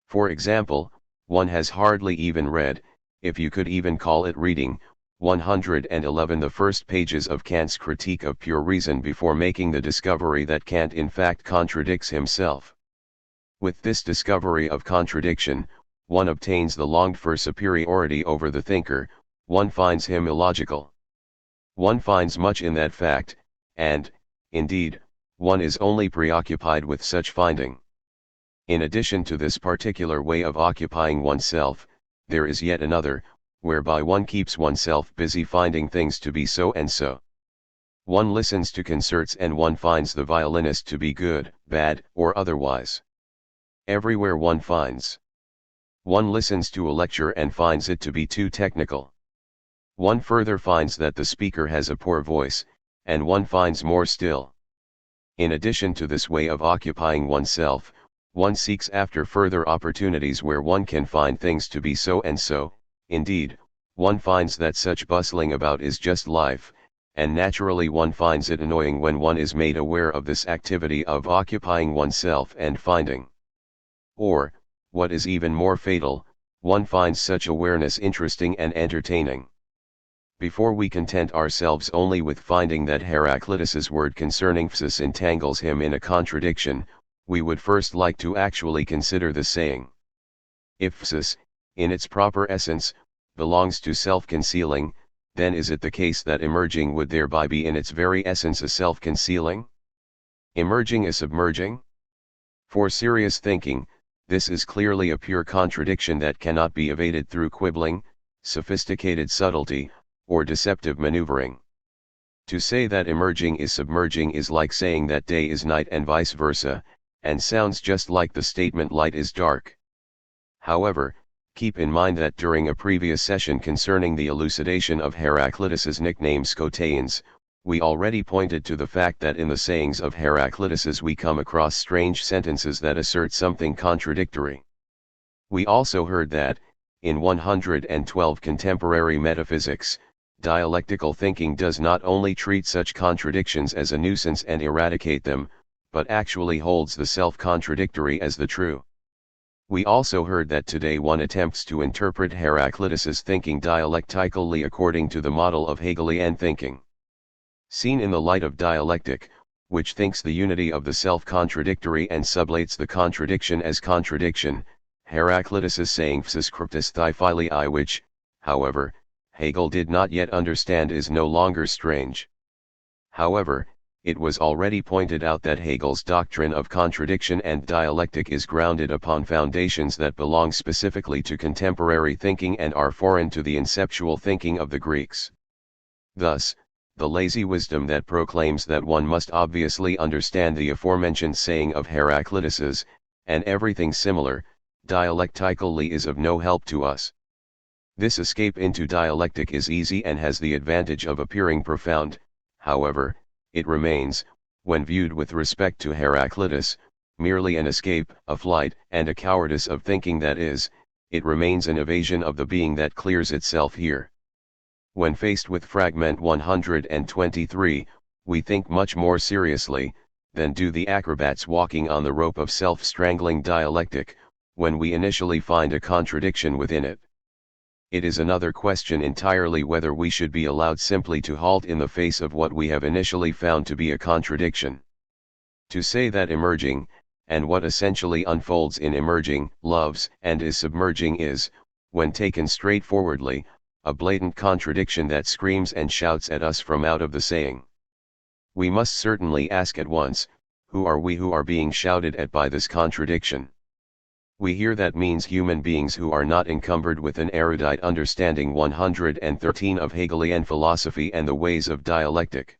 For example, one has hardly even read, if you could even call it reading, 111 the first pages of Kant's Critique of Pure Reason before making the discovery that Kant in fact contradicts himself. With this discovery of contradiction, one obtains the longed-for superiority over the thinker, one finds him illogical. One finds much in that fact, and, indeed, one is only preoccupied with such finding. In addition to this particular way of occupying oneself, there is yet another, whereby one keeps oneself busy finding things to be so and so. One listens to concerts and one finds the violinist to be good, bad, or otherwise. Everywhere one finds. One listens to a lecture and finds it to be too technical. One further finds that the speaker has a poor voice, and one finds more still. In addition to this way of occupying oneself, one seeks after further opportunities where one can find things to be so and so. Indeed, one finds that such bustling about is just life, and naturally one finds it annoying when one is made aware of this activity of occupying oneself and finding. Or, what is even more fatal, one finds such awareness interesting and entertaining. Before we content ourselves only with finding that Heraclitus's word concerning physis entangles him in a contradiction, we would first like to actually consider the saying. If physis, in its proper essence, belongs to self-concealing, then is it the case that emerging would thereby be in its very essence a self-concealing? Emerging a submerging? For serious thinking, this is clearly a pure contradiction that cannot be evaded through quibbling, sophisticated subtlety, or deceptive maneuvering. To say that emerging is submerging is like saying that day is night and vice versa, and sounds just like the statement light is dark. However, keep in mind that during a previous session concerning the elucidation of Heraclitus's nickname Scotaeans, we already pointed to the fact that in the sayings of Heraclitus's we come across strange sentences that assert something contradictory. We also heard that, in 112 Contemporary Metaphysics, dialectical thinking does not only treat such contradictions as a nuisance and eradicate them, but actually holds the self-contradictory as the true. We also heard that today one attempts to interpret Heraclitus's thinking dialectically according to the model of Hegelian thinking. Seen in the light of dialectic, which thinks the unity of the self-contradictory and sublates the contradiction as contradiction, Heraclitus's saying physis cryptis thy filii which, however, Hegel did not yet understand is no longer strange. However, it was already pointed out that Hegel's doctrine of contradiction and dialectic is grounded upon foundations that belong specifically to contemporary thinking and are foreign to the inceptual thinking of the Greeks. Thus, the lazy wisdom that proclaims that one must obviously understand the aforementioned saying of Heraclitus's, and everything similar, dialectically is of no help to us. This escape into dialectic is easy and has the advantage of appearing profound, however, it remains, when viewed with respect to Heraclitus, merely an escape, a flight, and a cowardice of thinking, that is, it remains an evasion of the being that clears itself here. When faced with fragment 123, we think much more seriously, than do the acrobats walking on the rope of self-strangling dialectic, when we initially find a contradiction within it. It is another question entirely whether we should be allowed simply to halt in the face of what we have initially found to be a contradiction. To say that emerging, and what essentially unfolds in emerging, loves and is submerging is, when taken straightforwardly, a blatant contradiction that screams and shouts at us from out of the saying. We must certainly ask at once, who are we who are being shouted at by this contradiction? We hear that means human beings who are not encumbered with an erudite understanding 113 of Hegelian philosophy and the ways of dialectic.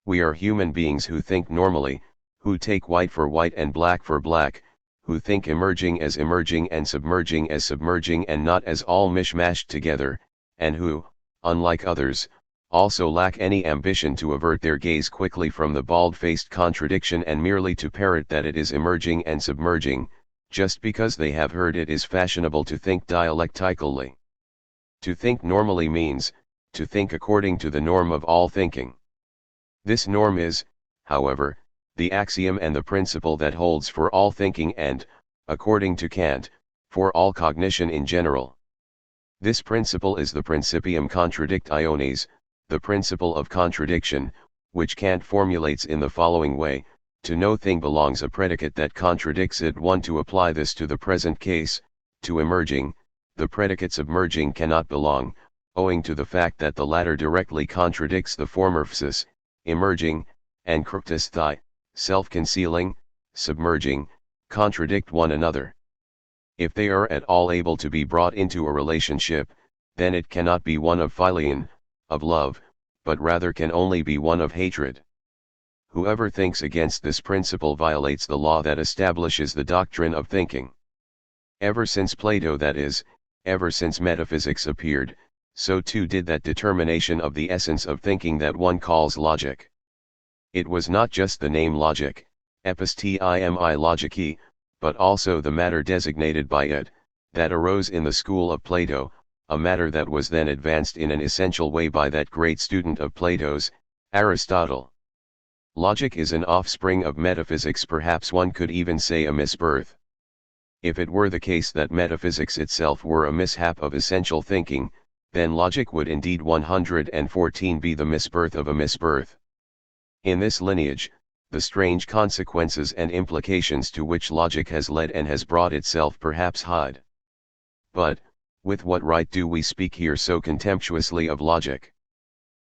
We are human beings who think normally, who take white for white and black for black, who think emerging as emerging and submerging as submerging and not as all mishmashed together, and who, unlike others, also lack any ambition to avert their gaze quickly from the bald-faced contradiction and merely to parrot that it is emerging and submerging, just because they have heard it is fashionable to think dialectically. To think normally means, to think according to the norm of all thinking. This norm is, however, the axiom and the principle that holds for all thinking and, according to Kant, for all cognition in general. This principle is the principium contradictionis, the principle of contradiction, which Kant formulates in the following way: to no thing belongs a predicate that contradicts it. One, to apply this to the present case, to emerging, the predicate submerging cannot belong, owing to the fact that the latter directly contradicts the former psis, emerging, and cryptus thigh, self-concealing, submerging, contradict one another. If they are at all able to be brought into a relationship, then it cannot be one of philion, of love, but rather can only be one of hatred. Whoever thinks against this principle violates the law that establishes the doctrine of thinking. Ever since Plato, that is, ever since metaphysics appeared, so too did that determination of the essence of thinking that one calls logic. It was not just the name logic, epistemi logici, but also the matter designated by it, that arose in the school of Plato, a matter that was then advanced in an essential way by that great student of Plato's, Aristotle. Logic is an offspring of metaphysics, perhaps one could even say a misbirth. If it were the case that metaphysics itself were a mishap of essential thinking, then logic would indeed 114 be the misbirth of a misbirth. In this lineage, the strange consequences and implications to which logic has led and has brought itself perhaps hide. But, with what right do we speak here so contemptuously of logic?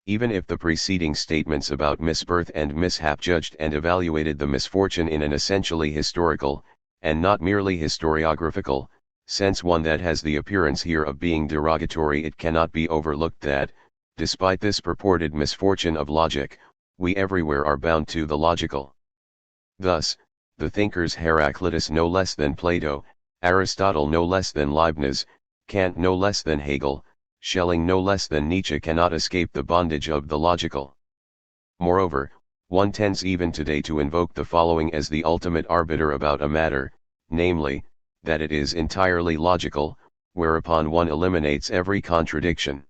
Even if the preceding statements about misbirth and mishap judged and evaluated the misfortune in an essentially historical, and not merely historiographical, sense, one that has the appearance here of being derogatory, it cannot be overlooked that, despite this purported misfortune of logic, we everywhere are bound to the logical. Thus, the thinkers Heraclitus no less than Plato, Aristotle no less than Leibniz, Kant no less than Hegel, Schelling no less than Nietzsche cannot escape the bondage of the logical. Moreover, one tends even today to invoke the following as the ultimate arbiter about a matter, namely, that it is entirely logical, whereupon one eliminates every contradiction.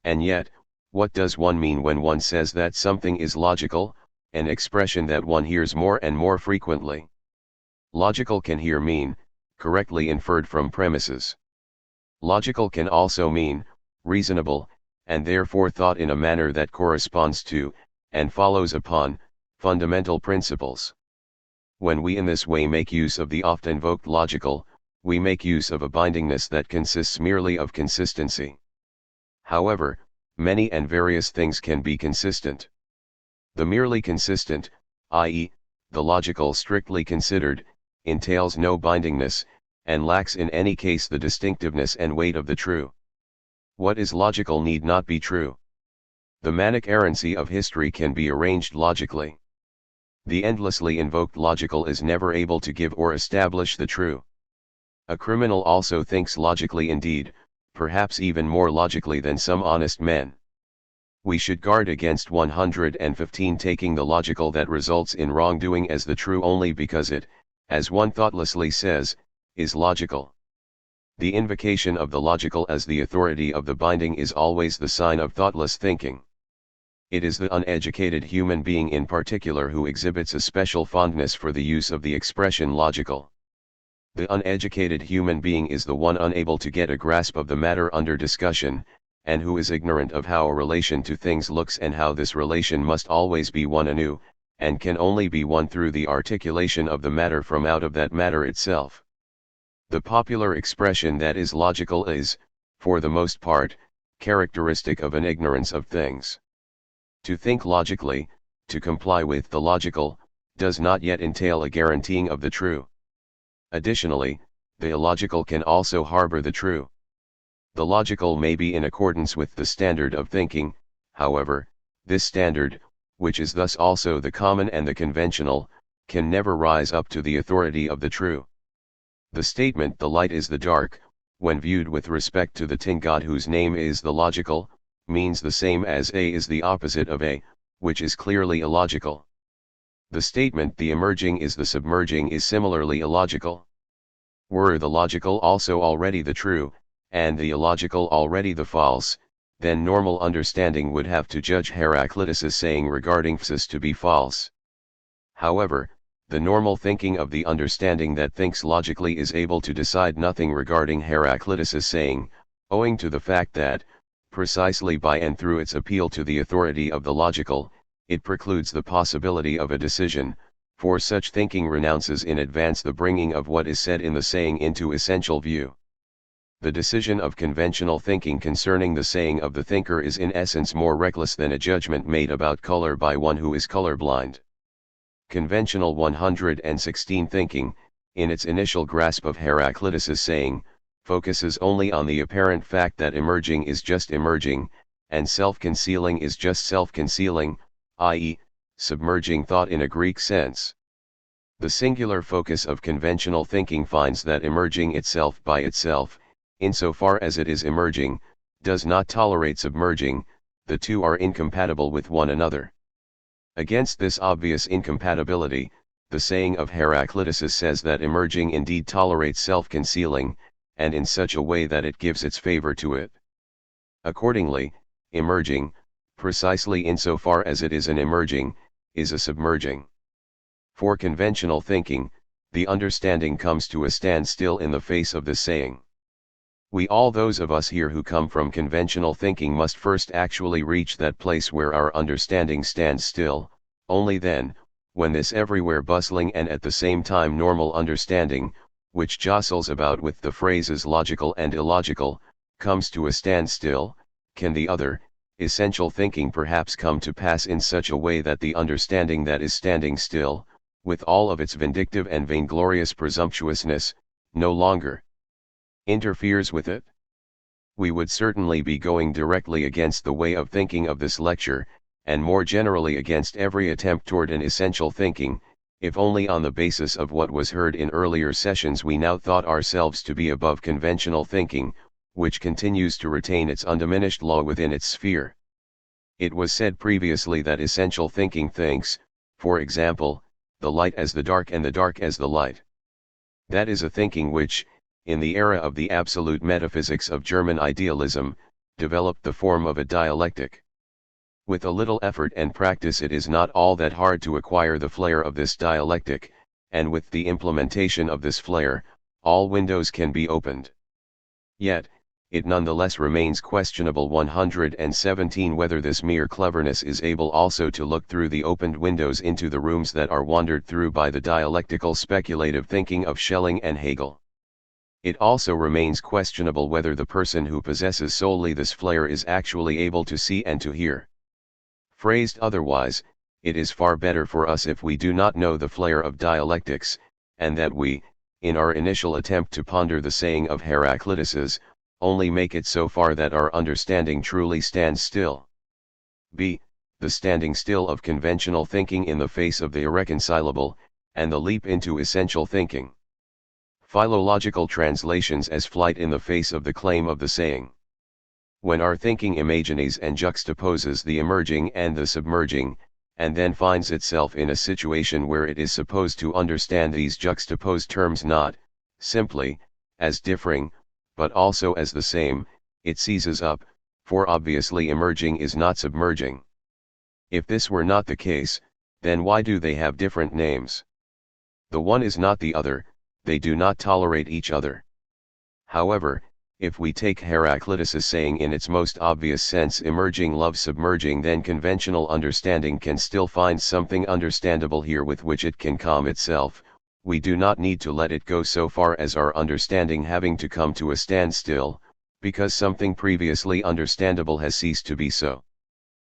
And yet, what does one mean when one says that something is logical, an expression that one hears more and more frequently? Logical can here mean, correctly inferred from premises. Logical can also mean, reasonable, and therefore thought in a manner that corresponds to, and follows upon, fundamental principles. When we in this way make use of the oft invoked logical, we make use of a bindingness that consists merely of consistency. However, many and various things can be consistent. The merely consistent, i.e., the logical strictly considered, entails no bindingness, and lacks in any case the distinctiveness and weight of the true. What is logical need not be true. The manic errancy of history can be arranged logically. The endlessly invoked logical is never able to give or establish the true. A criminal also thinks logically indeed, perhaps even more logically than some honest men. We should guard against 115 taking the logical that results in wrongdoing as the true only because it, as one thoughtlessly says, is logical. The invocation of the logical as the authority of the binding is always the sign of thoughtless thinking. It is the uneducated human being in particular who exhibits a special fondness for the use of the expression logical. The uneducated human being is the one unable to get a grasp of the matter under discussion, and who is ignorant of how a relation to things looks and how this relation must always be won anew, and can only be won through the articulation of the matter from out of that matter itself. The popular expression that is logical is, for the most part, characteristic of an ignorance of things. To think logically, to comply with the logical, does not yet entail a guaranteeing of the true. Additionally, the illogical can also harbor the true. The logical may be in accordance with the standard of thinking, however, this standard, which is thus also the common and the conventional, can never rise up to the authority of the true. The statement "the light is the dark," when viewed with respect to the tin God whose name is the logical, means the same as A is the opposite of A, which is clearly illogical. The statement "the emerging is the submerging" is similarly illogical. Were the logical also already the true, and the illogical already the false, then normal understanding would have to judge Heraclitus' saying regarding physis to be false. However, the normal thinking of the understanding that thinks logically is able to decide nothing regarding Heraclitus' saying, owing to the fact that, precisely by and through its appeal to the authority of the logical, it precludes the possibility of a decision, for such thinking renounces in advance the bringing of what is said in the saying into essential view. The decision of conventional thinking concerning the saying of the thinker is in essence more reckless than a judgment made about color by one who is colorblind. Conventional 116 thinking, in its initial grasp of Heraclitus' saying, focuses only on the apparent fact that emerging is just emerging, and self-concealing is just self-concealing, i.e., submerging thought in a Greek sense. The singular focus of conventional thinking finds that emerging itself by itself, insofar as it is emerging, does not tolerate submerging, the two are incompatible with one another. Against this obvious incompatibility, the saying of Heraclitus says that emerging indeed tolerates self-concealing, and in such a way that it gives its favor to it. Accordingly, emerging, precisely insofar as it is an emerging, is a submerging. For conventional thinking, the understanding comes to a standstill in the face of this saying. We all those of us here who come from conventional thinking must first actually reach that place where our understanding stands still, only then, when this everywhere bustling and at the same time normal understanding, which jostles about with the phrases logical and illogical, comes to a standstill, can the other, essential thinking perhaps come to pass in such a way that the understanding that is standing still, with all of its vindictive and vainglorious presumptuousness, no longer interferes with it? We would certainly be going directly against the way of thinking of this lecture, and more generally against every attempt toward an essential thinking, if only on the basis of what was heard in earlier sessions we now thought ourselves to be above conventional thinking, which continues to retain its undiminished law within its sphere. It was said previously that essential thinking thinks, for example, the light as the dark and the dark as the light. That is a thinking which, in the era of the absolute metaphysics of German idealism, developed the form of a dialectic. With a little effort and practice it is not all that hard to acquire the flair of this dialectic, and with the implementation of this flair, all windows can be opened. Yet, it nonetheless remains questionable 117 whether this mere cleverness is able also to look through the opened windows into the rooms that are wandered through by the dialectical speculative thinking of Schelling and Hegel. It also remains questionable whether the person who possesses solely this flair is actually able to see and to hear. Phrased otherwise, it is far better for us if we do not know the flair of dialectics, and that we, in our initial attempt to ponder the saying of Heraclitus, only make it so far that our understanding truly stands still. b. The standing still of conventional thinking in the face of the irreconcilable, and the leap into essential thinking. Philological translations as flight in the face of the claim of the saying. When our thinking imagines and juxtaposes the emerging and the submerging, and then finds itself in a situation where it is supposed to understand these juxtaposed terms not, simply, as differing, but also as the same, it seizes up, for obviously emerging is not submerging. If this were not the case, then why do they have different names? The one is not the other, they do not tolerate each other. However, if we take Heraclitus' saying in its most obvious sense, emerging loves submerging, then conventional understanding can still find something understandable here with which it can calm itself. We do not need to let it go so far as our understanding having to come to a standstill, because something previously understandable has ceased to be so.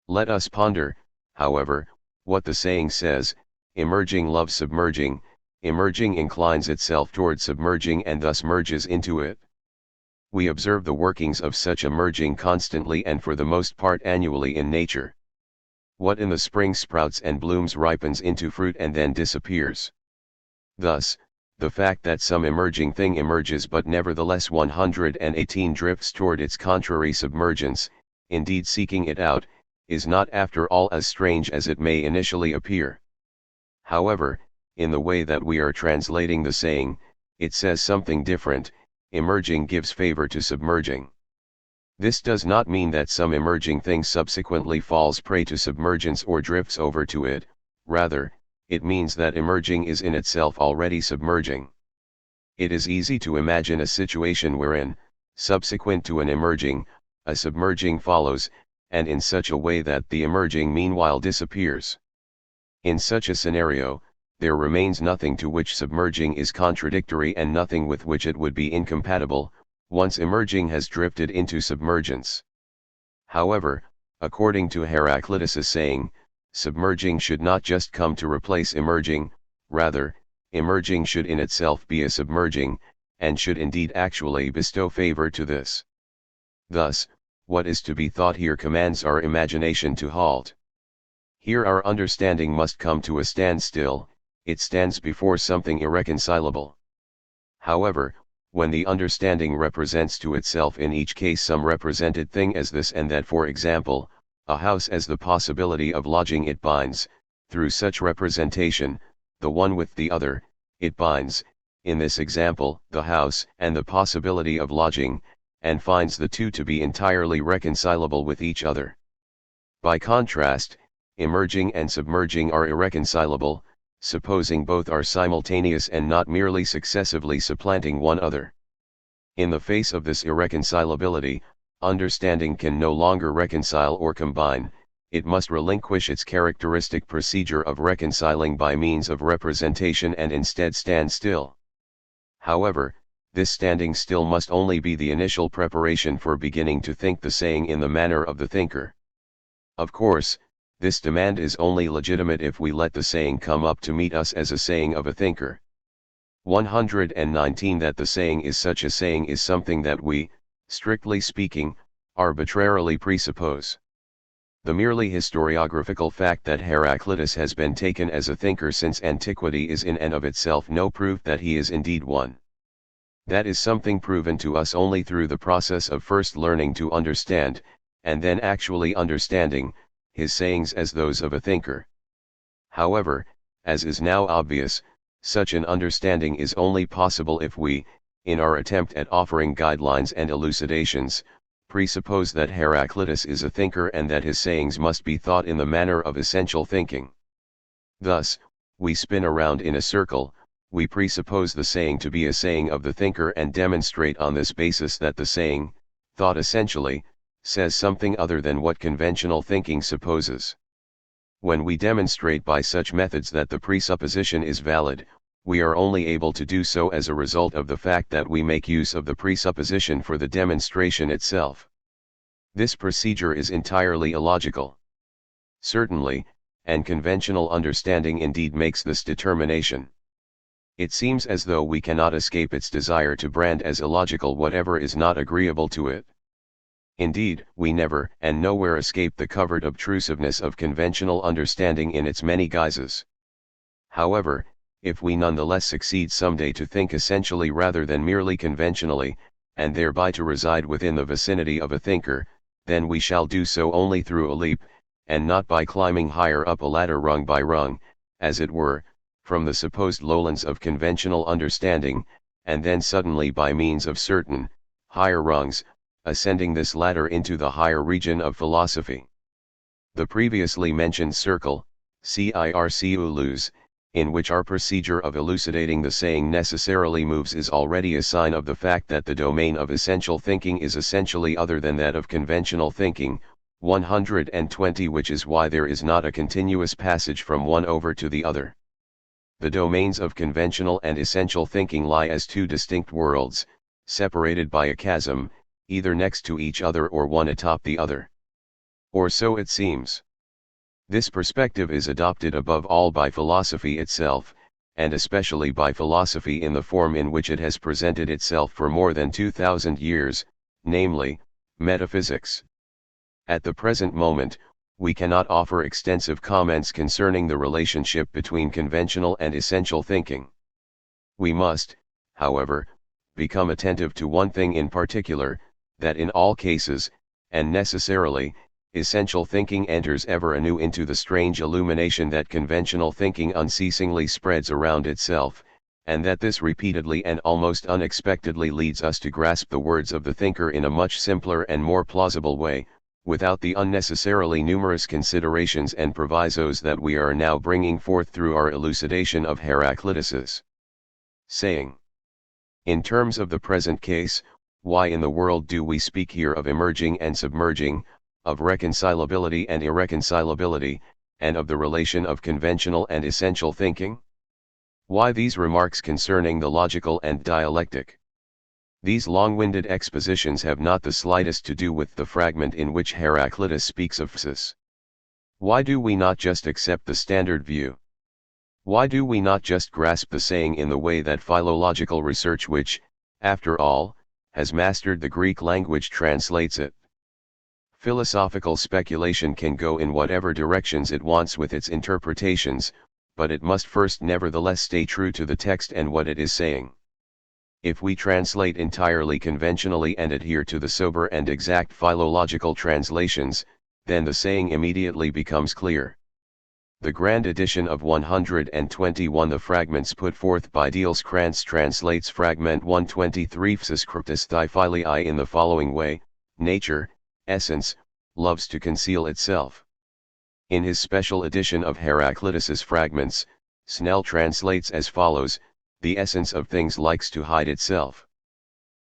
Let us ponder, however, what the saying says: emerging loves submerging, emerging inclines itself toward submerging and thus merges into it. We observe the workings of such a merging constantly and for the most part annually in nature. What in the spring sprouts and blooms ripens into fruit and then disappears. Thus, the fact that some emerging thing emerges but nevertheless 118 drifts toward its contrary submergence, indeed seeking it out, is not after all as strange as it may initially appear. However, in the way that we are translating the saying, it says something different. Emerging gives favor to submerging. This does not mean that some emerging thing subsequently falls prey to submergence or drifts over to it, rather, it means that emerging is in itself already submerging. It is easy to imagine a situation wherein, subsequent to an emerging, a submerging follows, and in such a way that the emerging meanwhile disappears. In such a scenario, there remains nothing to which submerging is contradictory and nothing with which it would be incompatible, once emerging has drifted into submergence. However, according to Heraclitus' saying, submerging should not just come to replace emerging, rather, emerging should in itself be a submerging, and should indeed actually bestow favor to this. Thus, what is to be thought here commands our imagination to halt. Here our understanding must come to a standstill. It stands before something irreconcilable. However, when the understanding represents to itself in each case some represented thing as this and that, for example, a house as the possibility of lodging, it binds, through such representation, the one with the other, it binds, in this example, the house and the possibility of lodging, and finds the two to be entirely reconcilable with each other. By contrast, emerging and submerging are irreconcilable, supposing both are simultaneous and not merely successively supplanting one another. In the face of this irreconcilability, understanding can no longer reconcile or combine, it must relinquish its characteristic procedure of reconciling by means of representation and instead stand still. However, this standing still must only be the initial preparation for beginning to think the saying in the manner of the thinker. Of course, this demand is only legitimate if we let the saying come up to meet us as a saying of a thinker. 119 That the saying is such a saying is something that we, strictly speaking, arbitrarily presuppose. The merely historiographical fact that Heraclitus has been taken as a thinker since antiquity is in and of itself no proof that he is indeed one. That is something proven to us only through the process of first learning to understand, and then actually understanding, his sayings as those of a thinker. However, as is now obvious, such an understanding is only possible if we, in our attempt at offering guidelines and elucidations, presuppose that Heraclitus is a thinker and that his sayings must be thought in the manner of essential thinking. Thus, we spin around in a circle. We presuppose the saying to be a saying of the thinker and demonstrate on this basis that the saying, thought essentially, says something other than what conventional thinking supposes. When we demonstrate by such methods that the presupposition is valid, we are only able to do so as a result of the fact that we make use of the presupposition for the demonstration itself. This procedure is entirely illogical. Certainly, and conventional understanding indeed makes this determination. It seems as though we cannot escape its desire to brand as illogical whatever is not agreeable to it. Indeed, we never and nowhere escape the covert obtrusiveness of conventional understanding in its many guises. However, if we nonetheless succeed someday to think essentially rather than merely conventionally, and thereby to reside within the vicinity of a thinker, then we shall do so only through a leap, and not by climbing higher up a ladder rung by rung, as it were, from the supposed lowlands of conventional understanding, and then suddenly by means of certain, higher rungs, ascending this ladder into the higher region of philosophy. The previously mentioned circle, circulus, in which our procedure of elucidating the saying necessarily moves is already a sign of the fact that the domain of essential thinking is essentially other than that of conventional thinking, 120, which is why there is not a continuous passage from one over to the other. The domains of conventional and essential thinking lie as two distinct worlds, separated by a chasm, either next to each other or one atop the other. Or so it seems. This perspective is adopted above all by philosophy itself, and especially by philosophy in the form in which it has presented itself for more than 2,000 years, namely, metaphysics. At the present moment, we cannot offer extensive comments concerning the relationship between conventional and essential thinking. We must, however, become attentive to one thing in particular, that in all cases, and necessarily, essential thinking enters ever anew into the strange illumination that conventional thinking unceasingly spreads around itself, and that this repeatedly and almost unexpectedly leads us to grasp the words of the thinker in a much simpler and more plausible way, without the unnecessarily numerous considerations and provisos that we are now bringing forth through our elucidation of Heraclitus's saying. In terms of the present case, why in the world do we speak here of emerging and submerging, of reconcilability and irreconcilability, and of the relation of conventional and essential thinking? Why these remarks concerning the logical and dialectic? These long-winded expositions have not the slightest to do with the fragment in which Heraclitus speaks of psis. Why do we not just accept the standard view? Why do we not just grasp the saying in the way that philological research, which, after all, has mastered the Greek language, translates it? Philosophical speculation can go in whatever directions it wants with its interpretations, but it must first nevertheless stay true to the text and what it is saying. If we translate entirely conventionally and adhere to the sober and exact philological translations, then the saying immediately becomes clear. The Grand Edition of 121, the fragments put forth by Dielskrantz, translates fragment 123 Psis cryptis thy filii in the following way: nature, essence, loves to conceal itself. In his special edition of Heraclitus's fragments, Snell translates as follows: the essence of things likes to hide itself.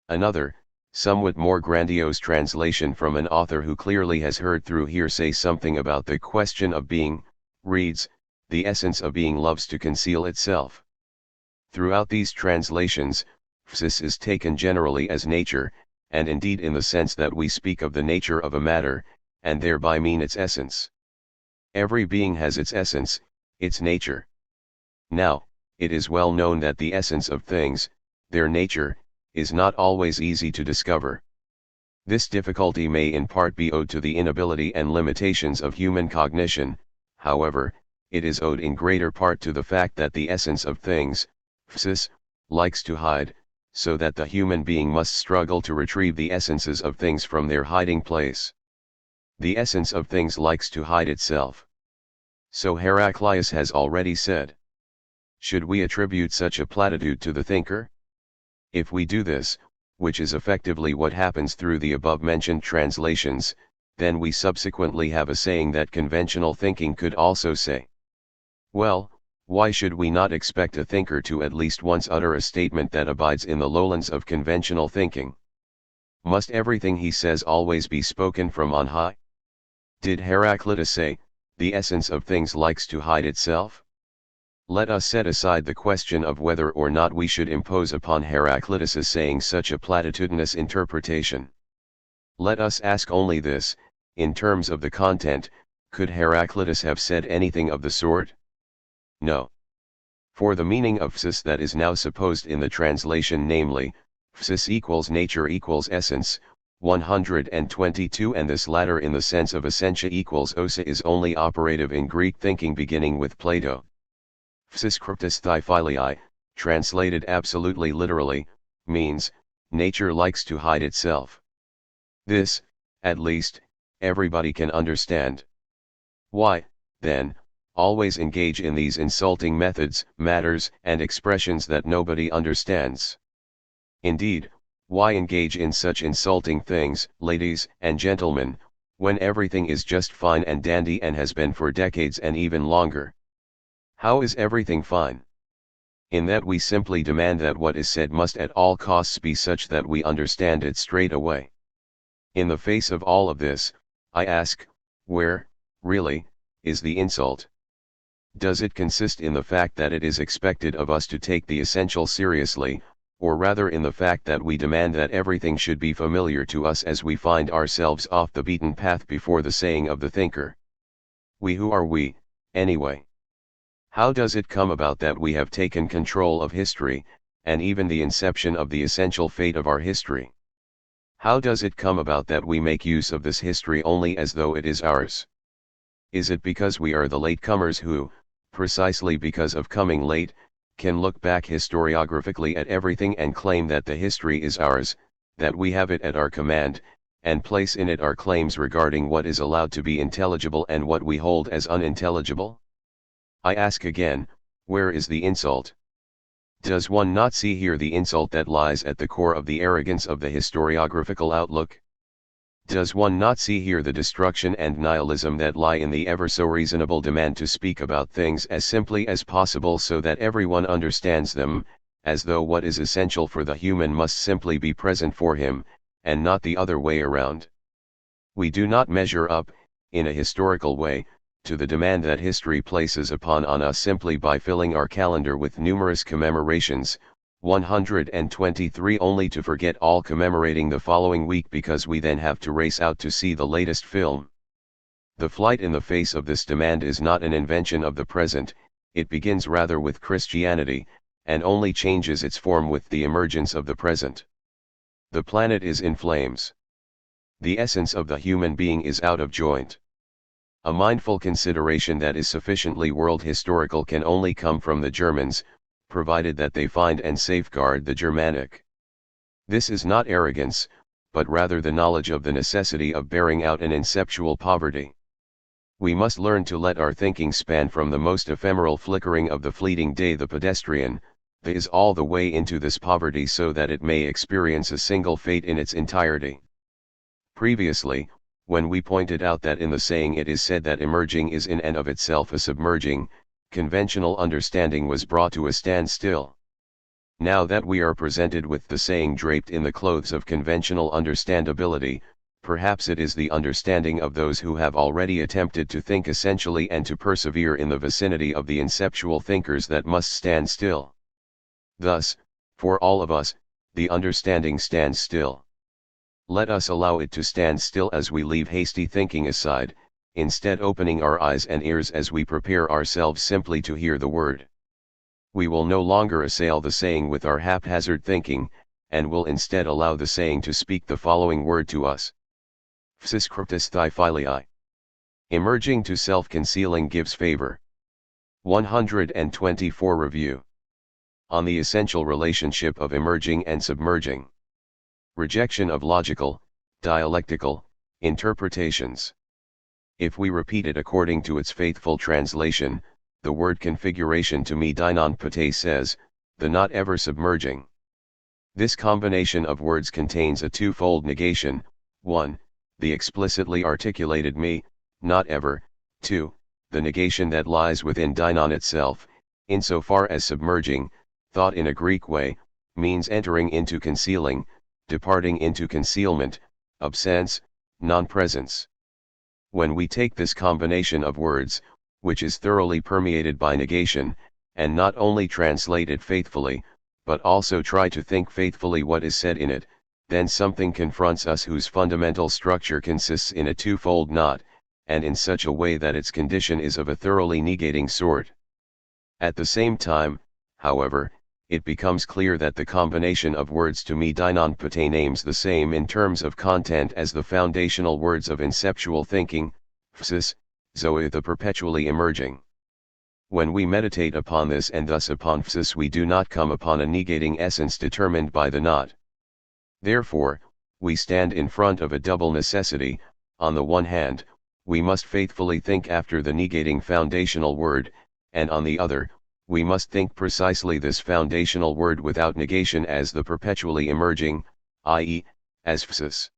Another, somewhat more grandiose translation from an author who clearly has heard through hearsay something about the question of being, reads, the essence of being loves to conceal itself. Throughout these translations, psis is taken generally as nature, and indeed in the sense that we speak of the nature of a matter, and thereby mean its essence. Every being has its essence, its nature. Now, it is well known that the essence of things, their nature, is not always easy to discover. This difficulty may in part be owed to the inability and limitations of human cognition. However, it is owed in greater part to the fact that the essence of things, psis, likes to hide, so that the human being must struggle to retrieve the essences of things from their hiding place. The essence of things likes to hide itself. So Heraclitus has already said. Should we attribute such a platitude to the thinker? If we do this, which is effectively what happens through the above-mentioned translations, then we subsequently have a saying that conventional thinking could also say. Well, why should we not expect a thinker to at least once utter a statement that abides in the lowlands of conventional thinking? Must everything he says always be spoken from on high? Did Heraclitus say, the essence of things likes to hide itself? Let us set aside the question of whether or not we should impose upon Heraclitus's saying such a platitudinous interpretation. Let us ask only this: in terms of the content, could Heraclitus have said anything of the sort? No. For the meaning of psis that is now supposed in the translation, namely, psis equals nature equals essence, 122. And this latter in the sense of essentia equals osa is only operative in Greek thinking beginning with Plato. Psis cryptis thai translated absolutely literally, means, nature likes to hide itself. This, at least, everybody can understand. Why, then, always engage in these insulting methods, matters, and expressions that nobody understands? Indeed, why engage in such insulting things, ladies and gentlemen, when everything is just fine and dandy and has been for decades and even longer? How is everything fine? In that we simply demand that what is said must at all costs be such that we understand it straight away. In the face of all of this, I ask, where, really, is the insult? Does it consist in the fact that it is expected of us to take the essential seriously, or rather in the fact that we demand that everything should be familiar to us as we find ourselves off the beaten path before the saying of the thinker? Who are we, anyway? How does it come about that we have taken control of history, and even the inception of the essential fate of our history? How does it come about that we make use of this history only as though it is ours? Is it because we are the latecomers who, precisely because of coming late, can look back historiographically at everything and claim that the history is ours, that we have it at our command, and place in it our claims regarding what is allowed to be intelligible and what we hold as unintelligible? I ask again, where is the insult? Does one not see here the insult that lies at the core of the arrogance of the historiographical outlook? Does one not see here the destruction and nihilism that lie in the ever so reasonable demand to speak about things as simply as possible so that everyone understands them, as though what is essential for the human must simply be present for him, and not the other way around? We do not measure up, in a historical way, to the demand that history places upon us simply by filling our calendar with numerous commemorations, 123, only to forget all commemorating the following week because we then have to race out to see the latest film. The flight in the face of this demand is not an invention of the present, it begins rather with Christianity, and only changes its form with the emergence of the present. The planet is in flames. The essence of the human being is out of joint. A mindful consideration that is sufficiently world historical can only come from the Germans, provided that they find and safeguard the Germanic. This is not arrogance, but rather the knowledge of the necessity of bearing out an inceptual poverty. We must learn to let our thinking span from the most ephemeral flickering of the fleeting day, the pedestrian, is all the way into this poverty so that it may experience a single fate in its entirety. Previously, when we pointed out that in the saying it is said that emerging is in and of itself a submerging, conventional understanding was brought to a standstill. Now that we are presented with the saying draped in the clothes of conventional understandability, perhaps it is the understanding of those who have already attempted to think essentially and to persevere in the vicinity of the inceptual thinkers that must stand still. Thus, for all of us, the understanding stands still. Let us allow it to stand still as we leave hasty thinking aside, instead opening our eyes and ears as we prepare ourselves simply to hear the word. We will no longer assail the saying with our haphazard thinking, and will instead allow the saying to speak the following word to us. Psis cryptis thai. Emerging to self-concealing gives favor. 124 Review. On the essential relationship of emerging and submerging. Rejection of logical, dialectical, interpretations. If we repeat it according to its faithful translation, the word configuration to me dinon pate says, the not ever submerging. This combination of words contains a twofold negation: 1, the explicitly articulated me, not ever; 2, the negation that lies within dinon itself, insofar as submerging, thought in a Greek way, means entering into concealing, departing into concealment, absence, non-presence. When we take this combination of words, which is thoroughly permeated by negation, and not only translate it faithfully, but also try to think faithfully what is said in it, then something confronts us whose fundamental structure consists in a twofold not, and in such a way that its condition is of a thoroughly negating sort. At the same time, however, it becomes clear that the combination of words to me dinon pate names the same in terms of content as the foundational words of inceptual thinking, psis, zoe the perpetually emerging. When we meditate upon this and thus upon psis, we do not come upon a negating essence determined by the not. Therefore, we stand in front of a double necessity. On the one hand, we must faithfully think after the negating foundational word, and on the other, we must think precisely this foundational word without negation as the perpetually emerging, i.e., as psis.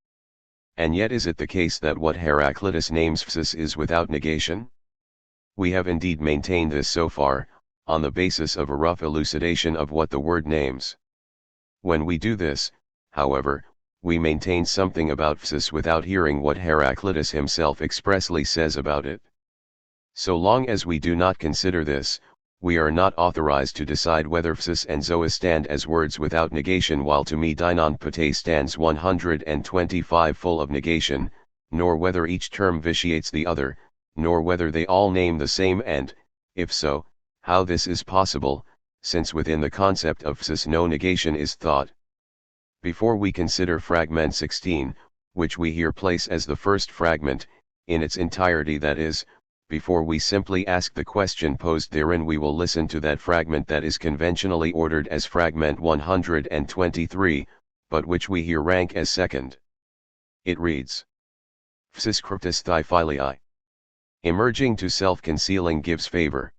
And yet is it the case that what Heraclitus names psis is without negation? We have indeed maintained this so far, on the basis of a rough elucidation of what the word names. When we do this, however, we maintain something about psis without hearing what Heraclitus himself expressly says about it. So long as we do not consider this, we are not authorized to decide whether psis and zoe stand as words without negation while to me dinon pate stands 125 full of negation, nor whether each term vitiates the other, nor whether they all name the same and, if so, how this is possible, since within the concept of psis no negation is thought. Before we consider fragment 16, which we here place as the first fragment, in its entirety, that is, before we simply ask the question posed therein, we will listen to that fragment that is conventionally ordered as fragment 123, but which we here rank as second. It reads: Psis cryptis thy filii. Emerging to self-concealing gives favor.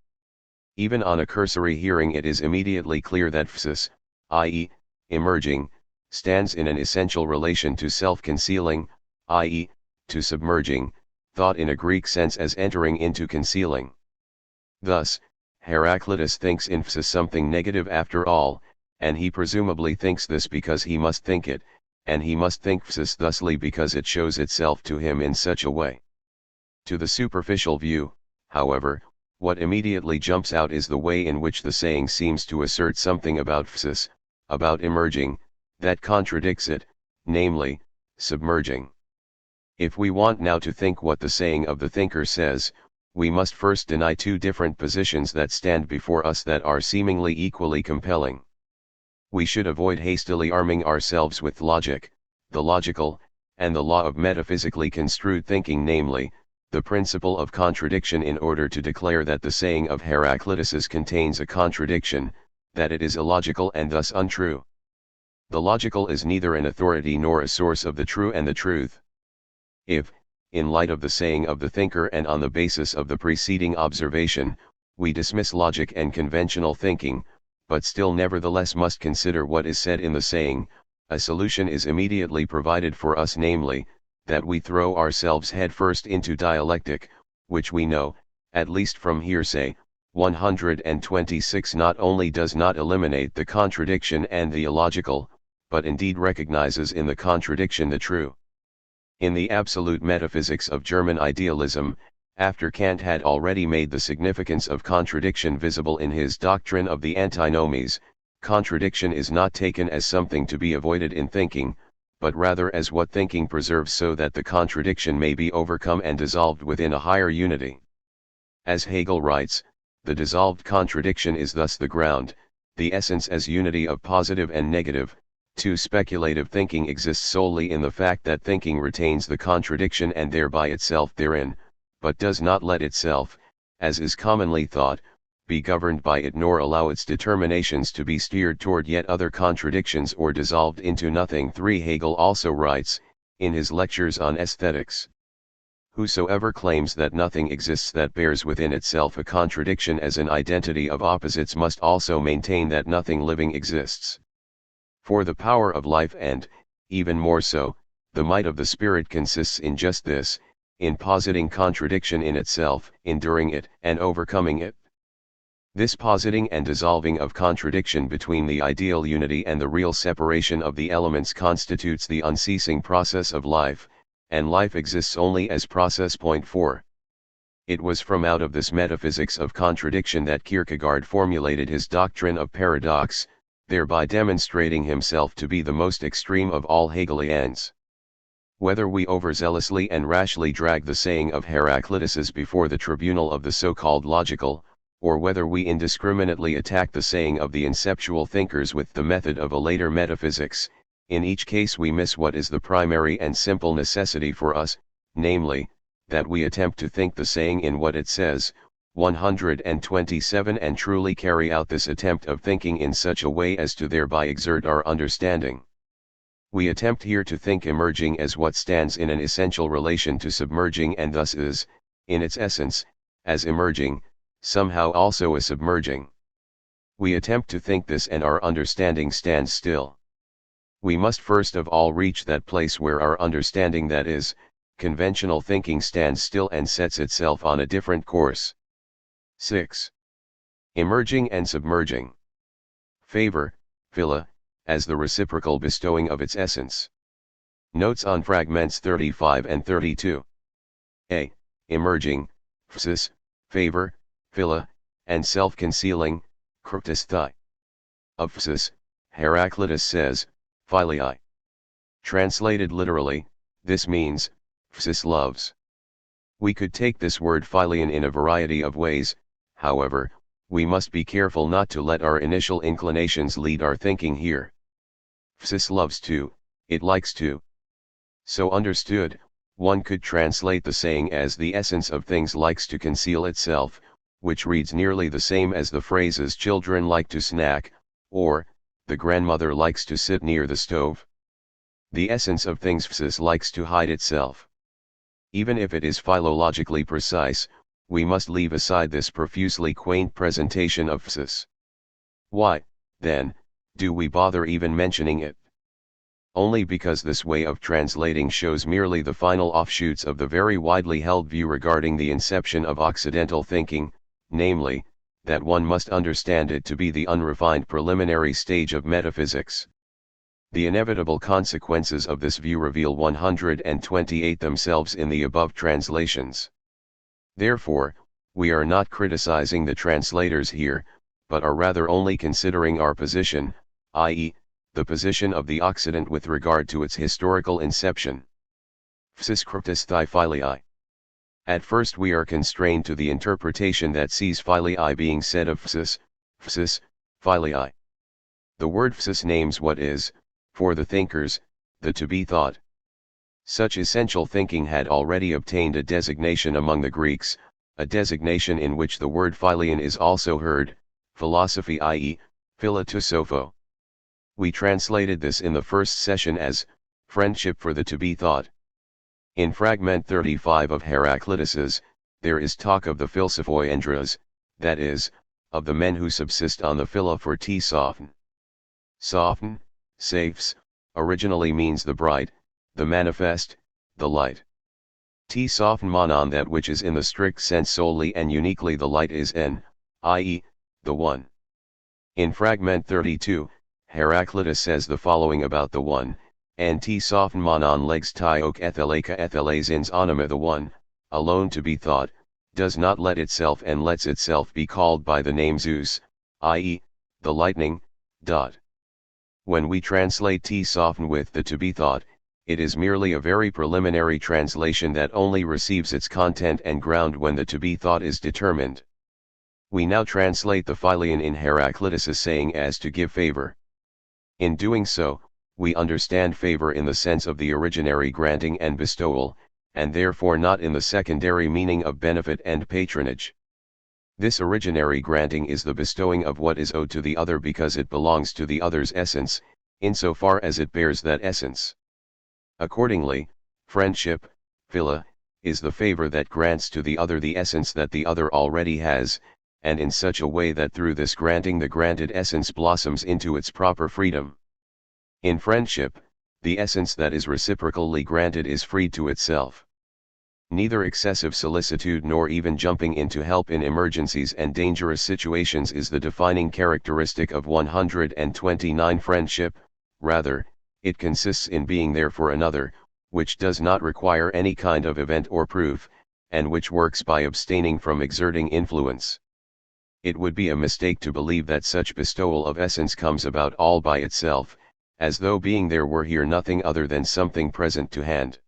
Even on a cursory hearing it is immediately clear that psis, i.e., emerging, stands in an essential relation to self-concealing, i.e., to submerging, thought in a Greek sense as entering into concealing. Thus, Heraclitus thinks in psis something negative after all, and he presumably thinks this because he must think it, and he must think psis thusly because it shows itself to him in such a way. To the superficial view, however, what immediately jumps out is the way in which the saying seems to assert something about psis, about emerging, that contradicts it, namely, submerging. If we want now to think what the saying of the thinker says, we must first deny two different positions that stand before us that are seemingly equally compelling. We should avoid hastily arming ourselves with logic, the logical, and the law of metaphysically construed thinking, namely, the principle of contradiction, in order to declare that the saying of Heraclitus's contains a contradiction, that it is illogical and thus untrue. The logical is neither an authority nor a source of the true and the truth. If, in light of the saying of the thinker and on the basis of the preceding observation, we dismiss logic and conventional thinking, but still nevertheless must consider what is said in the saying, a solution is immediately provided for us, namely, that we throw ourselves headfirst into dialectic, which we know, at least from hearsay, 126 not only does not eliminate the contradiction and the illogical, but indeed recognizes in the contradiction the true. In the absolute metaphysics of German idealism, after Kant had already made the significance of contradiction visible in his doctrine of the antinomies, contradiction is not taken as something to be avoided in thinking, but rather as what thinking preserves so that the contradiction may be overcome and dissolved within a higher unity. As Hegel writes, the dissolved contradiction is thus the ground, the essence as unity of positive and negative. Speculative thinking exists solely in the fact that thinking retains the contradiction and thereby itself therein, but does not let itself, as is commonly thought, be governed by it nor allow its determinations to be steered toward yet other contradictions or dissolved into nothing. 3. Hegel also writes, in his lectures on aesthetics: whosoever claims that nothing exists that bears within itself a contradiction as an identity of opposites must also maintain that nothing living exists. For the power of life and, even more so, the might of the spirit consists in just this, in positing contradiction in itself, enduring it, and overcoming it. This positing and dissolving of contradiction between the ideal unity and the real separation of the elements constitutes the unceasing process of life, and life exists only as process. Point 4. It was from out of this metaphysics of contradiction that Kierkegaard formulated his doctrine of paradox, thereby demonstrating himself to be the most extreme of all Hegelians. Whether we overzealously and rashly drag the saying of Heraclitus's before the tribunal of the so-called logical, or whether we indiscriminately attack the saying of the inceptual thinkers with the method of a later metaphysics, in each case we miss what is the primary and simple necessity for us, namely, that we attempt to think the saying in what it says. 127 and truly carry out this attempt of thinking in such a way as to thereby exert our understanding. We attempt here to think emerging as what stands in an essential relation to submerging and thus is, in its essence, as emerging, somehow also a submerging. We attempt to think this and our understanding stands still. We must first of all reach that place where our understanding, that is, conventional thinking, stands still and sets itself on a different course. 6. Emerging and submerging. Favor, phila, as the reciprocal bestowing of its essence. Notes on fragments 35 and 32. A. Emerging, psis, favor, phila, and self-concealing, heraclitus. Of psis, Heraclitus says, philei. Translated literally, this means, psis loves. We could take this word phileion in a variety of ways. However, we must be careful not to let our initial inclinations lead our thinking here. Psis loves to, it likes to. So understood, one could translate the saying as the essence of things likes to conceal itself, which reads nearly the same as the phrases children like to snack, or, the grandmother likes to sit near the stove. The essence of things psis likes to hide itself. Even if it is philologically precise, we must leave aside this profusely quaint presentation of psis. Why, then, do we bother even mentioning it? Only because this way of translating shows merely the final offshoots of the very widely held view regarding the inception of occidental thinking, namely, that one must understand it to be the unrefined preliminary stage of metaphysics. The inevitable consequences of this view reveal 128 themselves in the above translations. Therefore, we are not criticizing the translators here, but are rather only considering our position, i.e., the position of the Occident with regard to its historical inception. Psis heraclitus philei. At first we are constrained to the interpretation that sees philei being said of psis, philei. The word psis names what is, for the thinkers, the to be thought. Such essential thinking had already obtained a designation among the Greeks, a designation in which the word phileion is also heard, philosophy, i.e., philotusopho. We translated this in the first session as, friendship for the to be thought. In fragment 35 of Heraclitus's, there is talk of the philosophoendras, that is, of the men who subsist on the phila for t sophin. Sophin, saphs, originally means the bright, the manifest, the light. T sophin monon, that which is in the strict sense solely and uniquely the light, is n, i.e., the one. In fragment 32, Heraclitus says the following about the one, and t sophin monon legs ti ok etheleika ethelazins anima, the one, alone to be thought, does not let itself and lets itself be called by the name Zeus, i.e., the lightning. When we translate t sophin with the to be thought, it is merely a very preliminary translation that only receives its content and ground when the to be thought is determined. We now translate the phileion in Heraclitus's saying as to give favor. In doing so, we understand favor in the sense of the originary granting and bestowal, and therefore not in the secondary meaning of benefit and patronage. This originary granting is the bestowing of what is owed to the other because it belongs to the other's essence, insofar as it bears that essence. Accordingly, friendship, phila, is the favor that grants to the other the essence that the other already has, and in such a way that through this granting the granted essence blossoms into its proper freedom. In friendship, the essence that is reciprocally granted is freed to itself. Neither excessive solicitude nor even jumping in to help in emergencies and dangerous situations is the defining characteristic of 129 friendship, rather, it consists in being there for another, which does not require any kind of event or proof, and which works by abstaining from exerting influence. It would be a mistake to believe that such bestowal of essence comes about all by itself, as though being there were here nothing other than something present to hand.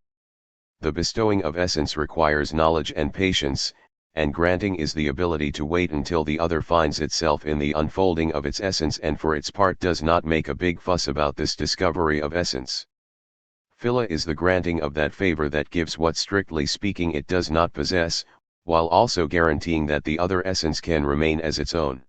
The bestowing of essence requires knowledge and patience, and granting is the ability to wait until the other finds itself in the unfolding of its essence and for its part does not make a big fuss about this discovery of essence. Phila is the granting of that favor that gives what strictly speaking it does not possess, while also guaranteeing that the other essence can remain as its own.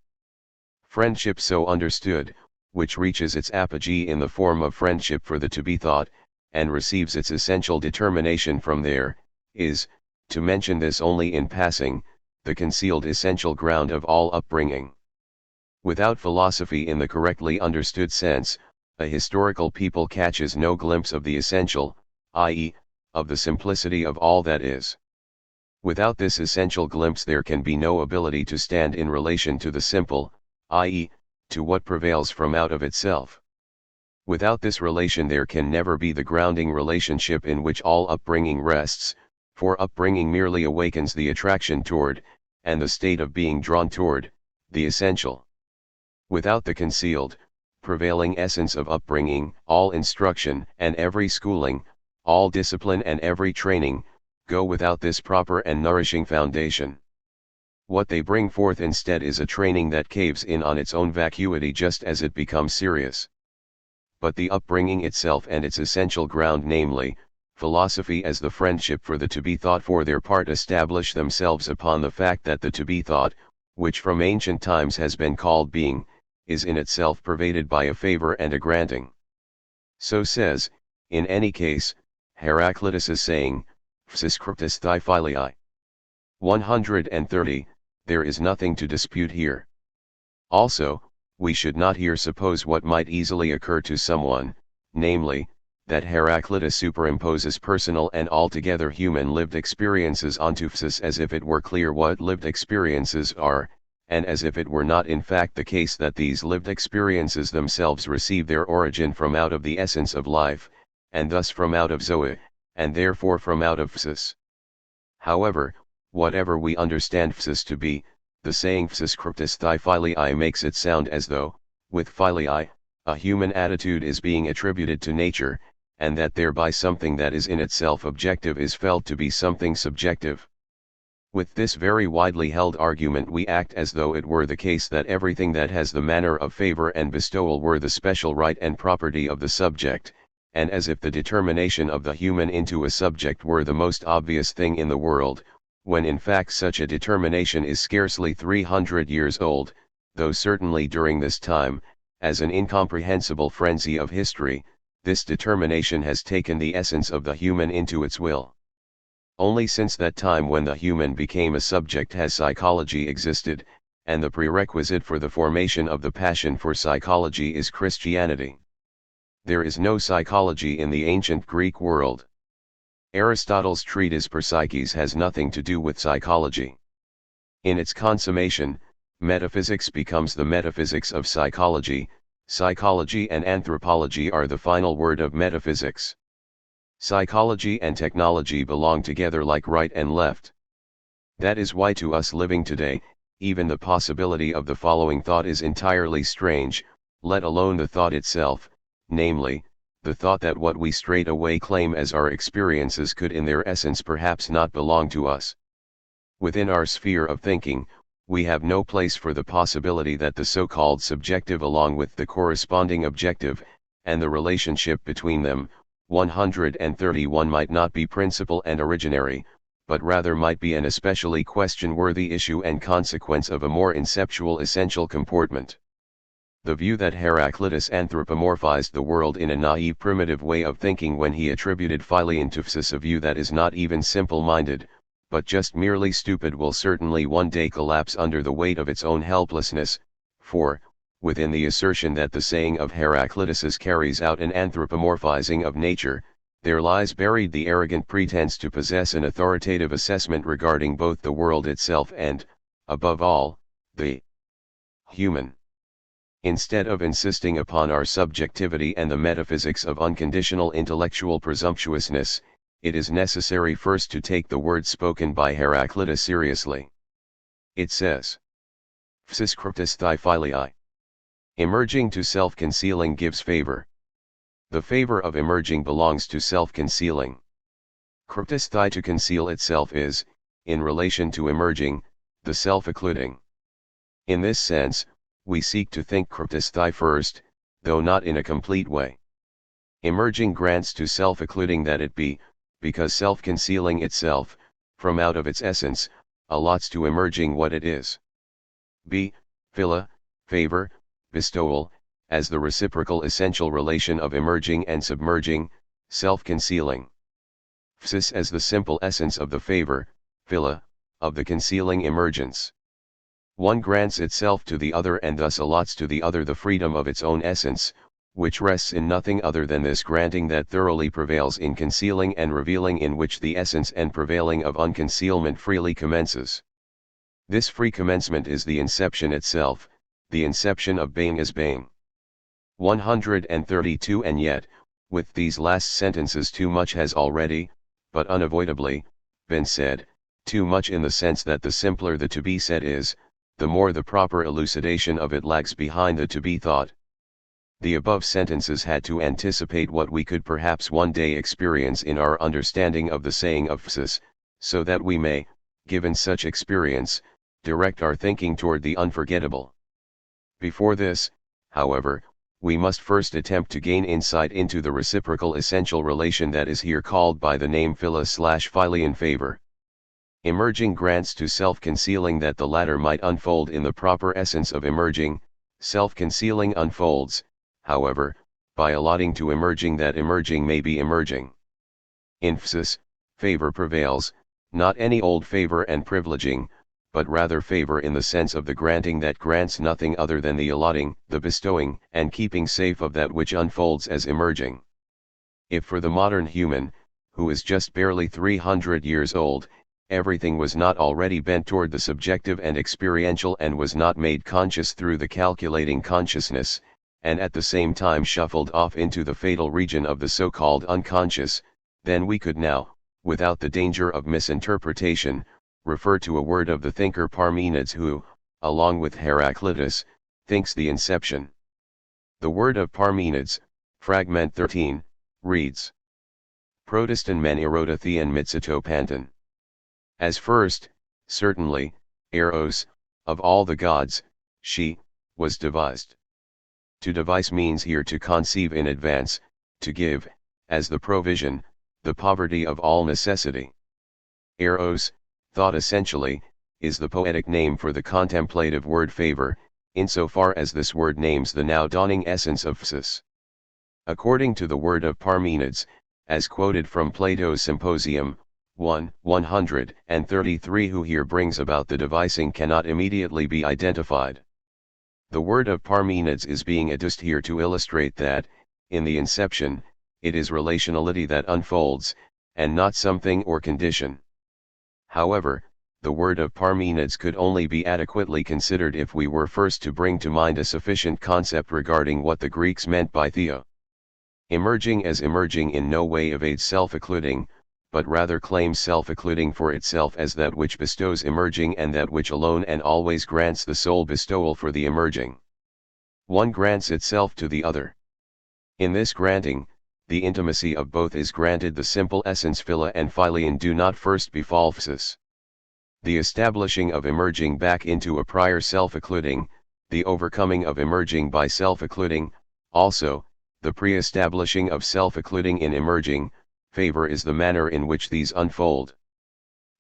Friendship so understood, which reaches its apogee in the form of friendship for the to-be-thought, and receives its essential determination from there, is, to mention this only in passing, the concealed essential ground of all upbringing. Without philosophy in the correctly understood sense, a historical people catches no glimpse of the essential, i.e., of the simplicity of all that is. Without this essential glimpse there can be no ability to stand in relation to the simple, i.e., to what prevails from out of itself. Without this relation there can never be the grounding relationship in which all upbringing rests, for upbringing merely awakens the attraction toward, and the state of being drawn toward, the essential. Without the concealed, prevailing essence of upbringing, all instruction and every schooling, all discipline and every training, go without this proper and nourishing foundation. What they bring forth instead is a training that caves in on its own vacuity just as it becomes serious. But the upbringing itself and its essential ground, namely, philosophy as the friendship for the to-be-thought for their part establish themselves upon the fact that the to-be-thought, which from ancient times has been called being, is in itself pervaded by a favor and a granting. So says, in any case, Heraclitus' saying, Psis cryptis thai philei. 130, there is nothing to dispute here. Also, we should not here suppose what might easily occur to someone, namely, that Heraclitus superimposes personal and altogether human lived experiences onto Psis as if it were clear what lived experiences are, and as if it were not in fact the case that these lived experiences themselves receive their origin from out of the essence of life, and thus from out of Zoe, and therefore from out of Psis. However, whatever we understand Psis to be, the saying Psis cryptis thai philei makes it sound as though, with philei, a human attitude is being attributed to nature, and that thereby something that is in itself objective is felt to be something subjective. With this very widely held argument we act as though it were the case that everything that has the manner of favor and bestowal were the special right and property of the subject, and as if the determination of the human into a subject were the most obvious thing in the world, when in fact such a determination is scarcely 300 years old, though certainly during this time, as an incomprehensible frenzy of history, this determination has taken the essence of the human into its will. Only since that time when the human became a subject has psychology existed, and the prerequisite for the formation of the passion for psychology is Christianity. There is no psychology in the ancient Greek world. Aristotle's treatise Per Psyches has nothing to do with psychology. In its consummation, metaphysics becomes the metaphysics of psychology. Psychology and anthropology are the final word of metaphysics. Psychology and technology belong together like right and left. That is why to us living today, even the possibility of the following thought is entirely strange, let alone the thought itself, namely, the thought that what we straight away claim as our experiences could in their essence perhaps not belong to us. Within our sphere of thinking, we have no place for the possibility that the so-called subjective along with the corresponding objective, and the relationship between them, 131 might not be principal and originary, but rather might be an especially question-worthy issue and consequence of a more inceptual essential comportment. The view that Heraclitus anthropomorphized the world in a naive primitive way of thinking when he attributed philein to Psis, a view that is not even simple-minded, but just merely stupid, will certainly one day collapse under the weight of its own helplessness, for, within the assertion that the saying of Heraclitus carries out an anthropomorphizing of nature, there lies buried the arrogant pretense to possess an authoritative assessment regarding both the world itself and, above all, the human. Instead of insisting upon our subjectivity and the metaphysics of unconditional intellectual presumptuousness, it is necessary first to take the words spoken by Heraclitus seriously. It says, Psis cryptis thai philei. Emerging to self-concealing gives favor. The favor of emerging belongs to self-concealing. Cryptis thai, to conceal itself, is, in relation to emerging, the self-occluding. In this sense, we seek to think heraclitus first, though not in a complete way. Emerging grants to self-occluding that it be, because self-concealing itself, from out of its essence, allots to emerging what it is. B. Phila, favor, bestowal, as the reciprocal essential relation of emerging and submerging, self-concealing. Psis as the simple essence of the favor, phila, of the concealing emergence. One grants itself to the other and thus allots to the other the freedom of its own essence, which rests in nothing other than this granting that thoroughly prevails in concealing and revealing, in which the essence and prevailing of unconcealment freely commences. This free commencement is the inception itself, the inception of being as being. 132. And yet, with these last sentences too much has already, but unavoidably, been said, too much in the sense that the simpler the to be said is, the more the proper elucidation of it lags behind the to be thought. The above sentences had to anticipate what we could perhaps one day experience in our understanding of the saying of psis, so that we may, given such experience, direct our thinking toward the unforgettable. Before this, however, we must first attempt to gain insight into the reciprocal essential relation that is here called by the name phila/philian favor. Emerging grants to self-concealing that the latter might unfold in the proper essence of emerging, self-concealing unfolds, however, by allotting to emerging that emerging may be emerging. In psis, favor prevails, not any old favor and privileging, but rather favor in the sense of the granting that grants nothing other than the allotting, the bestowing, and keeping safe of that which unfolds as emerging. If for the modern human, who is just barely 300 years old, everything was not already bent toward the subjective and experiential and was not made conscious through the calculating consciousness, and at the same time shuffled off into the fatal region of the so-called unconscious, then we could now, without the danger of misinterpretation, refer to a word of the thinker Parmenides who, along with Heraclitus, thinks the inception. The word of Parmenides, fragment 13, reads: Protestan men erotathian mitsitopanton. As first, certainly, Eros, of all the gods, she, was devised. To devise means here to conceive in advance, to give, as the provision, the poverty of all necessity. Eros, thought essentially, is the poetic name for the contemplative word favor, insofar as this word names the now dawning essence of psis. According to the word of Parmenides, as quoted from Plato's Symposium, 133, who here brings about the devising cannot immediately be identified. The word of Parmenides is being adduced here to illustrate that, in the inception, it is relationality that unfolds, and not something or condition. However, the word of Parmenides could only be adequately considered if we were first to bring to mind a sufficient concept regarding what the Greeks meant by theo. Emerging as emerging in no way evades self-occluding, but rather claims self-occluding for itself as that which bestows emerging and that which alone and always grants the sole bestowal for the emerging. One grants itself to the other. In this granting, the intimacy of both is granted. The simple essence phila and philian do not first befall psis. The establishing of emerging back into a prior self-occluding, the overcoming of emerging by self-occluding, also, the pre-establishing of self-occluding in emerging, favor is the manner in which these unfold.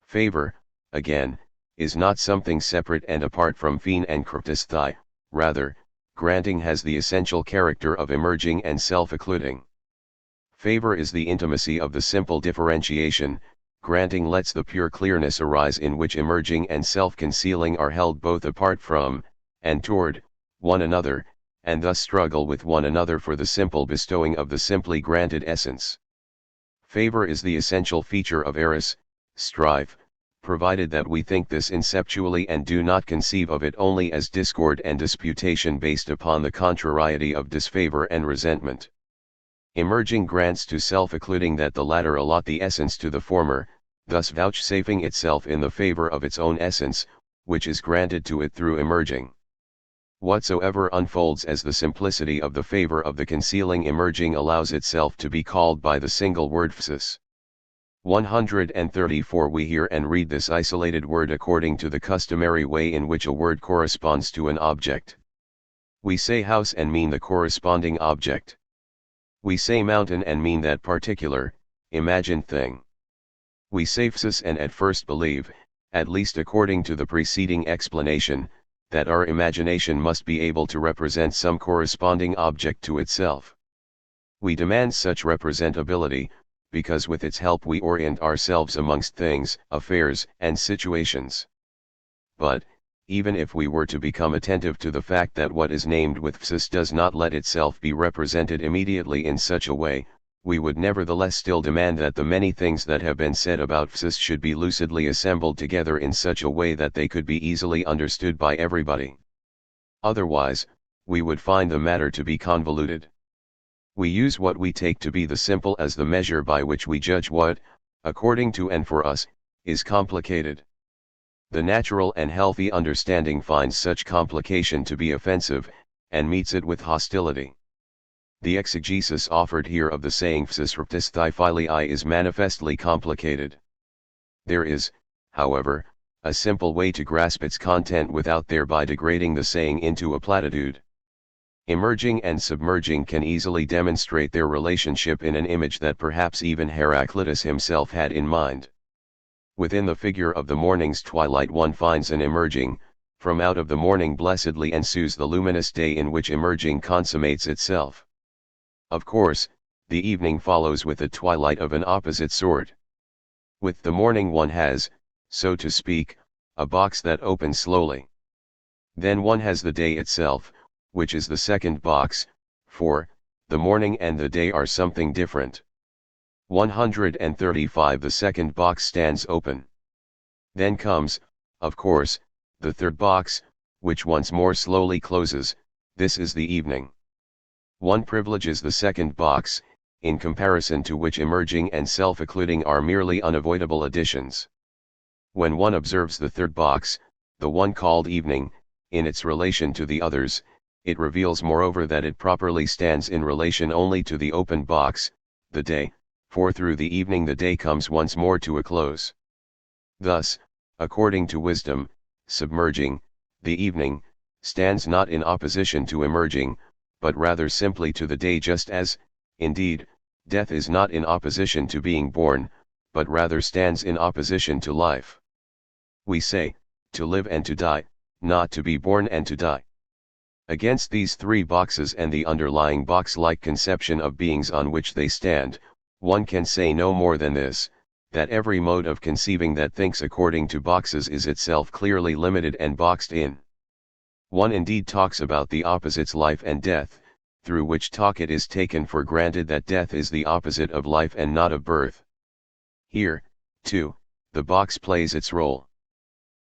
Favor, again, is not something separate and apart from phein and heraclitus, rather, granting has the essential character of emerging and self-occluding. Favor is the intimacy of the simple differentiation, granting lets the pure clearness arise in which emerging and self-concealing are held both apart from, and toward, one another, and thus struggle with one another for the simple bestowing of the simply granted essence. Favor is the essential feature of eros, strife, provided that we think this inceptually and do not conceive of it only as discord and disputation based upon the contrariety of disfavor and resentment. Emerging grants to self-occluding that the latter allot the essence to the former, thus vouchsafing itself in the favor of its own essence, which is granted to it through emerging. Whatsoever unfolds as the simplicity of the favor of the concealing emerging allows itself to be called by the single word psis. 134 We hear and read this isolated word according to the customary way in which a word corresponds to an object. We say house and mean the corresponding object. We say mountain and mean that particular, imagined thing. We say psis and at first believe, at least according to the preceding explanation, that our imagination must be able to represent some corresponding object to itself. We demand such representability, because with its help we orient ourselves amongst things, affairs, and situations. But, even if we were to become attentive to the fact that what is named with psis does not let itself be represented immediately in such a way, we would nevertheless still demand that the many things that have been said about psis should be lucidly assembled together in such a way that they could be easily understood by everybody. Otherwise, we would find the matter to be convoluted. We use what we take to be the simple as the measure by which we judge what, according to and for us, is complicated. The natural and healthy understanding finds such complication to be offensive, and meets it with hostility. The exegesis offered here of the saying psis heraclitus thy philei is manifestly complicated. There is, however, a simple way to grasp its content without thereby degrading the saying into a platitude. Emerging and submerging can easily demonstrate their relationship in an image that perhaps even Heraclitus himself had in mind. Within the figure of the morning's twilight one finds an emerging, from out of the morning blessedly ensues the luminous day in which emerging consummates itself. Of course, the evening follows with a twilight of an opposite sort. With the morning one has, so to speak, a box that opens slowly. Then one has the day itself, which is the second box, for, the morning and the day are something different. 135 The second box stands open. Then comes, of course, the third box, which once more slowly closes. This is the evening. One privileges the second box, in comparison to which emerging and self-occluding are merely unavoidable additions. When one observes the third box, the one called evening, in its relation to the others, it reveals moreover that it properly stands in relation only to the open box, the day, for through the evening the day comes once more to a close. Thus, according to wisdom, submerging, the evening, stands not in opposition to emerging, but rather simply to the day, just as, indeed, death is not in opposition to being born, but rather stands in opposition to life. We say, to live and to die, not to be born and to die. Against these three boxes and the underlying box-like conception of beings on which they stand, one can say no more than this, that every mode of conceiving that thinks according to boxes is itself clearly limited and boxed in. One indeed talks about the opposites life and death, through which talk it is taken for granted that death is the opposite of life and not of birth. Here, too, the box plays its role.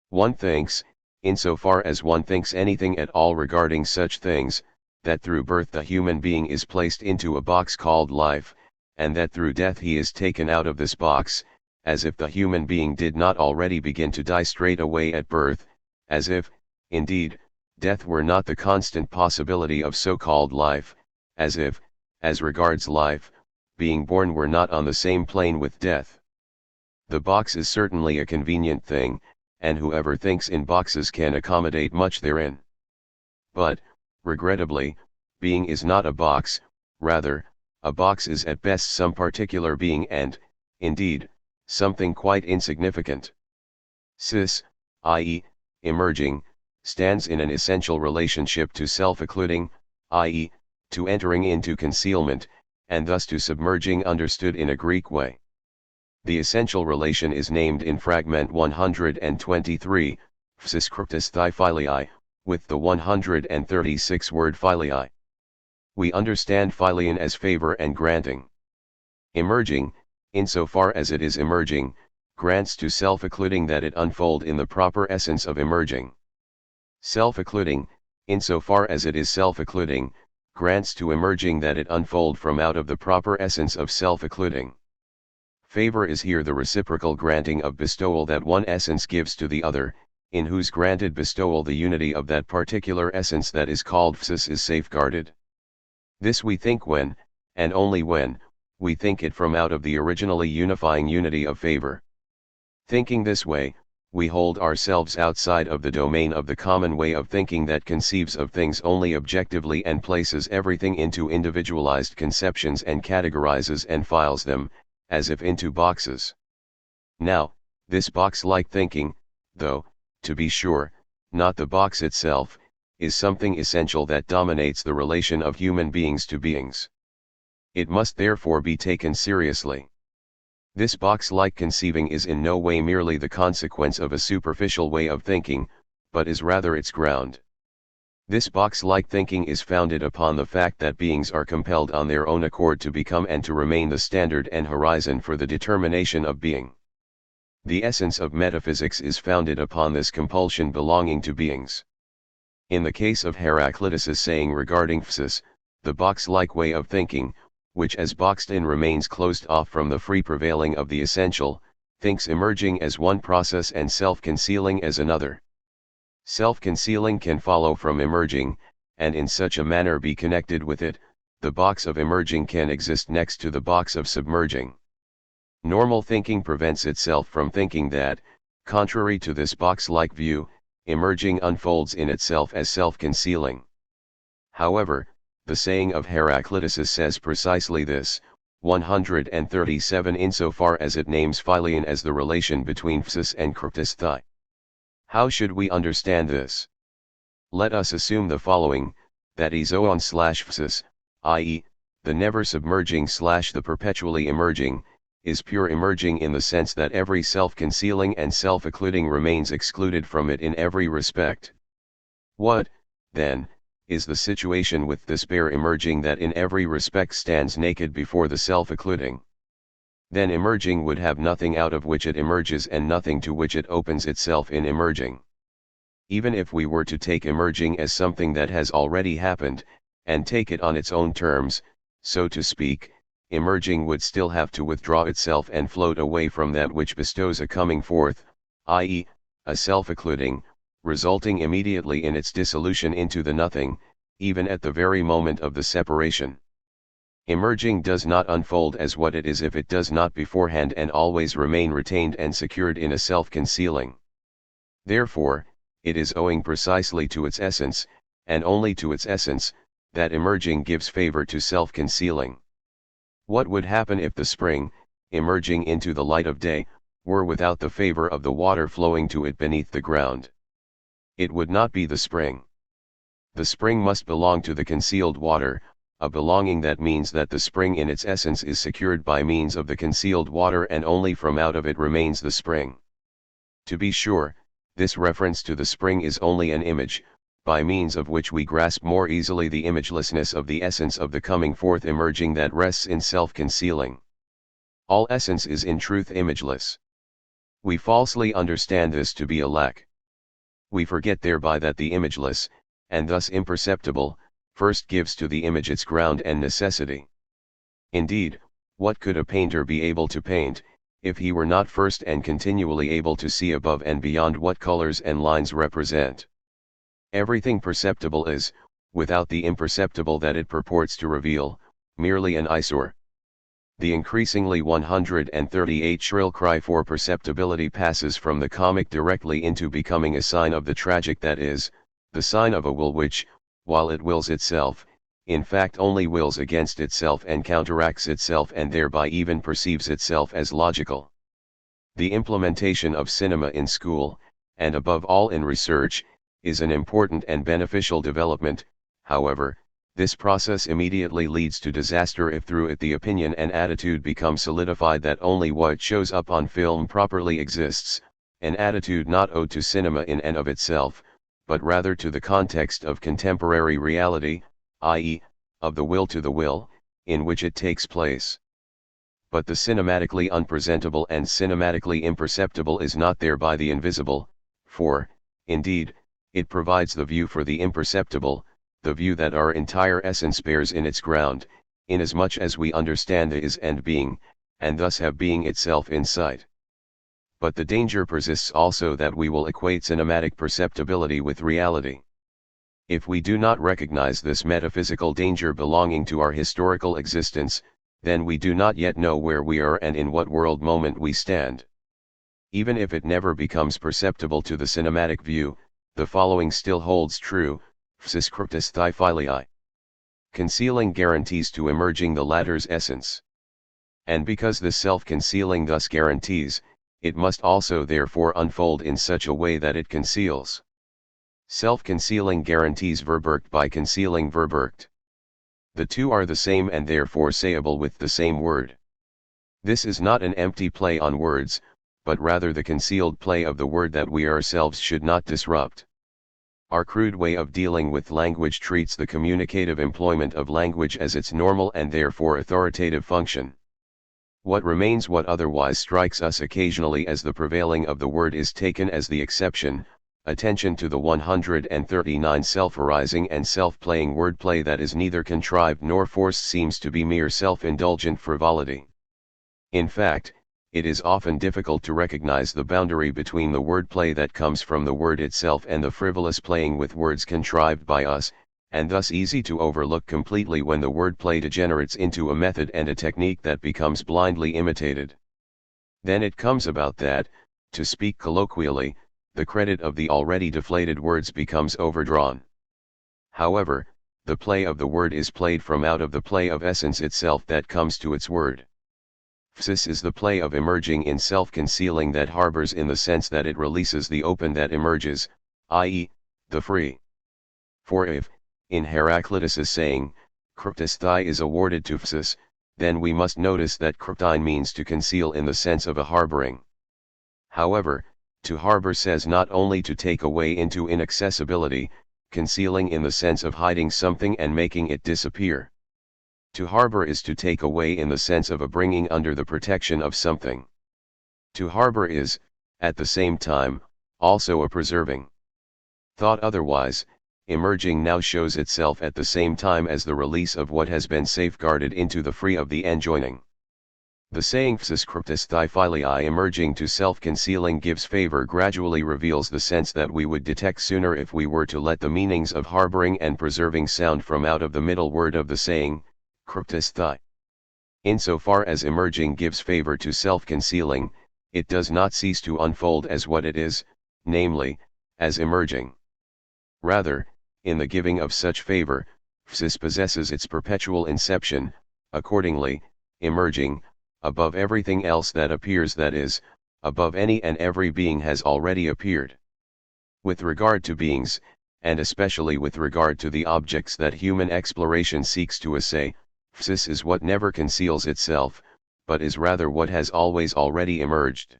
One thinks, insofar as one thinks anything at all regarding such things, that through birth the human being is placed into a box called life, and that through death he is taken out of this box, as if the human being did not already begin to die straight away at birth, as if, indeed, death were not the constant possibility of so-called life, as if, as regards life, being born were not on the same plane with death. The box is certainly a convenient thing, and whoever thinks in boxes can accommodate much therein. But, regrettably, being is not a box, rather, a box is at best some particular being and, indeed, something quite insignificant. Psis, i.e., emerging, stands in an essential relationship to self-occluding, i.e., to entering into concealment, and thus to submerging understood in a Greek way. The essential relation is named in fragment 123, psis heraclitus thy philei, with the 136 word philei. We understand phileion as favor and granting. Emerging, insofar as it is emerging, grants to self-occluding that it unfold in the proper essence of emerging. Self-occluding, insofar as it is self-occluding, grants to emerging that it unfold from out of the proper essence of self-occluding. Favor is here the reciprocal granting of bestowal that one essence gives to the other, in whose granted bestowal the unity of that particular essence that is called psis is safeguarded. This we think when, and only when, we think it from out of the originally unifying unity of favor. Thinking this way, we hold ourselves outside of the domain of the common way of thinking that conceives of things only objectively and places everything into individualized conceptions and categorizes and files them, as if into boxes. Now, this box-like thinking, though, to be sure, not the box itself, is something essential that dominates the relation of human beings to beings. It must therefore be taken seriously. This box-like conceiving is in no way merely the consequence of a superficial way of thinking, but is rather its ground. This box-like thinking is founded upon the fact that beings are compelled on their own accord to become and to remain the standard and horizon for the determination of being. The essence of metaphysics is founded upon this compulsion belonging to beings. In the case of Heraclitus' saying regarding physis, the box-like way of thinking, which as boxed in remains closed off from the free prevailing of the essential, thinks emerging as one process and self-concealing as another. Self-concealing can follow from emerging, and in such a manner be connected with it. The box of emerging can exist next to the box of submerging. Normal thinking prevents itself from thinking that, contrary to this box-like view, emerging unfolds in itself as self-concealing. However, the saying of Heraclitus says precisely this, 137, insofar as it names phyllion as the relation between physis and heraclitus. How should we understand this? Let us assume the following, that zoon/physis, i.e., the never submerging/ the perpetually emerging, is pure emerging in the sense that every self-concealing and self-occluding remains excluded from it in every respect. What, then, is the situation with this bare emerging that in every respect stands naked before the self-occluding? Then emerging would have nothing out of which it emerges and nothing to which it opens itself in emerging. Even if we were to take emerging as something that has already happened, and take it on its own terms, so to speak, emerging would still have to withdraw itself and float away from that which bestows a coming forth, i.e., a self-occluding, resulting immediately in its dissolution into the nothing, even at the very moment of the separation. Emerging does not unfold as what it is if it does not beforehand and always remain retained and secured in a self-concealing. Therefore, it is owing precisely to its essence, and only to its essence, that emerging gives favor to self-concealing. What would happen if the spring, emerging into the light of day, were without the favor of the water flowing to it beneath the ground? It would not be the spring. The spring must belong to the concealed water, a belonging that means that the spring in its essence is secured by means of the concealed water and only from out of it remains the spring. To be sure, this reference to the spring is only an image, by means of which we grasp more easily the imagelessness of the essence of the coming forth emerging that rests in self-concealing. All essence is in truth imageless. We falsely understand this to be a lack. We forget thereby that the imageless, and thus imperceptible, first gives to the image its ground and necessity. Indeed, what could a painter be able to paint, if he were not first and continually able to see above and beyond what colors and lines represent? Everything perceptible is, without the imperceptible that it purports to reveal, merely an eyesore. The increasingly 138 shrill cry for perceptibility passes from the comic directly into becoming a sign of the tragic, that is, the sign of a will which, while it wills itself, in fact only wills against itself and counteracts itself and thereby even perceives itself as logical. The implementation of cinema in school, and above all in research, is an important and beneficial development. However, this process immediately leads to disaster if through it the opinion and attitude become solidified that only what shows up on film properly exists, an attitude not owed to cinema in and of itself, but rather to the context of contemporary reality, i.e., of the will to the will, in which it takes place. But the cinematically unpresentable and cinematically imperceptible is not thereby the invisible, for, indeed, it provides the view for the imperceptible, the view that our entire essence bears in its ground, inasmuch as we understand the is and being, and thus have being itself in sight. But the danger persists also that we will equate cinematic perceptibility with reality. If we do not recognize this metaphysical danger belonging to our historical existence, then we do not yet know where we are and in what world moment we stand. Even if it never becomes perceptible to the cinematic view, the following still holds true: psis cryptus thy filii. Concealing guarantees to emerging the latter's essence. And because the self-concealing thus guarantees, it must also therefore unfold in such a way that it conceals. Self-concealing guarantees verbergt by concealing verbergt. The two are the same and therefore sayable with the same word. This is not an empty play on words, but rather the concealed play of the word that we ourselves should not disrupt. Our crude way of dealing with language treats the communicative employment of language as its normal and therefore authoritative function. What remains, what otherwise strikes us occasionally as the prevailing of the word, is taken as the exception. Attention to the 139 self-arising and self-playing wordplay that is neither contrived nor forced seems to be mere self-indulgent frivolity. In fact, it is often difficult to recognize the boundary between the wordplay that comes from the word itself and the frivolous playing with words contrived by us, and thus easy to overlook completely when the wordplay degenerates into a method and a technique that becomes blindly imitated. Then it comes about that, to speak colloquially, the credit of the already deflated words becomes overdrawn. However, the play of the word is played from out of the play of essence itself that comes to its word. Psis is the play of emerging in self-concealing that harbors in the sense that it releases the open that emerges, i.e., the free. For if, in Heraclitus's saying, cryptus thigh is awarded to psis, then we must notice that cryptine means to conceal in the sense of a harboring. However, to harbor says not only to take away into inaccessibility, concealing in the sense of hiding something and making it disappear. To harbor is to take away in the sense of a bringing under the protection of something. To harbor is, at the same time, also a preserving. Thought otherwise, emerging now shows itself at the same time as the release of what has been safeguarded into the free of the enjoining. The saying psis cryptus thy filii emerging to self-concealing gives favor gradually reveals the sense that we would detect sooner if we were to let the meanings of harboring and preserving sound from out of the middle word of the saying, cryptus thy. Insofar as emerging gives favor to self-concealing, it does not cease to unfold as what it is, namely, as emerging. Rather, in the giving of such favor, psis possesses its perpetual inception. Accordingly, emerging, above everything else that appears, that is, above any and every being, has already appeared. With regard to beings, and especially with regard to the objects that human exploration seeks to assay, psis is what never conceals itself, but is rather what has always already emerged.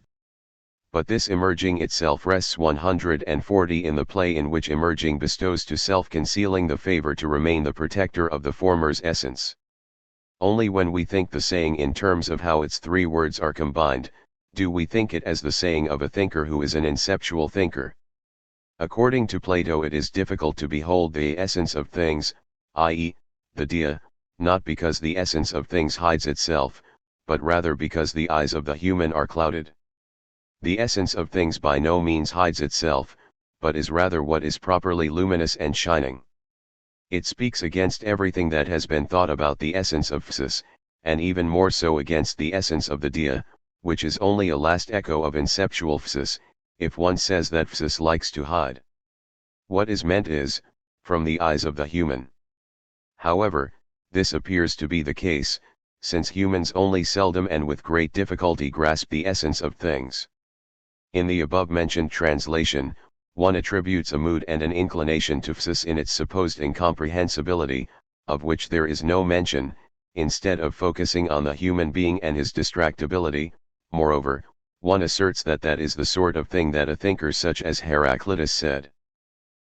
But this emerging itself rests 140 in the play in which emerging bestows to self-concealing the favor to remain the protector of the former's essence. Only when we think the saying in terms of how its three words are combined, do we think it as the saying of a thinker who is an inceptual thinker. According to Plato, it is difficult to behold the essence of things, i.e., the dia, not because the essence of things hides itself, but rather because the eyes of the human are clouded. The essence of things by no means hides itself, but is rather what is properly luminous and shining. It speaks against everything that has been thought about the essence of psis, and even more so against the essence of the dia, which is only a last echo of inceptual psis, if one says that psis likes to hide. What is meant is, from the eyes of the human. However, this appears to be the case, since humans only seldom and with great difficulty grasp the essence of things. In the above-mentioned translation, one attributes a mood and an inclination to psis in its supposed incomprehensibility, of which there is no mention, instead of focusing on the human being and his distractibility. Moreover, one asserts that that is the sort of thing that a thinker such as Heraclitus said.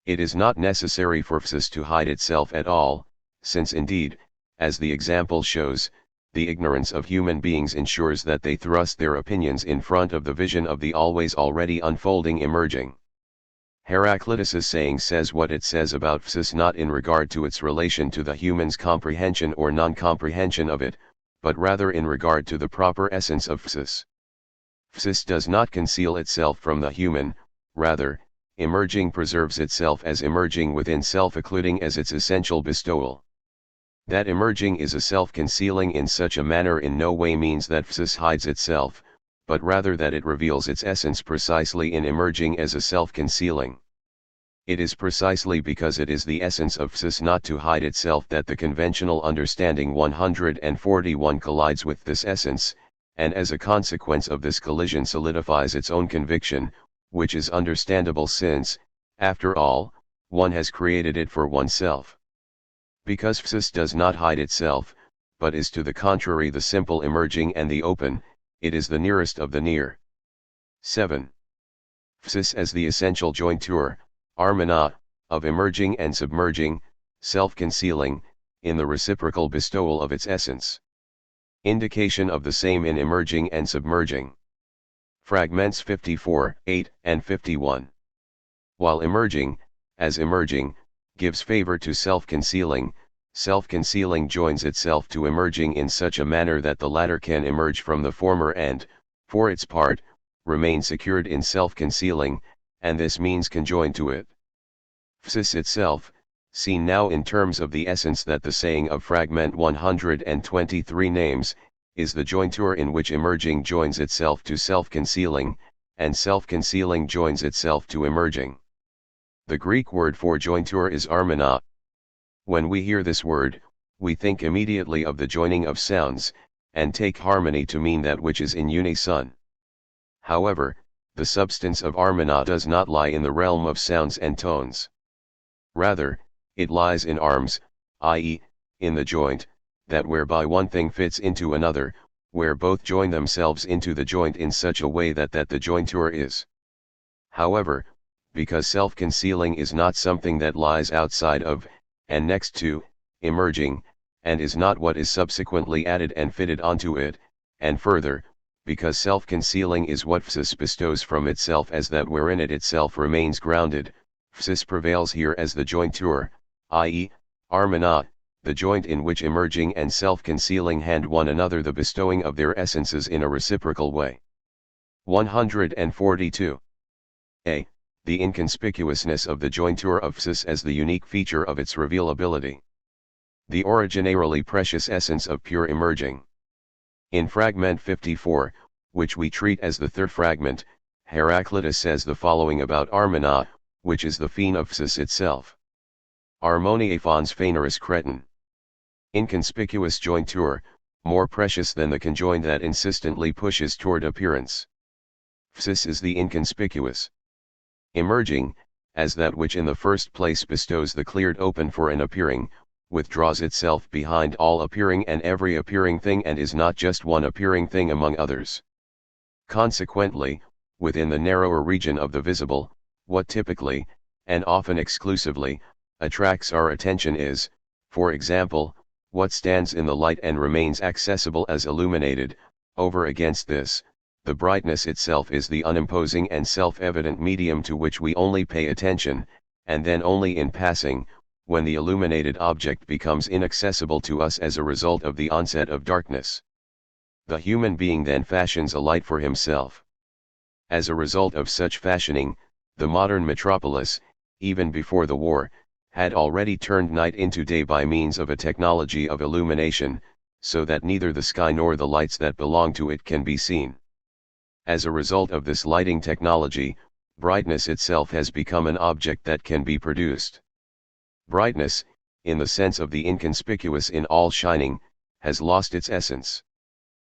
It is not necessary for psis to hide itself at all, since indeed, as the example shows, the ignorance of human beings ensures that they thrust their opinions in front of the vision of the always already unfolding emerging. Heraclitus's saying says what it says about psis not in regard to its relation to the human's comprehension or non-comprehension of it, but rather in regard to the proper essence of psis. Psis does not conceal itself from the human, rather, emerging preserves itself as emerging within self, occluding as its essential bestowal. That emerging is a self-concealing in such a manner in no way means that phsis hides itself, but rather that it reveals its essence precisely in emerging as a self-concealing. It is precisely because it is the essence of phsis not to hide itself that the conventional understanding 141 collides with this essence, and as a consequence of this collision solidifies its own conviction, which is understandable since, after all, one has created it for oneself. Because phsis does not hide itself, but is to the contrary the simple emerging and the open, it is the nearest of the near. 7. Phsis as the essential jointure, armana, of emerging and submerging, self-concealing, in the reciprocal bestowal of its essence. Indication of the same in emerging and submerging. Fragments 54, 8, and 51. While emerging, as emerging, gives favor to self-concealing, self-concealing joins itself to emerging in such a manner that the latter can emerge from the former and, for its part, remain secured in self-concealing, and this means conjoined to it. Phsis itself, seen now in terms of the essence that the saying of fragment 123 names, is the jointure in which emerging joins itself to self-concealing, and self-concealing joins itself to emerging. The Greek word for jointure is armana. When we hear this word, we think immediately of the joining of sounds, and take harmony to mean that which is in unison. However, the substance of armana does not lie in the realm of sounds and tones. Rather, it lies in arms, i.e., in the joint, that whereby one thing fits into another, where both join themselves into the joint in such a way that the jointure is. However, because self-concealing is not something that lies outside of, and next to, emerging, and is not what is subsequently added and fitted onto it, and further, because self-concealing is what phsis bestows from itself as that wherein it itself remains grounded, phsis prevails here as the jointure, i.e., armana, the joint in which emerging and self-concealing hand one another the bestowing of their essences in a reciprocal way. 142. A. The inconspicuousness of the jointure of phsis as the unique feature of its revealability. The originarily precious essence of pure emerging. In fragment 54, which we treat as the third fragment, Heraclitus says the following about armana, which is the phene of phsis itself. Harmonie fons phaneris cretin. Inconspicuous jointure, more precious than the conjoined that insistently pushes toward appearance. Phsis is the inconspicuous. Emerging, as that which in the first place bestows the cleared open for an appearing, withdraws itself behind all appearing and every appearing thing and is not just one appearing thing among others. Consequently, within the narrower region of the visible, what typically, and often exclusively, attracts our attention is, for example, what stands in the light and remains accessible as illuminated. Over against this, the brightness itself is the unimposing and self-evident medium to which we only pay attention, and then only in passing, when the illuminated object becomes inaccessible to us as a result of the onset of darkness. The human being then fashions a light for himself. As a result of such fashioning, the modern metropolis, even before the war, had already turned night into day by means of a technology of illumination, so that neither the sky nor the lights that belong to it can be seen. As a result of this lighting technology, brightness itself has become an object that can be produced. Brightness, in the sense of the inconspicuous in all shining, has lost its essence.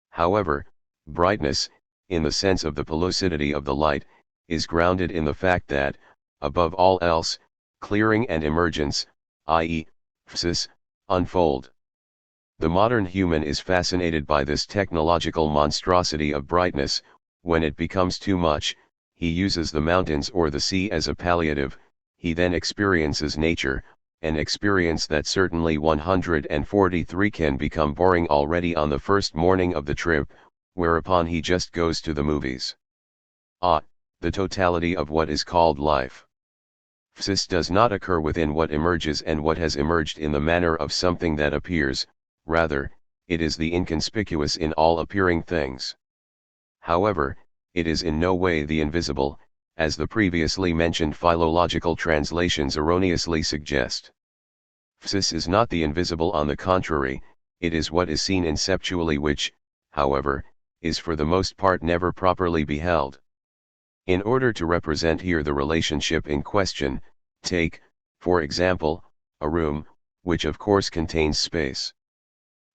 However, brightness, in the sense of the pellucidity of the light, is grounded in the fact that, above all else, clearing and emergence, i.e., phsis, unfold. The modern human is fascinated by this technological monstrosity of brightness. When it becomes too much, he uses the mountains or the sea as a palliative. He then experiences nature, an experience that certainly 143 can become boring already on the first morning of the trip, whereupon he just goes to the movies. The totality of what is called life. Phsis does not occur within what emerges and what has emerged in the manner of something that appears, rather, it is the inconspicuous in all appearing things. However, it is in no way the invisible, as the previously mentioned philological translations erroneously suggest. Psis is not the invisible, on the contrary, it is what is seen inceptually, which, however, is for the most part never properly beheld. In order to represent here the relationship in question, take, for example, a room, which of course contains space.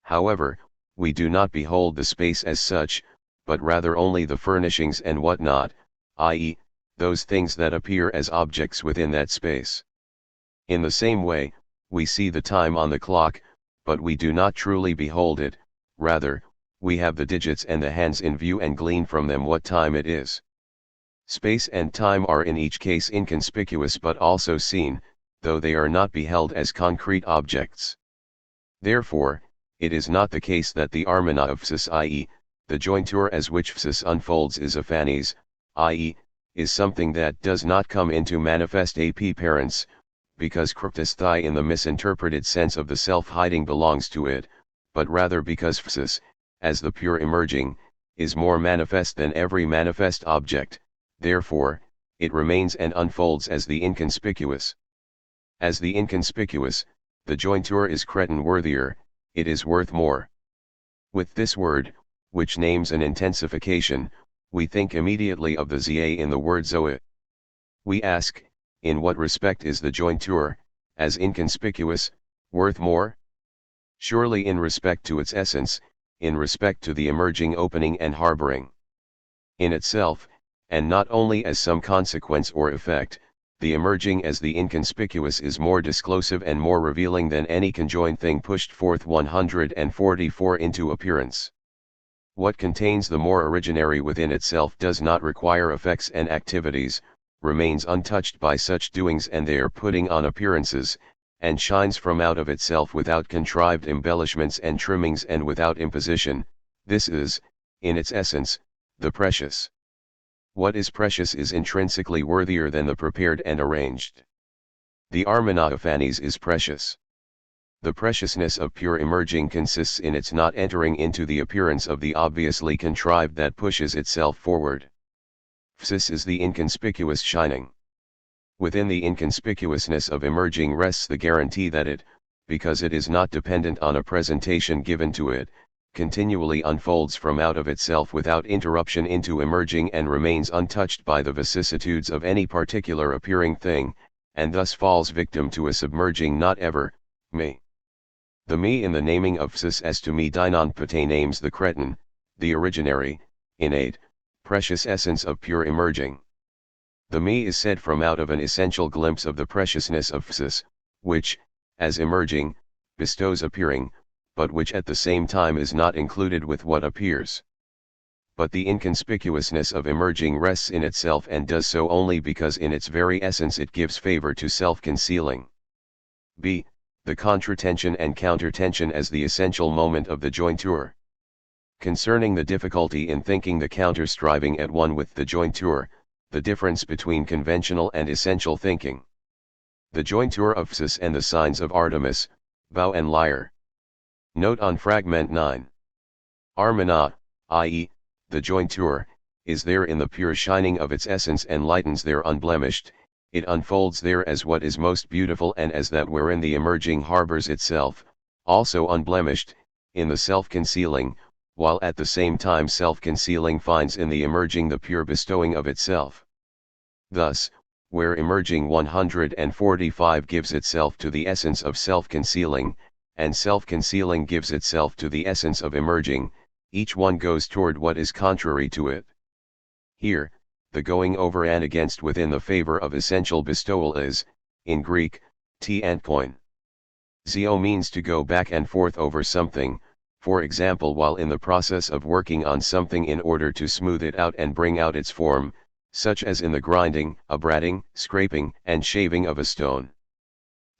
However, we do not behold the space as such, but rather only the furnishings and whatnot, i.e., those things that appear as objects within that space. In the same way, we see the time on the clock, but we do not truly behold it, rather, we have the digits and the hands in view and glean from them what time it is. Space and time are in each case inconspicuous but also seen, though they are not beheld as concrete objects. Therefore, it is not the case that the armena of Psis, i.e., the jointure as which Psis unfolds, is aphanes, i.e., is something that does not come into manifest appearance, because heraclitus in the misinterpreted sense of the self-hiding belongs to it, but rather because Psis, as the pure emerging, is more manifest than every manifest object, therefore, it remains and unfolds as the inconspicuous. As the inconspicuous, the jointure is cretin worthier, it is worth more. With this word, which names an intensification, we think immediately of the za in the word zoe. We ask, in what respect is the jointure, as inconspicuous, worth more? Surely in respect to its essence, in respect to the emerging opening and harboring. In itself, and not only as some consequence or effect, the emerging as the inconspicuous is more disclosive and more revealing than any conjoined thing pushed forth 144 into appearance. What contains the more originary within itself does not require effects and activities, remains untouched by such doings and their putting on appearances, and shines from out of itself without contrived embellishments and trimmings and without imposition. This is, in its essence, the precious. What is precious is intrinsically worthier than the prepared and arranged. The armena of aphanes is precious. The preciousness of pure emerging consists in its not entering into the appearance of the obviously contrived that pushes itself forward. Psis is the inconspicuous shining. Within the inconspicuousness of emerging rests the guarantee that it, because it is not dependent on a presentation given to it, continually unfolds from out of itself without interruption into emerging and remains untouched by the vicissitudes of any particular appearing thing, and thus falls victim to a submerging not ever, me. The me in the naming of Psis as to me dinon pate names the cretin, the originary, innate, precious essence of pure emerging. The me is said from out of an essential glimpse of the preciousness of Psis, which, as emerging, bestows appearing, but which at the same time is not included with what appears. But the inconspicuousness of emerging rests in itself and does so only because in its very essence it gives favor to self-concealing. b. The contratension and countertension as the essential moment of the jointure. Concerning the difficulty in thinking the counter striving at one with the jointure, the difference between conventional and essential thinking. The jointure of Psis and the signs of Artemis, bow and lyre. Note on fragment 9. Armena, i.e., the jointure, is there in the pure shining of its essence and lightens there unblemished, it unfolds there as what is most beautiful and as that wherein the emerging harbors itself, also unblemished, in the self-concealing, while at the same time self-concealing finds in the emerging the pure bestowing of itself. Thus, where emerging 145 gives itself to the essence of self-concealing, and self-concealing gives itself to the essence of emerging, each one goes toward what is contrary to it. Here, the going over and against within the favor of essential bestowal is, in Greek, t and koin. Zio means to go back and forth over something, for example while in the process of working on something in order to smooth it out and bring out its form, such as in the grinding, abrading, scraping, and shaving of a stone.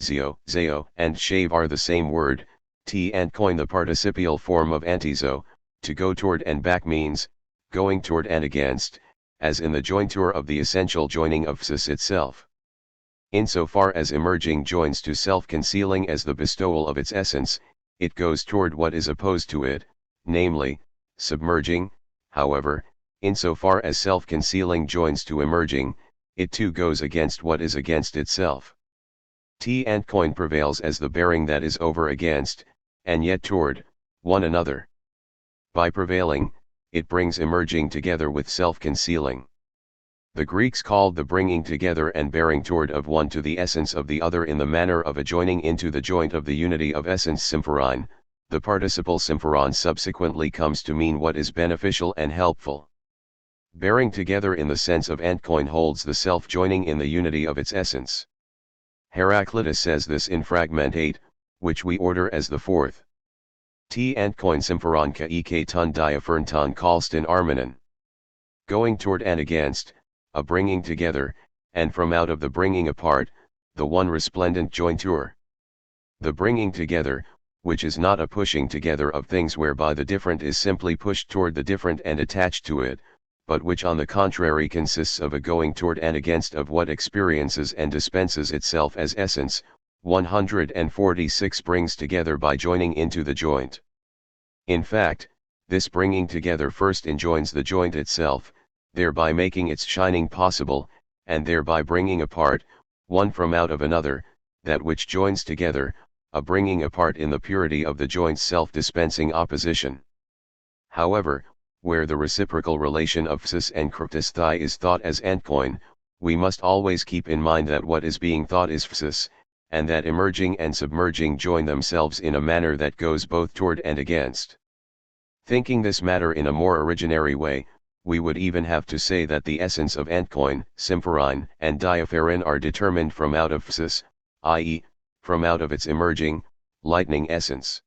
Zio, zeo, and shave are the same word, t and koin the participial form of antizo, to go toward and back means, going toward and against, as in the jointure of the essential joining of Psis itself. Insofar as emerging joins to self-concealing as the bestowal of its essence, it goes toward what is opposed to it, namely, submerging. However, insofar as self-concealing joins to emerging, it too goes against what is against itself. T and coin prevails as the bearing that is over against, and yet toward, one another. By prevailing, it brings emerging together with self-concealing. The Greeks called the bringing together and bearing toward of one to the essence of the other in the manner of a joining into the joint of the unity of essence symphorein. The participle symphoron subsequently comes to mean what is beneficial and helpful. Bearing together in the sense of antcoin holds the self joining in the unity of its essence. Heraclitus says this in Fragment 8, which we order as the fourth. T antcoin symphoron ka ek ton diapherton kalston armenon. Going toward and against, a bringing together, and from out of the bringing apart, the one resplendent jointure. The bringing together, which is not a pushing together of things whereby the different is simply pushed toward the different and attached to it, but which on the contrary consists of a going toward and against of what experiences and dispenses itself as essence. 146 brings together by joining into the joint. In fact, this bringing together first enjoins the joint itself, thereby making its shining possible, and thereby bringing apart, one from out of another, that which joins together, a bringing apart in the purity of the joint's self-dispensing opposition. However, where the reciprocal relation of psis and heraclitus is thought as antcoin, we must always keep in mind that what is being thought is psis, and that emerging and submerging join themselves in a manner that goes both toward and against. Thinking this matter in a more originary way, we would even have to say that the essence of antcoin, symphorein, and diapherein are determined from out of psis, i.e., from out of its emerging, lightning essence.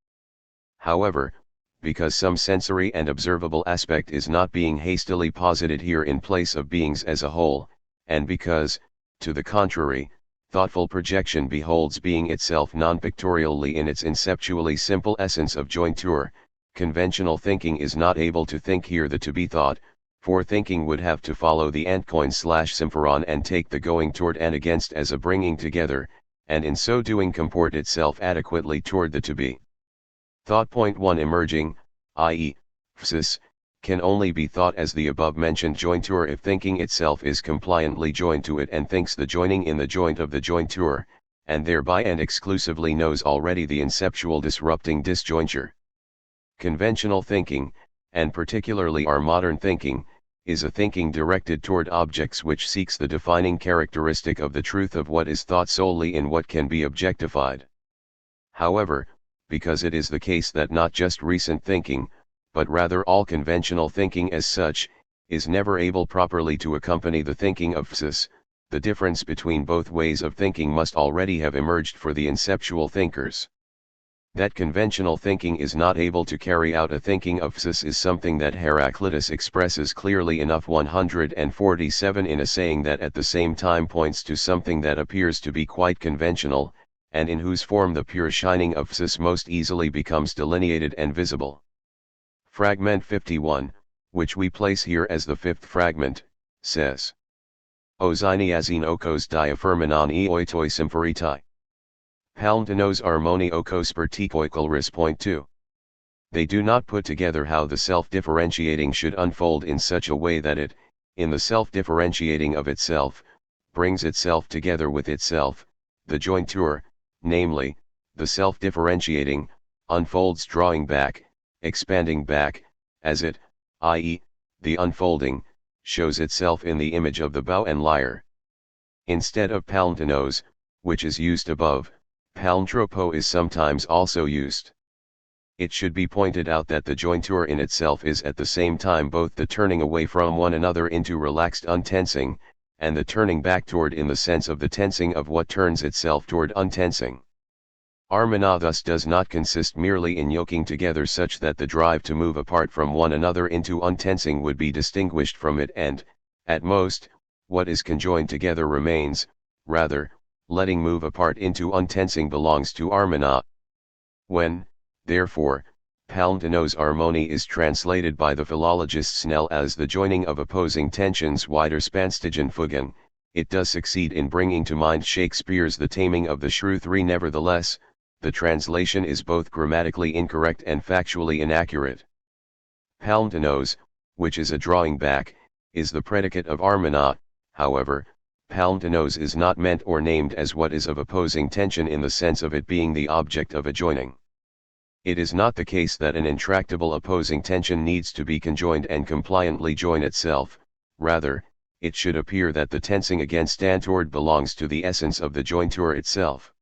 However, because some sensory and observable aspect is not being hastily posited here in place of beings as a whole, and because, to the contrary, thoughtful projection beholds being itself non-pictorially in its inceptually simple essence of jointure, conventional thinking is not able to think here the to be thought, for thinking would have to follow the antcoin/symphoron and take the going toward and against as a bringing together, and in so doing comport itself adequately toward the to be. Thought point 1 emerging, i.e., psis, can only be thought as the above-mentioned jointure if thinking itself is compliantly joined to it and thinks the joining in the joint of the jointure, and thereby and exclusively knows already the inceptual disrupting disjointure. Conventional thinking, and particularly our modern thinking, is a thinking directed toward objects which seeks the defining characteristic of the truth of what is thought solely in what can be objectified. However, because it is the case that not just recent thinking, but rather all conventional thinking as such, is never able properly to accompany the thinking of psis, the difference between both ways of thinking must already have emerged for the inceptual thinkers. That conventional thinking is not able to carry out a thinking of psis is something that Heraclitus expresses clearly enough 147 in a saying that at the same time points to something that appears to be quite conventional, and in whose form the pure shining of psis most easily becomes delineated and visible. Fragment 51, which we place here as the fifth fragment, says: O zyniazine okos diaphermenon oitoi symphoritai. Palmtinos armoni okos pertikoikal ris.2. They do not put together how the self-differentiating should unfold in such a way that it, in the self-differentiating of itself, brings itself together with itself, the jointure, namely, the self-differentiating, unfolds drawing back, expanding back, as it, i.e., the unfolding, shows itself in the image of the bow and lyre. Instead of palmtinos, which is used above, palmtropo is sometimes also used. It should be pointed out that the jointure in itself is at the same time both the turning away from one another into relaxed untensing, and the turning back toward in the sense of the tensing of what turns itself toward untensing. Armana thus does not consist merely in yoking together such that the drive to move apart from one another into untensing would be distinguished from it and, at most, what is conjoined together remains, rather, letting move apart into untensing belongs to Armana. When, therefore, palmtinos armoni is translated by the philologist Snell as the joining of opposing tensions widerspanstigen fugen, it does succeed in bringing to mind Shakespeare's The Taming of the Shrew 3. Nevertheless, the translation is both grammatically incorrect and factually inaccurate. Palmtinos, which is a drawing back, is the predicate of Armana. However, Palmtenos is not meant or named as what is of opposing tension in the sense of it being the object of a joining. It is not the case that an intractable opposing tension needs to be conjoined and compliantly join itself, rather, it should appear that the tensing against toward belongs to the essence of the jointure itself.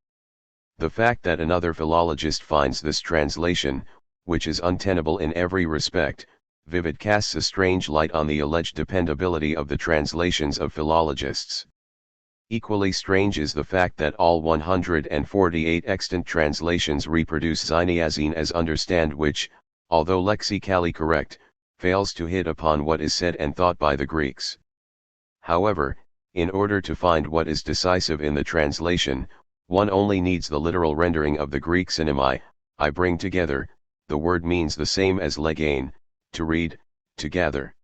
The fact that another philologist finds this translation, which is untenable in every respect, vivid casts a strange light on the alleged dependability of the translations of philologists. Equally strange is the fact that all 148 extant translations reproduce Zyniazine as understand which, although lexically correct, fails to hit upon what is said and thought by the Greeks. However, in order to find what is decisive in the translation, one only needs the literal rendering of the Greek synonymy, I bring together. The word means the same as legain, to read, to gather.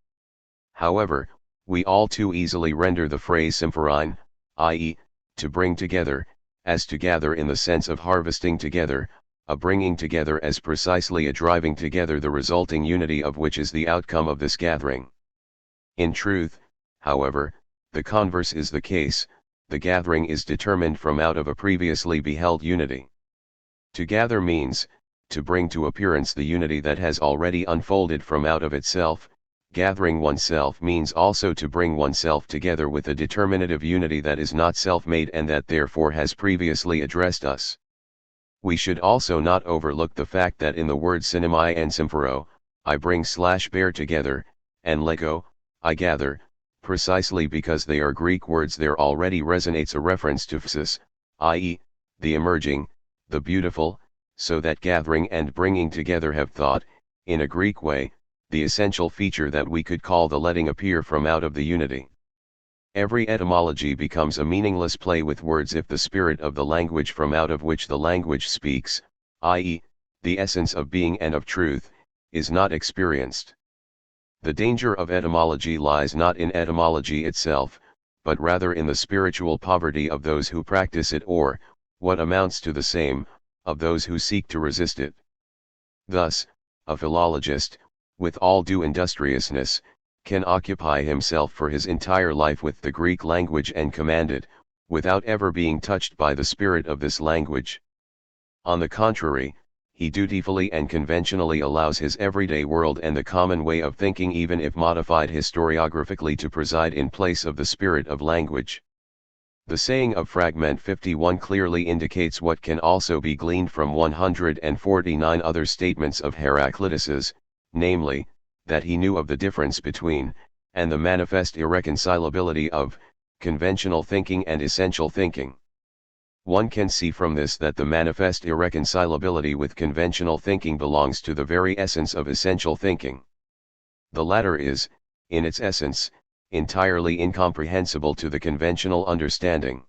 However, we all too easily render the phrase symphorein, i.e., to bring together, as to gather in the sense of harvesting together, a bringing together as precisely a driving together the resulting unity of which is the outcome of this gathering. In truth, however, the converse is the case, the gathering is determined from out of a previously beheld unity. To gather means, to bring to appearance the unity that has already unfolded from out of itself. Gathering oneself means also to bring oneself together with a determinative unity that is not self-made and that therefore has previously addressed us. We should also not overlook the fact that in the words synonymy and symphoro, I bring/bear together, and lego, I gather, precisely because they are Greek words there already resonates a reference to physis, i.e., the emerging, the beautiful, so that gathering and bringing together have thought, in a Greek way, the essential feature that we could call the letting appear from out of the unity. Every etymology becomes a meaningless play with words if the spirit of the language from out of which the language speaks, i.e., the essence of being and of truth, is not experienced. The danger of etymology lies not in etymology itself, but rather in the spiritual poverty of those who practice it or, what amounts to the same, of those who seek to resist it. Thus, a philologist, with all due industriousness, can occupy himself for his entire life with the Greek language and command it, without ever being touched by the spirit of this language. On the contrary, he dutifully and conventionally allows his everyday world and the common way of thinking even if modified historiographically to preside in place of the spirit of language. The saying of Fragment 51 clearly indicates what can also be gleaned from 149 other statements of Heraclitus's, namely, that he knew of the difference between, and the manifest irreconcilability of, conventional thinking and essential thinking. One can see from this that the manifest irreconcilability with conventional thinking belongs to the very essence of essential thinking. The latter is, in its essence, entirely incomprehensible to the conventional understanding.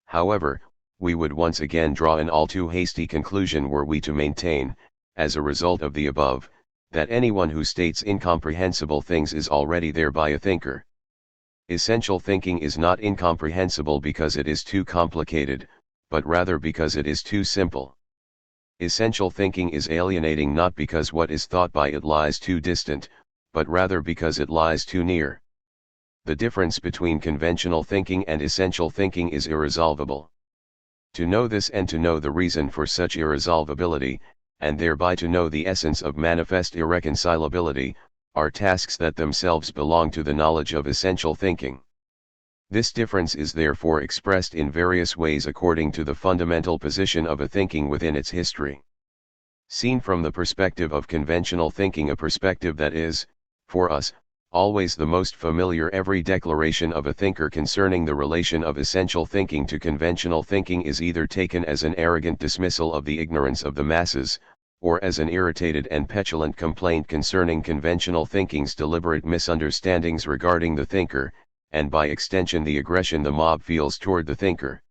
However, we would once again draw an all too hasty conclusion were we to maintain, as a result of the above, that anyone who states incomprehensible things is already thereby a thinker. Essential thinking is not incomprehensible because it is too complicated, but rather because it is too simple. Essential thinking is alienating not because what is thought by it lies too distant, but rather because it lies too near. The difference between conventional thinking and essential thinking is irresolvable. To know this and to know the reason for such irresolvability, and thereby to know the essence of manifest irreconcilability, are tasks that themselves belong to the knowledge of essential thinking. This difference is therefore expressed in various ways according to the fundamental position of a thinking within its history. Seen from the perspective of conventional thinking, a perspective that is, for us, always the most familiar, every declaration of a thinker concerning the relation of essential thinking to conventional thinking is either taken as an arrogant dismissal of the ignorance of the masses, or as an irritated and petulant complaint concerning conventional thinking's deliberate misunderstandings regarding the thinker, and by extension the aggression the mob feels toward the thinker.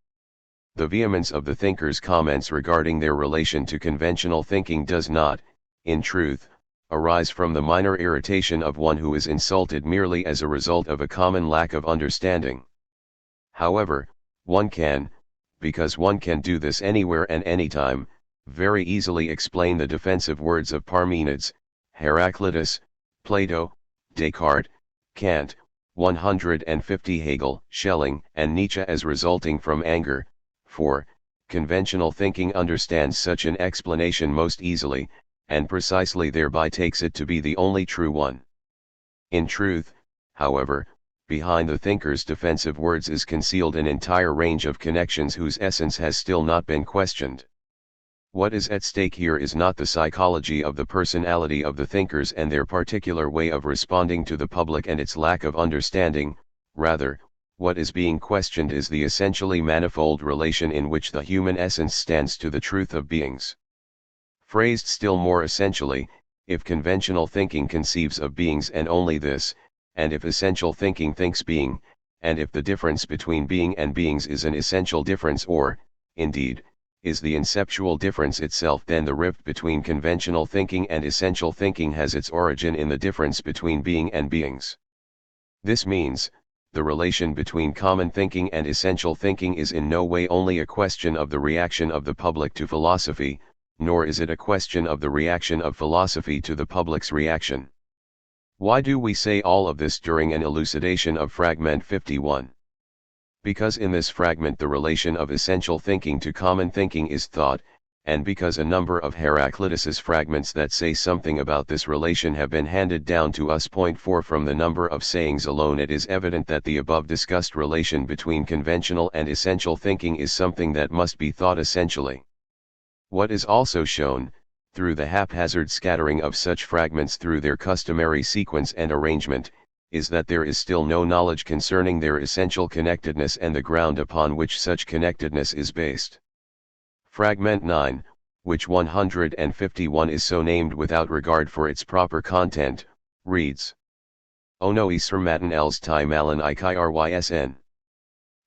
The vehemence of the thinker's comments regarding their relation to conventional thinking does not, in truth, arise from the minor irritation of one who is insulted merely as a result of a common lack of understanding. However, one can, because one can do this anywhere and anytime, very easily explain the defensive words of Parmenides, Heraclitus, Plato, Descartes, Kant, 150 Hegel, Schelling, and Nietzsche as resulting from anger. 4. Conventional thinking understands such an explanation most easily, and precisely thereby takes it to be the only true one. In truth, however, behind the thinker's defensive words is concealed an entire range of connections whose essence has still not been questioned. What is at stake here is not the psychology of the personality of the thinkers and their particular way of responding to the public and its lack of understanding, rather, what is being questioned is the essentially manifold relation in which the human essence stands to the truth of beings. Phrased still more essentially, if conventional thinking conceives of beings and only this, and if essential thinking thinks being, and if the difference between being and beings is an essential difference or, indeed, is the inceptual difference itself, then the rift between conventional thinking and essential thinking has its origin in the difference between being and beings. This means, the relation between common thinking and essential thinking is in no way only a question of the reaction of the public to philosophy, nor is it a question of the reaction of philosophy to the public's reaction. Why do we say all of this during an elucidation of Fragment 51? Because in this fragment the relation of essential thinking to common thinking is thought, and because a number of Heraclitus's fragments that say something about this relation have been handed down to us. 4 From the number of sayings alone it is evident that the above discussed relation between conventional and essential thinking is something that must be thought essentially. What is also shown, through the haphazard scattering of such fragments through their customary sequence and arrangement, is that there is still no knowledge concerning their essential connectedness and the ground upon which such connectedness is based. Fragment 9, which 151 is so named without regard for its proper content, reads: Ono isr matin els ti malin ikrysn.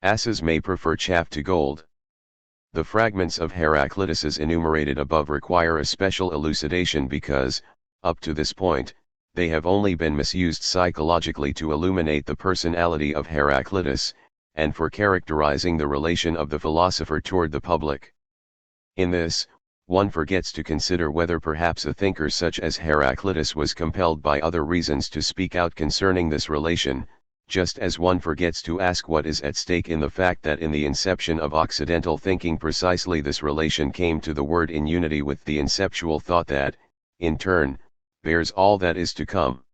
Asses may prefer chaff to gold. The fragments of Heraclitus's enumerated above require a special elucidation because, up to this point, they have only been misused psychologically to illuminate the personality of Heraclitus, and for characterizing the relation of the philosopher toward the public. In this, one forgets to consider whether perhaps a thinker such as Heraclitus was compelled by other reasons to speak out concerning this relation, just as one forgets to ask what is at stake in the fact that in the inception of occidental thinking precisely this relation came to the word in unity with the inceptual thought that, in turn, bears all that is to come.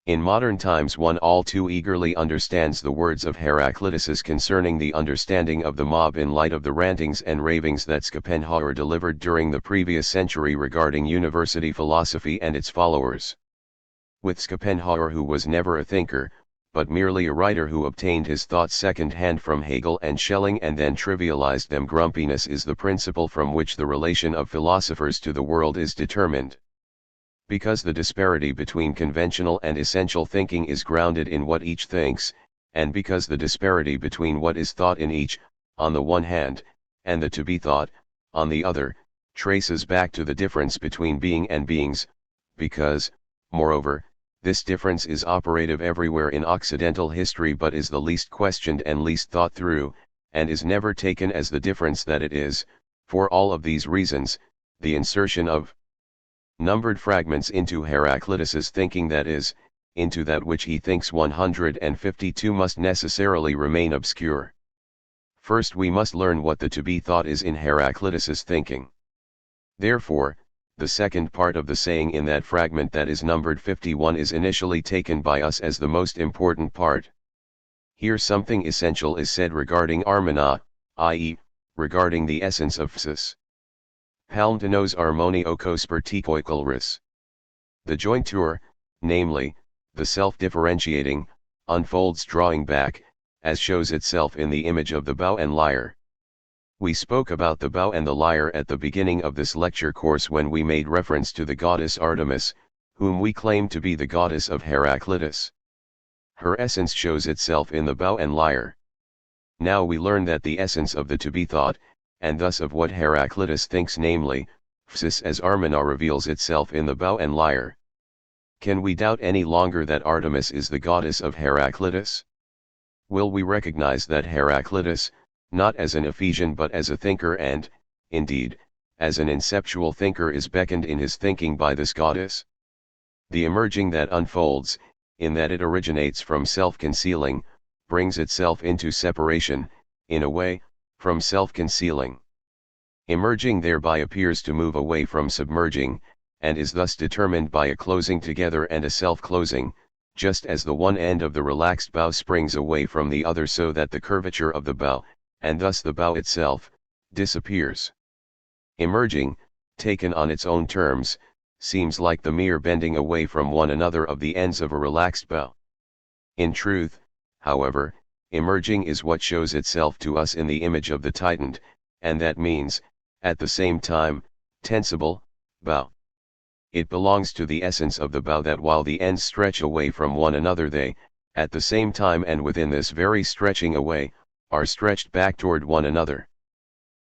In modern times one all too eagerly understands the words of Heraclitus concerning the understanding of the mob in light of the rantings and ravings that Schopenhauer delivered during the previous century regarding university philosophy and its followers. With Schopenhauer, who was never a thinker, but merely a writer who obtained his thoughts second-hand from Hegel and Schelling and then trivialized them, grumpiness is the principle from which the relation of philosophers to the world is determined. Because the disparity between conventional and essential thinking is grounded in what each thinks, and because the disparity between what is thought in each, on the one hand, and the to be thought, on the other, traces back to the difference between being and beings, because, moreover, this difference is operative everywhere in Occidental history but is the least questioned and least thought through, and is never taken as the difference that it is. For all of these reasons, the insertion of numbered fragments into Heraclitus's thinking, that is, into that which he thinks 152, must necessarily remain obscure. First we must learn what the to be thought is in Heraclitus's thinking. Therefore, the second part of the saying in that fragment that is numbered 51 is initially taken by us as the most important part. Here something essential is said regarding armona, i.e., regarding the essence of psis. Palmtinos armoni okos pertikoikolris. The jointure, namely, the self-differentiating, unfolds drawing back, as shows itself in the image of the bow and lyre. We spoke about the bow and the lyre at the beginning of this lecture course when we made reference to the goddess Artemis, whom we claim to be the goddess of Heraclitus. Her essence shows itself in the bow and lyre. Now we learn that the essence of the to be thought, and thus of what Heraclitus thinks, namely, psis as armona, reveals itself in the bow and lyre. Can we doubt any longer that Artemis is the goddess of Heraclitus? Will we recognize that Heraclitus, not as an Ephesian but as a thinker and, indeed, as an inceptual thinker, is beckoned in his thinking by this goddess? The emerging that unfolds, in that it originates from self-concealing, brings itself into separation, in a way, from self-concealing. Emerging thereby appears to move away from submerging, and is thus determined by a closing together and a self-closing, just as the one end of the relaxed bow springs away from the other so that the curvature of the bow, and thus the bow itself, disappears. Emerging, taken on its own terms, seems like the mere bending away from one another of the ends of a relaxed bow. In truth, however, emerging is what shows itself to us in the image of the tightened, and that means, at the same time, tensible, bow. It belongs to the essence of the bow that while the ends stretch away from one another they, at the same time and within this very stretching away, are stretched back toward one another.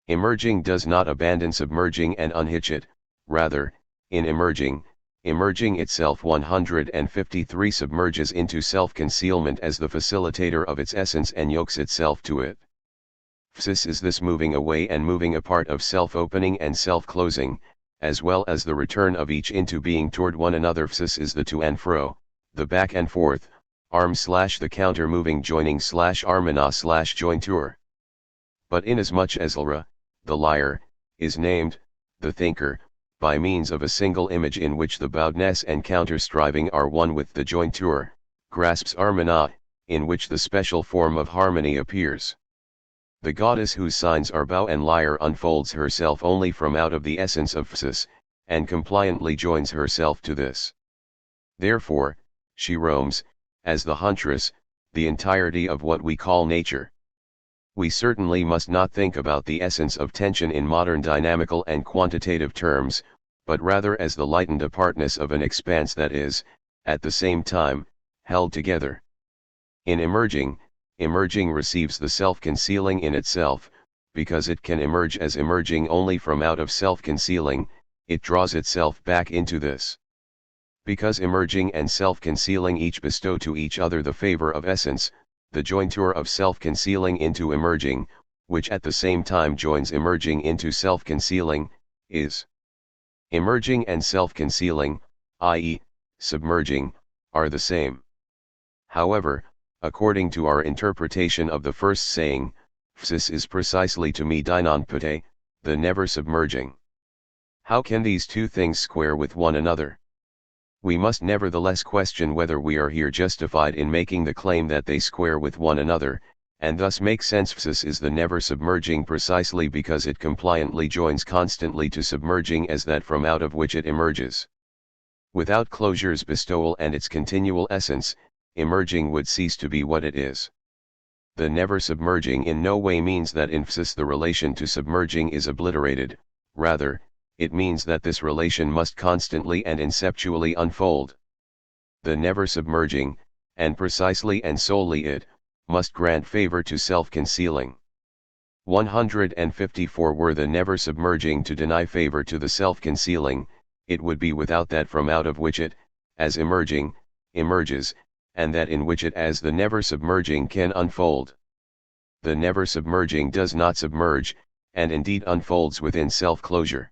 Emerging does not abandon submerging and unhitch it, rather, in emerging itself 153 submerges into self-concealment as the facilitator of its essence and yokes itself to it. Psis is this moving away and moving apart of self-opening and self-closing, as well as the return of each into being toward one another. Psis is the to and fro, the back and forth, arm/the counter-moving joining/armena/jointure. But inasmuch as Lra, the liar, is named, the thinker, by means of a single image in which the bowedness and counter-striving are one with the jointure, grasps armena, in which the special form of harmony appears. The goddess whose signs are bow and lyre unfolds herself only from out of the essence of Psis, and compliantly joins herself to this. Therefore, she roams, as the huntress, the entirety of what we call nature. We certainly must not think about the essence of tension in modern dynamical and quantitative terms, but rather as the lightened apartness of an expanse that is, at the same time, held together. In emerging receives the self-concealing in itself, because it can emerge as emerging only from out of self-concealing, it draws itself back into this. Because emerging and self-concealing each bestow to each other the favor of essence, the jointure of self-concealing into emerging, which at the same time joins emerging into self-concealing, is. Emerging and self-concealing, i.e., submerging, are the same. However, according to our interpretation of the first saying, Psis is precisely to me deinonpute, the never submerging. How can these two things square with one another? We must nevertheless question whether we are here justified in making the claim that they square with one another, and thus make sense. Psis is the never submerging precisely because it compliantly joins constantly to submerging as that from out of which it emerges. Without closure's bestowal and its continual essence, emerging would cease to be what it is. The never submerging in no way means that in Psis the relation to submerging is obliterated, rather, it means that this relation must constantly and inceptually unfold. The never submerging, and precisely and solely it, must grant favor to self-concealing. 154 Were the never submerging to deny favor to the self-concealing, it would be without that from out of which it, as emerging, emerges, and that in which it as the never submerging can unfold. The never submerging does not submerge, and indeed unfolds within self-closure.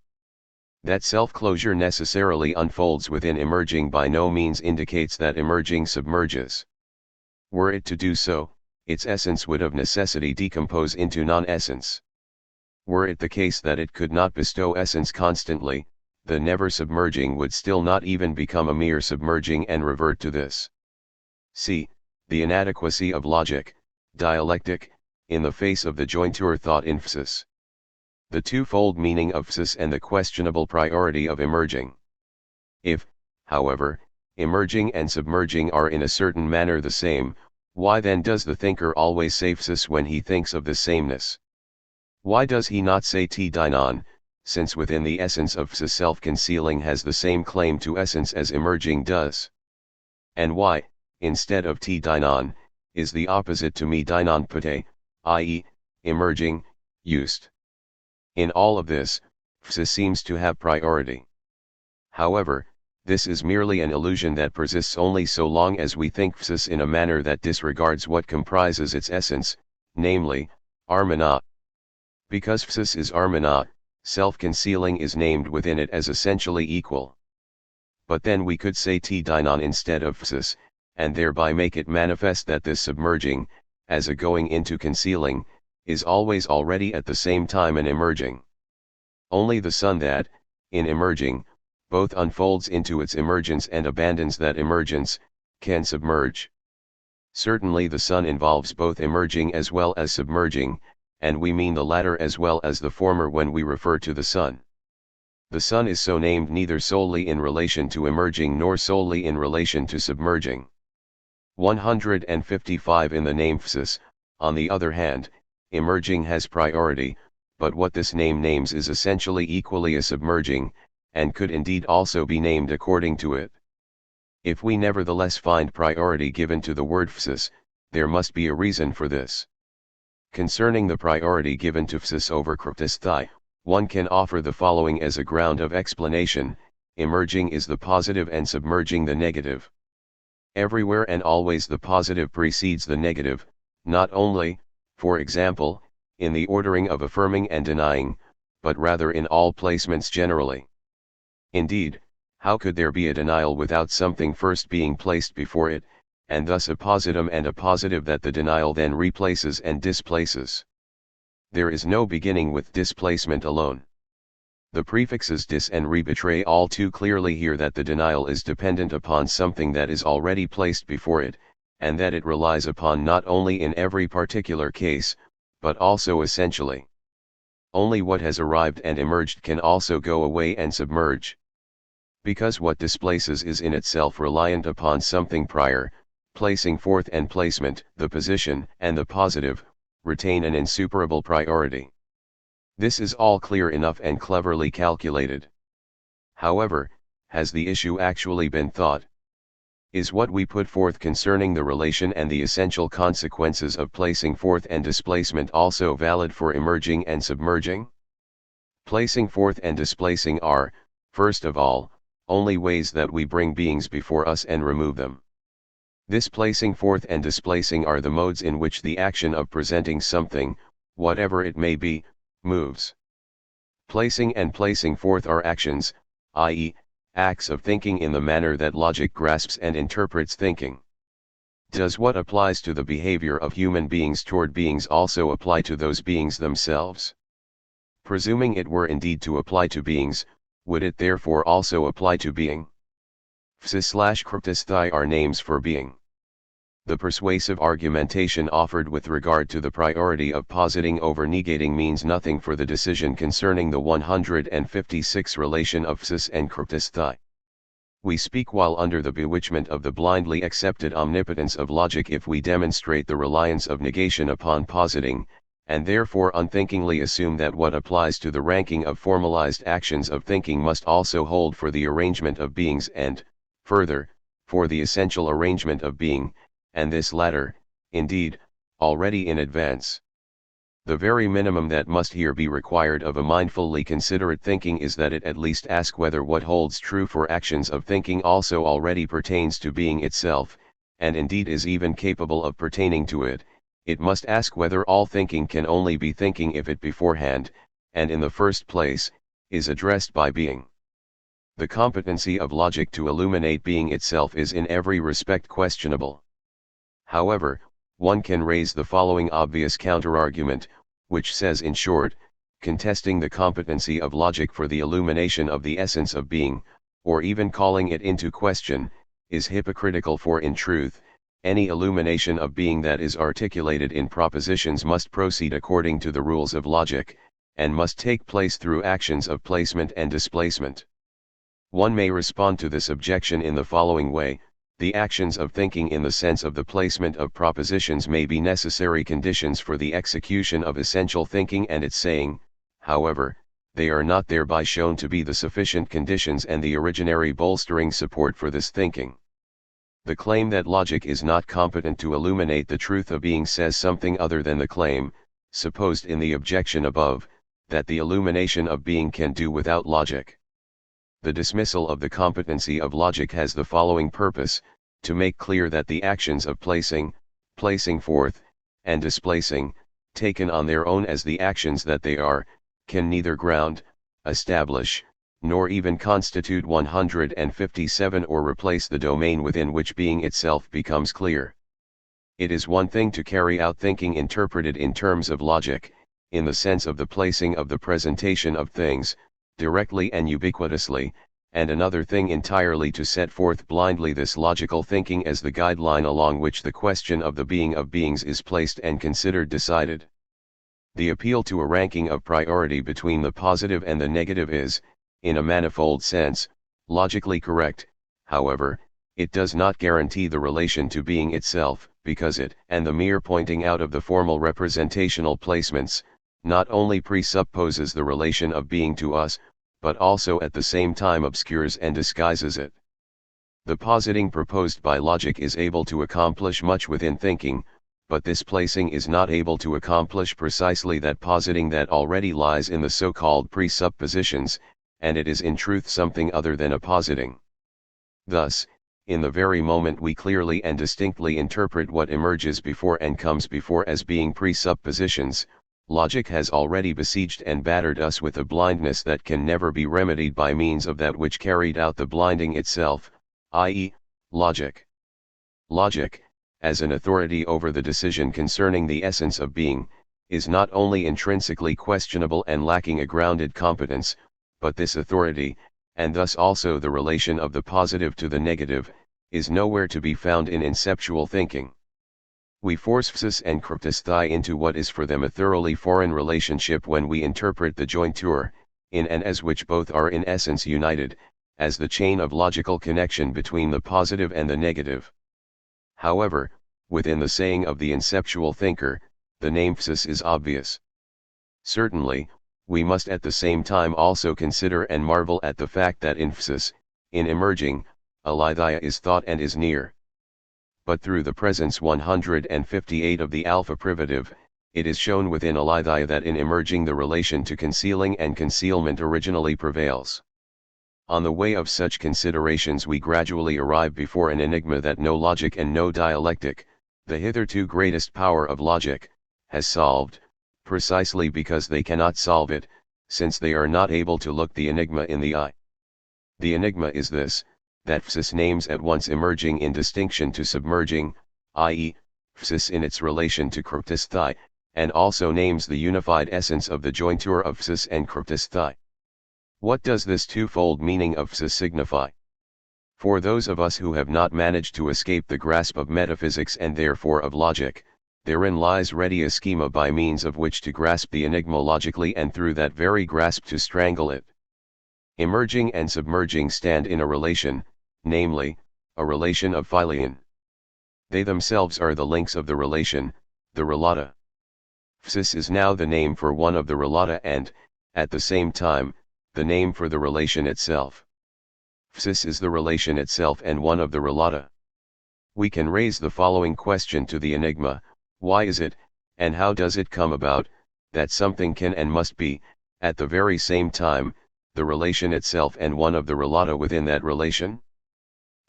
That self-closure necessarily unfolds within emerging by no means indicates that emerging submerges. Were it to do so, its essence would of necessity decompose into non-essence. Were it the case that it could not bestow essence constantly, the never submerging would still not even become a mere submerging and revert to this. See, the inadequacy of logic, dialectic, in the face of the jointure thought in Psis. The twofold meaning of Psis and the questionable priority of emerging. If, however, emerging and submerging are in a certain manner the same, why then does the thinker always say Psis when he thinks of the sameness? Why does he not say T deinon, since within the essence of Psis self-concealing has the same claim to essence as emerging does? And why, instead of T deinon, is the opposite to me deinonpute, i.e., emerging, used? In all of this, Psis seems to have priority. However, this is merely an illusion that persists only so long as we think Psis in a manner that disregards what comprises its essence, namely, armena. Because Psis is armena, self-concealing is named within it as essentially equal. But then we could say T deinon instead of Psis, and thereby make it manifest that this submerging, as a going into concealing, is always already at the same time an emerging. Only the sun that, in emerging, both unfolds into its emergence and abandons that emergence, can submerge. Certainly the sun involves both emerging as well as submerging, and we mean the latter as well as the former when we refer to the sun. The sun is so named neither solely in relation to emerging nor solely in relation to submerging. 155 In the name psis, on the other hand, emerging has priority, but what this name names is essentially equally a submerging, and could indeed also be named according to it. If we nevertheless find priority given to the word psis, there must be a reason for this. Concerning the priority given to psis over heraclitus, one can offer the following as a ground of explanation: emerging is the positive and submerging the negative. Everywhere and always the positive precedes the negative, not only, for example, in the ordering of affirming and denying, but rather in all placements generally. Indeed, how could there be a denial without something first being placed before it, and thus a positum and a positive that the denial then replaces and displaces? There is no beginning with displacement alone. The prefixes dis and re betray all too clearly here that the denial is dependent upon something that is already placed before it, and that it relies upon not only in every particular case, but also essentially. Only what has arrived and emerged can also go away and submerge. Because what displaces is in itself reliant upon something prior, placing forth and placement, the position and the positive, retain an insuperable priority. This is all clear enough and cleverly calculated. However, has the issue actually been thought? Is what we put forth concerning the relation and the essential consequences of placing forth and displacement also valid for emerging and submerging? Placing forth and displacing are, first of all, only ways that we bring beings before us and remove them. This placing forth and displacing are the modes in which the action of presenting something, whatever it may be, moves. Placing and placing forth are actions, i.e., acts of thinking in the manner that logic grasps and interprets thinking. Does what applies to the behavior of human beings toward beings also apply to those beings themselves? Presuming it were indeed to apply to beings, would it therefore also apply to being? Psis/heraclitus are names for being. The persuasive argumentation offered with regard to the priority of positing over negating means nothing for the decision concerning the 156 relation of psis and heraclitus. We speak while under the bewitchment of the blindly accepted omnipotence of logic if we demonstrate the reliance of negation upon positing, and therefore unthinkingly assume that what applies to the ranking of formalized actions of thinking must also hold for the arrangement of beings and, further, for the essential arrangement of being, and this latter, indeed, already in advance. The very minimum that must here be required of a mindfully considerate thinking is that it at least ask whether what holds true for actions of thinking also already pertains to being itself, and indeed is even capable of pertaining to it. It must ask whether all thinking can only be thinking if it beforehand, and in the first place, is addressed by being. The competency of logic to illuminate being itself is in every respect questionable. However, one can raise the following obvious counterargument, which says in short, contesting the competency of logic for the illumination of the essence of being, or even calling it into question, is hypocritical, for in truth, any illumination of being that is articulated in propositions must proceed according to the rules of logic, and must take place through actions of placement and displacement. One may respond to this objection in the following way: the actions of thinking in the sense of the placement of propositions may be necessary conditions for the execution of essential thinking and its saying, however, they are not thereby shown to be the sufficient conditions and the originary bolstering support for this thinking. The claim that logic is not competent to illuminate the truth of being says something other than the claim, supposed in the objection above, that the illumination of being can do without logic. The dismissal of the competency of logic has the following purpose: to make clear that the actions of placing, placing forth, and displacing, taken on their own as the actions that they are, can neither ground, establish, nor even constitute 157 or replace the domain within which being itself becomes clear. It is one thing to carry out thinking interpreted in terms of logic, in the sense of the placing of the presentation of things, directly and ubiquitously, and another thing entirely to set forth blindly this logical thinking as the guideline along which the question of the being of beings is placed and considered decided. The appeal to a ranking of priority between the positive and the negative is, in a manifold sense, logically correct. However, it does not guarantee the relation to being itself, because it, and the mere pointing out of the formal representational placements, not only presupposes the relation of being to us, but also at the same time obscures and disguises it. The positing proposed by logic is able to accomplish much within thinking, but this placing is not able to accomplish precisely that positing that already lies in the so-called presuppositions, and it is in truth something other than a positing. Thus, in the very moment we clearly and distinctly interpret what emerges before and comes before as being presuppositions, logic has already besieged and battered us with a blindness that can never be remedied by means of that which carried out the blinding itself, i.e., logic. Logic, as an authority over the decision concerning the essence of being, is not only intrinsically questionable and lacking a grounded competence, but this authority, and thus also the relation of the positive to the negative, is nowhere to be found in inceptual thinking. We force psis and heraclitus into what is for them a thoroughly foreign relationship when we interpret the jointure, in and as which both are in essence united, as the chain of logical connection between the positive and the negative. However, within the saying of the inceptual thinker, the name psis is obvious. Certainly, we must at the same time also consider and marvel at the fact that in psis, in emerging, aletheia is thought and is near. But through the presence 158 of the alpha privative, it is shown within aletheia that in emerging the relation to concealing and concealment originally prevails. On the way of such considerations we gradually arrive before an enigma that no logic and no dialectic, the hitherto greatest power of logic, has solved, precisely because they cannot solve it, since they are not able to look the enigma in the eye. The enigma is this, that psis names at once emerging in distinction to submerging, i.e., psis in its relation to heraclitus, and also names the unified essence of the jointure of psis and heraclitus. What does this twofold meaning of psis signify? For those of us who have not managed to escape the grasp of metaphysics and therefore of logic, therein lies ready a schema by means of which to grasp the enigma logically and through that very grasp to strangle it. Emerging and submerging stand in a relation, namely, a relation of phyllion. They themselves are the links of the relation, the relata. Psis is now the name for one of the relata and, at the same time, the name for the relation itself. Psis is the relation itself and one of the relata. We can raise the following question to the enigma: why is it, and how does it come about, that something can and must be, at the very same time, the relation itself and one of the relata within that relation?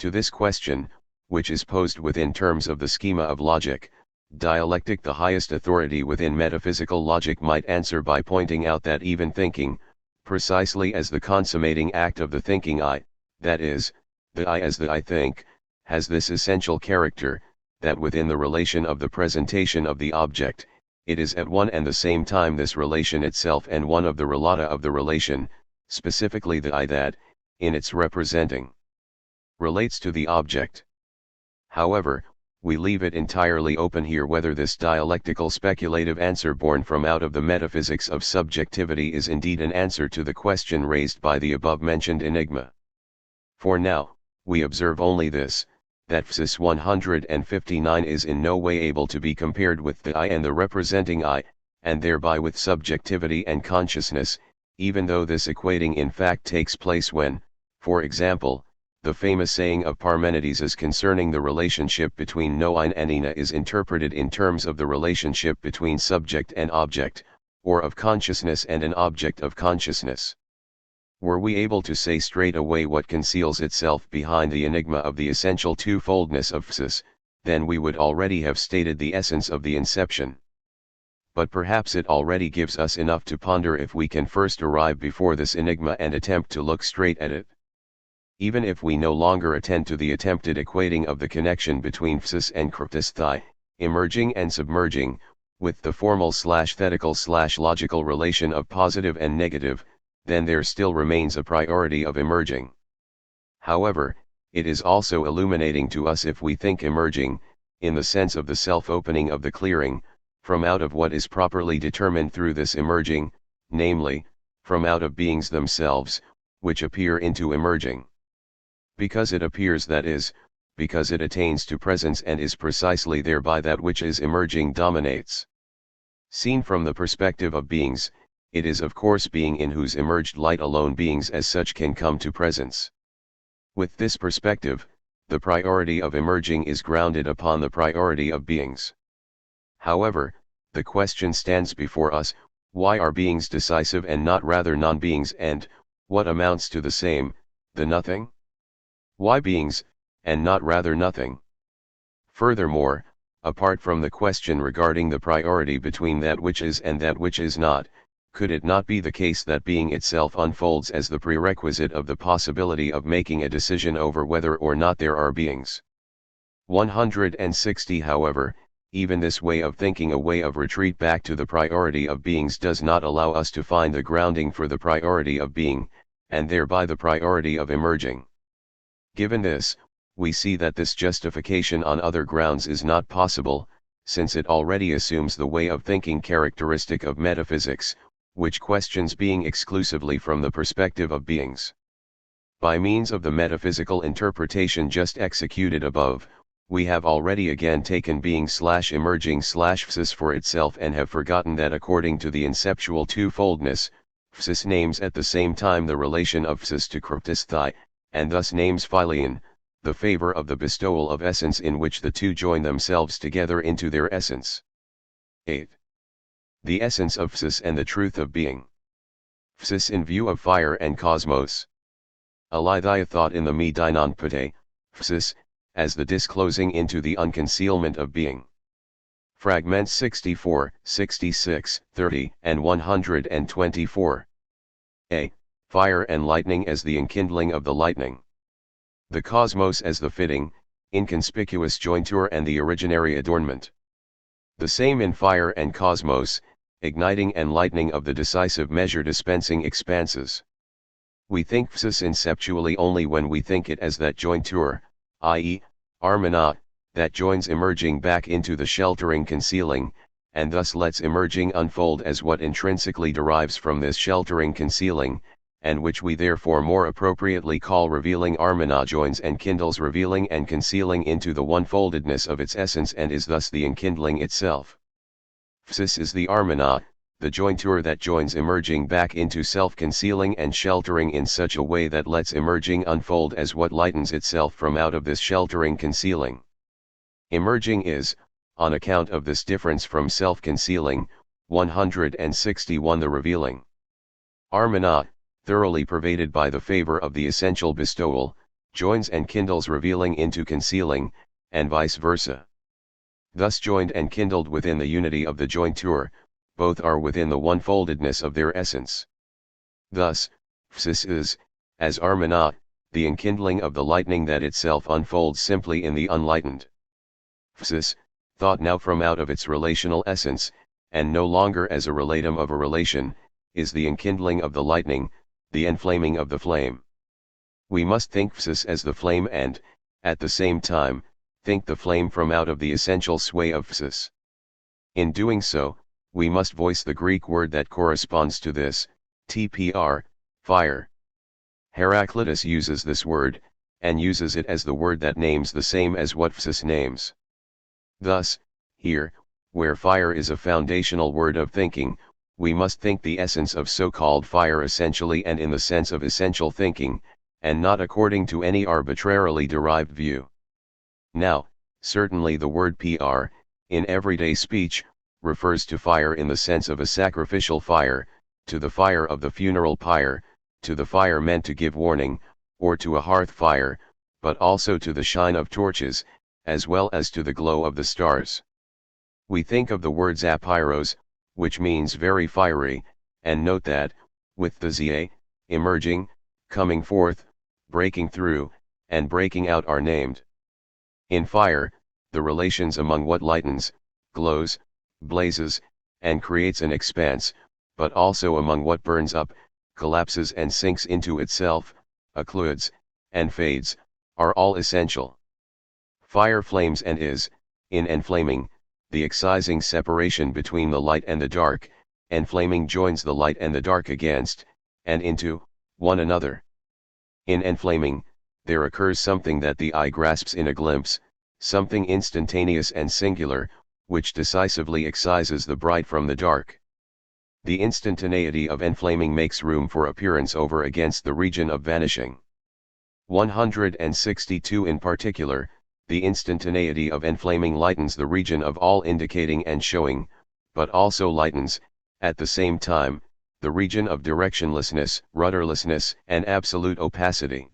To this question, which is posed within terms of the schema of logic, dialectic, the highest authority within metaphysical logic, might answer by pointing out that even thinking, precisely as the consummating act of the thinking I, that is, the I as the I think, has this essential character, that within the relation of the presentation of the object, it is at one and the same time this relation itself and one of the relata of the relation, specifically the I that, in its representing, relates to the object. However, we leave it entirely open here whether this dialectical speculative answer born from out of the metaphysics of subjectivity is indeed an answer to the question raised by the above-mentioned enigma. For now, we observe only this, that psis 159 is in no way able to be compared with the I and the representing I, and thereby with subjectivity and consciousness, even though this equating in fact takes place when, for example, the famous saying of Parmenides is concerning the relationship between noein and ina is interpreted in terms of the relationship between subject and object, or of consciousness and an object of consciousness. Were we able to say straight away what conceals itself behind the enigma of the essential twofoldness of psis, then we would already have stated the essence of the inception. but perhaps it already gives us enough to ponder if we can first arrive before this enigma and attempt to look straight at it. Even if we no longer attend to the attempted equating of the connection between psis and heraclitus, emerging and submerging, with the formal/thetical/logical relation of positive and negative, then there still remains a priority of emerging. However, it is also illuminating to us if we think emerging, in the sense of the self-opening of the clearing, from out of what is properly determined through this emerging, namely, from out of beings themselves, which appear into emerging. Because it appears, that is, because it attains to presence and is precisely thereby that which is emerging dominates. Seen from the perspective of beings, it is of course being in whose emerged light alone beings as such can come to presence. With this perspective, the priority of emerging is grounded upon the priority of beings. However, the question stands before us, why are beings decisive and not rather non-beings, and, what amounts to the same, the nothing? Why beings, and not rather nothing? Furthermore, apart from the question regarding the priority between that which is and that which is not, could it not be the case that being itself unfolds as the prerequisite of the possibility of making a decision over whether or not there are beings? 160. However, even this way of thinking, a way of retreat back to the priority of beings, does not allow us to find the grounding for the priority of being, and thereby the priority of emerging. Given this, we see that this justification on other grounds is not possible, since it already assumes the way of thinking characteristic of metaphysics, which questions being exclusively from the perspective of beings. By means of the metaphysical interpretation just executed above, we have already again taken being/emerging/psis for itself and have forgotten that according to the inceptual twofoldness, psis names at the same time the relation of psis to heraclitus, and thus names philion, the favor of the bestowal of essence in which the two join themselves together into their essence. 8. The essence of psis and the truth of being. Psis in view of fire and cosmos. Aletheia thought in the me dinon pate, psis, as the disclosing into the unconcealment of being. Fragments 64, 66, 30, and 124. A. Fire and lightning as the enkindling of the lightning. The cosmos as the fitting, inconspicuous jointure and the originary adornment. The same in fire and cosmos, igniting and lightning of the decisive measure dispensing expanses. We think psis inceptually only when we think it as that jointure, i.e., armana, that joins emerging back into the sheltering concealing, and thus lets emerging unfold as what intrinsically derives from this sheltering concealing, and which we therefore more appropriately call revealing. Armana joins and kindles revealing and concealing into the one-foldedness of its essence and is thus the enkindling itself. Psis is the armana, the jointure that joins emerging back into self-concealing and sheltering in such a way that lets emerging unfold as what lightens itself from out of this sheltering concealing. Emerging is, on account of this difference from self-concealing, 161 the revealing. Armana, thoroughly pervaded by the favor of the essential bestowal, joins and kindles revealing into concealing, and vice versa. Thus joined and kindled within the unity of the jointure, both are within the one-foldedness of their essence. Thus, psis is, as armana, the enkindling of the lightning that itself unfolds simply in the unlightened. Psis, thought now from out of its relational essence, and no longer as a relatum of a relation, is the enkindling of the lightning, the enflaming of the flame. We must think psis as the flame and, at the same time, think the flame from out of the essential sway of psis. In doing so, we must voice the Greek word that corresponds to this, tpr, fire. Heraclitus uses this word, and uses it as the word that names the same as what psis names. Thus, here, where fire is a foundational word of thinking, we must think the essence of so-called fire essentially and in the sense of essential thinking, and not according to any arbitrarily derived view. Now, certainly the word pr, in everyday speech, refers to fire in the sense of a sacrificial fire, to the fire of the funeral pyre, to the fire meant to give warning, or to a hearth fire, but also to the shine of torches, as well as to the glow of the stars. We think of the words apeiros, which means very fiery, and note that, with the za, emerging, coming forth, breaking through, and breaking out are named. In fire, the relations among what lightens, glows, blazes, and creates an expanse, but also among what burns up, collapses and sinks into itself, occludes, and fades, are all essential. Fire flames and is, in enflaming, the excising separation between the light and the dark, enflaming joins the light and the dark against, and into, one another. In enflaming, there occurs something that the eye grasps in a glimpse, something instantaneous and singular, which decisively excises the bright from the dark. The instantaneity of enflaming makes room for appearance over against the region of vanishing. 162 In particular, the instantaneity of enflaming lightens the region of all indicating and showing, but also lightens, at the same time, the region of directionlessness, rudderlessness, and absolute opacity.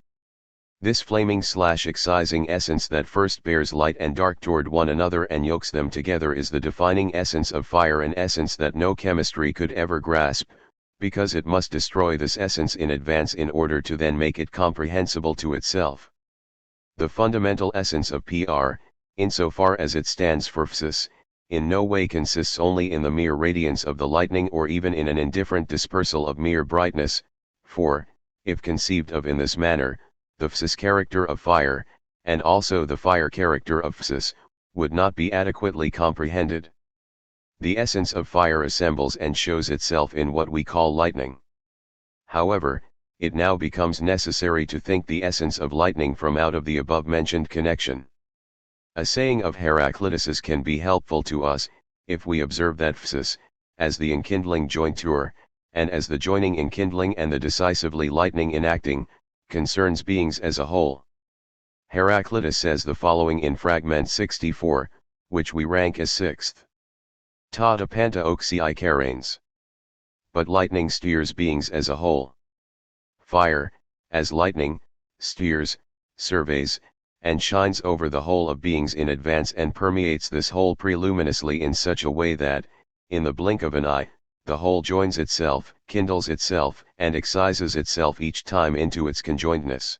This flaming/excising essence that first bears light and dark toward one another and yokes them together is the defining essence of fire, an essence that no chemistry could ever grasp, because it must destroy this essence in advance in order to then make it comprehensible to itself. The fundamental essence of PR, insofar as it stands for psis, in no way consists only in the mere radiance of the lightning or even in an indifferent dispersal of mere brightness, for, if conceived of in this manner, the psis character of fire, and also the fire character of psis, would not be adequately comprehended. The essence of fire assembles and shows itself in what we call lightning. However, it now becomes necessary to think the essence of lightning from out of the above-mentioned connection. A saying of Heraclituss's can be helpful to us, if we observe that psis, as the enkindling jointure, and as the joining enkindling and the decisively lightning enacting, concerns beings as a whole. Heraclitus says the following in fragment 64, which we rank as sixth. Ta ta panta oxii karanes. But lightning steers beings as a whole. Fire, as lightning, steers, surveys, and shines over the whole of beings in advance and permeates this whole preluminously in such a way that, in the blink of an eye, the whole joins itself, kindles itself, and excises itself each time into its conjointness.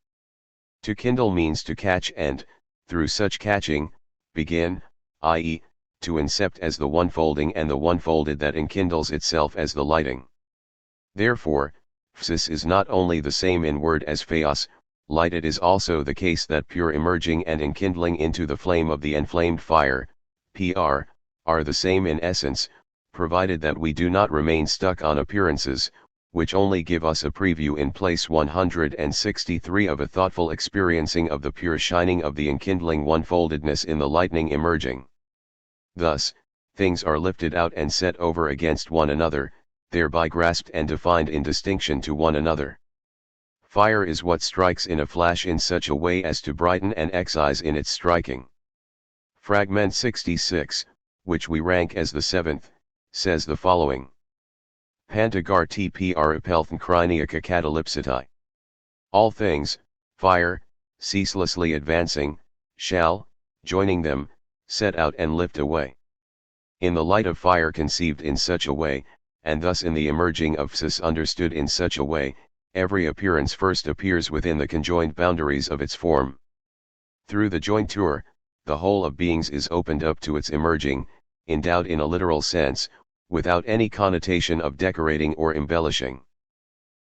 To kindle means to catch and, through such catching, begin, i.e., to incept as the one-folding and the one-folded that enkindles itself as the lighting. Therefore, psis is not only the same in word as phos, light. It is also the case that pure emerging and enkindling into the flame of the enflamed fire, pr, are the same in essence, provided that we do not remain stuck on appearances, which only give us a preview in place 163 of a thoughtful experiencing of the pure shining of the enkindling one-foldedness in the lightning emerging. Thus, things are lifted out and set over against one another, thereby grasped and defined in distinction to one another. Fire is what strikes in a flash in such a way as to brighten and excise in its striking. Fragment 66, which we rank as the seventh, says the following. Pantagar tp repelthenkrineaka catalipsitai. All things, fire, ceaselessly advancing, shall, joining them, set out and lift away. In the light of fire conceived in such a way, and thus in the emerging of psis understood in such a way, every appearance first appears within the conjoined boundaries of its form. Through the jointure, the whole of beings is opened up to its emerging, endowed in a literal sense, without any connotation of decorating or embellishing.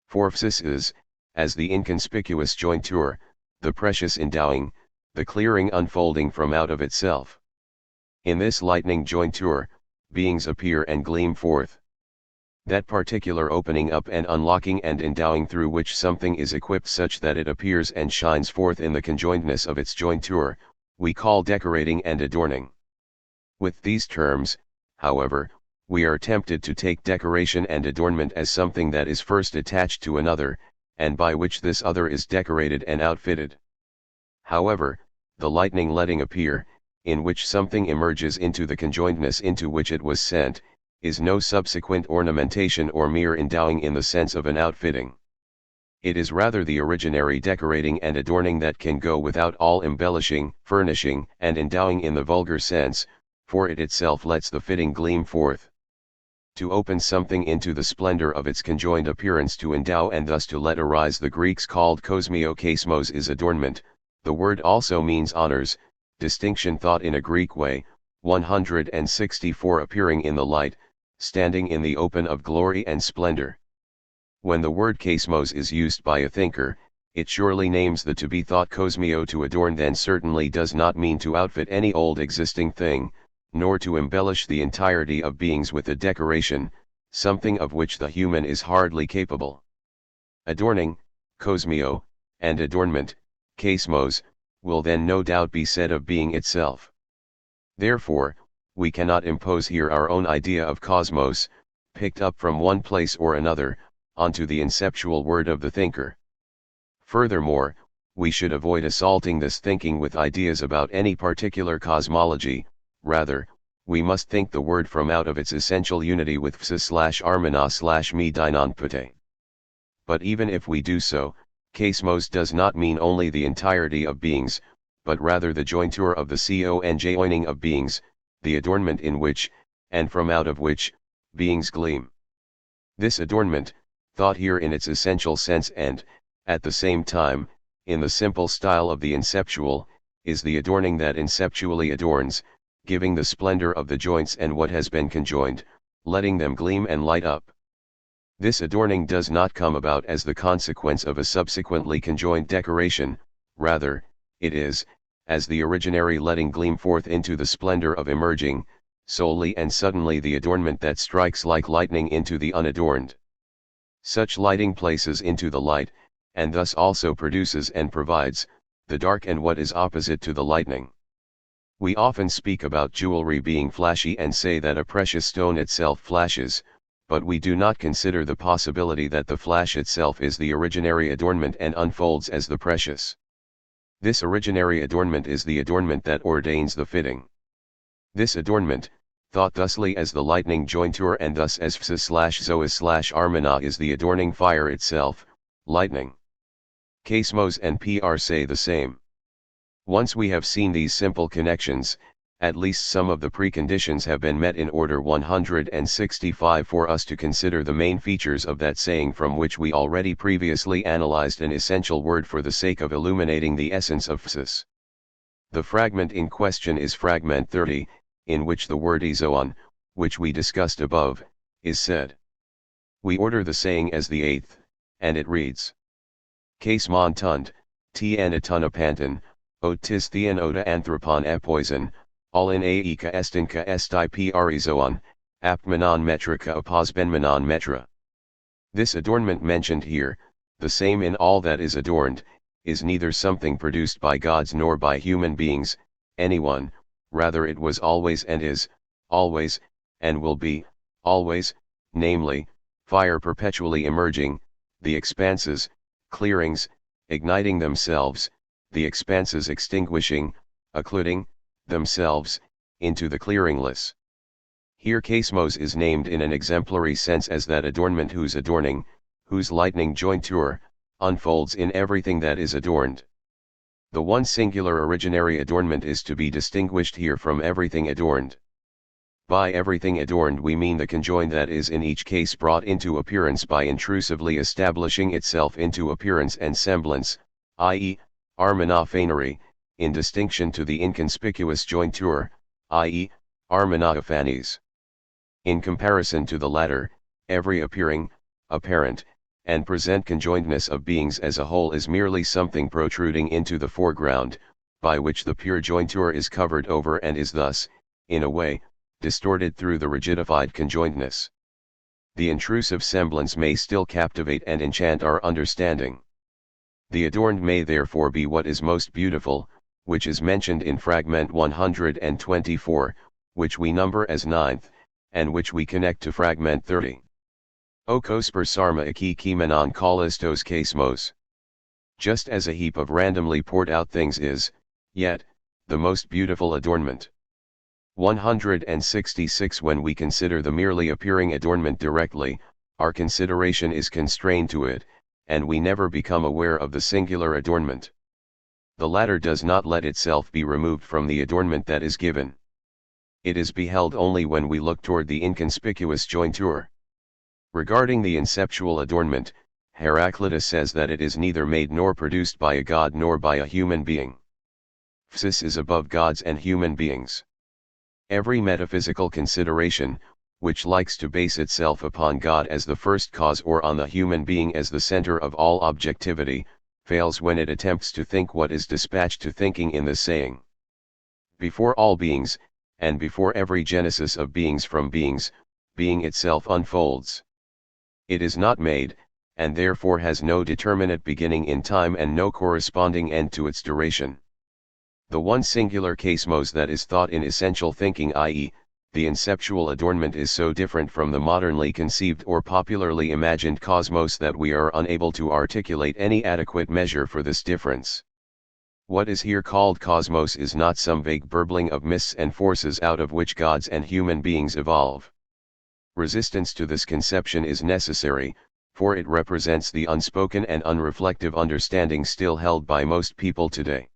For psis is, as the inconspicuous jointure, the precious endowing, the clearing unfolding from out of itself. In this lightning jointure, beings appear and gleam forth. That particular opening up and unlocking and endowing through which something is equipped such that it appears and shines forth in the conjointness of its jointure, we call decorating and adorning. With these terms, however, we are tempted to take decoration and adornment as something that is first attached to another, and by which this other is decorated and outfitted. However, the lightning letting appear, in which something emerges into the conjointness into which it was sent, is no subsequent ornamentation or mere endowing in the sense of an outfitting. It is rather the originary decorating and adorning that can go without all embellishing, furnishing, and endowing in the vulgar sense, for it itself lets the fitting gleam forth. To open something into the splendor of its conjoined appearance, to endow and thus to let arise. The Greeks called kosmio kaismos is adornment. The word also means honors, distinction, thought in a Greek way. 164 Appearing in the light, standing in the open of glory and splendor. When the word kaismos is used by a thinker, it surely names the to be thought kosmio. To adorn then certainly does not mean to outfit any old existing thing, nor to embellish the entirety of beings with a decoration, something of which the human is hardly capable. Adorning, kosmio, and adornment, kaismos, will then no doubt be said of being itself. Therefore, we cannot impose here our own idea of cosmos, picked up from one place or another, onto the inceptual word of the thinker. Furthermore, we should avoid assaulting this thinking with ideas about any particular cosmology. Rather, we must think the word from out of its essential unity with psa/armana/me deinonpute. But even if we do so, kaismos does not mean only the entirety of beings, but rather the jointure of the conjoining of beings, the adornment in which, and from out of which, beings gleam. This adornment, thought here in its essential sense and, at the same time, in the simple style of the inceptual, is the adorning that inceptually adorns, giving the splendor of the joints and what has been conjoined, letting them gleam and light up. This adorning does not come about as the consequence of a subsequently conjoined decoration, rather, it is, as the originary letting gleam forth into the splendor of emerging, solely and suddenly the adornment that strikes like lightning into the unadorned. Such lighting places into the light, and thus also produces and provides, the dark and what is opposite to the lightning. We often speak about jewelry being flashy and say that a precious stone itself flashes, but we do not consider the possibility that the flash itself is the originary adornment and unfolds as the precious. This originary adornment is the adornment that ordains the fitting. This adornment, thought thusly as the lightning jointure and thus as psa/zoas/armana, is the adorning fire itself, lightning. Kaismos and PR say the same. Once we have seen these simple connections, at least some of the preconditions have been met in order 165 for us to consider the main features of that saying, from which we already previously analyzed an essential word for the sake of illuminating the essence of psis. The fragment in question is fragment 30, in which the word izoon, which we discussed above, is said. We order the saying as the eighth, and it reads: Kaismon tund, tn atunapanton, ot tis thean oda anthropon epoison, all in aika estinka esti prizoon, apmenon metrica aposbenmenon metra. This adornment mentioned here, the same in all that is adorned, is neither something produced by gods nor by human beings, anyone, rather it was always and is, always, and will be, always, namely, fire perpetually emerging, the expanses, clearings, igniting themselves, the expanses extinguishing, occluding, themselves, into the clearingless. Here kaismos is named in an exemplary sense as that adornment whose adorning, whose lightning jointure, unfolds in everything that is adorned. The one singular originary adornment is to be distinguished here from everything adorned. By everything adorned we mean the conjoined that is in each case brought into appearance by intrusively establishing itself into appearance and semblance, i.e., armana fainery, in distinction to the inconspicuous jointure, i.e., armana aphanes. In comparison to the latter, every appearing, apparent, and present conjoinedness of beings as a whole is merely something protruding into the foreground, by which the pure jointure is covered over and is thus, in a way, distorted through the rigidified conjoinedness. The intrusive semblance may still captivate and enchant our understanding. The adorned may therefore be what is most beautiful, which is mentioned in fragment 124, which we number as ninth, and which we connect to fragment 30. Okos per sarma iki kimenon kalistos kaismos. Just as a heap of randomly poured out things is, yet, the most beautiful adornment. 166 When we consider the merely appearing adornment directly, our consideration is constrained to it, and we never become aware of the singular adornment. The latter does not let itself be removed from the adornment that is given. It is beheld only when we look toward the inconspicuous jointure. Regarding the inceptual adornment, Heraclitus says that it is neither made nor produced by a god nor by a human being. Physis is above gods and human beings. Every metaphysical consideration, which likes to base itself upon God as the first cause or on the human being as the center of all objectivity, fails when it attempts to think what is dispatched to thinking in the saying, before all beings, and before every genesis of beings from beings, being itself unfolds. It is not made, and therefore has no determinate beginning in time and no corresponding end to its duration. The one singular cosmos that is thought in essential thinking, i.e., the inceptual adornment, is so different from the modernly conceived or popularly imagined cosmos that we are unable to articulate any adequate measure for this difference. What is here called cosmos is not some vague burbling of mists and forces out of which gods and human beings evolve. Resistance to this conception is necessary, for it represents the unspoken and unreflective understanding still held by most people today.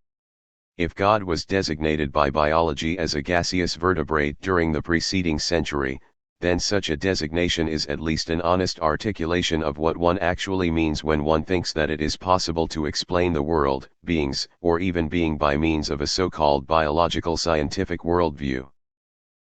If God was designated by biology as a gaseous vertebrate during the preceding century, then such a designation is at least an honest articulation of what one actually means when one thinks that it is possible to explain the world, beings, or even being by means of a so-called biological scientific worldview.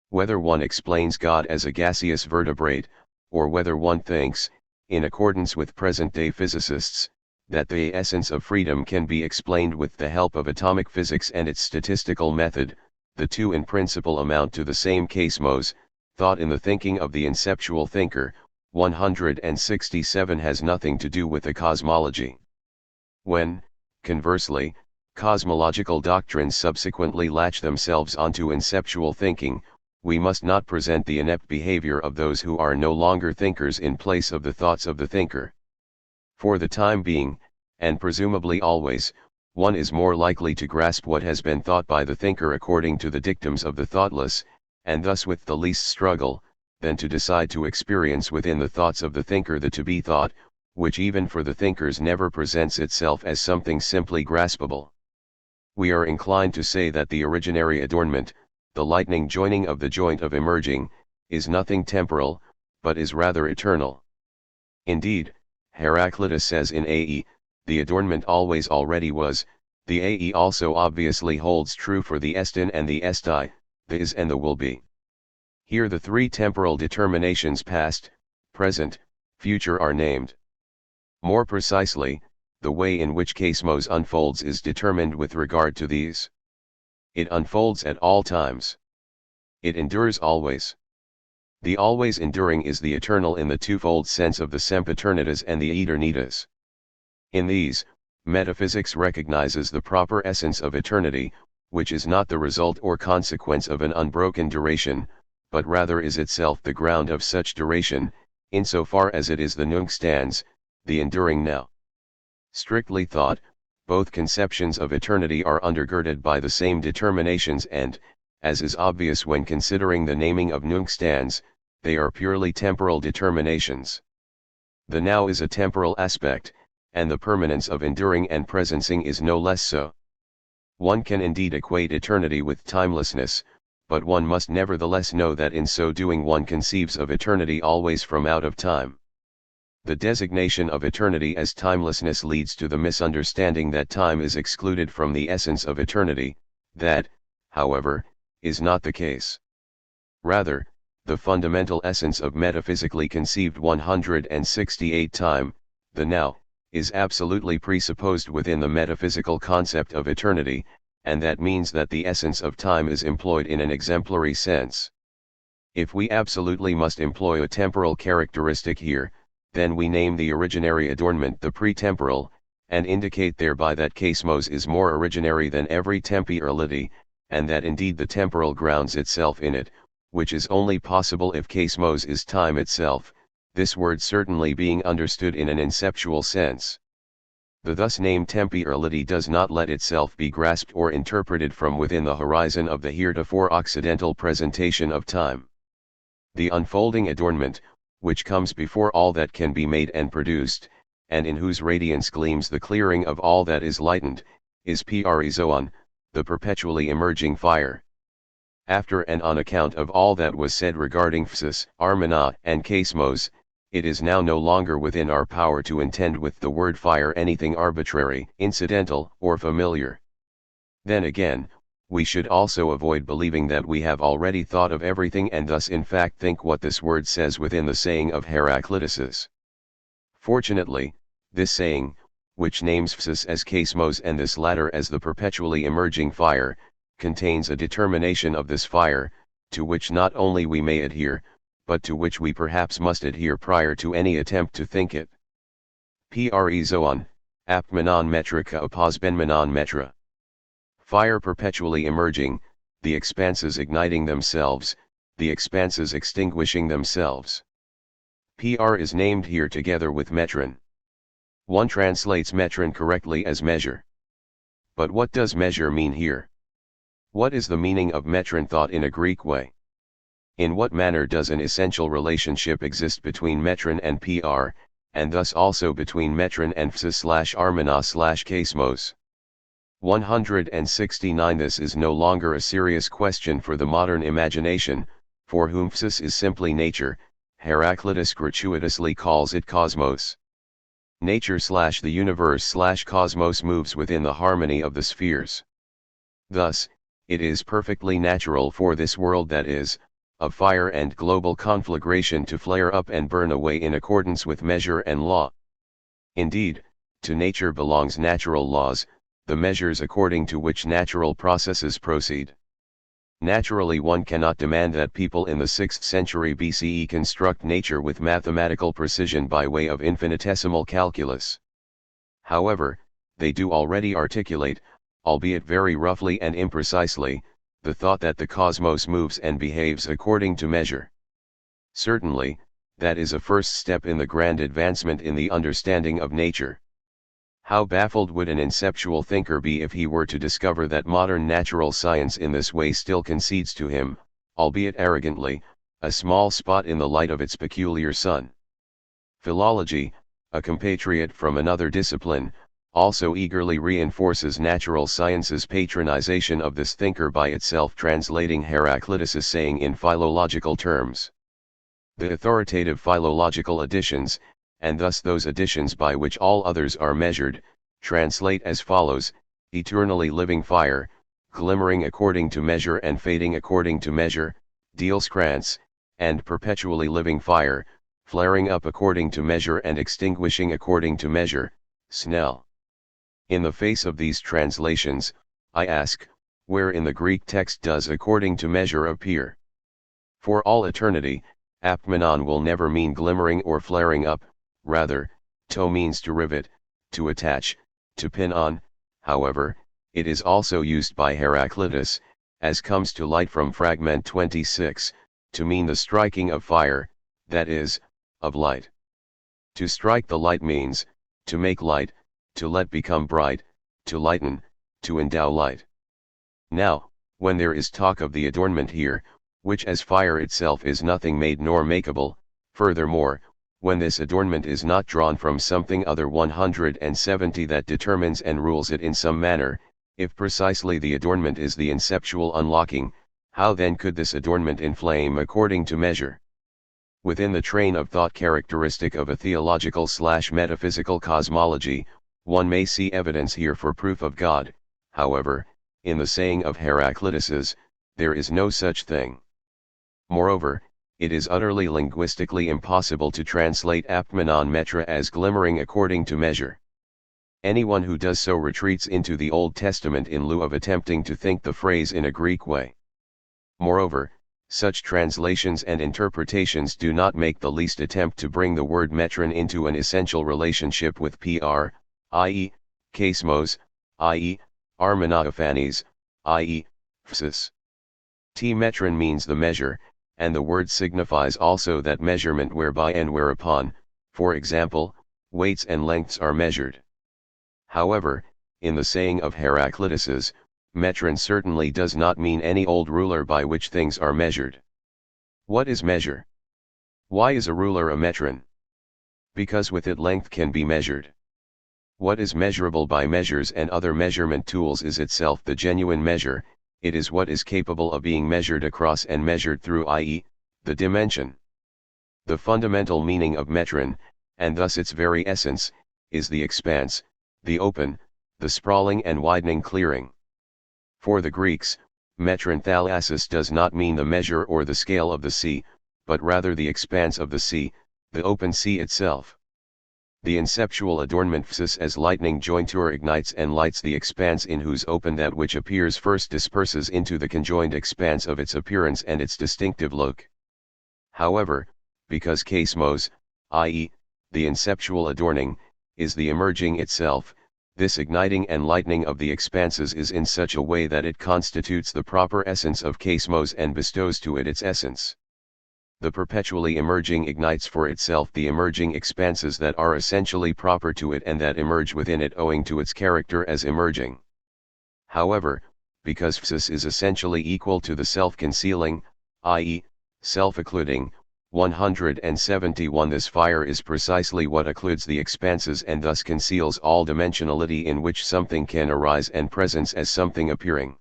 Whether one explains God as a gaseous vertebrate, or whether one thinks, in accordance with present-day physicists, that the essence of freedom can be explained with the help of atomic physics and its statistical method, the two in principle amount to the same cosmos. Thought in the thinking of the inceptual thinker, 167 has nothing to do with the cosmology. When, conversely, cosmological doctrines subsequently latch themselves onto inceptual thinking, we must not present the inept behavior of those who are no longer thinkers in place of the thoughts of the thinker. For the time being, and presumably always, one is more likely to grasp what has been thought by the thinker according to the dictums of the thoughtless, and thus with the least struggle, than to decide to experience within the thoughts of the thinker the to-be thought, which even for the thinkers never presents itself as something simply graspable. We are inclined to say that the originary adornment, the lightning joining of the joint of emerging, is nothing temporal, but is rather eternal. Indeed, Heraclitus says in AE, the adornment always already was. The AE also obviously holds true for the estin and the esti, the is and the will be. Here the three temporal determinations past, present, future are named. More precisely, the way in which cosmos unfolds is determined with regard to these. It unfolds at all times. It endures always. The always enduring is the eternal in the twofold sense of the sempiternitas and the eternitas. In these, metaphysics recognizes the proper essence of eternity, which is not the result or consequence of an unbroken duration, but rather is itself the ground of such duration, insofar as it is the nunc stans, the enduring now. Strictly thought, both conceptions of eternity are undergirded by the same determinations and, as is obvious when considering the naming of nunc stans, they are purely temporal determinations. The now is a temporal aspect, and the permanence of enduring and presencing is no less so. One can indeed equate eternity with timelessness, but one must nevertheless know that in so doing one conceives of eternity always from out of time. The designation of eternity as timelessness leads to the misunderstanding that time is excluded from the essence of eternity. That, however, is not the case. Rather, the fundamental essence of metaphysically conceived 168 time, the now, is absolutely presupposed within the metaphysical concept of eternity, and that means that the essence of time is employed in an exemplary sense. If we absolutely must employ a temporal characteristic here, then we name the originary adornment the pretemporal, and indicate thereby that cosmos is more originary than every temporality, and that indeed the temporal grounds itself in it, which is only possible if cosmos is time itself, this word certainly being understood in an inceptual sense. The thus named temporality does not let itself be grasped or interpreted from within the horizon of the heretofore occidental presentation of time. The unfolding adornment, which comes before all that can be made and produced, and in whose radiance gleams the clearing of all that is lightened, is Zoon, the perpetually emerging fire. After and on account of all that was said regarding psis, armena, and kaismos, it is now no longer within our power to intend with the word fire anything arbitrary, incidental, or familiar. Then again, we should also avoid believing that we have already thought of everything and thus in fact think what this word says within the saying of Heraclitus. Fortunately, this saying, which names psis as kaismos and this latter as the perpetually emerging fire, contains a determination of this fire, to which not only we may adhere, but to which we perhaps must adhere prior to any attempt to think it. Pre zoon, apmenon metrica aposbenmenon metra. Fire perpetually emerging, the expanses igniting themselves, the expanses extinguishing themselves. Pr is named here together with metron. One translates metron correctly as measure. But what does measure mean here? What is the meaning of metron thought in a Greek way? In what manner does an essential relationship exist between metron and Pr, and thus also between metron and psis/armena/kaismos? 169 This is no longer a serious question for the modern imagination, for whom psis is simply nature. Heraclitus gratuitously calls it cosmos. Nature/the universe/cosmos moves within the harmony of the spheres. Thus, it is perfectly natural for this world that is, of fire and global conflagration to flare up and burn away in accordance with measure and law. Indeed, to nature belongs natural laws, the measures according to which natural processes proceed. Naturally, one cannot demand that people in the 6th century BCE construct nature with mathematical precision by way of infinitesimal calculus. However, they do already articulate, albeit very roughly and imprecisely, the thought that the cosmos moves and behaves according to measure. Certainly, that is a first step in the grand advancement in the understanding of nature. How baffled would an inceptual thinker be if he were to discover that modern natural science in this way still concedes to him, albeit arrogantly, a small spot in the light of its peculiar sun. Philology, a compatriot from another discipline, also eagerly reinforces natural science's patronization of this thinker by itself translating Heraclitus' saying in philological terms. The authoritative philological editions, and thus those editions by which all others are measured, translate as follows: eternally living fire, glimmering according to measure and fading according to measure, Dielskrantz, and perpetually living fire, flaring up according to measure and extinguishing according to measure, Snell. In the face of these translations, I ask, where in the Greek text does according to measure appear? For all eternity, apmenon will never mean glimmering or flaring up, rather, to means to rivet, to attach, to pin on. However, it is also used by Heraclitus, as comes to light from fragment 26, to mean the striking of fire, that is, of light. To strike the light means, to make light, to let become bright, to lighten, to endow light. Now, when there is talk of the adornment here, which as fire itself is nothing made nor makeable, furthermore, when this adornment is not drawn from something other 170 that determines and rules it in some manner, if precisely the adornment is the inceptual unlocking, how then could this adornment inflame according to measure? Within the train of thought characteristic of a theological/metaphysical cosmology, one may see evidence here for proof of God. However, in the saying of Heraclitus, there is no such thing. Moreover, it is utterly linguistically impossible to translate apmenon metra as glimmering according to measure. Anyone who does so retreats into the Old Testament in lieu of attempting to think the phrase in a Greek way. Moreover, such translations and interpretations do not make the least attempt to bring the word metron into an essential relationship with Pr, i.e., kaismos, i.e., armenophanes, i.e., psis. Metron means the measure, and the word signifies also that measurement whereby and whereupon, for example, weights and lengths are measured. However, in the saying of Heraclitus, metron certainly does not mean any old ruler by which things are measured. What is measure? Why is a ruler a metron? Because with it length can be measured. What is measurable by measures and other measurement tools is itself the genuine measure, it is what is capable of being measured across and measured through, i.e., the dimension. The fundamental meaning of metron, and thus its very essence, is the expanse, the open, the sprawling and widening clearing. For the Greeks, metron thalassus does not mean the measure or the scale of the sea, but rather the expanse of the sea, the open sea itself. The inceptual adornment psis as lightning jointure ignites and lights the expanse in whose open that which appears first disperses into the conjoined expanse of its appearance and its distinctive look. However, because chaismos, i.e., the inceptual adorning, is the emerging itself, this igniting and lightening of the expanses is in such a way that it constitutes the proper essence of chaismos and bestows to it its essence. The perpetually emerging ignites for itself the emerging expanses that are essentially proper to it and that emerge within it owing to its character as emerging. However, because psis is essentially equal to the self-concealing, i.e., self-occluding, 171 this fire is precisely what occludes the expanses and thus conceals all dimensionality in which something can arise and presence as something appearing.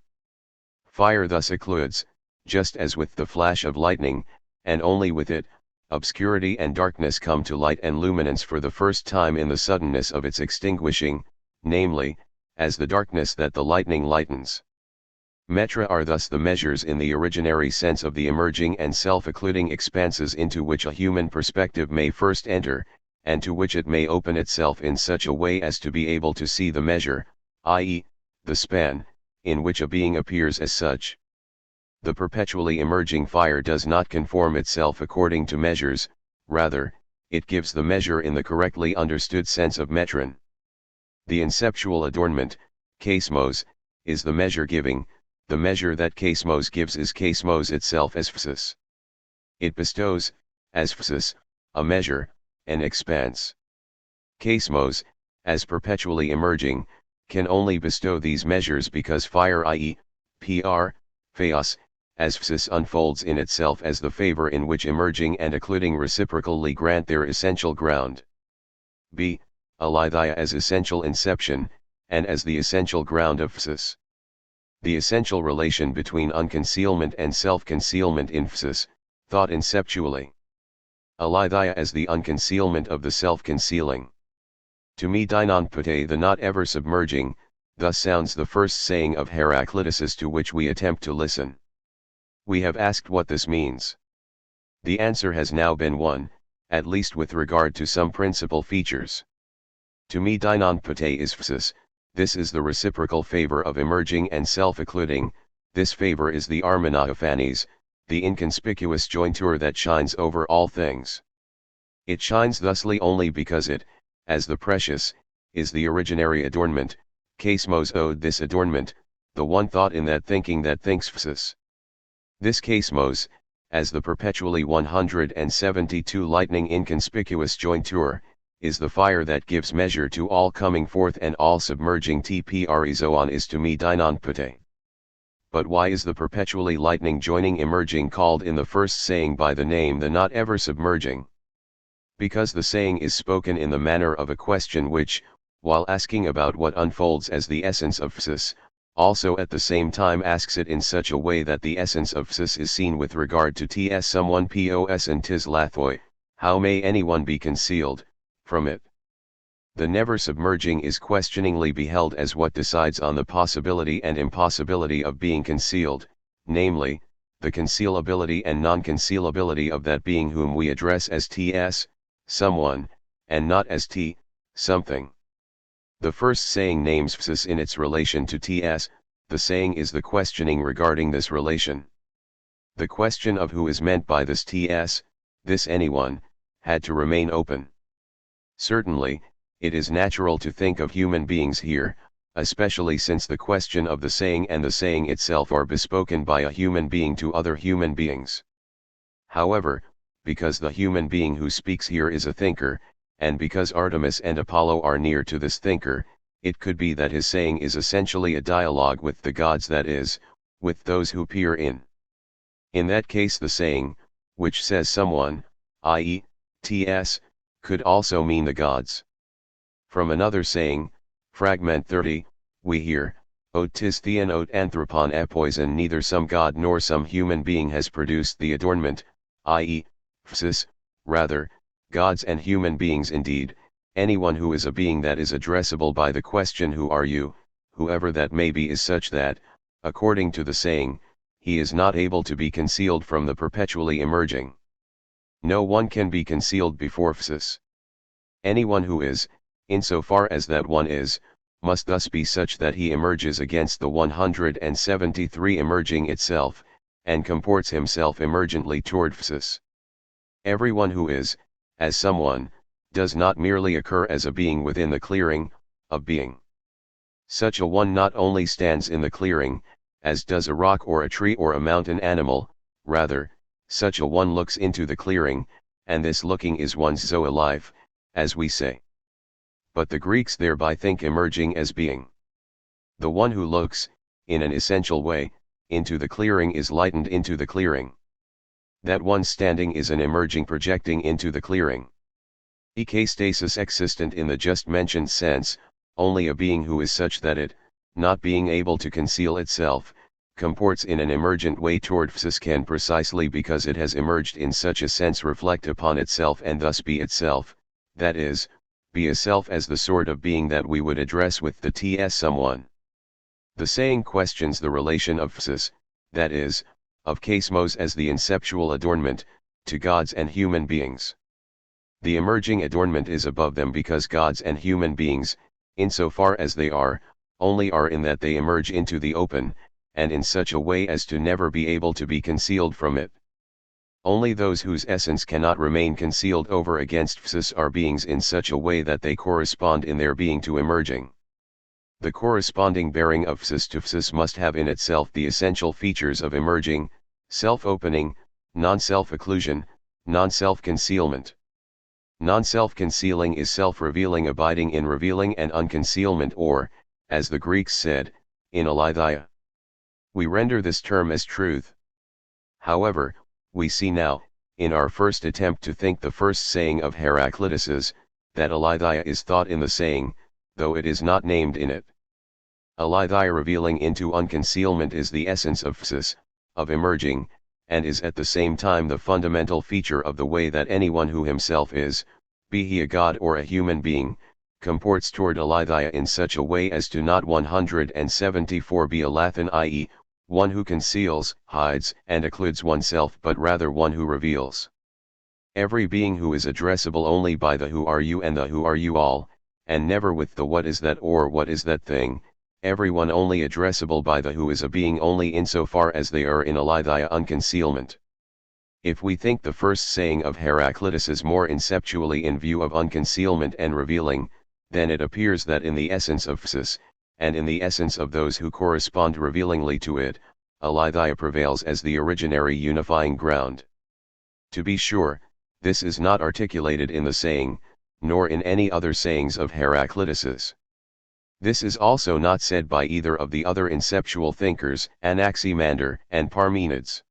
Fire thus occludes, just as with the flash of lightning, and only with it, obscurity and darkness come to light and luminance for the first time in the suddenness of its extinguishing, namely, as the darkness that the lightning lightens. Metra are thus the measures in the originary sense of the emerging and self-occluding expanses into which a human perspective may first enter, and to which it may open itself in such a way as to be able to see the measure, i.e., the span, in which a being appears as such. The perpetually emerging fire does not conform itself according to measures, rather, it gives the measure in the correctly understood sense of metron. The inceptual adornment, chaismos, is the measure giving, the measure that chaismos gives is chaismos itself as psis. It bestows, as psis, a measure, an expanse. Chaismos, as perpetually emerging, can only bestow these measures because fire, i.e., pr, theos, as psis unfolds in itself as the favor in which emerging and occluding reciprocally grant their essential ground. B. Aletheia as essential inception, and as the essential ground of psis. The essential relation between unconcealment and self-concealment in psis, thought inceptually. Aletheia as the unconcealment of the self-concealing. To me deinonpute the not ever submerging, thus sounds the first saying of Heraclitus to which we attempt to listen. We have asked what this means. The answer has now been won, at least with regard to some principal features. To me deinonpute is psis, this is the reciprocal favor of emerging and self-occluding, this favor is the armonophanes, the inconspicuous jointure that shines over all things. It shines thusly only because it, as the precious, is the originary adornment, chaismos owed this adornment, the one thought in that thinking that thinks psis. This chaismos, as the perpetually 172 lightning inconspicuous jointure, is the fire that gives measure to all coming forth and all submerging tprizoon is to me deinonpute. But why is the perpetually lightning joining emerging called in the first saying by the name the not ever submerging? Because the saying is spoken in the manner of a question which, while asking about what unfolds as the essence of psis, also at the same time asks it in such a way that the essence of psis is seen with regard to ts someone pos and tis lathoi, how may anyone be concealed from it? The never submerging is questioningly beheld as what decides on the possibility and impossibility of being concealed, namely, the concealability and non-concealability of that being whom we address as ts, someone, and not as t, something. The first saying names psis in its relation to ts, the saying is the questioning regarding this relation. The question of who is meant by this ts, this anyone, had to remain open. Certainly, it is natural to think of human beings here, especially since the question of the saying and the saying itself are bespoken by a human being to other human beings. However, because the human being who speaks here is a thinker, and because Artemis and Apollo are near to this thinker, it could be that his saying is essentially a dialogue with the gods, that is, with those who peer in. In that case the saying, which says someone, i.e., ts, could also mean the gods. From another saying, fragment 30, we hear, Ot tis theon ot anthropon epoison, neither some god nor some human being has produced the adornment, i.e., physis, rather, gods and human beings indeed, anyone who is a being that is addressable by the question who are you, whoever that may be is such that, according to the saying, he is not able to be concealed from the perpetually emerging. No one can be concealed before physis. Anyone who is, insofar as that one is, must thus be such that he emerges against the 173 emerging itself, and comports himself emergently toward physis. Everyone who is, as someone, does not merely occur as a being within the clearing of being. Such a one not only stands in the clearing, as does a rock or a tree or a mountain animal, rather, such a one looks into the clearing, and this looking is one's zoe life, as we say. But the Greeks thereby think emerging as being. The one who looks, in an essential way, into the clearing is lightened into the clearing. That one standing is an emerging projecting into the clearing. Ek stasis existent in the just mentioned sense, only a being who is such that it, not being able to conceal itself, comports in an emergent way toward physis can precisely because it has emerged in such a sense reflect upon itself and thus be itself, that is, be a self as the sort of being that we would address with the ts someone. The saying questions the relation of physis, that is, of cosmos as the inceptual adornment, to gods and human beings. The emerging adornment is above them because gods and human beings, insofar as they are, only are in that they emerge into the open, and in such a way as to never be able to be concealed from it. Only those whose essence cannot remain concealed over against physis are beings in such a way that they correspond in their being to emerging. The corresponding bearing of physis to physis must have in itself the essential features of emerging, self-opening, non-self-occlusion, non-self-concealment. Non-self-concealing is self-revealing abiding in revealing and unconcealment or, as the Greeks said, in aletheia. We render this term as truth. However, we see now, in our first attempt to think the first saying of Heraclituss's, that aletheia is thought in the saying, though it is not named in it. Aletheia revealing into unconcealment is the essence of physis, of emerging, and is at the same time the fundamental feature of the way that anyone who himself is, be he a god or a human being, comports toward aletheia in such a way as to not 174 be a Lathan, i.e., one who conceals, hides, and occludes oneself, but rather one who reveals. Every being who is addressable only by the who are you and the who are you all, and never with the what is that or what is that thing, everyone only addressable by the who is a being only insofar as they are in aletheia unconcealment. If we think the first saying of Heraclitus is more inceptually in view of unconcealment and revealing, then it appears that in the essence of physis, and in the essence of those who correspond revealingly to it, aletheia prevails as the originary unifying ground. To be sure, this is not articulated in the saying, nor in any other sayings of Heraclituss's. This is also not said by either of the other inceptual thinkers, Anaximander and Parmenides.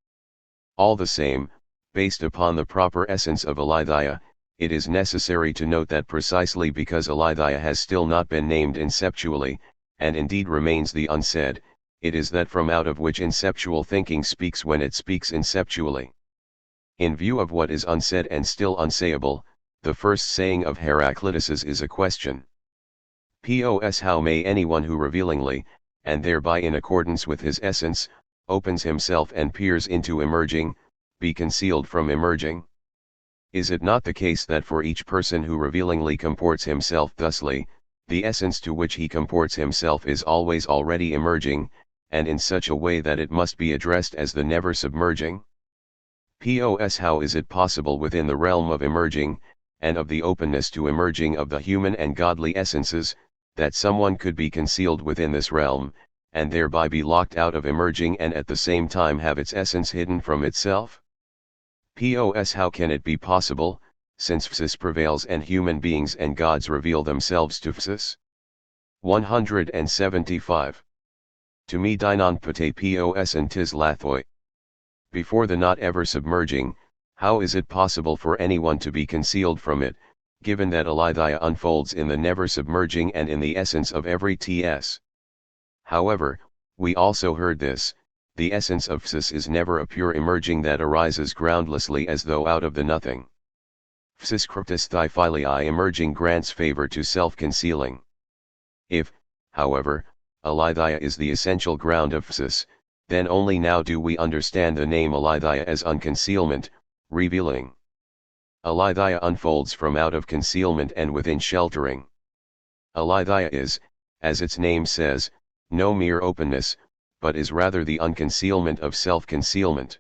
All the same, based upon the proper essence of aletheia, it is necessary to note that precisely because aletheia has still not been named inceptually, and indeed remains the unsaid, it is that from out of which inceptual thinking speaks when it speaks inceptually. In view of what is unsaid and still unsayable, the first saying of Heraclituss's is a question. Pos how may anyone who revealingly, and thereby in accordance with his essence, opens himself and peers into emerging, be concealed from emerging? Is it not the case that for each person who revealingly comports himself thusly, the essence to which he comports himself is always already emerging, and in such a way that it must be addressed as the never submerging? Pos how is it possible within the realm of emerging, and of the openness to emerging of the human and godly essences, that someone could be concealed within this realm, and thereby be locked out of emerging and at the same time have its essence hidden from itself? Pos how can it be possible, since physis prevails and human beings and gods reveal themselves to physis? 175. To me dinon pate pos and tis lathoi. Before the not ever submerging, how is it possible for anyone to be concealed from it, given that aletheia unfolds in the never submerging and in the essence of every ts? However, we also heard this: the essence of Phsis is never a pure emerging that arises groundlessly as though out of the nothing. Phsis Heraclitus thy filii emerging grants favor to self-concealing. If, however, aletheia is the essential ground of Phsis, then only now do we understand the name aletheia as unconcealment, revealing. Aletheia unfolds from out of concealment and within sheltering. Aletheia is, as its name says, no mere openness, but is rather the unconcealment of self-concealment.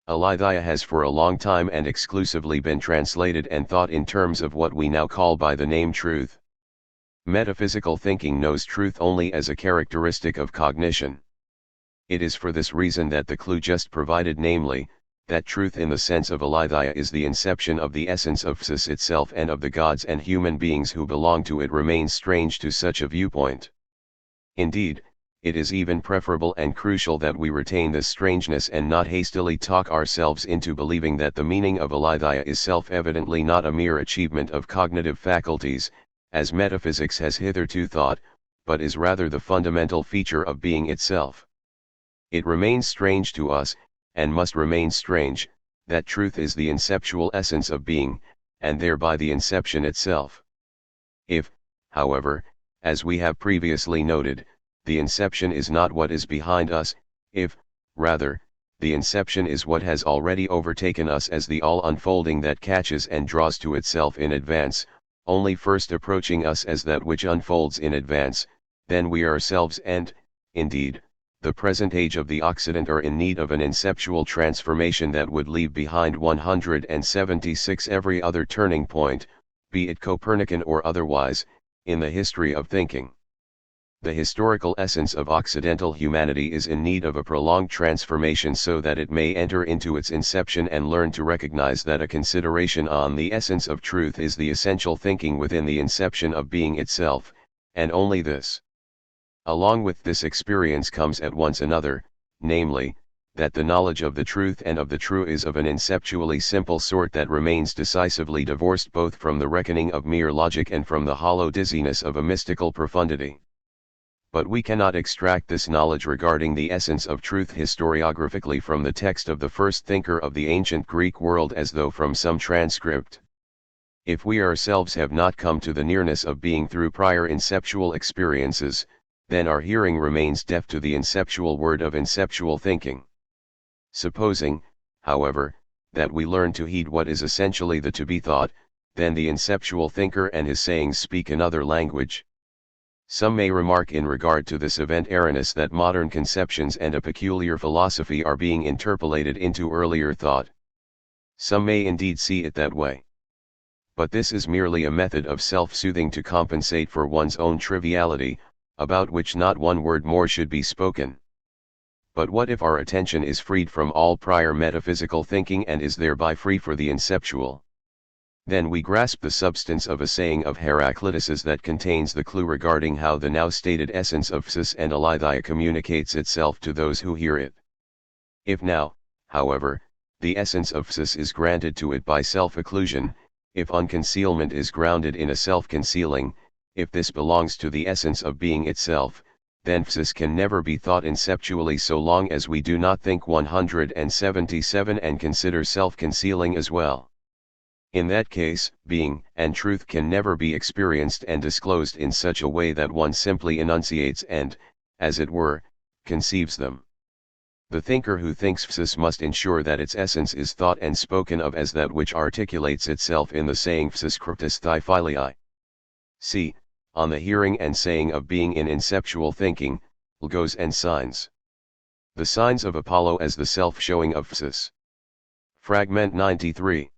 Aletheia has for a long time and exclusively been translated and thought in terms of what we now call by the name truth. Metaphysical thinking knows truth only as a characteristic of cognition. It is for this reason that the clue just provided, namely, that truth in the sense of aletheia is the inception of the essence of Phsis itself and of the gods and human beings who belong to it, remains strange to such a viewpoint. Indeed, it is even preferable and crucial that we retain this strangeness and not hastily talk ourselves into believing that the meaning of aletheia is self-evidently not a mere achievement of cognitive faculties, as metaphysics has hitherto thought, but is rather the fundamental feature of being itself. It remains strange to us, and must remain strange, that truth is the inceptual essence of being, and thereby the inception itself. If, however, as we have previously noted, the inception is not what is behind us, if, rather, the inception is what has already overtaken us as the all-unfolding that catches and draws to itself in advance, only first approaching us as that which unfolds in advance, then we ourselves and, indeed, the present age of the Occident are in need of an inceptual transformation that would leave behind 176 every other turning point, be it Copernican or otherwise, in the history of thinking. The historical essence of Occidental humanity is in need of a prolonged transformation so that it may enter into its inception and learn to recognize that a consideration on the essence of truth is the essential thinking within the inception of being itself, and only this. Along with this experience comes at once another, namely, that the knowledge of the truth and of the true is of an inceptually simple sort that remains decisively divorced both from the reckoning of mere logic and from the hollow dizziness of a mystical profundity. But we cannot extract this knowledge regarding the essence of truth historiographically from the text of the first thinker of the ancient Greek world as though from some transcript. If we ourselves have not come to the nearness of being through prior inceptual experiences, then our hearing remains deaf to the inceptual word of inceptual thinking. Supposing, however, that we learn to heed what is essentially the to be thought, then the inceptual thinker and his sayings speak another language. Some may remark in regard to this event erroneous that modern conceptions and a peculiar philosophy are being interpolated into earlier thought. Some may indeed see it that way. But this is merely a method of self-soothing to compensate for one's own triviality, about which not one word more should be spoken. But what if our attention is freed from all prior metaphysical thinking and is thereby free for the inceptual? Then we grasp the substance of a saying of Heraclitus's that contains the clue regarding how the now stated essence of Phsis and aletheia communicates itself to those who hear it. If now, however, the essence of Phsis is granted to it by self-occlusion, if unconcealment is grounded in a self-concealing, if this belongs to the essence of being itself, then Phsis can never be thought inceptually so long as we do not think 177 and consider self-concealing as well. In that case, being and truth can never be experienced and disclosed in such a way that one simply enunciates and, as it were, conceives them. The thinker who thinks Phsis must ensure that its essence is thought and spoken of as that which articulates itself in the saying Phsis Heraclitus thy filii. See, on the hearing and saying of being in inceptual thinking, logos and signs. The signs of Apollo as the self-showing of Phsis. Fragment 93.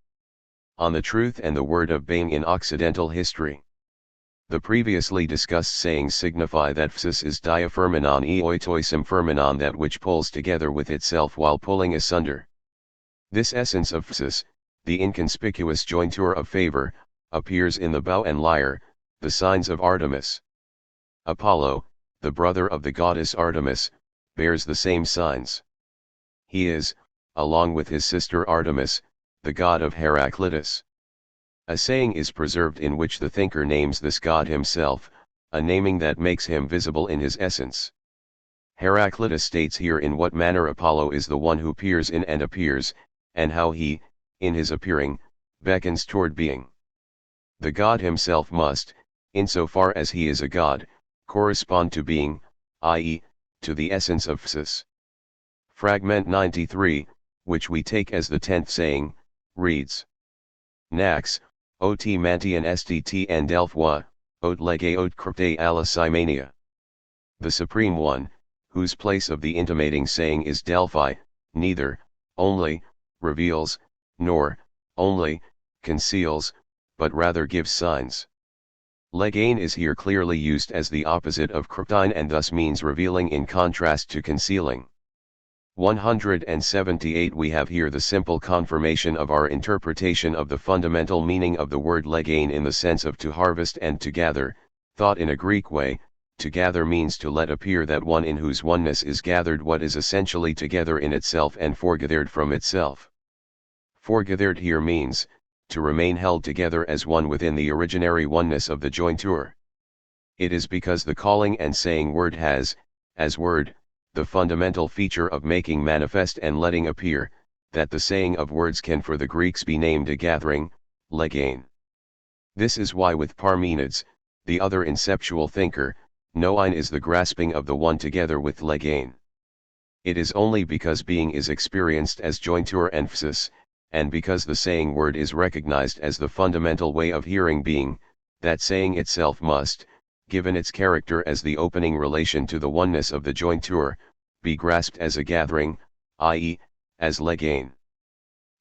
On the truth and the word of being in Occidental history. The previously discussed sayings signify that Phsis is diaphermenon eoitoi symphermenon, that which pulls together with itself while pulling asunder. This essence of Phsis, the inconspicuous jointure of favor, appears in the bow and lyre, the signs of Artemis. Apollo, the brother of the goddess Artemis, bears the same signs. He is, along with his sister Artemis, the god of Heraclitus. A saying is preserved in which the thinker names this god himself, a naming that makes him visible in his essence. Heraclitus states here in what manner Apollo is the one who peers in and appears, and how he, in his appearing, beckons toward being. The god himself must, insofar as he is a god, correspond to being, i.e., to the essence of psis. Fragment 93, which we take as the 10th saying, reads: Nax, ot mantian stt and delphoi, ot lege ot crypte alla simania. The Supreme One, whose place of the intimating saying is Delphi, neither, only, reveals, nor, only, conceals, but rather gives signs. Legein is here clearly used as the opposite of cryptein and thus means revealing in contrast to concealing. 178 We have here the simple confirmation of our interpretation of the fundamental meaning of the word legein in the sense of to harvest and to gather, thought in a Greek way. To gather means to let appear that one in whose oneness is gathered what is essentially together in itself and forgathered from itself. Forgathered here means, to remain held together as one within the originary oneness of the jointure. It is because the calling and saying word has, as word, the fundamental feature of making manifest and letting appear, that the saying of words can for the Greeks be named a gathering, legein. This is why with Parmenides, the other inceptual thinker, noein is the grasping of the one together with legein. It is only because being is experienced as jointure and psis, and because the saying word is recognized as the fundamental way of hearing being, that saying itself must, given its character as the opening relation to the oneness of the jointure, be grasped as a gathering, i.e., as legein.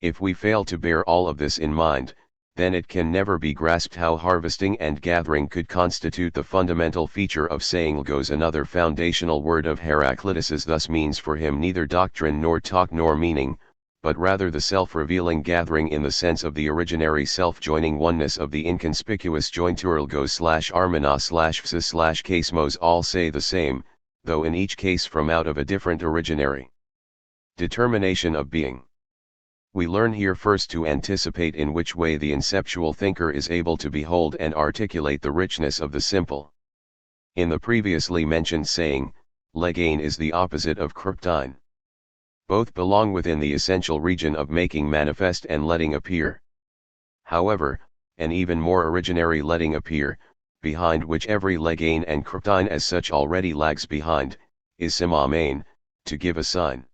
If we fail to bear all of this in mind, then it can never be grasped how harvesting and gathering could constitute the fundamental feature of saying logos. Another foundational word of Heraclitus's thus means for him neither doctrine nor talk nor meaning, but rather the self-revealing gathering in the sense of the originary self-joining oneness of the inconspicuous jointure logos armena psis kasmos. All say the same, though in each case from out of a different originary determination of being. We learn here first to anticipate in which way the inceptual thinker is able to behold and articulate the richness of the simple. In the previously mentioned saying, legein is the opposite of cryptein. Both belong within the essential region of making manifest and letting appear. However, an even more originary letting appear, behind which every legein and cryptein as such already lags behind, is simamain, to give a sign.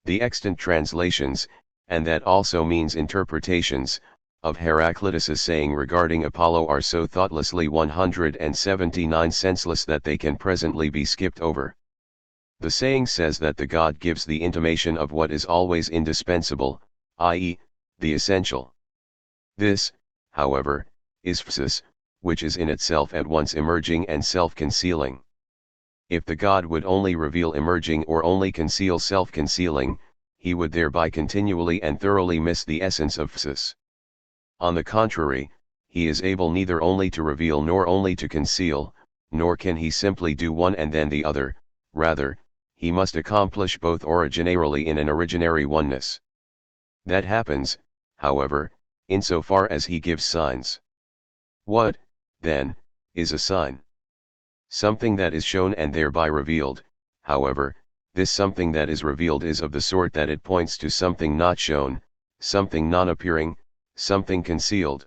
The extant translations, and that also means interpretations, of Heraclitus's saying regarding Apollo are so thoughtlessly 179 senseless that they can presently be skipped over. The saying says that the god gives the intimation of what is always indispensable, i.e., the essential. This, however, is psis, which is in itself at once emerging and self-concealing. If the god would only reveal emerging or only conceal self-concealing, he would thereby continually and thoroughly miss the essence of psis. On the contrary, he is able neither only to reveal nor only to conceal, nor can he simply do one and then the other, rather, he must accomplish both originarily in an originary oneness. That happens, however, insofar as he gives signs. What, then, is a sign? Something that is shown and thereby revealed. However, this something that is revealed is of the sort that it points to something not shown, something non-appearing, something concealed.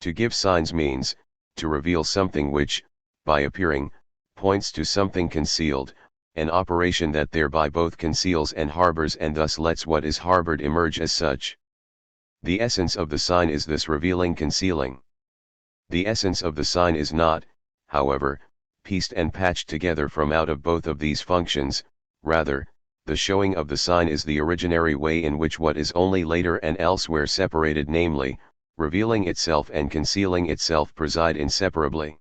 To give signs means, to reveal something which, by appearing, points to something concealed, an operation that thereby both conceals and harbors and thus lets what is harbored emerge as such. The essence of the sign is this revealing concealing. The essence of the sign is not, however, pieced and patched together from out of both of these functions, rather, the showing of the sign is the originary way in which what is only later and elsewhere separated, namely, revealing itself and concealing itself, preside inseparably.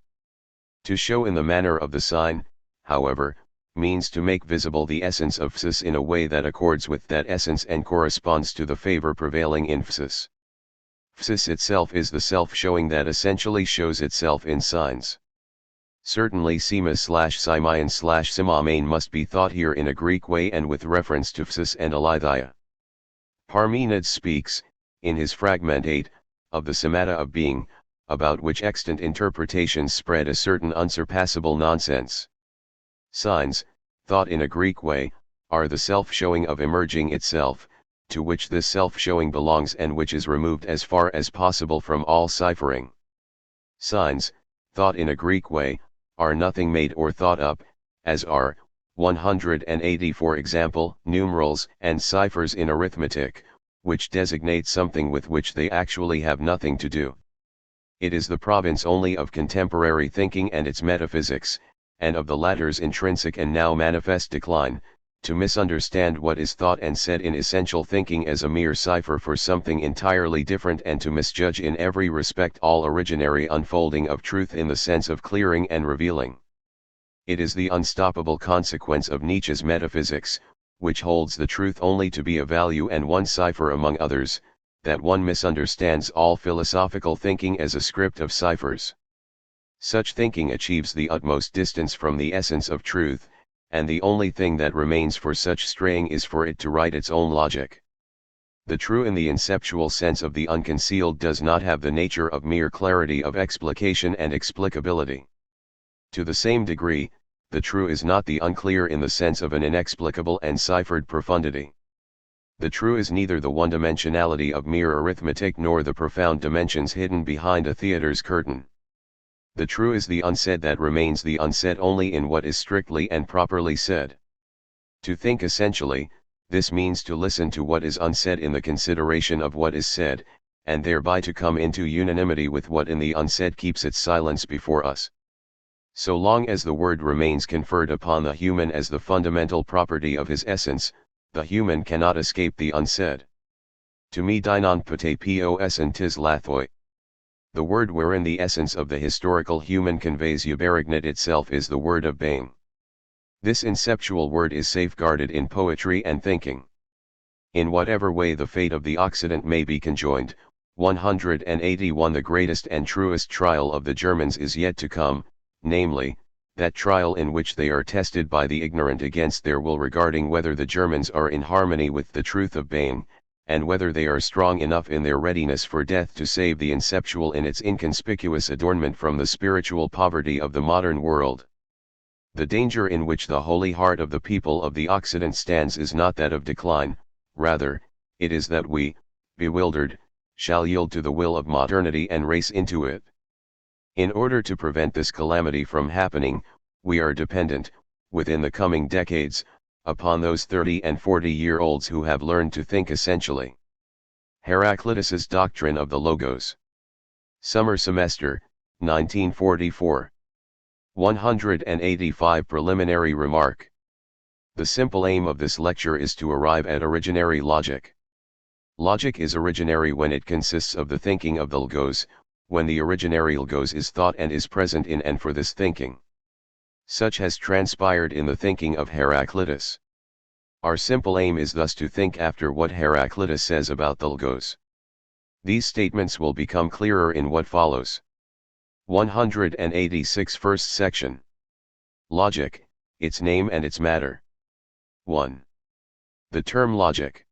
To show in the manner of the sign, however, means to make visible the essence of psis in a way that accords with that essence and corresponds to the favor prevailing in psis. Psis itself is the self-showing that essentially shows itself in signs. Certainly Sima/Simeon/Simamain must be thought here in a Greek way and with reference to psis and aletheia. Parmenides speaks, in his Fragment 8, of the semata of being, about which extant interpretations spread a certain unsurpassable nonsense. Signs, thought in a Greek way, are the self-showing of emerging itself, to which this self-showing belongs and which is removed as far as possible from all ciphering. Signs, thought in a Greek way, are nothing made or thought up, as are 180 for example, numerals and ciphers in arithmetic, which designate something with which they actually have nothing to do. It is the province only of contemporary thinking and its metaphysics, and of the latter's intrinsic and now manifest decline, to misunderstand what is thought and said in essential thinking as a mere cipher for something entirely different, and to misjudge in every respect all originary unfolding of truth in the sense of clearing and revealing. It is the unstoppable consequence of Nietzsche's metaphysics, which holds the truth only to be a value and one cipher among others, that one misunderstands all philosophical thinking as a script of ciphers. Such thinking achieves the utmost distance from the essence of truth, and the only thing that remains for such straying is for it to write its own logic. The true in the inceptual sense of the unconcealed does not have the nature of mere clarity of explication and explicability. To the same degree, the true is not the unclear in the sense of an inexplicable and ciphered profundity. The true is neither the one-dimensionality of mere arithmetic nor the profound dimensions hidden behind a theater's curtain. The true is the unsaid that remains the unsaid only in what is strictly and properly said. To think essentially, this means to listen to what is unsaid in the consideration of what is said, and thereby to come into unanimity with what in the unsaid keeps its silence before us. So long as the word remains conferred upon the human as the fundamental property of his essence, the human cannot escape the unsaid. To me dinon pate pos and tis lathoi. The word wherein the essence of the historical human conveys uberignate itself is the word of being. This inceptual word is safeguarded in poetry and thinking. In whatever way the fate of the Occident may be conjoined, 181 the greatest and truest trial of the Germans is yet to come, namely, that trial in which they are tested by the ignorant against their will regarding whether the Germans are in harmony with the truth of being, and whether they are strong enough in their readiness for death to save the inceptual in its inconspicuous adornment from the spiritual poverty of the modern world. The danger in which the holy heart of the people of the Occident stands is not that of decline, rather, it is that we, bewildered, shall yield to the will of modernity and race into it. In order to prevent this calamity from happening, we are dependent, within the coming decades, upon those 30- and 40-year-olds who have learned to think essentially. Heraclitus's Doctrine of the Logos. Summer Semester, 1944. 185 Preliminary Remark. The simple aim of this lecture is to arrive at originary logic. Logic is originary when it consists of the thinking of the Logos, when the originary Logos is thought and is present in and for this thinking. Such has transpired in the thinking of Heraclitus. Our simple aim is thus to think after what Heraclitus says about the Logos. These statements will become clearer in what follows. 186 First section. Logic, its name and its matter. 1. The term logic.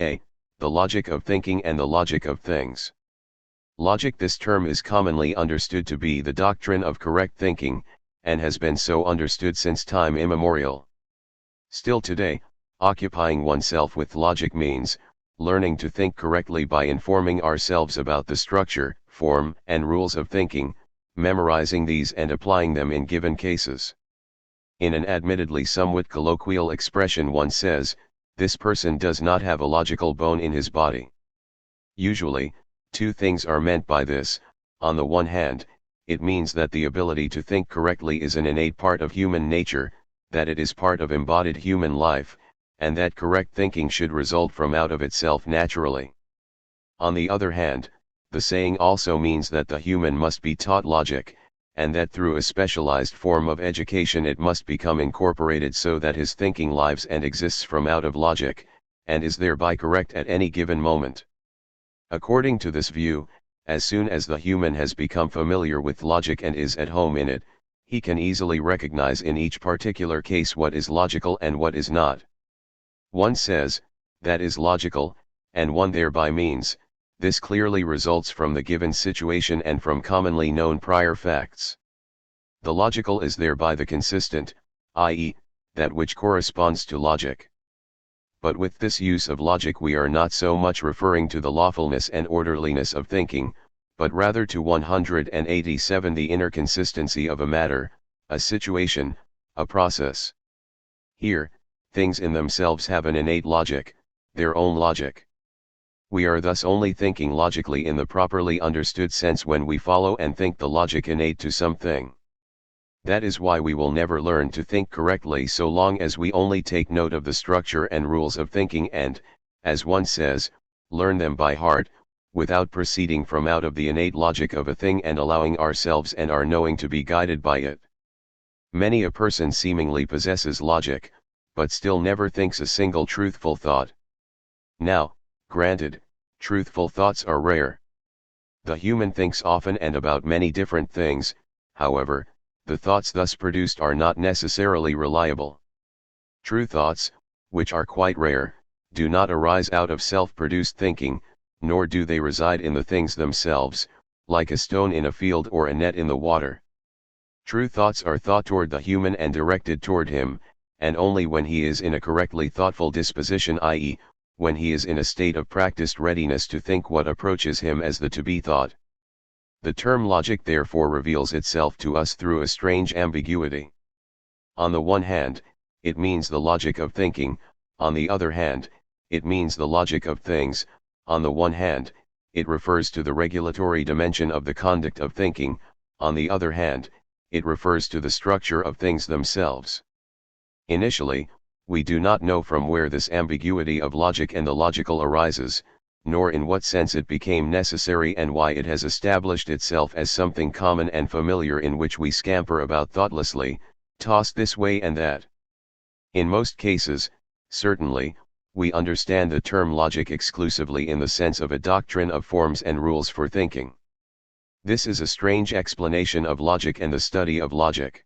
A. The logic of thinking and the logic of things. Logic. This term is commonly understood to be the doctrine of correct thinking, and has been so understood since time immemorial. Still today, occupying oneself with logic means learning to think correctly by informing ourselves about the structure, form, and rules of thinking, memorizing these and applying them in given cases. In an admittedly somewhat colloquial expression, one says, "This person does not have a logical bone in his body." Usually, two things are meant by this. On the one hand, it means that the ability to think correctly is an innate part of human nature, that it is part of embodied human life, and that correct thinking should result from out of itself naturally. On the other hand, the saying also means that the human must be taught logic, and that through a specialized form of education it must become incorporated so that his thinking lives and exists from out of logic, and is thereby correct at any given moment. According to this view, as soon as the human has become familiar with logic and is at home in it, he can easily recognize in each particular case what is logical and what is not. One says, "That is logical," and one thereby means, this clearly results from the given situation and from commonly known prior facts. The logical is thereby the consistent, i.e., that which corresponds to logic. But with this use of logic we are not so much referring to the lawfulness and orderliness of thinking, but rather to 187 the inner consistency of a matter, a situation, a process. Here, things in themselves have an innate logic, their own logic. We are thus only thinking logically in the properly understood sense when we follow and think the logic innate to something. That is why we will never learn to think correctly so long as we only take note of the structure and rules of thinking and, as one says, learn them by heart, without proceeding from out of the innate logic of a thing and allowing ourselves and our knowing to be guided by it. Many a person seemingly possesses logic, but still never thinks a single truthful thought. Now, granted, truthful thoughts are rare. The human thinks often and about many different things, however, the thoughts thus produced are not necessarily reliable. True thoughts, which are quite rare, do not arise out of self-produced thinking, nor do they reside in the things themselves, like a stone in a field or a net in the water. True thoughts are thought toward the human and directed toward him, and only when he is in a correctly thoughtful disposition, i.e., when he is in a state of practiced readiness to think what approaches him as the to-be thought. The term logic therefore reveals itself to us through a strange ambiguity. On the one hand, it means the logic of thinking, on the other hand, it means the logic of things. On the one hand, it refers to the regulatory dimension of the conduct of thinking, on the other hand, it refers to the structure of things themselves. Initially, we do not know from where this ambiguity of logic and the logical arises, nor in what sense it became necessary and why it has established itself as something common and familiar in which we scamper about thoughtlessly, tossed this way and that. In most cases, certainly, we understand the term logic exclusively in the sense of a doctrine of forms and rules for thinking. This is a strange explanation of logic and the study of logic.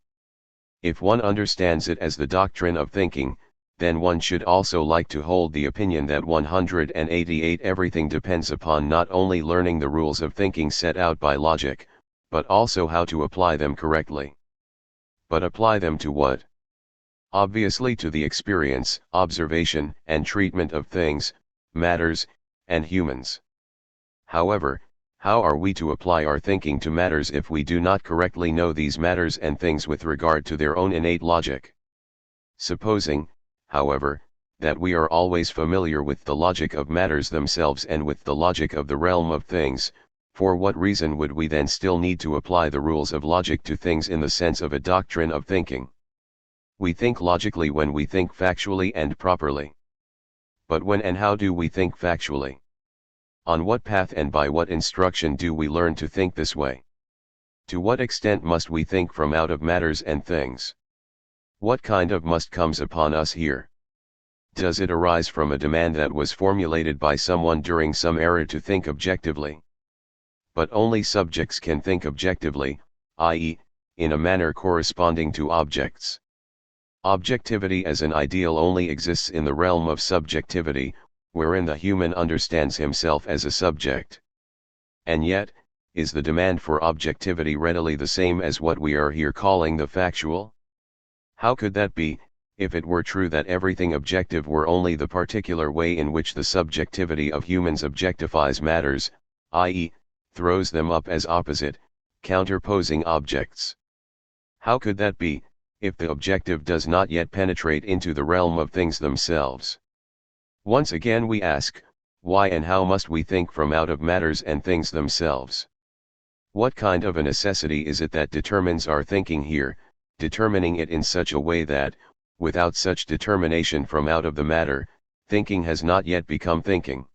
If one understands it as the doctrine of thinking, then one should also like to hold the opinion that 188 everything depends upon not only learning the rules of thinking set out by logic, but also how to apply them correctly. But apply them to what? Obviously to the experience, observation, and treatment of things, matters, and humans. However, how are we to apply our thinking to matters if we do not correctly know these matters and things with regard to their own innate logic? Supposing, however, that we are always familiar with the logic of matters themselves and with the logic of the realm of things, for what reason would we then still need to apply the rules of logic to things in the sense of a doctrine of thinking? We think logically when we think factually and properly. But when and how do we think factually? On what path and by what instruction do we learn to think this way? To what extent must we think from out of matters and things? What kind of must comes upon us here? Does it arise from a demand that was formulated by someone during some era to think objectively? But only subjects can think objectively, i.e., in a manner corresponding to objects. Objectivity as an ideal only exists in the realm of subjectivity, wherein the human understands himself as a subject. And yet, is the demand for objectivity readily the same as what we are here calling the factual? How could that be, if it were true that everything objective were only the particular way in which the subjectivity of humans objectifies matters, i.e., throws them up as opposite, counterposing objects? How could that be, if the objective does not yet penetrate into the realm of things themselves? Once again we ask, why and how must we think from out of matters and things themselves? What kind of a necessity is it that determines our thinking here, determining it in such a way that, without such determination from out of the matter, thinking has not yet become thinking?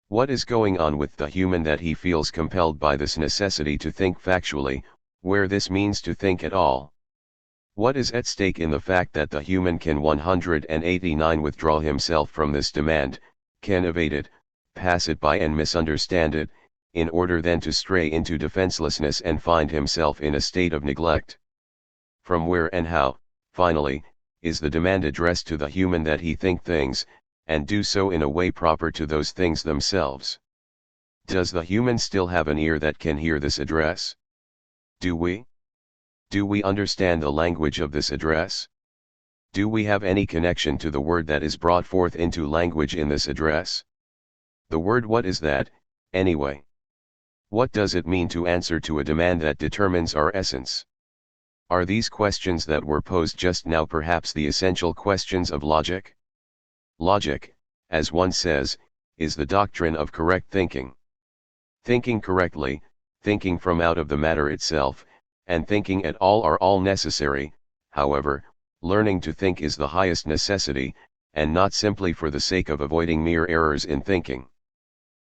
What is going on with the human that he feels compelled by this necessity to think factually, where this means to think at all? What is at stake in the fact that the human can 189 withdraw himself from this demand, can evade it, pass it by and misunderstand it, in order then to stray into defenselessness and find himself in a state of neglect? From where and how, finally, is the demand addressed to the human that he think things, and do so in a way proper to those things themselves? Does the human still have an ear that can hear this address? Do we? Do we understand the language of this address? Do we have any connection to the word that is brought forth into language in this address? The word what is that, anyway? What does it mean to answer to a demand that determines our essence? Are these questions that were posed just now perhaps the essential questions of logic? Logic, as one says, is the doctrine of correct thinking. Thinking correctly, thinking from out of the matter itself, and thinking at all are all necessary. However, learning to think is the highest necessity, and not simply for the sake of avoiding mere errors in thinking.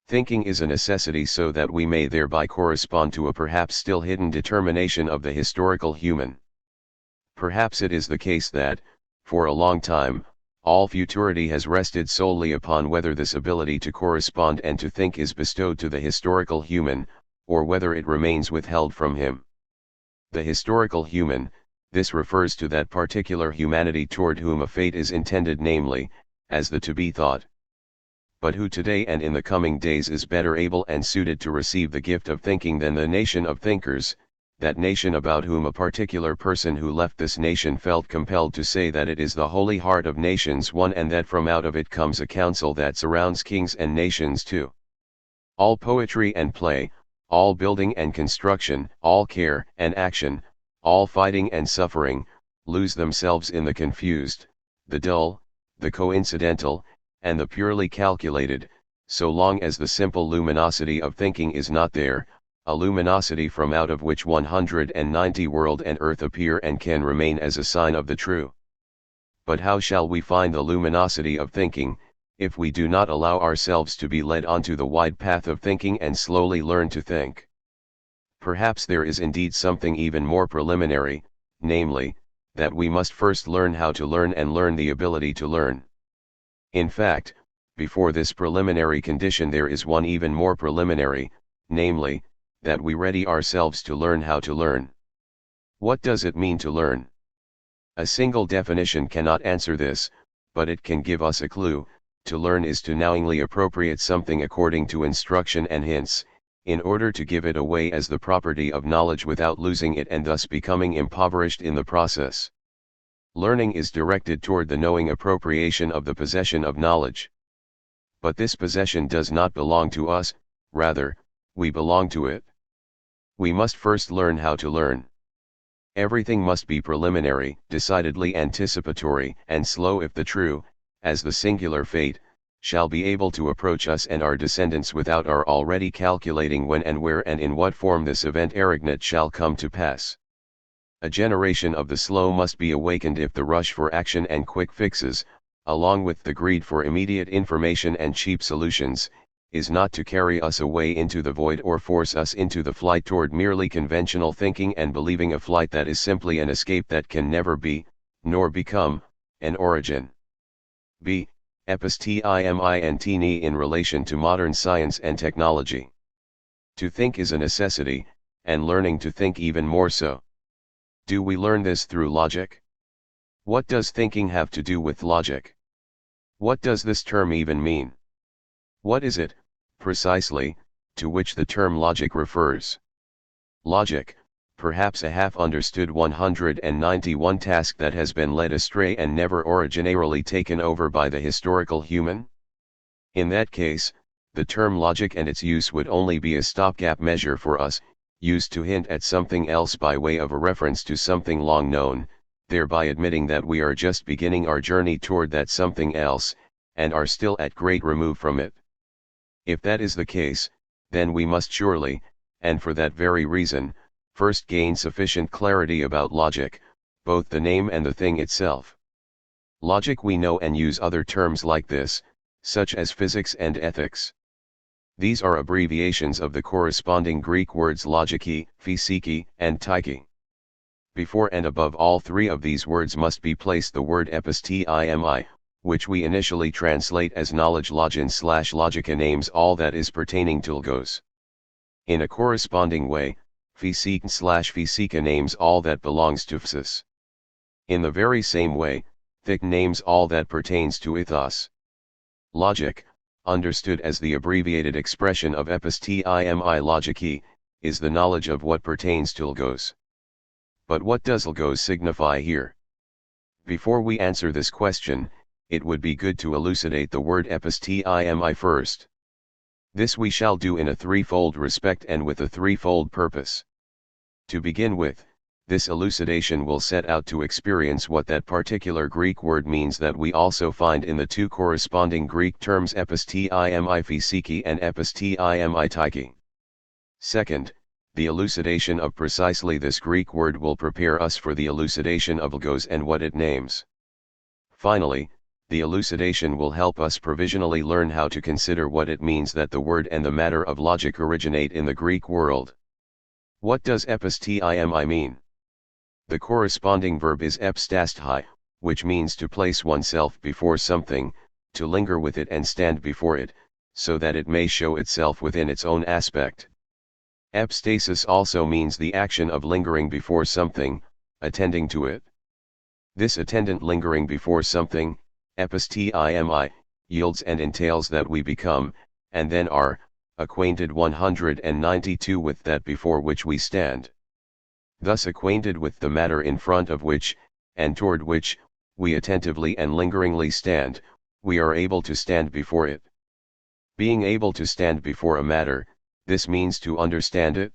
Thinking is a necessity so that we may thereby correspond to a perhaps still hidden determination of the historical human. Perhaps it is the case that, for a long time, all futurity has rested solely upon whether this ability to correspond and to think is bestowed to the historical human, or whether it remains withheld from him. The historical human, this refers to that particular humanity toward whom a fate is intended, namely, as the to-be thought. But who today and in the coming days is better able and suited to receive the gift of thinking than the nation of thinkers, that nation about whom a particular person who left this nation felt compelled to say that it is the holy heart of nations one, and that from out of it comes a council that surrounds kings and nations too. All poetry and play, all building and construction, all care and action, all fighting and suffering, lose themselves in the confused, the dull, the coincidental, and the purely calculated, so long as the simple luminosity of thinking is not there, a luminosity from out of which 190 world and earth appear and can remain as a sign of the true. But how shall we find the luminosity of thinking, if we do not allow ourselves to be led onto the wide path of thinking and slowly learn to think? Perhaps there is indeed something even more preliminary, namely, that we must first learn how to learn and learn the ability to learn. In fact, before this preliminary condition there is one even more preliminary, namely, that we ready ourselves to learn how to learn. What does it mean to learn? A single definition cannot answer this, but it can give us a clue. To learn is to knowingly appropriate something according to instruction and hints, in order to give it away as the property of knowledge without losing it and thus becoming impoverished in the process. Learning is directed toward the knowing appropriation of the possession of knowledge. But this possession does not belong to us, rather, we belong to it. We must first learn how to learn. Everything must be preliminary, decidedly anticipatory, and slow if the true, as the singular fate, shall be able to approach us and our descendants without our already calculating when and where and in what form this event arrogant shall come to pass. A generation of the slow must be awakened if the rush for action and quick fixes, along with the greed for immediate information and cheap solutions, is not to carry us away into the void or force us into the flight toward merely conventional thinking and believing, a flight that is simply an escape that can never be, nor become, an origin. B. Episteme in relation to modern science and technology. To think is a necessity, and learning to think even more so. Do we learn this through logic? What does thinking have to do with logic? What does this term even mean? What is it, precisely, to which the term logic refers? Logic, perhaps a half-understood 191 task that has been led astray and never originarily taken over by the historical human? In that case, the term logic and its use would only be a stopgap measure for us, used to hint at something else by way of a reference to something long known, thereby admitting that we are just beginning our journey toward that something else, and are still at great remove from it. If that is the case, then we must surely, and for that very reason, first gain sufficient clarity about logic, both the name and the thing itself. Logic, we know and use other terms like this, such as physics and ethics. These are abbreviations of the corresponding Greek words logiki, physiki, and tyche. Before and above all three of these words must be placed the word episteme, which we initially translate as knowledge. Login/logica names all that is pertaining to logos. In a corresponding way, physik/physika names all that belongs to physis. In the very same way, thick names all that pertains to ethos. Logic, understood as the abbreviated expression of episteme logiki, is the knowledge of what pertains to logos. But what does logos signify here? Before we answer this question, it would be good to elucidate the word epistemi first. This we shall do in a threefold respect and with a threefold purpose. To begin with, this elucidation will set out to experience what that particular Greek word means that we also find in the two corresponding Greek terms epistemi physiki and epistemi tyche. Second, the elucidation of precisely this Greek word will prepare us for the elucidation of logos and what it names. Finally, the elucidation will help us provisionally learn how to consider what it means that the word and the matter of logic originate in the Greek world. What does epistemi mean? The corresponding verb is epstastai, which means to place oneself before something, to linger with it and stand before it, so that it may show itself within its own aspect. Epstasis also means the action of lingering before something, attending to it. This attendant lingering before something, epistemi, yields and entails that we become, and then are, acquainted 192 with that before which we stand. Thus acquainted with the matter in front of which, and toward which, we attentively and lingeringly stand, we are able to stand before it. Being able to stand before a matter, this means to understand it.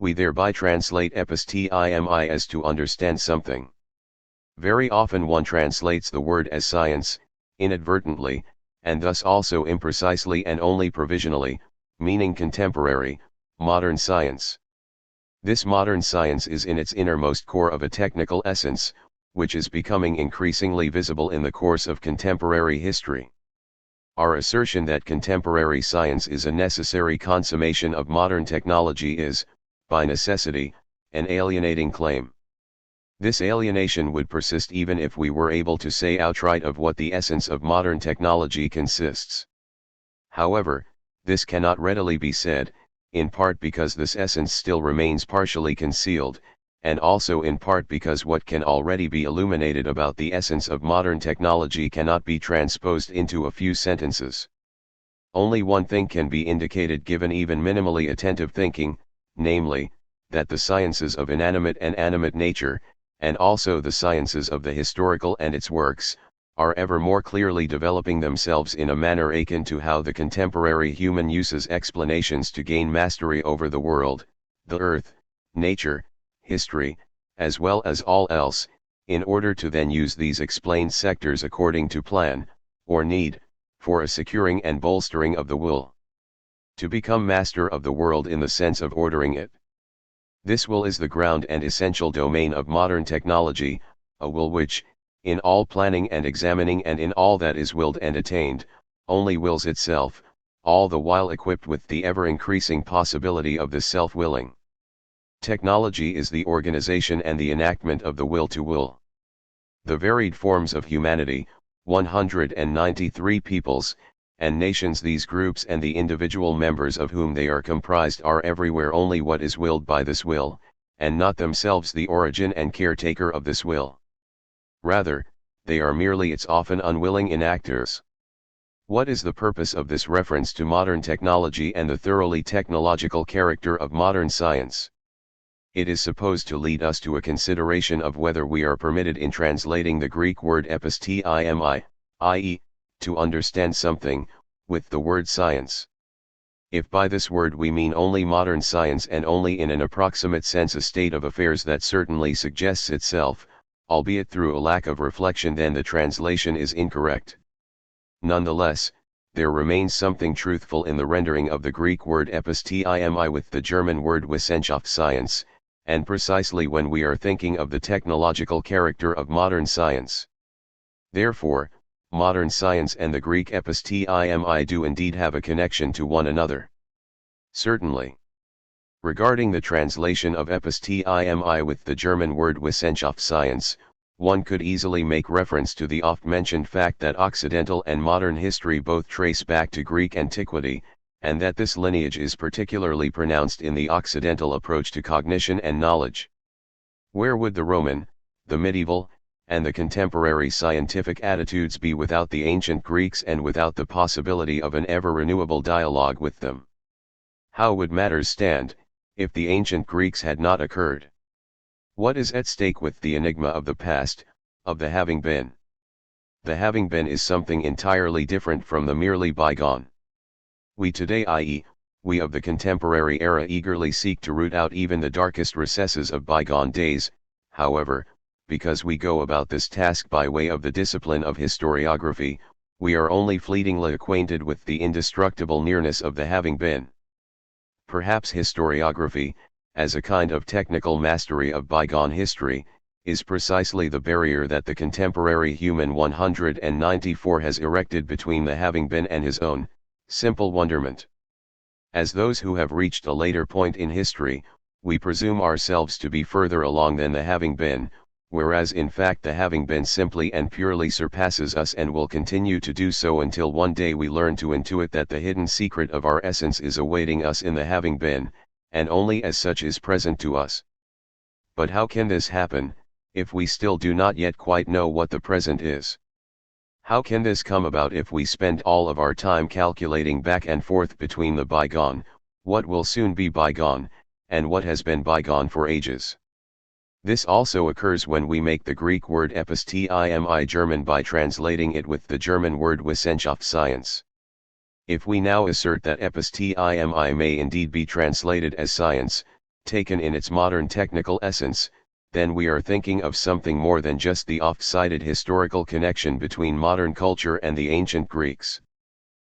We thereby translate epistemi as to understand something. Very often one translates the word as science, inadvertently, and thus also imprecisely and only provisionally, meaning contemporary, modern science. This modern science is in its innermost core of a technical essence, which is becoming increasingly visible in the course of contemporary history. Our assertion that contemporary science is a necessary consummation of modern technology is, by necessity, an alienating claim. This alienation would persist even if we were able to say outright of what the essence of modern technology consists. However, this cannot readily be said, in part because this essence still remains partially concealed, and also in part because what can already be illuminated about the essence of modern technology cannot be transposed into a few sentences. Only one thing can be indicated given even minimally attentive thinking, namely, that the sciences of inanimate and animate nature, and also the sciences of the historical and its works, are ever more clearly developing themselves in a manner akin to how the contemporary human uses explanations to gain mastery over the world, the earth, nature, history, as well as all else, in order to then use these explained sectors according to plan, or need, for a securing and bolstering of the will. To become master of the world in the sense of ordering it. This will is the ground and essential domain of modern technology, a will which, in all planning and examining and in all that is willed and attained, only wills itself, all the while equipped with the ever-increasing possibility of the self-willing. Technology is the organization and the enactment of the will to will. The varied forms of humanity, 193 peoples, and nations, these groups and the individual members of whom they are comprised, are everywhere only what is willed by this will, and not themselves the origin and caretaker of this will. Rather, they are merely its often unwilling enactors. What is the purpose of this reference to modern technology and the thoroughly technological character of modern science? It is supposed to lead us to a consideration of whether we are permitted in translating the Greek word epistemi, i.e., to understand something, with the word science. If by this word we mean only modern science and only in an approximate sense a state of affairs that certainly suggests itself, albeit through a lack of reflection, then the translation is incorrect. Nonetheless, there remains something truthful in the rendering of the Greek word epistemi with the German word Wissenschaft, science, and precisely when we are thinking of the technological character of modern science. Therefore, modern science and the Greek epistemi do indeed have a connection to one another. Certainly. Regarding the translation of epistemi with the German word Wissenschaft, science, one could easily make reference to the oft-mentioned fact that Occidental and modern history both trace back to Greek antiquity, and that this lineage is particularly pronounced in the Occidental approach to cognition and knowledge. Where would the Roman, the medieval, and the contemporary scientific attitudes be without the ancient Greeks and without the possibility of an ever-renewable dialogue with them? How would matters stand, if the ancient Greeks had not occurred? What is at stake with the enigma of the past, of the having been. The having been is something entirely different from the merely bygone. We today, i.e., we of the contemporary era, eagerly seek to root out even the darkest recesses of bygone days. However, because we go about this task by way of the discipline of historiography, we are only fleetingly acquainted with the indestructible nearness of the having been. Perhaps historiography, as a kind of technical mastery of bygone history, is precisely the barrier that the contemporary human 194 has erected between the having been and his own simple wonderment. As those who have reached a later point in history, we presume ourselves to be further along than the having been, whereas in fact the having been simply and purely surpasses us and will continue to do so until one day we learn to intuit that the hidden secret of our essence is awaiting us in the having been, and only as such is present to us. But how can this happen, if we still do not yet quite know what the present is? How can this come about if we spend all of our time calculating back and forth between the bygone, what will soon be bygone, and what has been bygone for ages? This also occurs when we make the Greek word epistemi German by translating it with the German word Wissenschaft science. If we now assert that epistemi may indeed be translated as science, taken in its modern technical essence, then we are thinking of something more than just the oft-cited historical connection between modern culture and the ancient Greeks.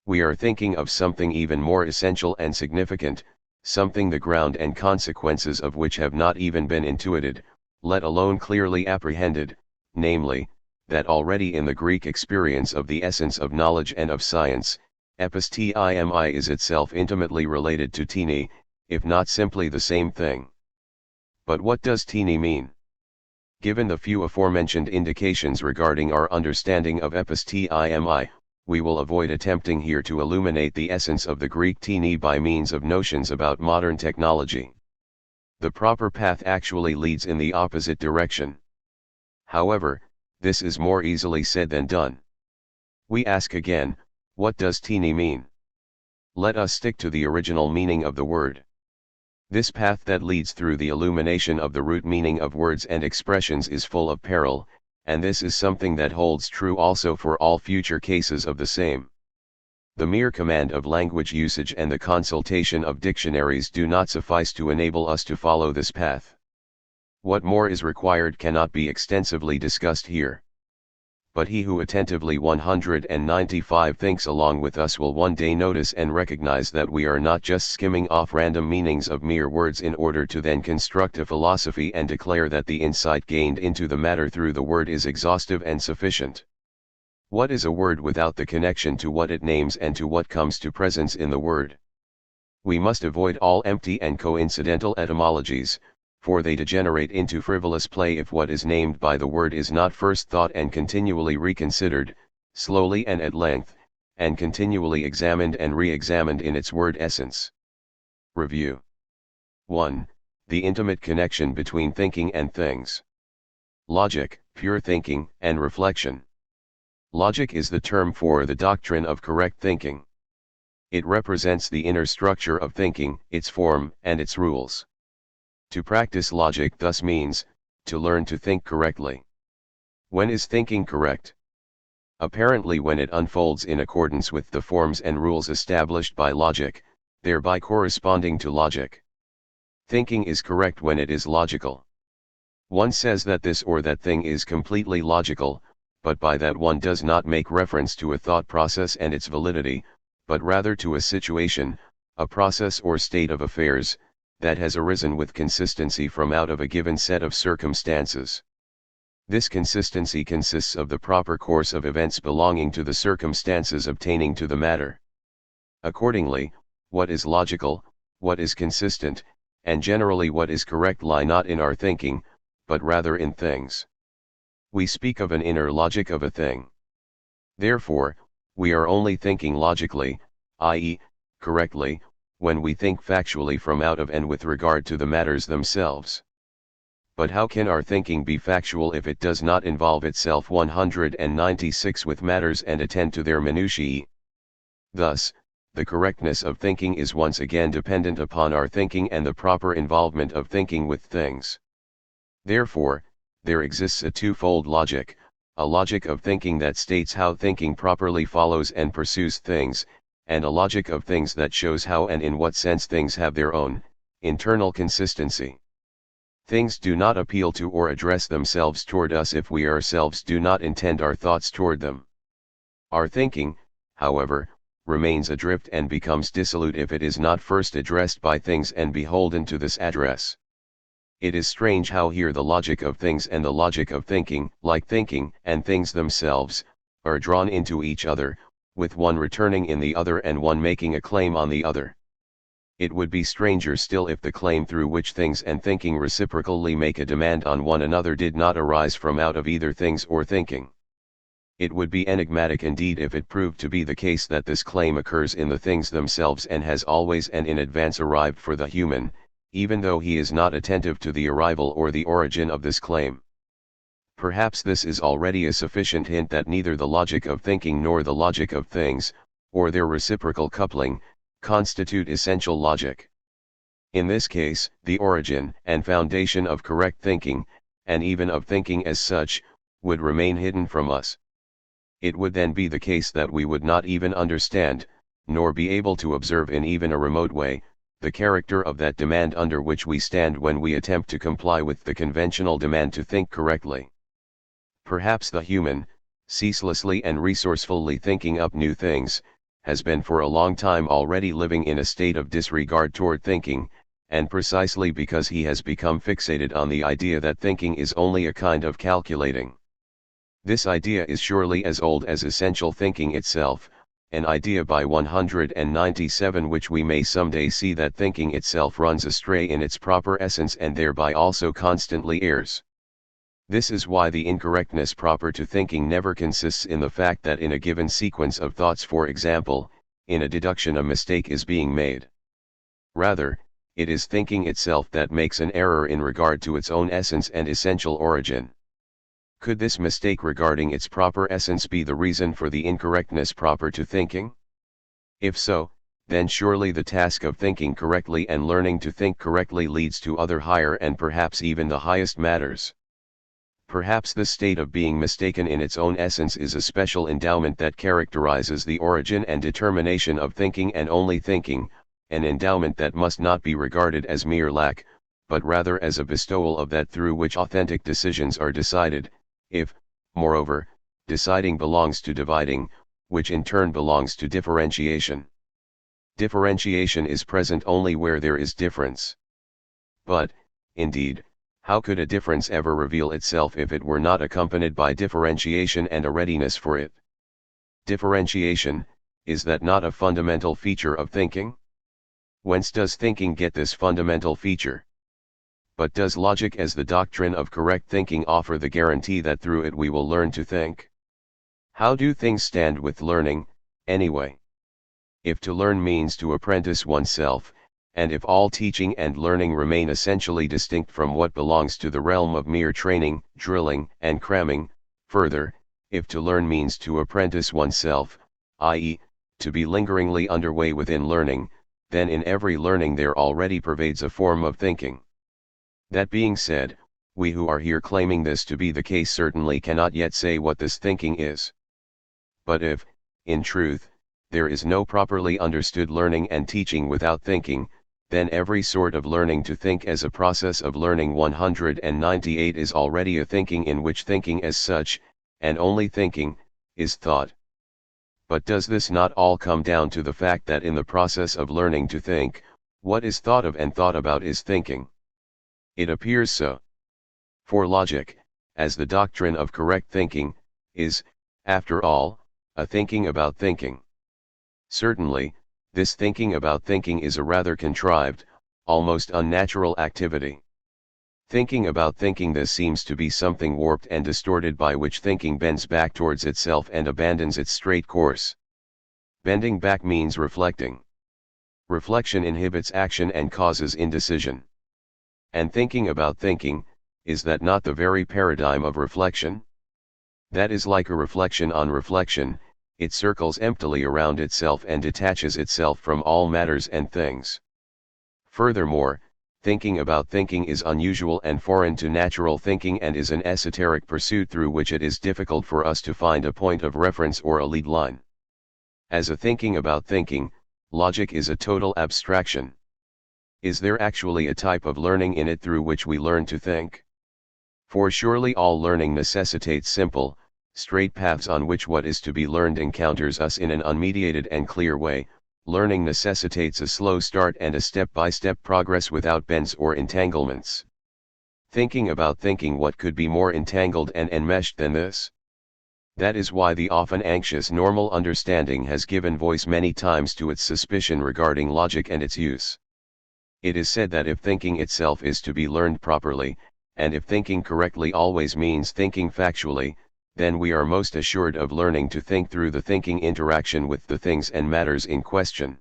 We are thinking of something even more essential and significant, something the ground and consequences of which have not even been intuited, let alone clearly apprehended, namely, that already in the Greek experience of the essence of knowledge and of science, epistemi is itself intimately related to tini, if not simply the same thing. But what does tini mean? Given the few aforementioned indications regarding our understanding of epistemi, we will avoid attempting here to illuminate the essence of the Greek tini by means of notions about modern technology. The proper path actually leads in the opposite direction. However, this is more easily said than done. We ask again, what does tini mean? Let us stick to the original meaning of the word. This path that leads through the illumination of the root meaning of words and expressions is full of peril, and this is something that holds true also for all future cases of the same. The mere command of language usage and the consultation of dictionaries do not suffice to enable us to follow this path. What more is required cannot be extensively discussed here. But he who attentively 195 thinks along with us will one day notice and recognize that we are not just skimming off random meanings of mere words in order to then construct a philosophy and declare that the insight gained into the matter through the word is exhaustive and sufficient. What is a word without the connection to what it names and to what comes to presence in the word? We must avoid all empty and coincidental etymologies, for they degenerate into frivolous play if what is named by the word is not first thought and continually reconsidered, slowly and at length, and continually examined and re-examined in its word essence. Review. 1. The intimate connection between thinking and things. Logic, pure thinking, and reflection. Logic is the term for the doctrine of correct thinking. It represents the inner structure of thinking, its form, and its rules. To practice logic thus means, to learn to think correctly. When is thinking correct? Apparently when it unfolds in accordance with the forms and rules established by logic, thereby corresponding to logic. Thinking is correct when it is logical. One says that this or that thing is completely logical, but by that one does not make reference to a thought process and its validity, but rather to a situation, a process or state of affairs, that has arisen with consistency from out of a given set of circumstances. This consistency consists of the proper course of events belonging to the circumstances obtaining to the matter. Accordingly, what is logical, what is consistent, and generally what is correct lie not in our thinking, but rather in things. We speak of an inner logic of a thing. Therefore, we are only thinking logically, i.e., correctly, when we think factually from out of and with regard to the matters themselves. But how can our thinking be factual if it does not involve itself 196 with matters and attend to their minutiae? Thus, the correctness of thinking is once again dependent upon our thinking and the proper involvement of thinking with things. Therefore, there exists a twofold logic, a logic of thinking that states how thinking properly follows and pursues things, and a logic of things that shows how and in what sense things have their own, internal consistency. Things do not appeal to or address themselves toward us if we ourselves do not intend our thoughts toward them. Our thinking, however, remains adrift and becomes dissolute if it is not first addressed by things and beholden to this address. It is strange how here the logic of things and the logic of thinking, like thinking and things themselves, are drawn into each other, with one returning in the other and one making a claim on the other. It would be stranger still if the claim through which things and thinking reciprocally make a demand on one another did not arise from out of either things or thinking. It would be enigmatic indeed if it proved to be the case that this claim occurs in the things themselves and has always and in advance arrived for the human, even though he is not attentive to the arrival or the origin of this claim. Perhaps this is already a sufficient hint that neither the logic of thinking nor the logic of things, or their reciprocal coupling, constitute essential logic. In this case, the origin and foundation of correct thinking, and even of thinking as such, would remain hidden from us. It would then be the case that we would not even understand, nor be able to observe in even a remote way, the character of that demand under which we stand when we attempt to comply with the conventional demand to think correctly. Perhaps the human, ceaselessly and resourcefully thinking up new things, has been for a long time already living in a state of disregard toward thinking, and precisely because he has become fixated on the idea that thinking is only a kind of calculating. This idea is surely as old as essential thinking itself, an idea by 197 which we may someday see that thinking itself runs astray in its proper essence and thereby also constantly errs. This is why the incorrectness proper to thinking never consists in the fact that in a given sequence of thoughts, for example, in a deduction a mistake is being made. Rather, it is thinking itself that makes an error in regard to its own essence and essential origin. Could this mistake regarding its proper essence be the reason for the incorrectness proper to thinking? If so, then surely the task of thinking correctly and learning to think correctly leads to other higher and perhaps even the highest matters. Perhaps the state of being mistaken in its own essence is a special endowment that characterizes the origin and determination of thinking and only thinking, an endowment that must not be regarded as mere lack, but rather as a bestowal of that through which authentic decisions are decided. If, moreover, deciding belongs to dividing, which in turn belongs to differentiation. Differentiation is present only where there is difference. But, indeed, how could a difference ever reveal itself if it were not accompanied by differentiation and a readiness for it? Differentiation, is that not a fundamental feature of thinking? Whence does thinking get this fundamental feature? But does logic as the doctrine of correct thinking offer the guarantee that through it we will learn to think? How do things stand with learning, anyway? If to learn means to apprentice oneself, and if all teaching and learning remain essentially distinct from what belongs to the realm of mere training, drilling, and cramming, further, if to learn means to apprentice oneself, i.e., to be lingeringly underway within learning, then in every learning there already pervades a form of thinking. That being said, we who are here claiming this to be the case certainly cannot yet say what this thinking is. But if, in truth, there is no properly understood learning and teaching without thinking, then every sort of learning to think as a process of learning 198 is already a thinking in which thinking as such, and only thinking, is thought. But does this not all come down to the fact that in the process of learning to think, what is thought of and thought about is thinking? It appears so. For logic, as the doctrine of correct thinking, is, after all, a thinking about thinking. Certainly, this thinking about thinking is a rather contrived, almost unnatural activity. Thinking about thinking, this seems to be something warped and distorted by which thinking bends back towards itself and abandons its straight course. Bending back means reflecting. Reflection inhibits action and causes indecision. And thinking about thinking, is that not the very paradigm of reflection? That is like a reflection on reflection, it circles emptily around itself and detaches itself from all matters and things. Furthermore, Thinking about thinking is unusual and foreign to natural thinking and is an esoteric pursuit through which it is difficult for us to find a point of reference or a lead line. As a thinking about thinking, logic is a total abstraction. Is there actually a type of learning in it through which we learn to think? For surely all learning necessitates simple, straight paths on which what is to be learned encounters us in an unmediated and clear way. Learning necessitates a slow start and a step-by-step progress without bends or entanglements. Thinking about thinking, what could be more entangled and enmeshed than this? That is why the often anxious normal understanding has given voice many times to its suspicion regarding logic and its use. It is said that if thinking itself is to be learned properly, and if thinking correctly always means thinking factually, then we are most assured of learning to think through the thinking interaction with the things and matters in question.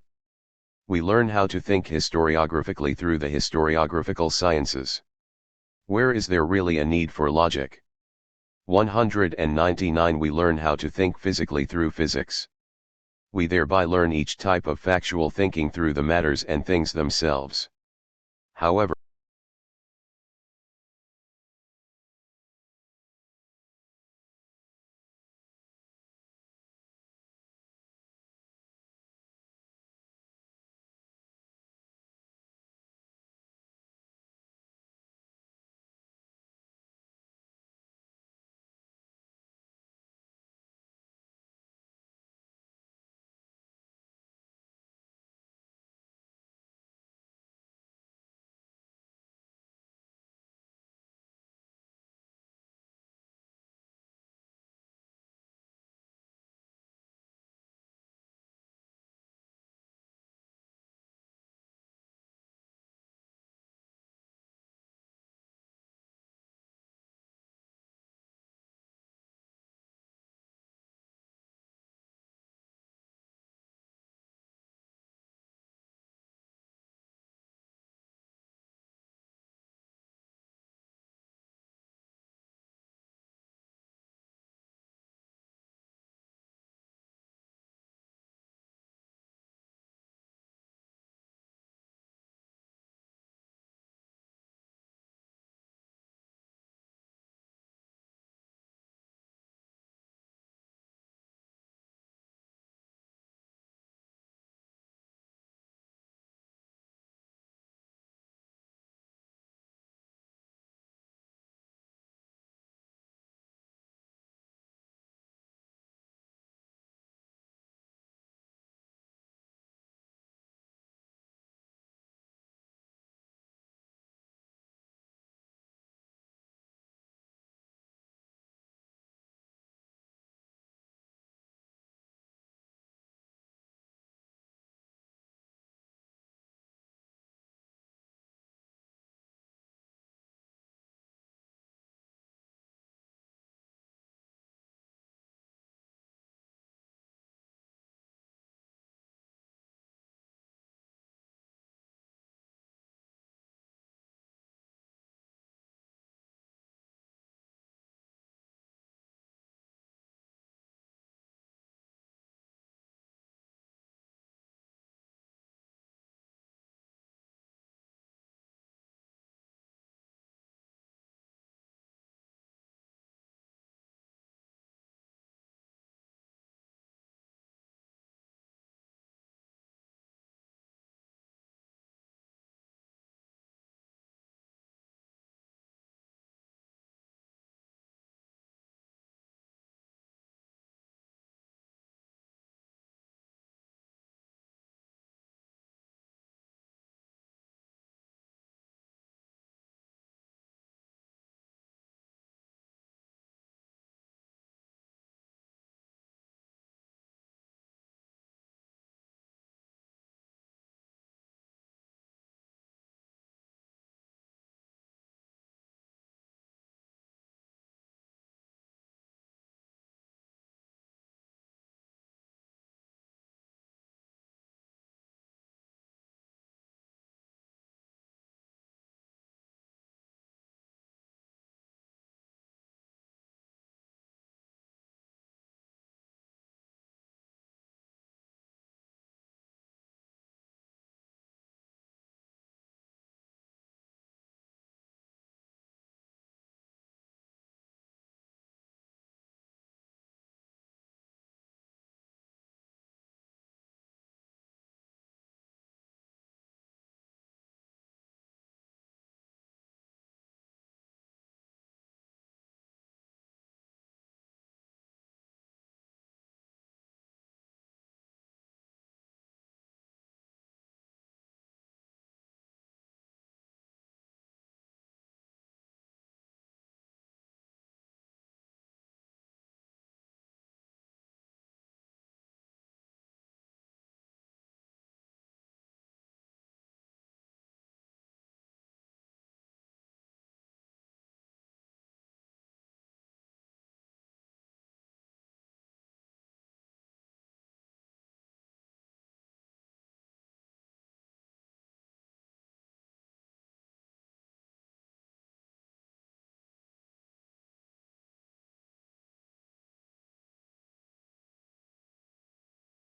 We learn how to think historiographically through the historiographical sciences. Where is there really a need for logic? 199. We learn how to think physically through physics. We thereby learn each type of factual thinking through the matters and things themselves. However,